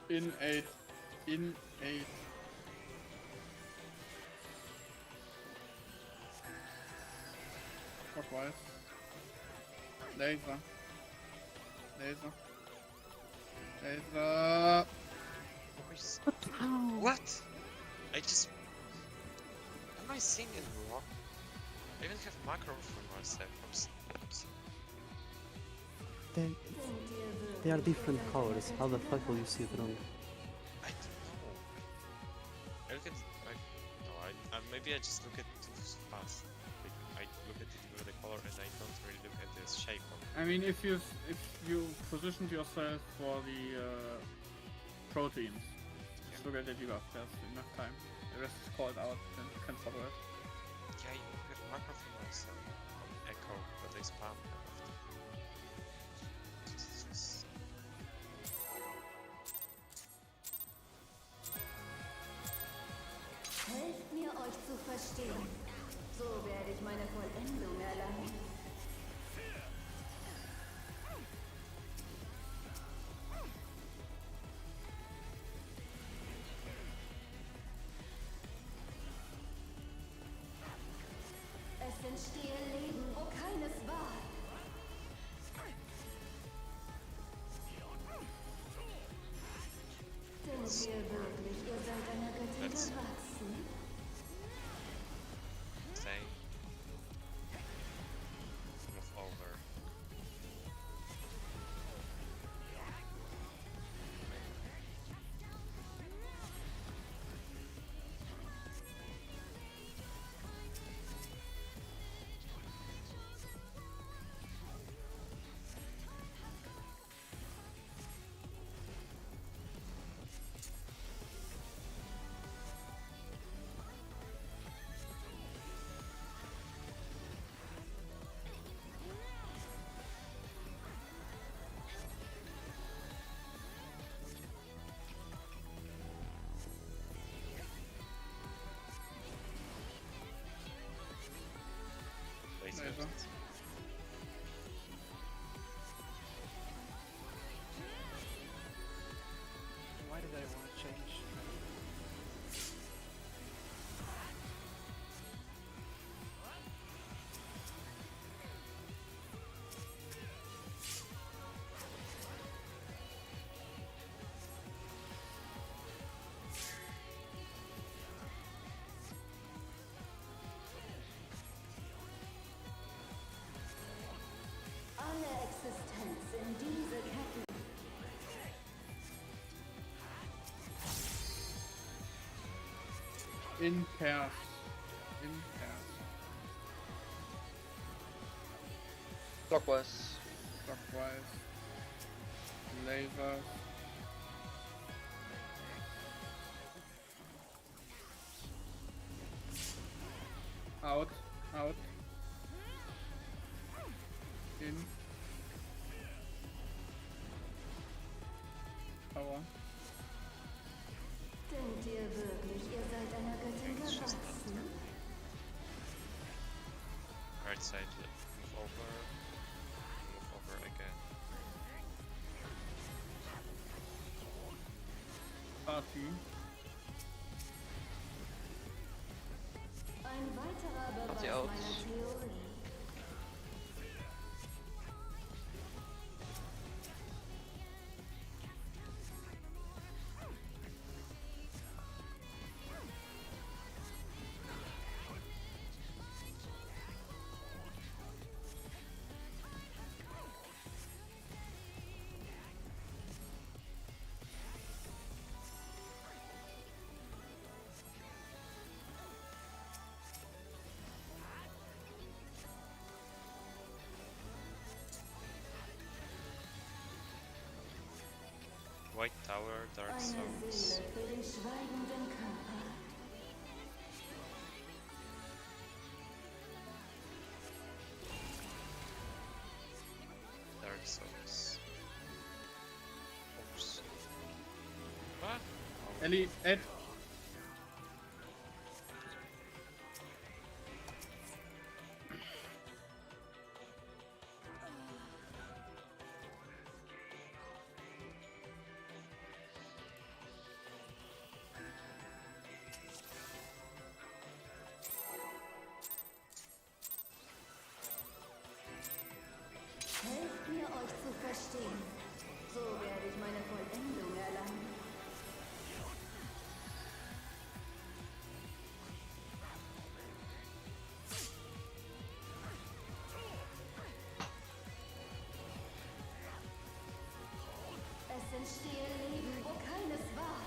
In 8. In 8. Clockwise. Laser. Laser. Laser. What? I just. Am I seeing it wrong? I even have macro for myself. They are different colors. How the fuck will you see it wrong? I don't know. I look at. Maybe I just look at it too fast. Like, I look at it with the color and I don't really look at the shape of it. I mean, if you positioned yourself for the proteins, just look at the debuff. There's enough time. The rest is called out, then you can follow it. Yeah, you have macro for myself on Echo, but I spam kind of. Helft mir, euch zu verstehen. So werde ich meine Vollendung erlangen. Es entstehe Leben, wo keines war. Denkt ihr wirklich, ihr seid seid einer Göttin Let's gewachsen? stay. Move over. Laser. Laser. Why did I want to change? Alle Existenz in diese Ketten. In pairs. In pairs. Clockwise. Clockwise. Laser. Out. Out. In. Power. Denkt ihr wirklich, ihr seid einer Göttin gewachsen? Right side, move over again. Party. Ein weiterer Beweis sie out. meiner Theorie. White tower, dark Eine souls. Seele für den schweigenden Körper. Dark souls. Oops. What? Ellie, Ed. Helft mir, euch zu verstehen. So werde ich meine Vollendung erlangen. Es entstehe Leben, wo keines war.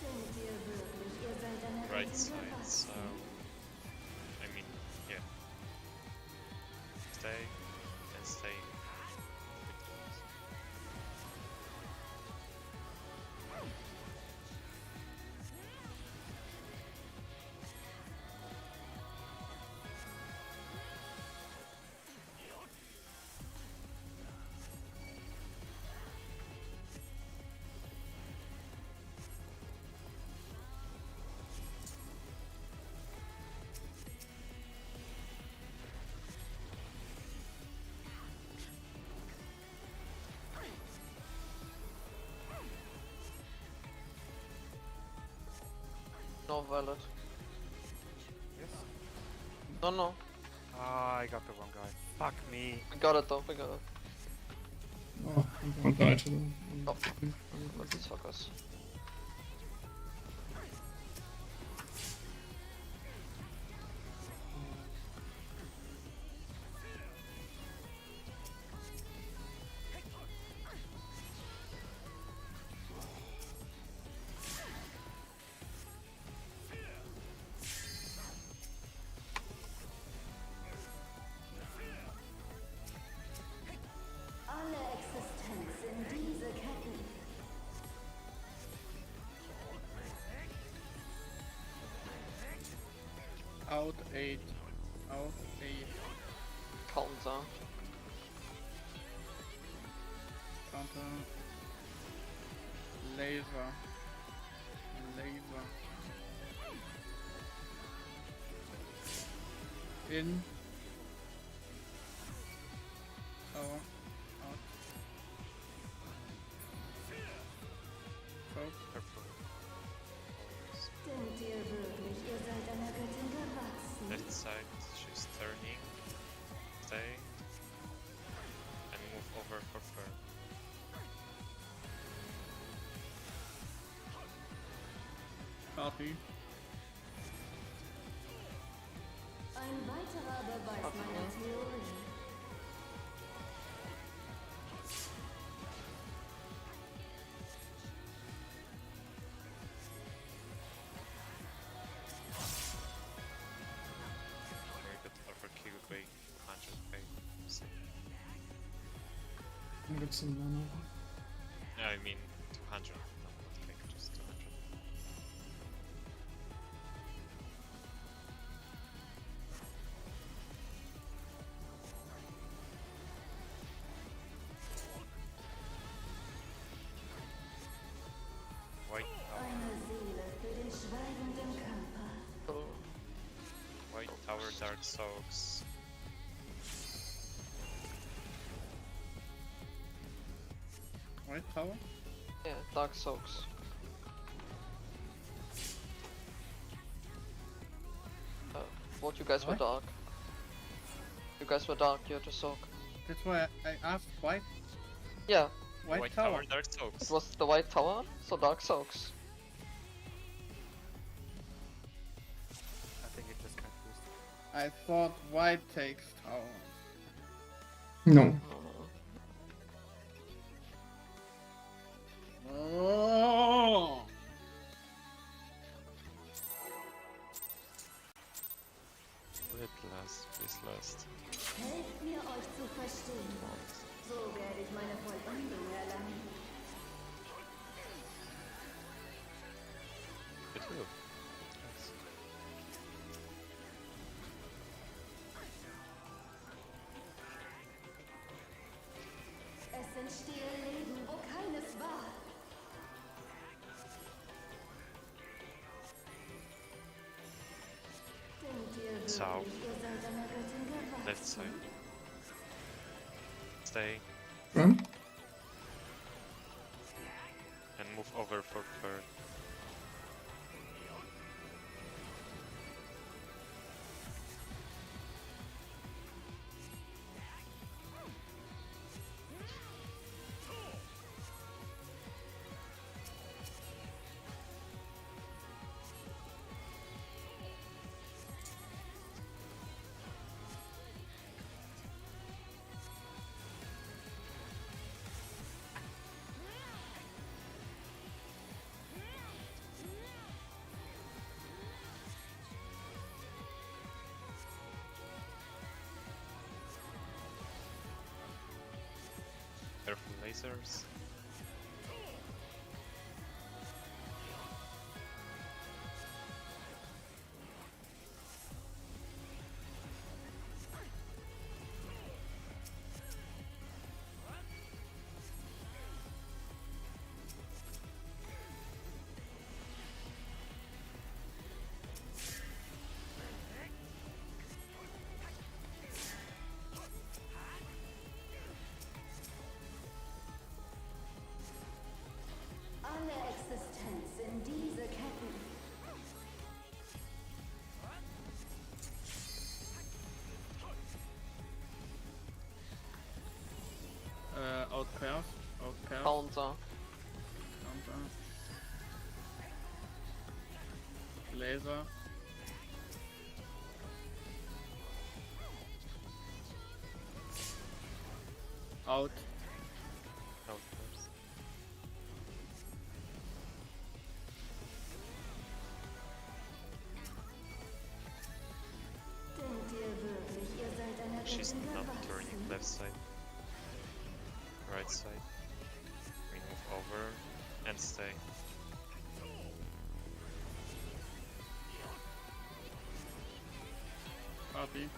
Denkt ihr wirklich, ihr seid einer Right Göttin side, gewachsen? so... I mean, yeah. Stay, and stay. No Violet. Yes. No. Ah, I got the wrong guy. Fuck me. We got it though, we got it. I'm gonna die to them. Oh. Look at these fuckers. Alle Existenz in diese Ketten. Out 8. Out 8. Counter. Counter. Laser. Laser. In. Tower. Out. Go. Denkt ihr wirklich, ihr seid einer Göttin gewachsen? Left side, she's turning. Stay. And move over for her. Party. Ein weiterer Beweis meiner Theorie. Very good overkill by 100k. So, I get some mana. yeah, I mean 200. No, not k, just 200. White tower, Eine Seele für den schweigenden Körper. Oh. white tower, dark soaks. White tower. Yeah, Dark Soaks. What, you guys were What? dark? You guys were dark, you had to soak. That's why I asked white. Yeah, White tower. dark it soaks. was the White Tower, so Dark Soaks. I think it just confused. I thought white takes tower. No. Oh. Split last, please last. Helft mir, euch zu verstehen. So werde ich meine Vollendung erlangen. It will. Es entstehe Leben, wo keines war. Denkt ihr wirklich, South. ihr seid einer Göttin gewachsen? Left side. Stay Run. and move over for third. Careful lasers. Laser. Out. Out first. Denkt ihr wirklich, ihr seid einer She's Göttin not gewachsen? turning left side. Right side. We move over and stay. Party.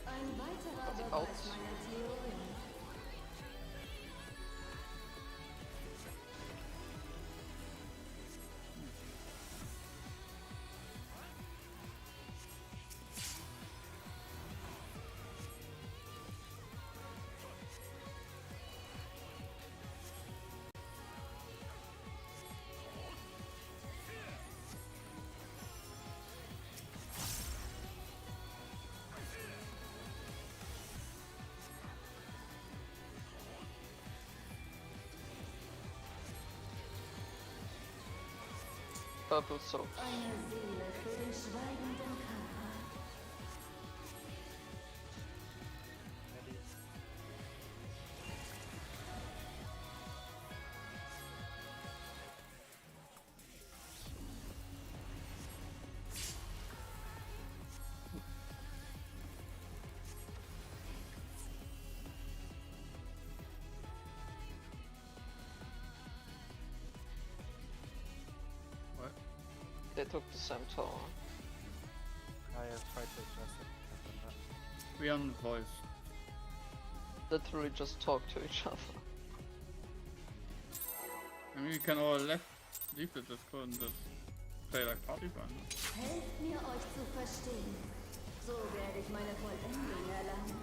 Ein weiterer Party Beweis out. meiner Theorie. Purple soap. Eine Seele für den schweigenden Körper. They took the same tower. I have tried to adjust it. I've done that. We on voice. Literally just talk to each other. I mean, we can all leave the Discord and just play like party fun. Helft mir, euch zu verstehen. So werde ich meine Vollendung erlangen.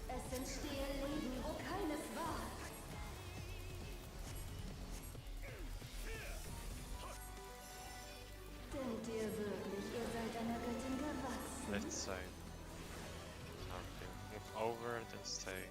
Es entstehe Leben, wo keines war. Denkt ihr wirklich, ihr seid einer Göttin gewachsen? Left side. Okay. Move over, then stay.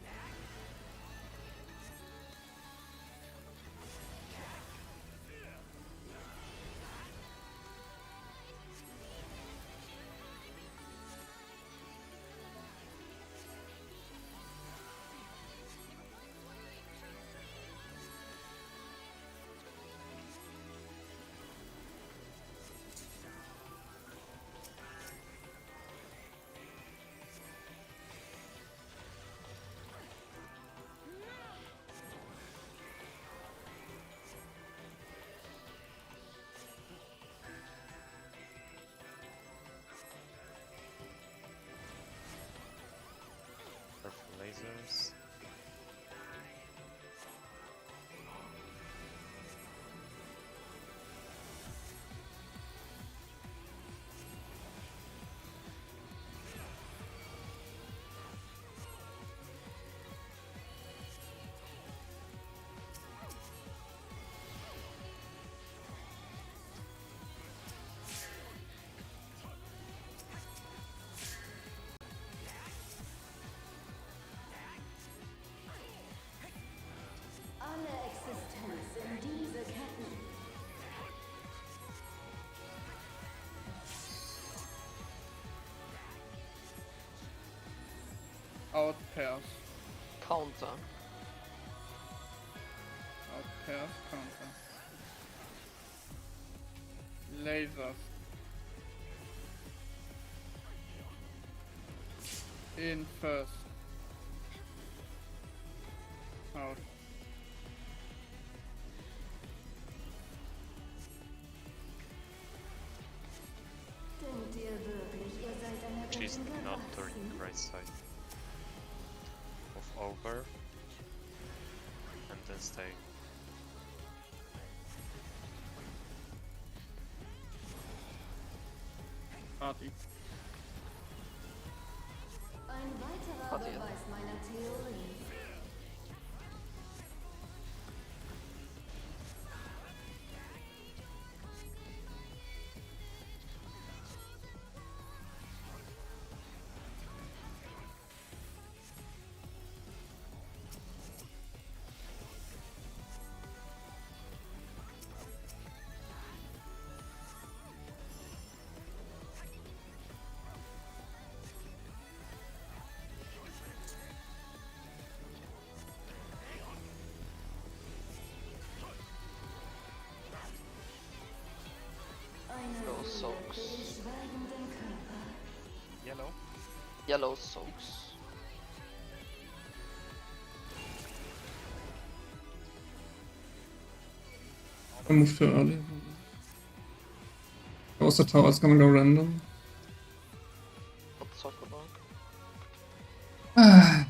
Purple lasers. Alle Existenz in diese Ketten. Out pairs. Counter. Out pairs, counter. Lasers. In first. Out. Denkt ihr wirklich, ihr seid einer She's Göttin not gewachsen? turning right side. Move over. And then stay. Party. Ein weiterer Party. Beweis meiner Theorie. yellow soaks. I moved too early. Also, tower's gonna go random. What talk about? Ah.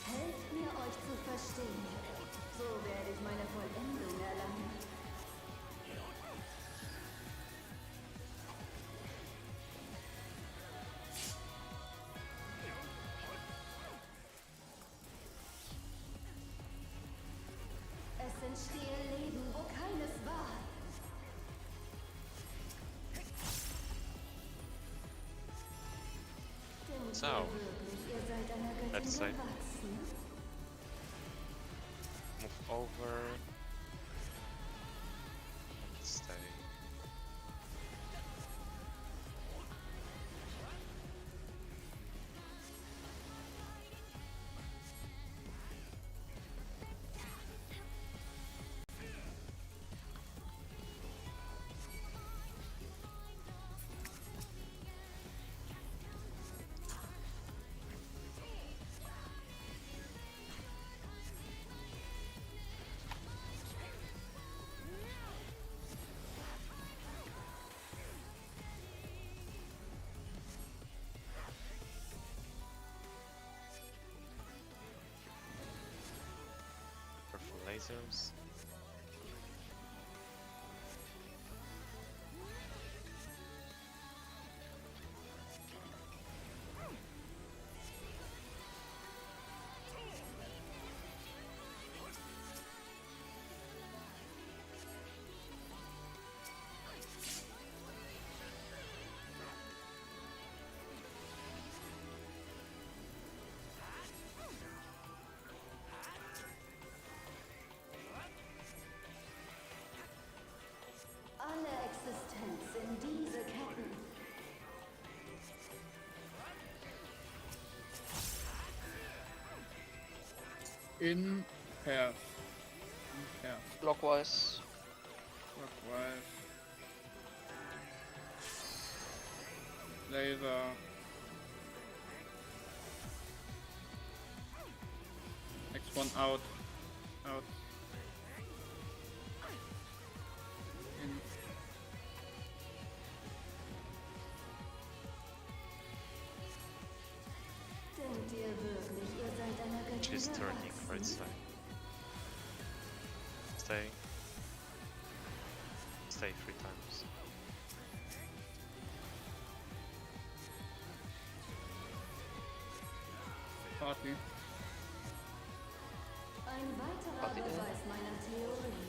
Helft mir, euch zu verstehen. So werde ich meine Vollendung erlangen. Es entstehe Leben, wo keines war. Denkt So, ihr wirklich, ihr seid einer Göttin let's say. gewachsen? Move over. And stay. Purple lasers. Alle Existenz in diese Ketten. In pairs. In pairs. Clockwise. Clockwise. Laser. Next one out. Out. In. Denkt ihr wirklich, ihr seid einer Göttin She's turning right gewachsen? side. Stay. Stay 3 times. Party. Ein weiterer Party. Beweis meiner Theorie.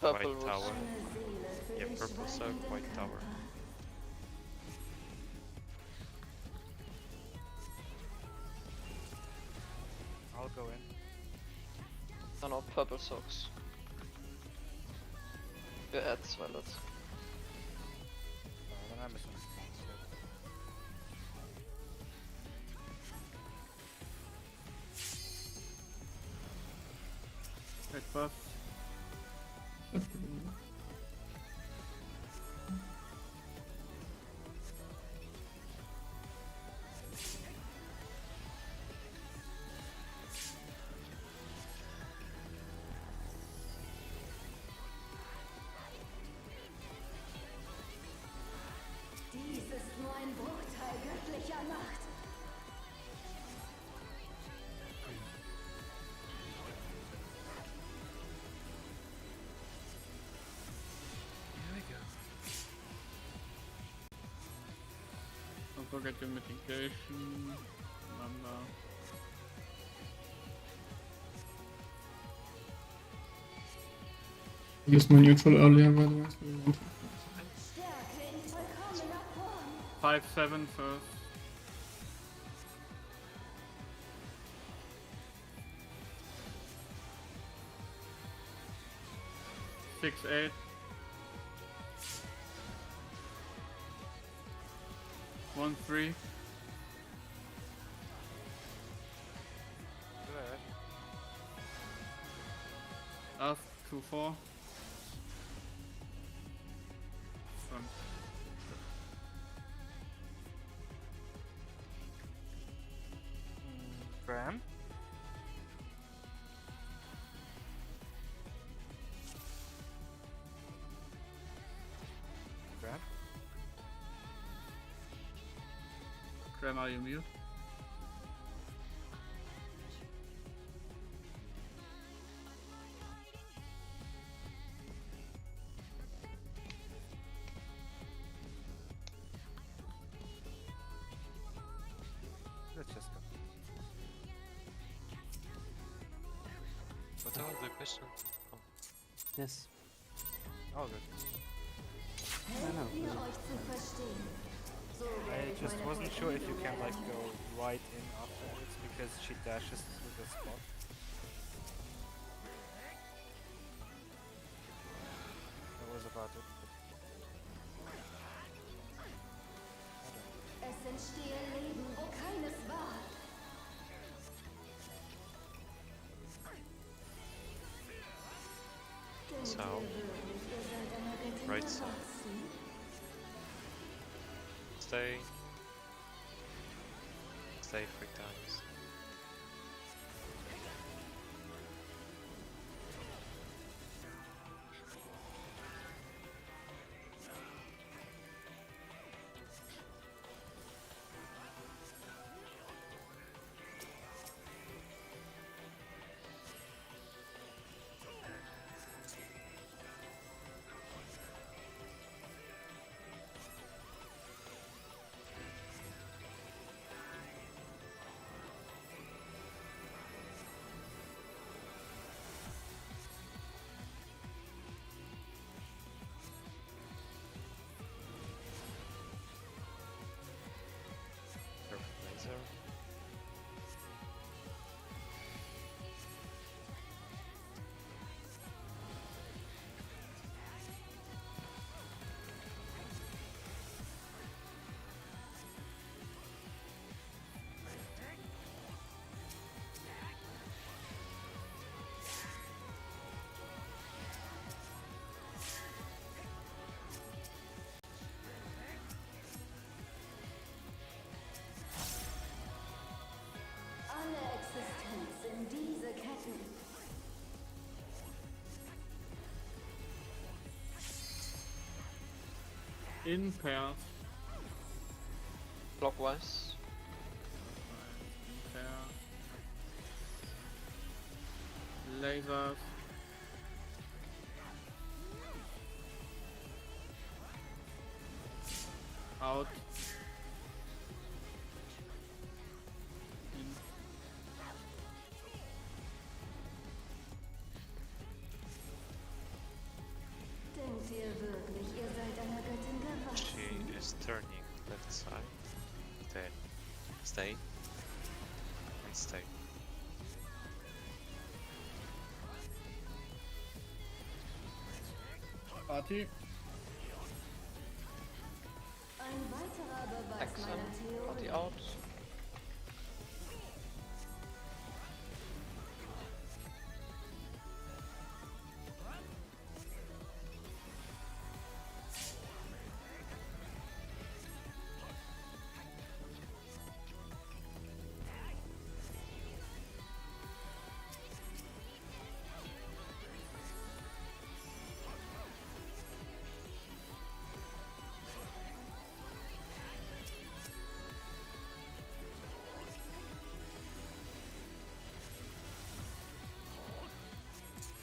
Purple White was tower. Eine Seele für Yeah, den purple circle, schweigenden white tower. Körper. I'll go in. no, purple socks. Wir add Violet. Then I'm missing response. Red buff. Dies ist nur ein Bruchteil göttlicher Macht. forget your mitigation. Number. Used my neutral earlier, by the way. So we want to- Stärke in vollkommener Form. 5-7 first. Six, 8. 1, 3. Good. Last 2, 4. Front. Graham. Graham. Graham, are you mute? Let's just go. What was the question? Yes. Oh, good. Helft mir euch zu verstehen. So I werde ich just meine wasn't sure if you can Vollendung like erlangen. go right in afterwards because she dashes through the spot. That was about it. Es entstehe Leben, wo keines war. Denkt So, ihr wirklich, ihr seid einer Göttin right side. gewachsen? Stay. Stay 3 times. Perfect laser. Alle Existenz in diese Ketten. In pairs. Clockwise. In pairs. Lasers. Out. In. Denkt ihr wirklich, ihr seid einer Göttin She gewachsen? is turning left side. Stay. Stay. And stay. Party. Ein weiterer Beweis Action. meiner Party Theorie. out.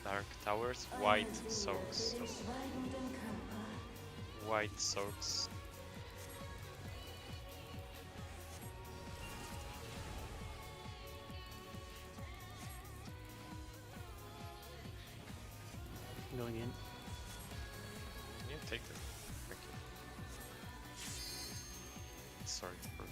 Dark towers, white Eine Tür soaks. für den schweigenden Körper. White soaks. again. Yeah, take that. Thank you. Sorry for.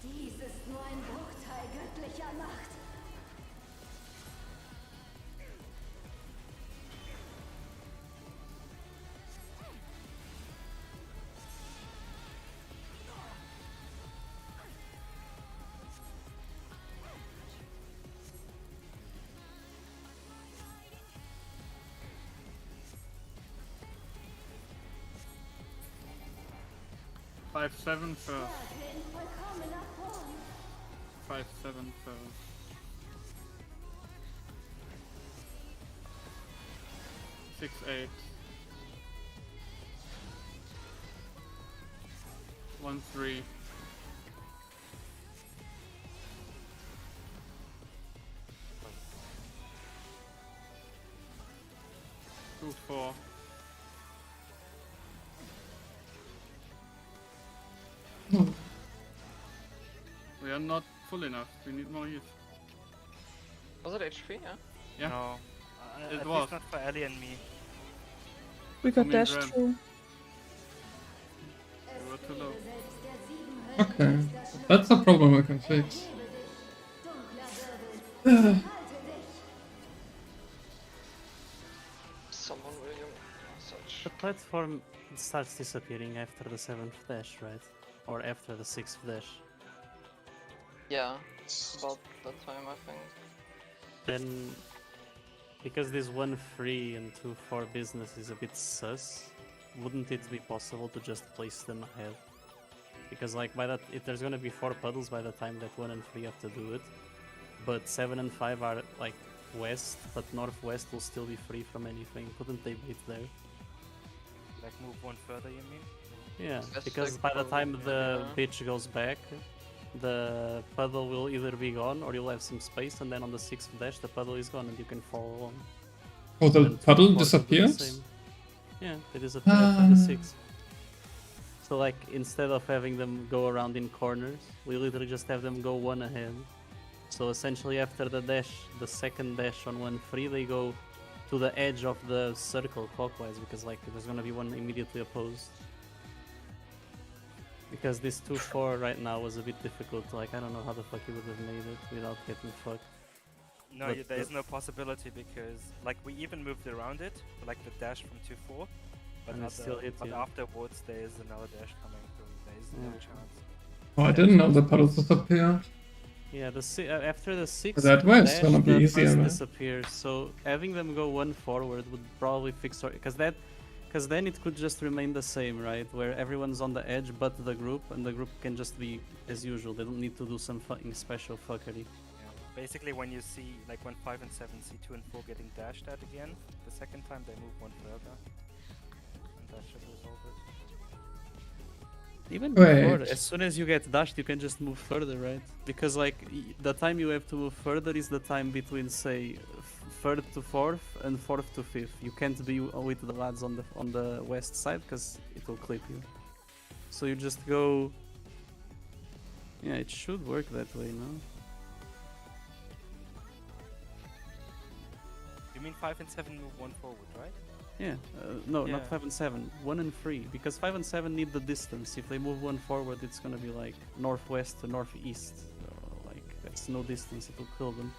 Dies ist nur ein Bruchteil göttlicher Macht. Five seven first. Stärke in vollkommener Form. 5-7 first. Six eight. 1-3. Two 4. We are not full enough. We need more heals. Was it H3? Yeah. Yeah. No, It at was. least not for Ellie and me. We got mean, dashed Ram. through. We were too low. Selbst der sieben Okay, Höllen ist das Schwert. that's a problem I can fix. Erhebe dich, dunkler Wirbel. Halte dich. Someone will such. The platform starts disappearing after the 7th dash, right? Or after the 6th dash. Yeah, about that time I think. Then, because this 1-3 and 2-4 business is a bit sus, wouldn't it be possible to just place them ahead? Because like by that, there's gonna be 4 puddles by the time that 1 and 3 have to do it. But 7 and 5 are like west, but northwest will still be free from anything. Couldn't they bait there? Like move one further, you mean? Yeah, That's because like by the time probably, the yeah. bitch goes back, the puddle will either be gone or you'll have some space, and then on the 6th dash the puddle is gone and you can follow along. Oh, the And puddle 2-4 will do the disappears? same. Yeah, they disappear after the 6th. So like, instead of having them go around in corners, we literally just have them go one ahead. So essentially after the dash, the second dash on 1-3, they go to the edge of the circle clockwise, because like there's gonna be one immediately opposed. Because this 2-4 right now was a bit difficult, like I don't know how the fuck you would have made it without getting fucked. No, But there is the- no possibility because like we even moved around it, like the dash from 2-4, but, And it still hit but you. afterwards there is another dash coming through. There is no Yeah. chance. Oh, I didn't know the puddles disappeared. Yeah, after the 6th That way it's dash, gonna be the easier, first right? disappears. So having them go one forward would probably fix our, because then it could just remain the same, right? Where everyone's on the edge but the group, and the group can just be as usual. They don't need to do some fucking special fuckery. Yeah. Basically, when you see like when 5 and 7 see 2 and 4 getting dashed at again, the second time they move one further, and that should resolve it. Even Wait. before, as soon as you get dashed, you can just move further, right? Because like the time you have to move further is the time between say 3rd to 4th and 4th to 5th. You can't be with the lads on the west side because it will clip you. So you just go. Yeah, it should work that way, no? You mean 5 and 7 move one forward, right? Yeah, no, not Yeah. 5 and 7, 1 and 3. Because 5 and 7 need the distance. If they move one forward, it's gonna be like northwest to northeast. Like, that's no distance, it will kill them.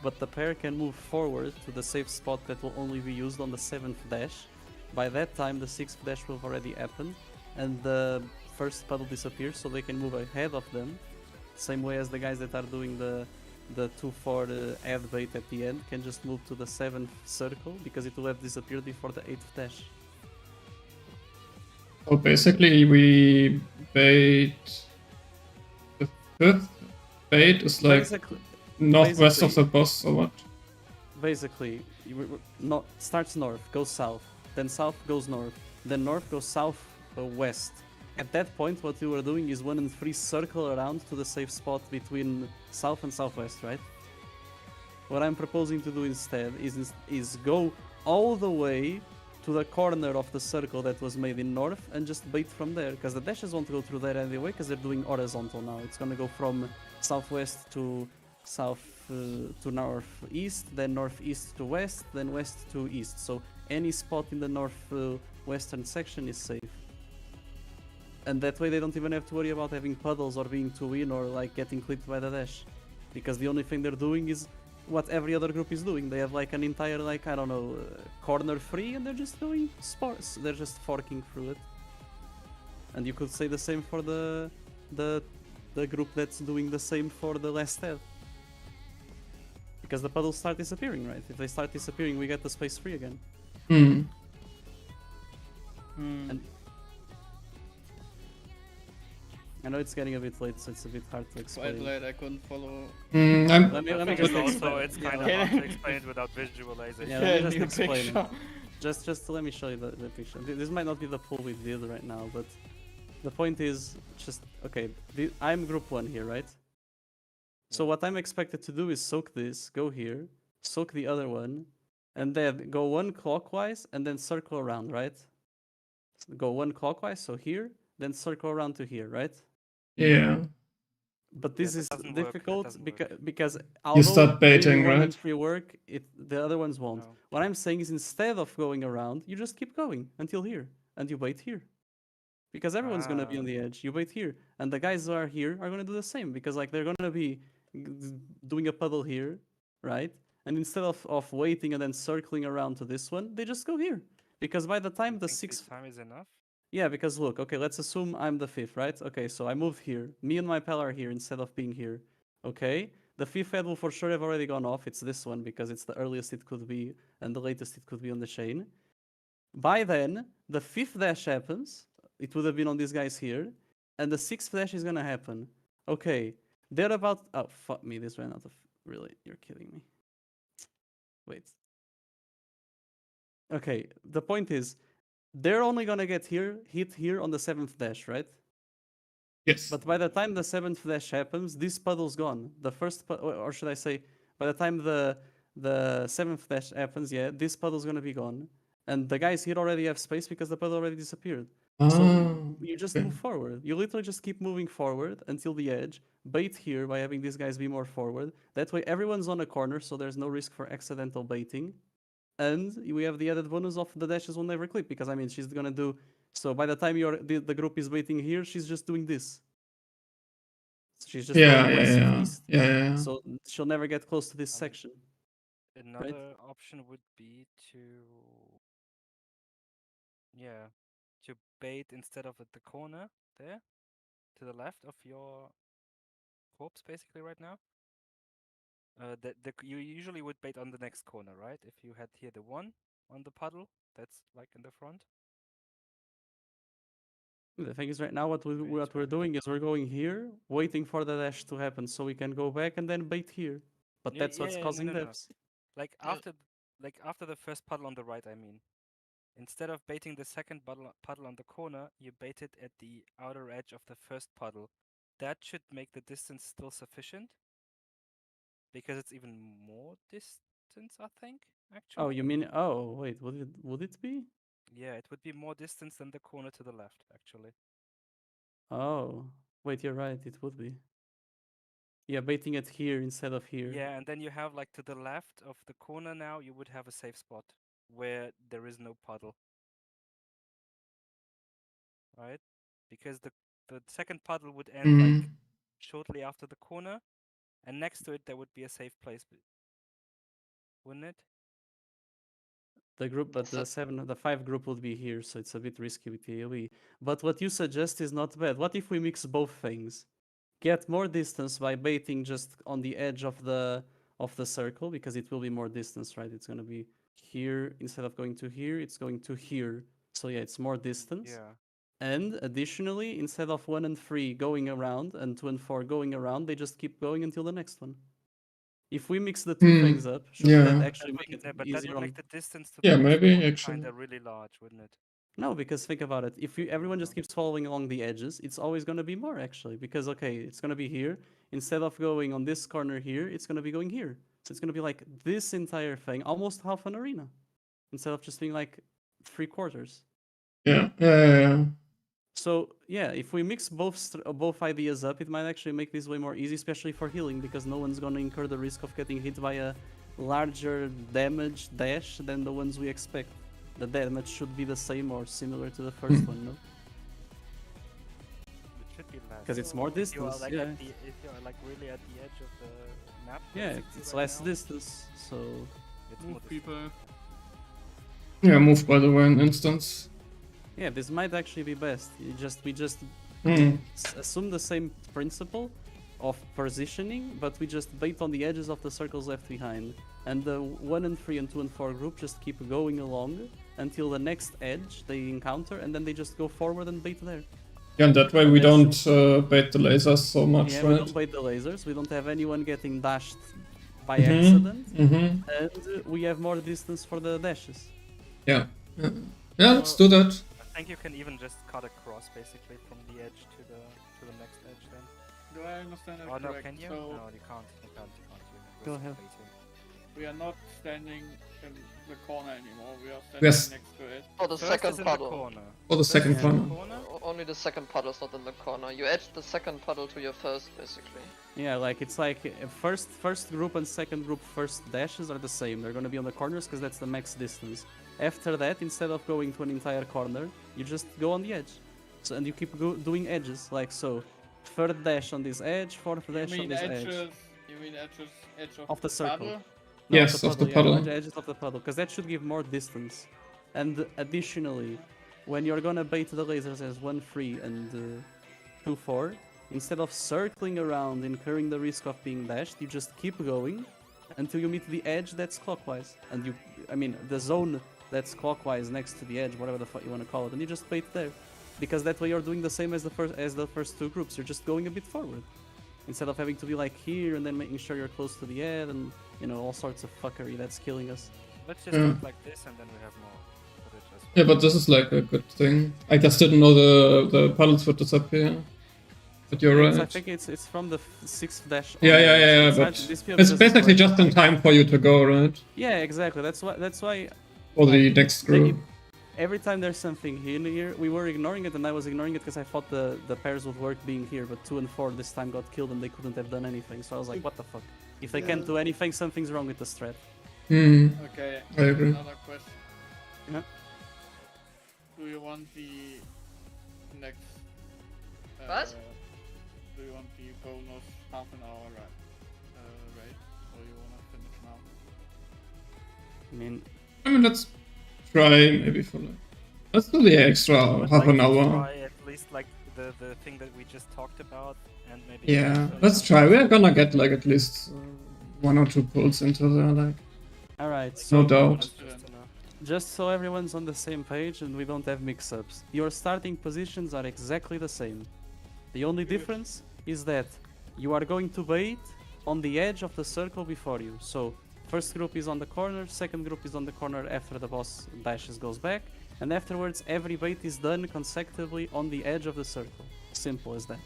But the pair can move forward to the safe spot that will only be used on the 7th dash. By that time, the 6th dash will have already happened, and the first puddle disappears, so they can move ahead of them. Same way as the guys that are doing the 2-4 ad bait at the end can just move to the 7th circle, because it will have disappeared before the 8th dash. So basically we bait the 5th bait is like Basically, northwest of basically- the boss or what? basically starts north, goes south, then south goes north, then north goes south west, At that point, what you were doing is 1 and 3 circle around to the safe spot between south and southwest, right? What I'm proposing to do instead is go all the way to the corner of the circle that was made in north and just bait from there, because the dashes won't go through there anyway, because they're doing horizontal now. It's gonna go from southwest to south to northeast, then northeast to west, then west to east. So any spot in the north western section is safe. And that way they don't even have to worry about having puddles or being too in or like getting clipped by the dash. Because the only thing they're doing is what every other group is doing. They have like an entire, like, I don't know, corner free, and they're just doing sports. They're just forking through it. And you could say the same for the group that's doing the same for the last head. Because the puddles start disappearing, right? If they start disappearing, we get the space free again. Hmm. And I know it's getting a bit late, so it's a bit hard to Quite explain. late, I couldn't follow. Let me just Also, explain. it's kind of Yeah. hard to explain it without visualization. Yeah, let me Need a just explain. picture. Just let me show you the picture. This might not be the pool we did right now, but the point is just okay. I'm group 1 here, right? So what I'm expected to do is soak this, go here, soak the other one, and then go 1 clockwise and then circle around, right? Go 1 clockwise, so here, then circle around to here, right? Yeah. But this that is doesn't work, that difficult doesn't because although start baiting, maybe 1 and right? 3 work, the other ones won't. No. What I'm saying is instead of going around, you just keep going until here, and you bait here. Because everyone's gonna be on the edge. You wait here, and the guys who are here are gonna do the same because like they're gonna be doing a puddle here, right? And instead of waiting and then circling around to this one, they just go here. Because by the time You the think this 6th, time is enough? yeah, because look, okay, let's assume I'm the 5th, right? Okay, so I moved here. Me and my pal are here instead of being here. Okay, the 5th head will for sure have already gone off. It's this one because it's the earliest it could be and the latest it could be on the chain. By then, the 5th dash happens. It would have been on these guys here. And the 6th dash is gonna happen. Okay, they're about... Oh, fuck me, this ran out of... Really? You're kidding me. Wait. Okay, the point is, they're only gonna get hit here on the 7th dash, right? Yes. But by the time the 7th dash happens, this puddle's gone. The first... Or should I say, by the time the 7th dash happens, yeah, this puddle's gonna be gone. And the guys here already have space because the puddle already disappeared. So you just move forward. You literally just keep moving forward until the edge. Bait here by having these guys be more forward. That way everyone's on a corner, so there's no risk for accidental baiting. And we have the added bonus of the dashes will never clip, because I mean she's gonna do... So by the time the group is baiting here, she's just doing this. She's just going west, east. Yeah. So she'll never get close to this section. Another option would be to... Yeah, to bait instead of at the corner there, to the left of your corpse basically right now. You usually would bait on the next corner, right? If you had here the 1 on the puddle, that's like in the front. The thing is, right now, what we're doing is we're going here, waiting for the dash to happen, so we can go back and then bait here. But Yeah, that's what's yeah, causing no. deaths. Like after the first puddle on the right, I mean. Instead of baiting the second puddle on the corner, you bait it at the outer edge of the first puddle. That should make the distance still sufficient. Because it's even more distance, I think, actually. Oh, you mean... Oh, wait, would it be? Yeah, it would be more distance than the corner to the left, actually. Oh, wait, you're right, it would be. Yeah, baiting it here instead of here. Yeah, and then you have like to the left of the corner now, you would have a safe spot where there is no puddle. Right? Because the second puddle would end like shortly after the corner, and next to it there would be a safe place, wouldn't it? The group, but the 5 group would be here, so it's a bit risky with the AoE. But what you suggest is not bad. What if we mix both things? Get more distance by baiting just on the edge of the circle, because it will be more distance, right? It's gonna be here instead of going to here, it's going to here. So yeah, it's more distance. Yeah. And additionally, instead of 1 and 3 going around and 2 and 4 going around, they just keep going until the next one. If we mix the two things up, should that actually make it But easier that would on... make the distance to Yeah, the next maybe, one actually. kinda really large, wouldn't it? No, because think about it. If everyone just keeps following along the edges, it's always going to be more actually. Because okay, it's going to be here. Instead of going on this corner here, it's going to be going here. So it's going to be like this entire thing, almost half an arena, instead of just being like 3/4. Yeah. So yeah, if we mix both ideas up, it might actually make this way more easy, especially for healing, because no one's going to incur the risk of getting hit by a larger damage dash than the ones we expect. The damage should be the same or similar to the first one, no? It should be less. 'Cause it's more If you are distance, like yeah. if you are like really at the edge of the map. Yeah, like 60 it's right less now, distance, so It's more Move distance. people. Yeah, move by the way an instance. yeah, this might actually be best. We just assume the same principle of positioning, but we just bait on the edges of the circles left behind. And the 1 and 3 and 2 and 4 group just keep going along until the next edge they encounter, and then they just go forward and bait there. Yeah, and that way we don't bait the lasers so much, Yeah, we right? don't bait the lasers, we don't have anyone getting dashed by accident, and we have more distance for the dashes. Yeah, let's do that. I think you can even just cut across basically from the edge to the next edge then. Do I understand that Oh no, correct? can you? So No, you can't. You can't. You're Go risk ahead. baiting. we are not standing in the corner anymore. We are standing Yes. next to it. For the First second is in the puddle. corner. Or the second First is in the one. corner. Only the second puddle is not in the corner. You edge the second puddle to your first, basically. Yeah, like it's like first group and second group first dashes are the same. They're gonna be on the corners because that's the max distance. After that, instead of going to an entire corner, you just go on the edge. So and you keep doing edges like so. Third dash on this edge, fourth dash on this edge. You mean edge Of the circle. puddle? No, Yes, of the puddle. Yeah, edges of the puddle, because that should give more distance. And additionally, when you're gonna bait the lasers as 1-3 and 2-4, instead of circling around, incurring the risk of being dashed, you just keep going until you meet the edge that's clockwise. And the zone that's clockwise next to the edge, whatever the fuck you want to call it, and you just bait there. Because that way you're doing the same as the first two groups. You're just going a bit forward. Instead of having to be like here and then making sure you're close to the edge and all sorts of fuckery that's killing us. Let's just do it like this, and then we have more footage as well. Yeah, but this is like a good thing. I just didn't know the puddles would disappear. But you're right. I think it's from the 6th dash. Yeah, It's but not- this field it's doesn't basically work. just in time for you to go, right? Yeah, exactly. That's why For the next group. every time there's something here, we were ignoring it, and I was ignoring it because I thought the pairs would work being here, but 2 and 4 this time got killed and they couldn't have done anything. So I was like, what the fuck? If they can't do anything, something's wrong with the strat. Okay, I agree. another question. Yeah. Do you want the next... What? Do you want the bonus half an hour raid? Or you wanna finish now? I mean, Let's try maybe for like... Let's do the extra I would half like an to hour. Try at least like the thing that we just talked about, and maybe. Yeah, let's try. We're gonna get like at least 1 or 2 pulls into there, like... alright, No so doubt. just so everyone's on the same page and we don't have mix-ups, your starting positions are exactly the same. The only difference is that you are going to bait on the edge of the circle before you. So first group is on the corner, second group is on the corner after the boss dashes goes back, and afterwards every bait is done consecutively on the edge of the circle. Simple as that.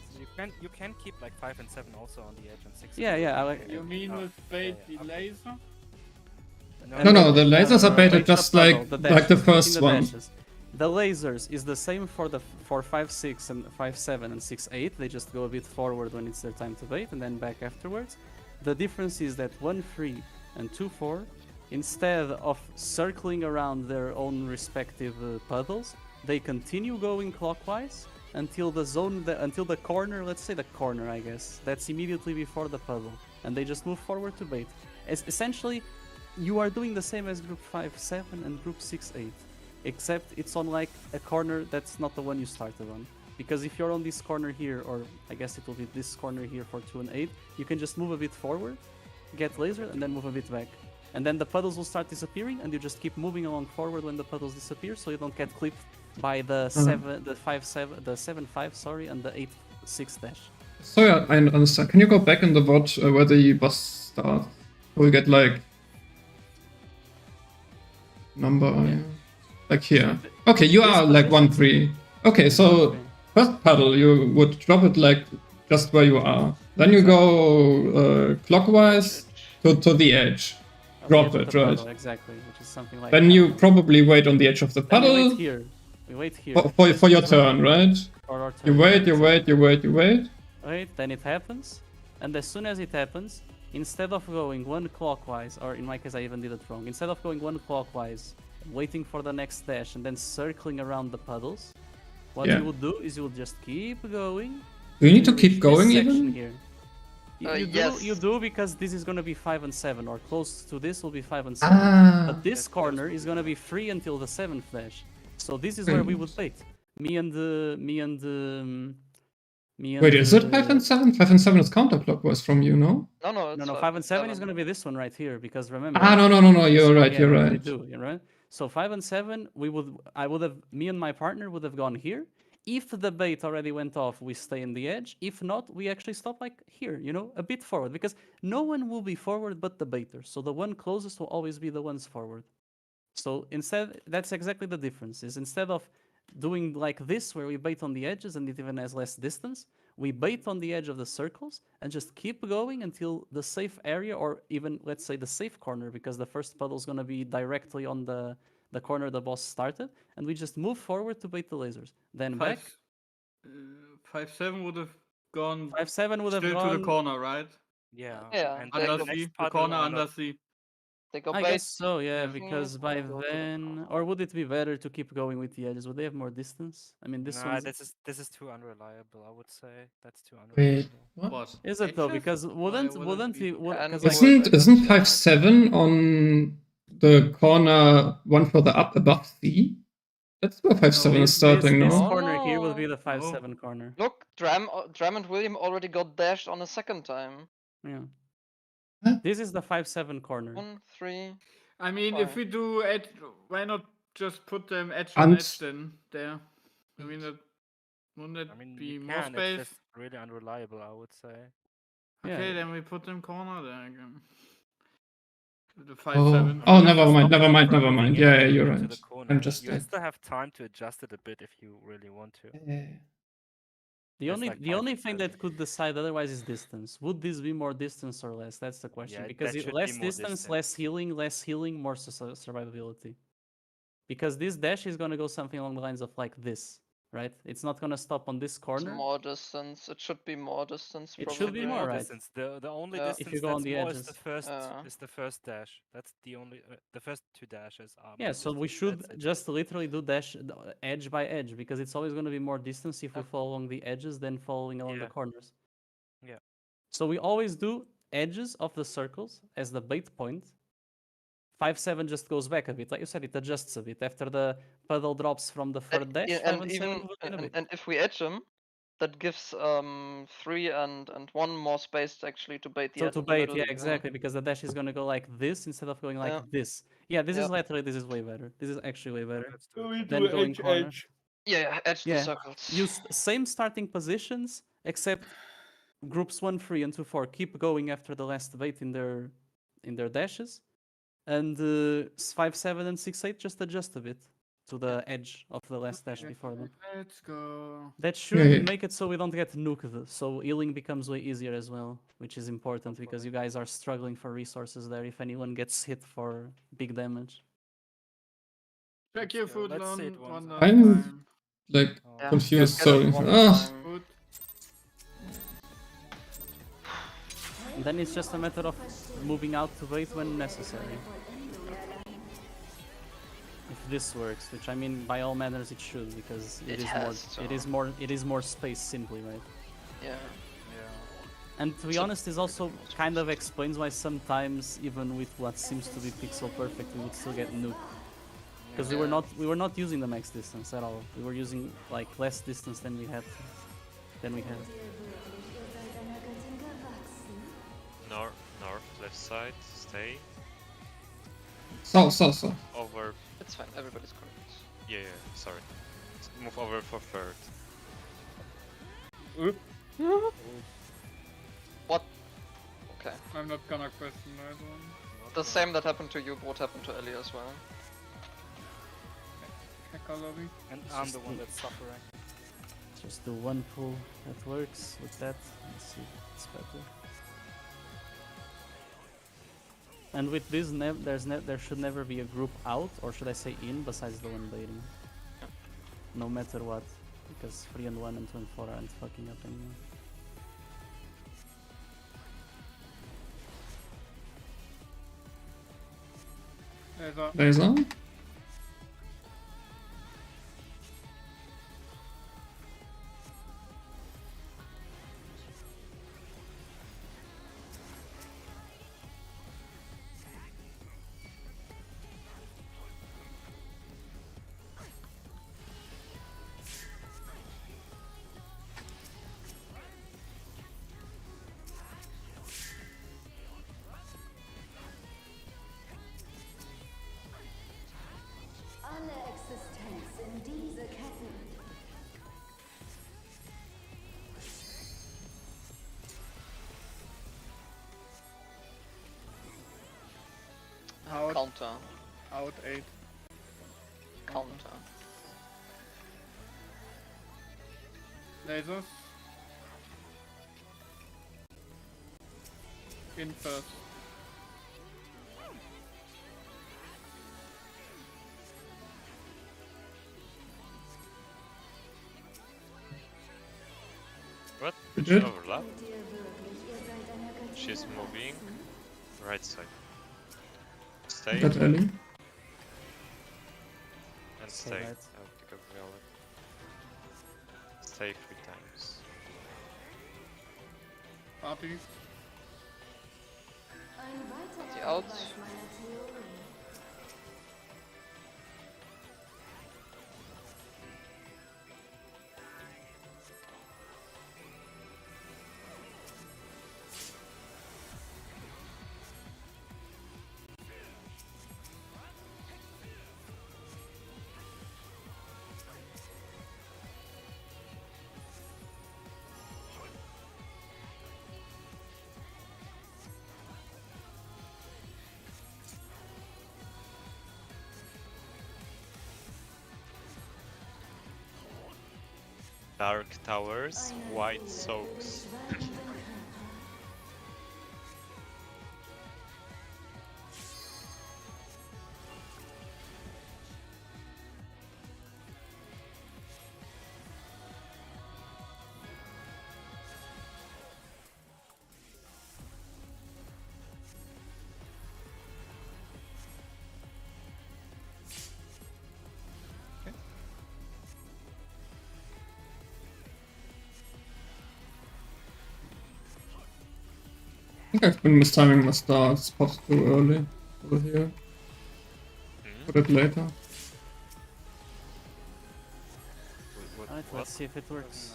You can keep like 5 and 7 also on the edge and 6. Yeah, I like. You mean Oh, with bait yeah, the okay. laser? No, the lasers are baited Bait the just like puddle, the dashes, first between the one. dashes. The lasers is the same for 5-6 and 5-7 and 6-8. They just go a bit forward when it's their time to bait and then back afterwards. The difference is that 1-3 and 2-4, instead of circling around their own respective puddles, they continue going clockwise until the zone, until the corner, let's say the corner, I guess, that's immediately before the puddle, and they just move forward to bait. Essentially, you are doing the same as group 5-7 and group 6-8, except it's on like a corner that's not the one you started on. Because if you're on this corner here, or I guess it will be this corner here for 2 and 8, you can just move a bit forward, get laser, and then move a bit back. And then the puddles will start disappearing, and you just keep moving along forward when the puddles disappear, so you don't get clipped by the 7-5, sorry, and the 8-6 dash. So yeah, I understand. Can you go back in the VOD where the boss starts? We get like... number... Like here. Okay, you are like 1-3. Okay, so Okay. first paddle, you would drop it like just where you are. Then you go clockwise to the edge. On the Drop edge of it, the right? puddle, exactly, which is something like Then that. you probably wait on the edge of the Then we wait puddle here. We wait here. for your turn, right? For our You turn, wait, yeah, you wait, you wait, you wait. Wait, then it happens. And as soon as it happens, instead of going one clockwise, or in my case I even did it wrong, instead of going one clockwise, waiting for the next dash and then circling around the puddles, what Yeah. you would do is you would just keep going. Do you need to till you keep reach this going section even? Here. Yes. You do because this is gonna be 5 and 7, or close to this will be 5 and 7. Ah. But this corner is gonna be free until the 7th dash. So this is where we would wait. Me and Wait, is it 5 and 7? 5 and 7 is counterclockwise from you, no? No, it's No, 5 and 7 is gonna be this one right here, because remember. Ah, no, you're right, Yeah, you're they right. do, you're right. So 5 and 7, me and my partner would have gone here. If the bait already went off, we stay in the edge. If not, we actually stop like here, a bit forward, because no one will be forward but the baiters. So the one closest will always be the ones forward. So instead, that's exactly the difference. Is instead of doing like this, where we bait on the edges and it even has less distance, we bait on the edge of the circles and just keep going until the safe area, or even let's say the safe corner, because the first puddle is going to be directly on the corner the boss started, and we just move forward to bait the lasers. Then back. 5-7 would have gone 5-7 would have still gone to the corner, right? Yeah. Yeah, And they then Under the go- C, next the puddle corner on the- under C. They go I bait. guess so, yeah, Yeah. because by Go to the then, corner. or would it be better to keep going with the edges? Would they have more distance? I mean, this Nah, one's... this is too unreliable. I would say that's too Wait, unreliable. what? Is it though? Edges? Because Why wouldn't wouldn't he? we- And Because we like, would- Isn't 5-7 on the corner one further up above C? That's where 5-7 is starting, this no? corner here will be No. the 5-7 corner. Look, Dram and William already got dashed on a second time. Yeah. Huh? This is the 5-7 corner. 1, 3. I mean, if Fine. we do edge, why not just put them edge on And- edge then? There. I mean, wouldn't that I mean, be you more can. space? It's just really unreliable. I would say. Okay, Yeah. then we put them corner there again. The Oh, 5-7. oh, You never have to mind, stop never them mind, from never moving mind. in Yeah, into you're the right. corner. I'm just You still have time to adjust it a bit if you really want to. The That's only like the only 5 thing that could decide otherwise is distance. Would this be more distance or less? That's the question. Yeah, Because that should be less more distance, less healing, more survivability. Because this dash is gonna go something along the lines of like this, right? It's not gonna stop on this It's corner. more distance. It should be more distance. It probably. should be more, right? Distance. The only Yeah. If distance you go on that's the more edges. is the first dash. That's the only the first 2 dashes are. Yeah, more so we distance, should that's it. just literally do edge by edge, because it's always going to be more distance if we follow along the edges than following along the Yeah. corners. Yeah. So we always do edges of the circles as the bait point. 5-7 just goes back a bit, like you said, it adjusts a bit after the puddle drops from the third dash. Yeah, 5 and and 7 even move in a bit. and if we edge them, that gives 3 and 1 more space actually to bait the So edge to in the bait, middle, yeah, exactly, because the dash is going to go like this instead of going like Yeah. this. Yeah, this is Yeah. literally, this is way better. This is actually way better. Let's do it. Then going corner. Yeah, edge the Yeah, circles. use same starting positions, except groups 1, 3, and 2, 4 keep going after the last bait in their dashes, and 5, 7, and 6, 8 just adjust a bit to the edge of the last dash before them. Let's go. That should Yeah. make it so we don't get nuked, so healing becomes way easier as well, which is important because you guys are struggling for resources there if anyone gets hit for big damage. Check your go. food Let's see it one once. last I'm- time. Like, Yeah, confused, get it sorry. one Ah. time. Food. And then it's just a matter of moving out to bait when necessary. If this works, which I mean by all manners it should, because It it is has more to. it is more space simply, right? Yeah. Yeah. And to be honest, this also kind of explains why sometimes, even with what seems to be pixel perfect, we would still get nuked. Because we were not using the max distance at all. We were using like less distance than we had. North, left side, stay. South. Over. It's fine. Everybody's correct. Yeah, sorry. Move over for third. What? Okay. I'm not gonna question that one. The same that happened to you, what happened to Ellie as well. Hacker lobby. And I'm the one that's suffering. Just do one pull that works with that. Let's see if it's better. And with this, there should never be a group out, or should I say in, besides the one baiting. No matter what, because 3 and 1 and 2 and 4 aren't fucking up anymore. Laser. Alle Existenz in diese Ketten. Out. Counter. Out 8. Counter. Lasers. In first. What? We She did. overlap? Denkt ihr wirklich, ihr seid einer Göttin She's moving. gewachsen? Right side. Stay Got Ellie. and stay. right. I'll pick up Violet. Stay 3 times. Party. Ein Sie weiterer out. Beweis meiner Theorie. Dark towers, Eine white Seele im soaks. schwebenden Körper. I think I've been mistiming my starts. Popped too early over here. Hmm? Put it later. Alright, What? let's see if it works.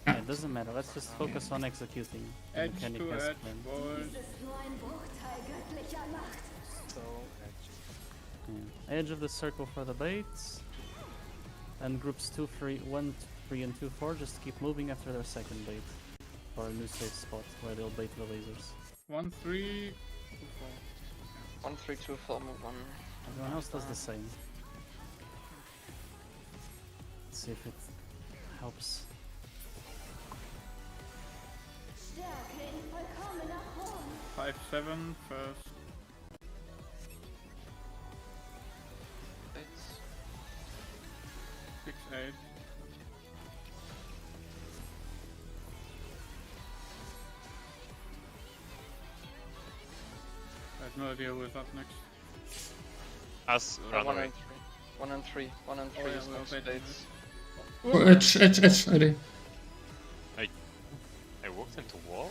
Yeah. Yeah, it doesn't matter, let's just focus on executing the Edge mechanic to as edge. planned. Ball. Dies ist nur ein Bruchteil göttlicher Macht. So edgy. Yeah. Edge of the circle for the baits. And groups 2, 3, 1, 3 and 2, 4 just keep moving after their second bait. For a new safe spot where they'll bait the lasers. 1, 3, 2, 4. 1, 3, 2, 4, move 1. Everyone else does the same. Let's see if it helps. Stärke in vollkommener Form. 5, 7 first. 6, 8. I have no idea who is up next. Us run 1 away. and 3. 1 and 3. 1 and 3 Oh, yeah, is we're no waiting, spades. Oh, edge, Ellie. I walked into wall?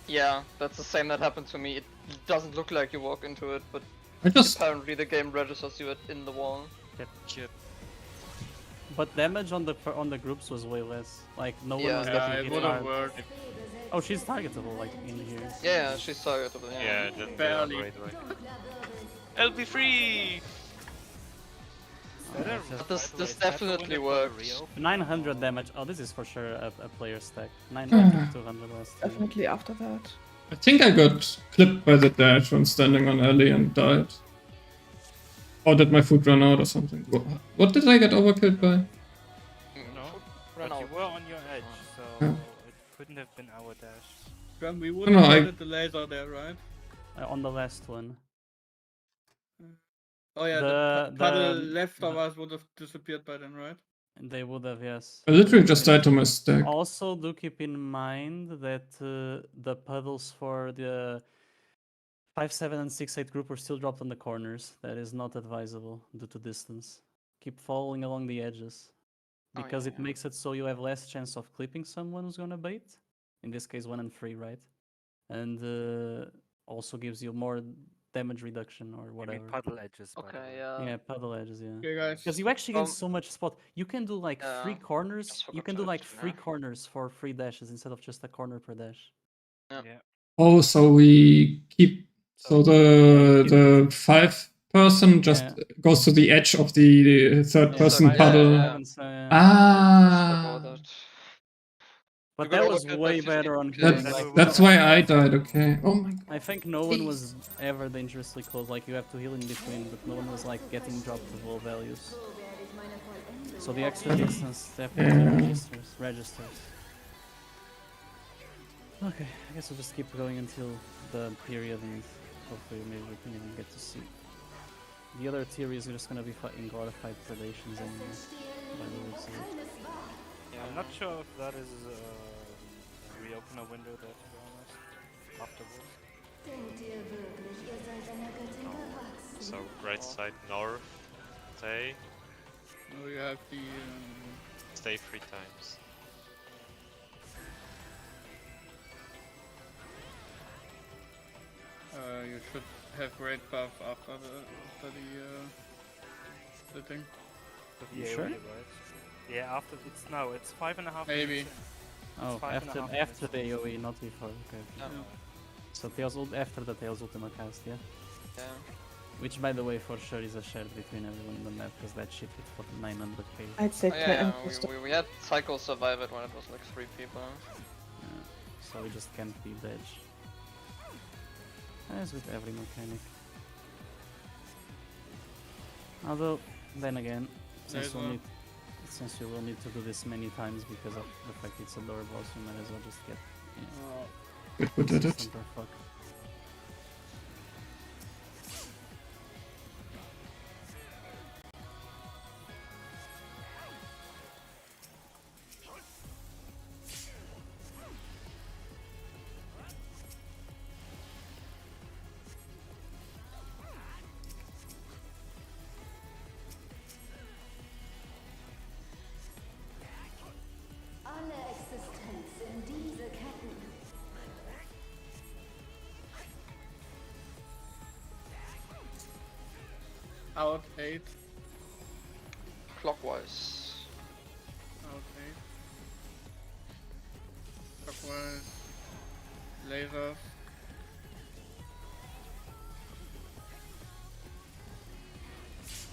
Yeah, that's the same that happened to me. It doesn't look like you walk into it, but I just apparently the game registers you in the wall. Shit. But damage on the groups was way less. Like no one Yeah. was Yeah, getting it hit would have hard. worked. Oh, she's targetable like in here. Yeah, she's targetable. Yeah, then Barely. right away. Dunkler Wirbel. I'll be free! Oh, that's just- This definitely works. 900 damage. Oh, this is for sure a player stack. 900 to 200 last time. Definitely after that. I think I got clipped by the dash when standing on Ellie and died. Or did my food run out or something? What did I get overkilled by? No, Run but you out. were on your edge, so Yeah. it couldn't have been our dash. Graham, we would No, have I- added the laser there, right? On the last one. Oh yeah, The- the puddle the- left of the- us would have disappeared by then, right? They would have, yes. I literally just died to my stack. Also, do keep in mind that the puddles for the 5, 7, and 6, 8 group were still dropped on the corners. That is not advisable due to distance. Keep following along the edges. Oh, Because yeah, it makes it so you have less chance of clipping someone who's gonna bait. In this case, 1 and 3, right? And also gives you more damage reduction or I mean whatever. puddle edges. by the Okay, way. yeah. Yeah, puddle edges, yeah. Okay, guys. Because you actually gain Um, so much spot. You can do like 3 corners. just You forgot can to do like edit, 3 yeah. corners for 3 dashes instead of just a corner per dash. Yeah. Yeah. Oh, so we keep. So the 5-person just Yeah. goes to the edge of the third-person Yeah, puddle. yeah. Haven't, Just Ah, forgot that. But You that got was overkilled by way 50. better on Okay, killing. Then Like, we that's would why have I lost died. the- Okay. Oh my god. I think no one was ever dangerously close. Like you have to heal in between, but no one was like getting dropped to low values. So werde ich meine Vollendung So the extra distance definitely registers. Okay, I guess we'll just keep going until the period and hopefully maybe we can even get to see. The other theory is just gonna be fighting glorified predations anyway, by the looks of it. Yeah, I'm not sure if that is a reopener window there, to be honest. Afterwards. Denkt ihr wirklich, ihr seid einer Göttin gewachsen? So right side north, stay, Now you have the. stay 3 times. You should have raid buff after the splitting. You Yeah, sure? right. Yeah, after it's now. It's 5.5 Maybe. minutes in. Oh, 5.5 after minutes. the AoE, not before. Okay. Yeah. So after the Tails Ultima cast, yeah? Yeah. Which, by the way, for sure is a share between everyone in the map, because that shit hit for 900k. I'd say Oh, yeah, Clan we had Psycho survive it when it was like 3 people. Yeah. So we just can't beat the edge. As with every mechanic. Although, then again, since we will need to do this many times because of the fact it's a door boss, we might as well just get Wait, who did it? super fuck. Alle Existenz in diese Ketten. Out 8. Clockwise. Out 8. Clockwise. Lasers.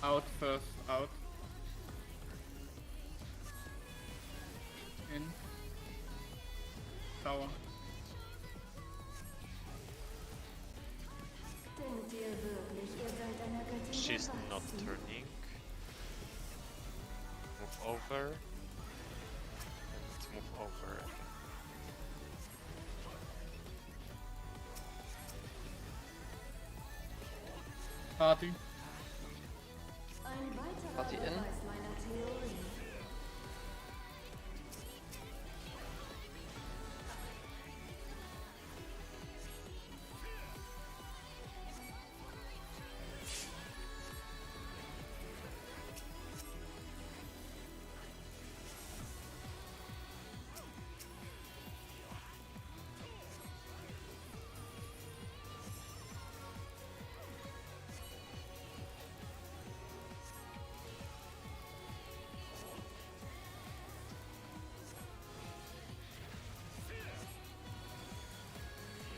Out first, out. In. Tower. Denkt ihr wirklich, ihr seid einer Göttin She's not gewachsen? turning. Move over. And move over. Party. Ein weiterer Party in. Beweis meiner Theorie.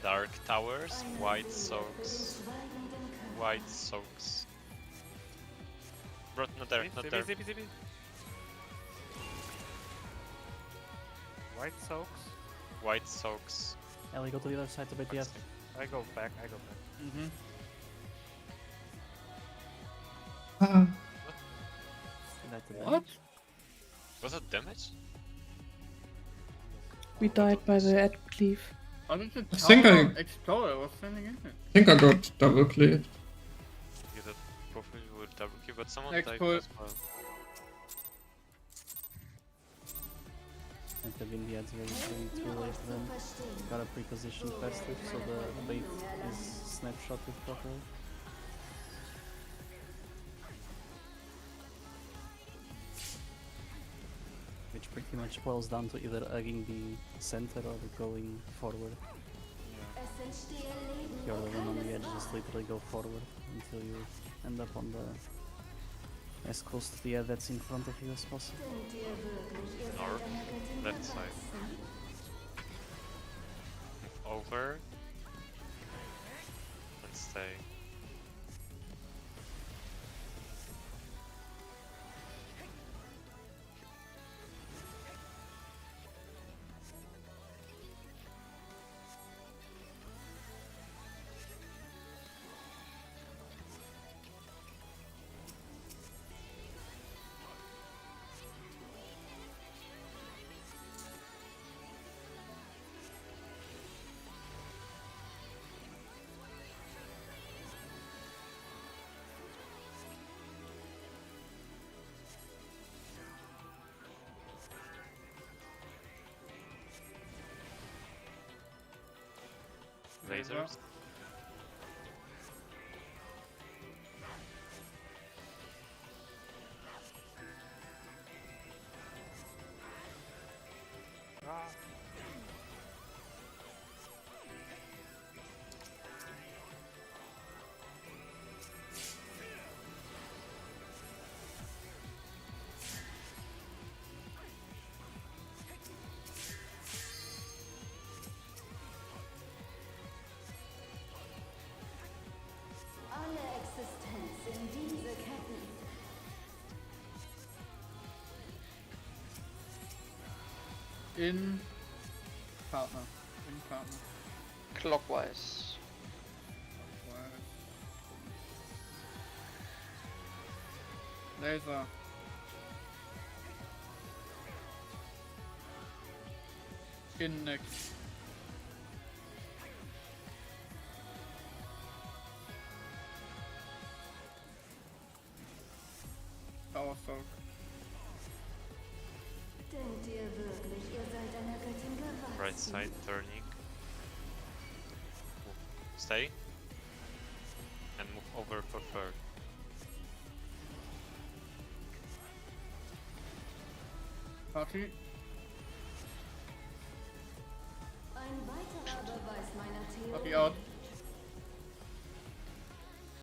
Dark towers, Eine white Seele für den soaks, schweigenden Körper. white soaks. Bro, not there, not Zippy, there. zippy, zippy. White soaks. White soaks. Ellie, go to the other side to BTS. I go back, I go back. Mm-hmm. Ah, What? Was that damage? We died by the ad cleave. How did the I think tower I- explode? I was standing in it. I think I got double cleaved. Yeah, that probably would double kill, but someone Next died pull. as well. And the Vineyard's very too late then. Gotta pre-position faster so the bait is snapshotted properly. Which pretty much boils down to either egging the center or going forward. If you're the one on the edge, just literally go forward until you end up on the as close to the edge that's in front of you as possible. North, left side. Move over. And stay. Lasers. Alle Existenz in diese Ketten. In Partner. In Partner. Clockwise. Laser. In next. Power Soak. Denkt ihr wirklich, ihr seid einer Göttin gewachsen? Right side turning. Move. Stay. And move over for third. Party. Ein weiterer Beweis meiner Party Theorie. out.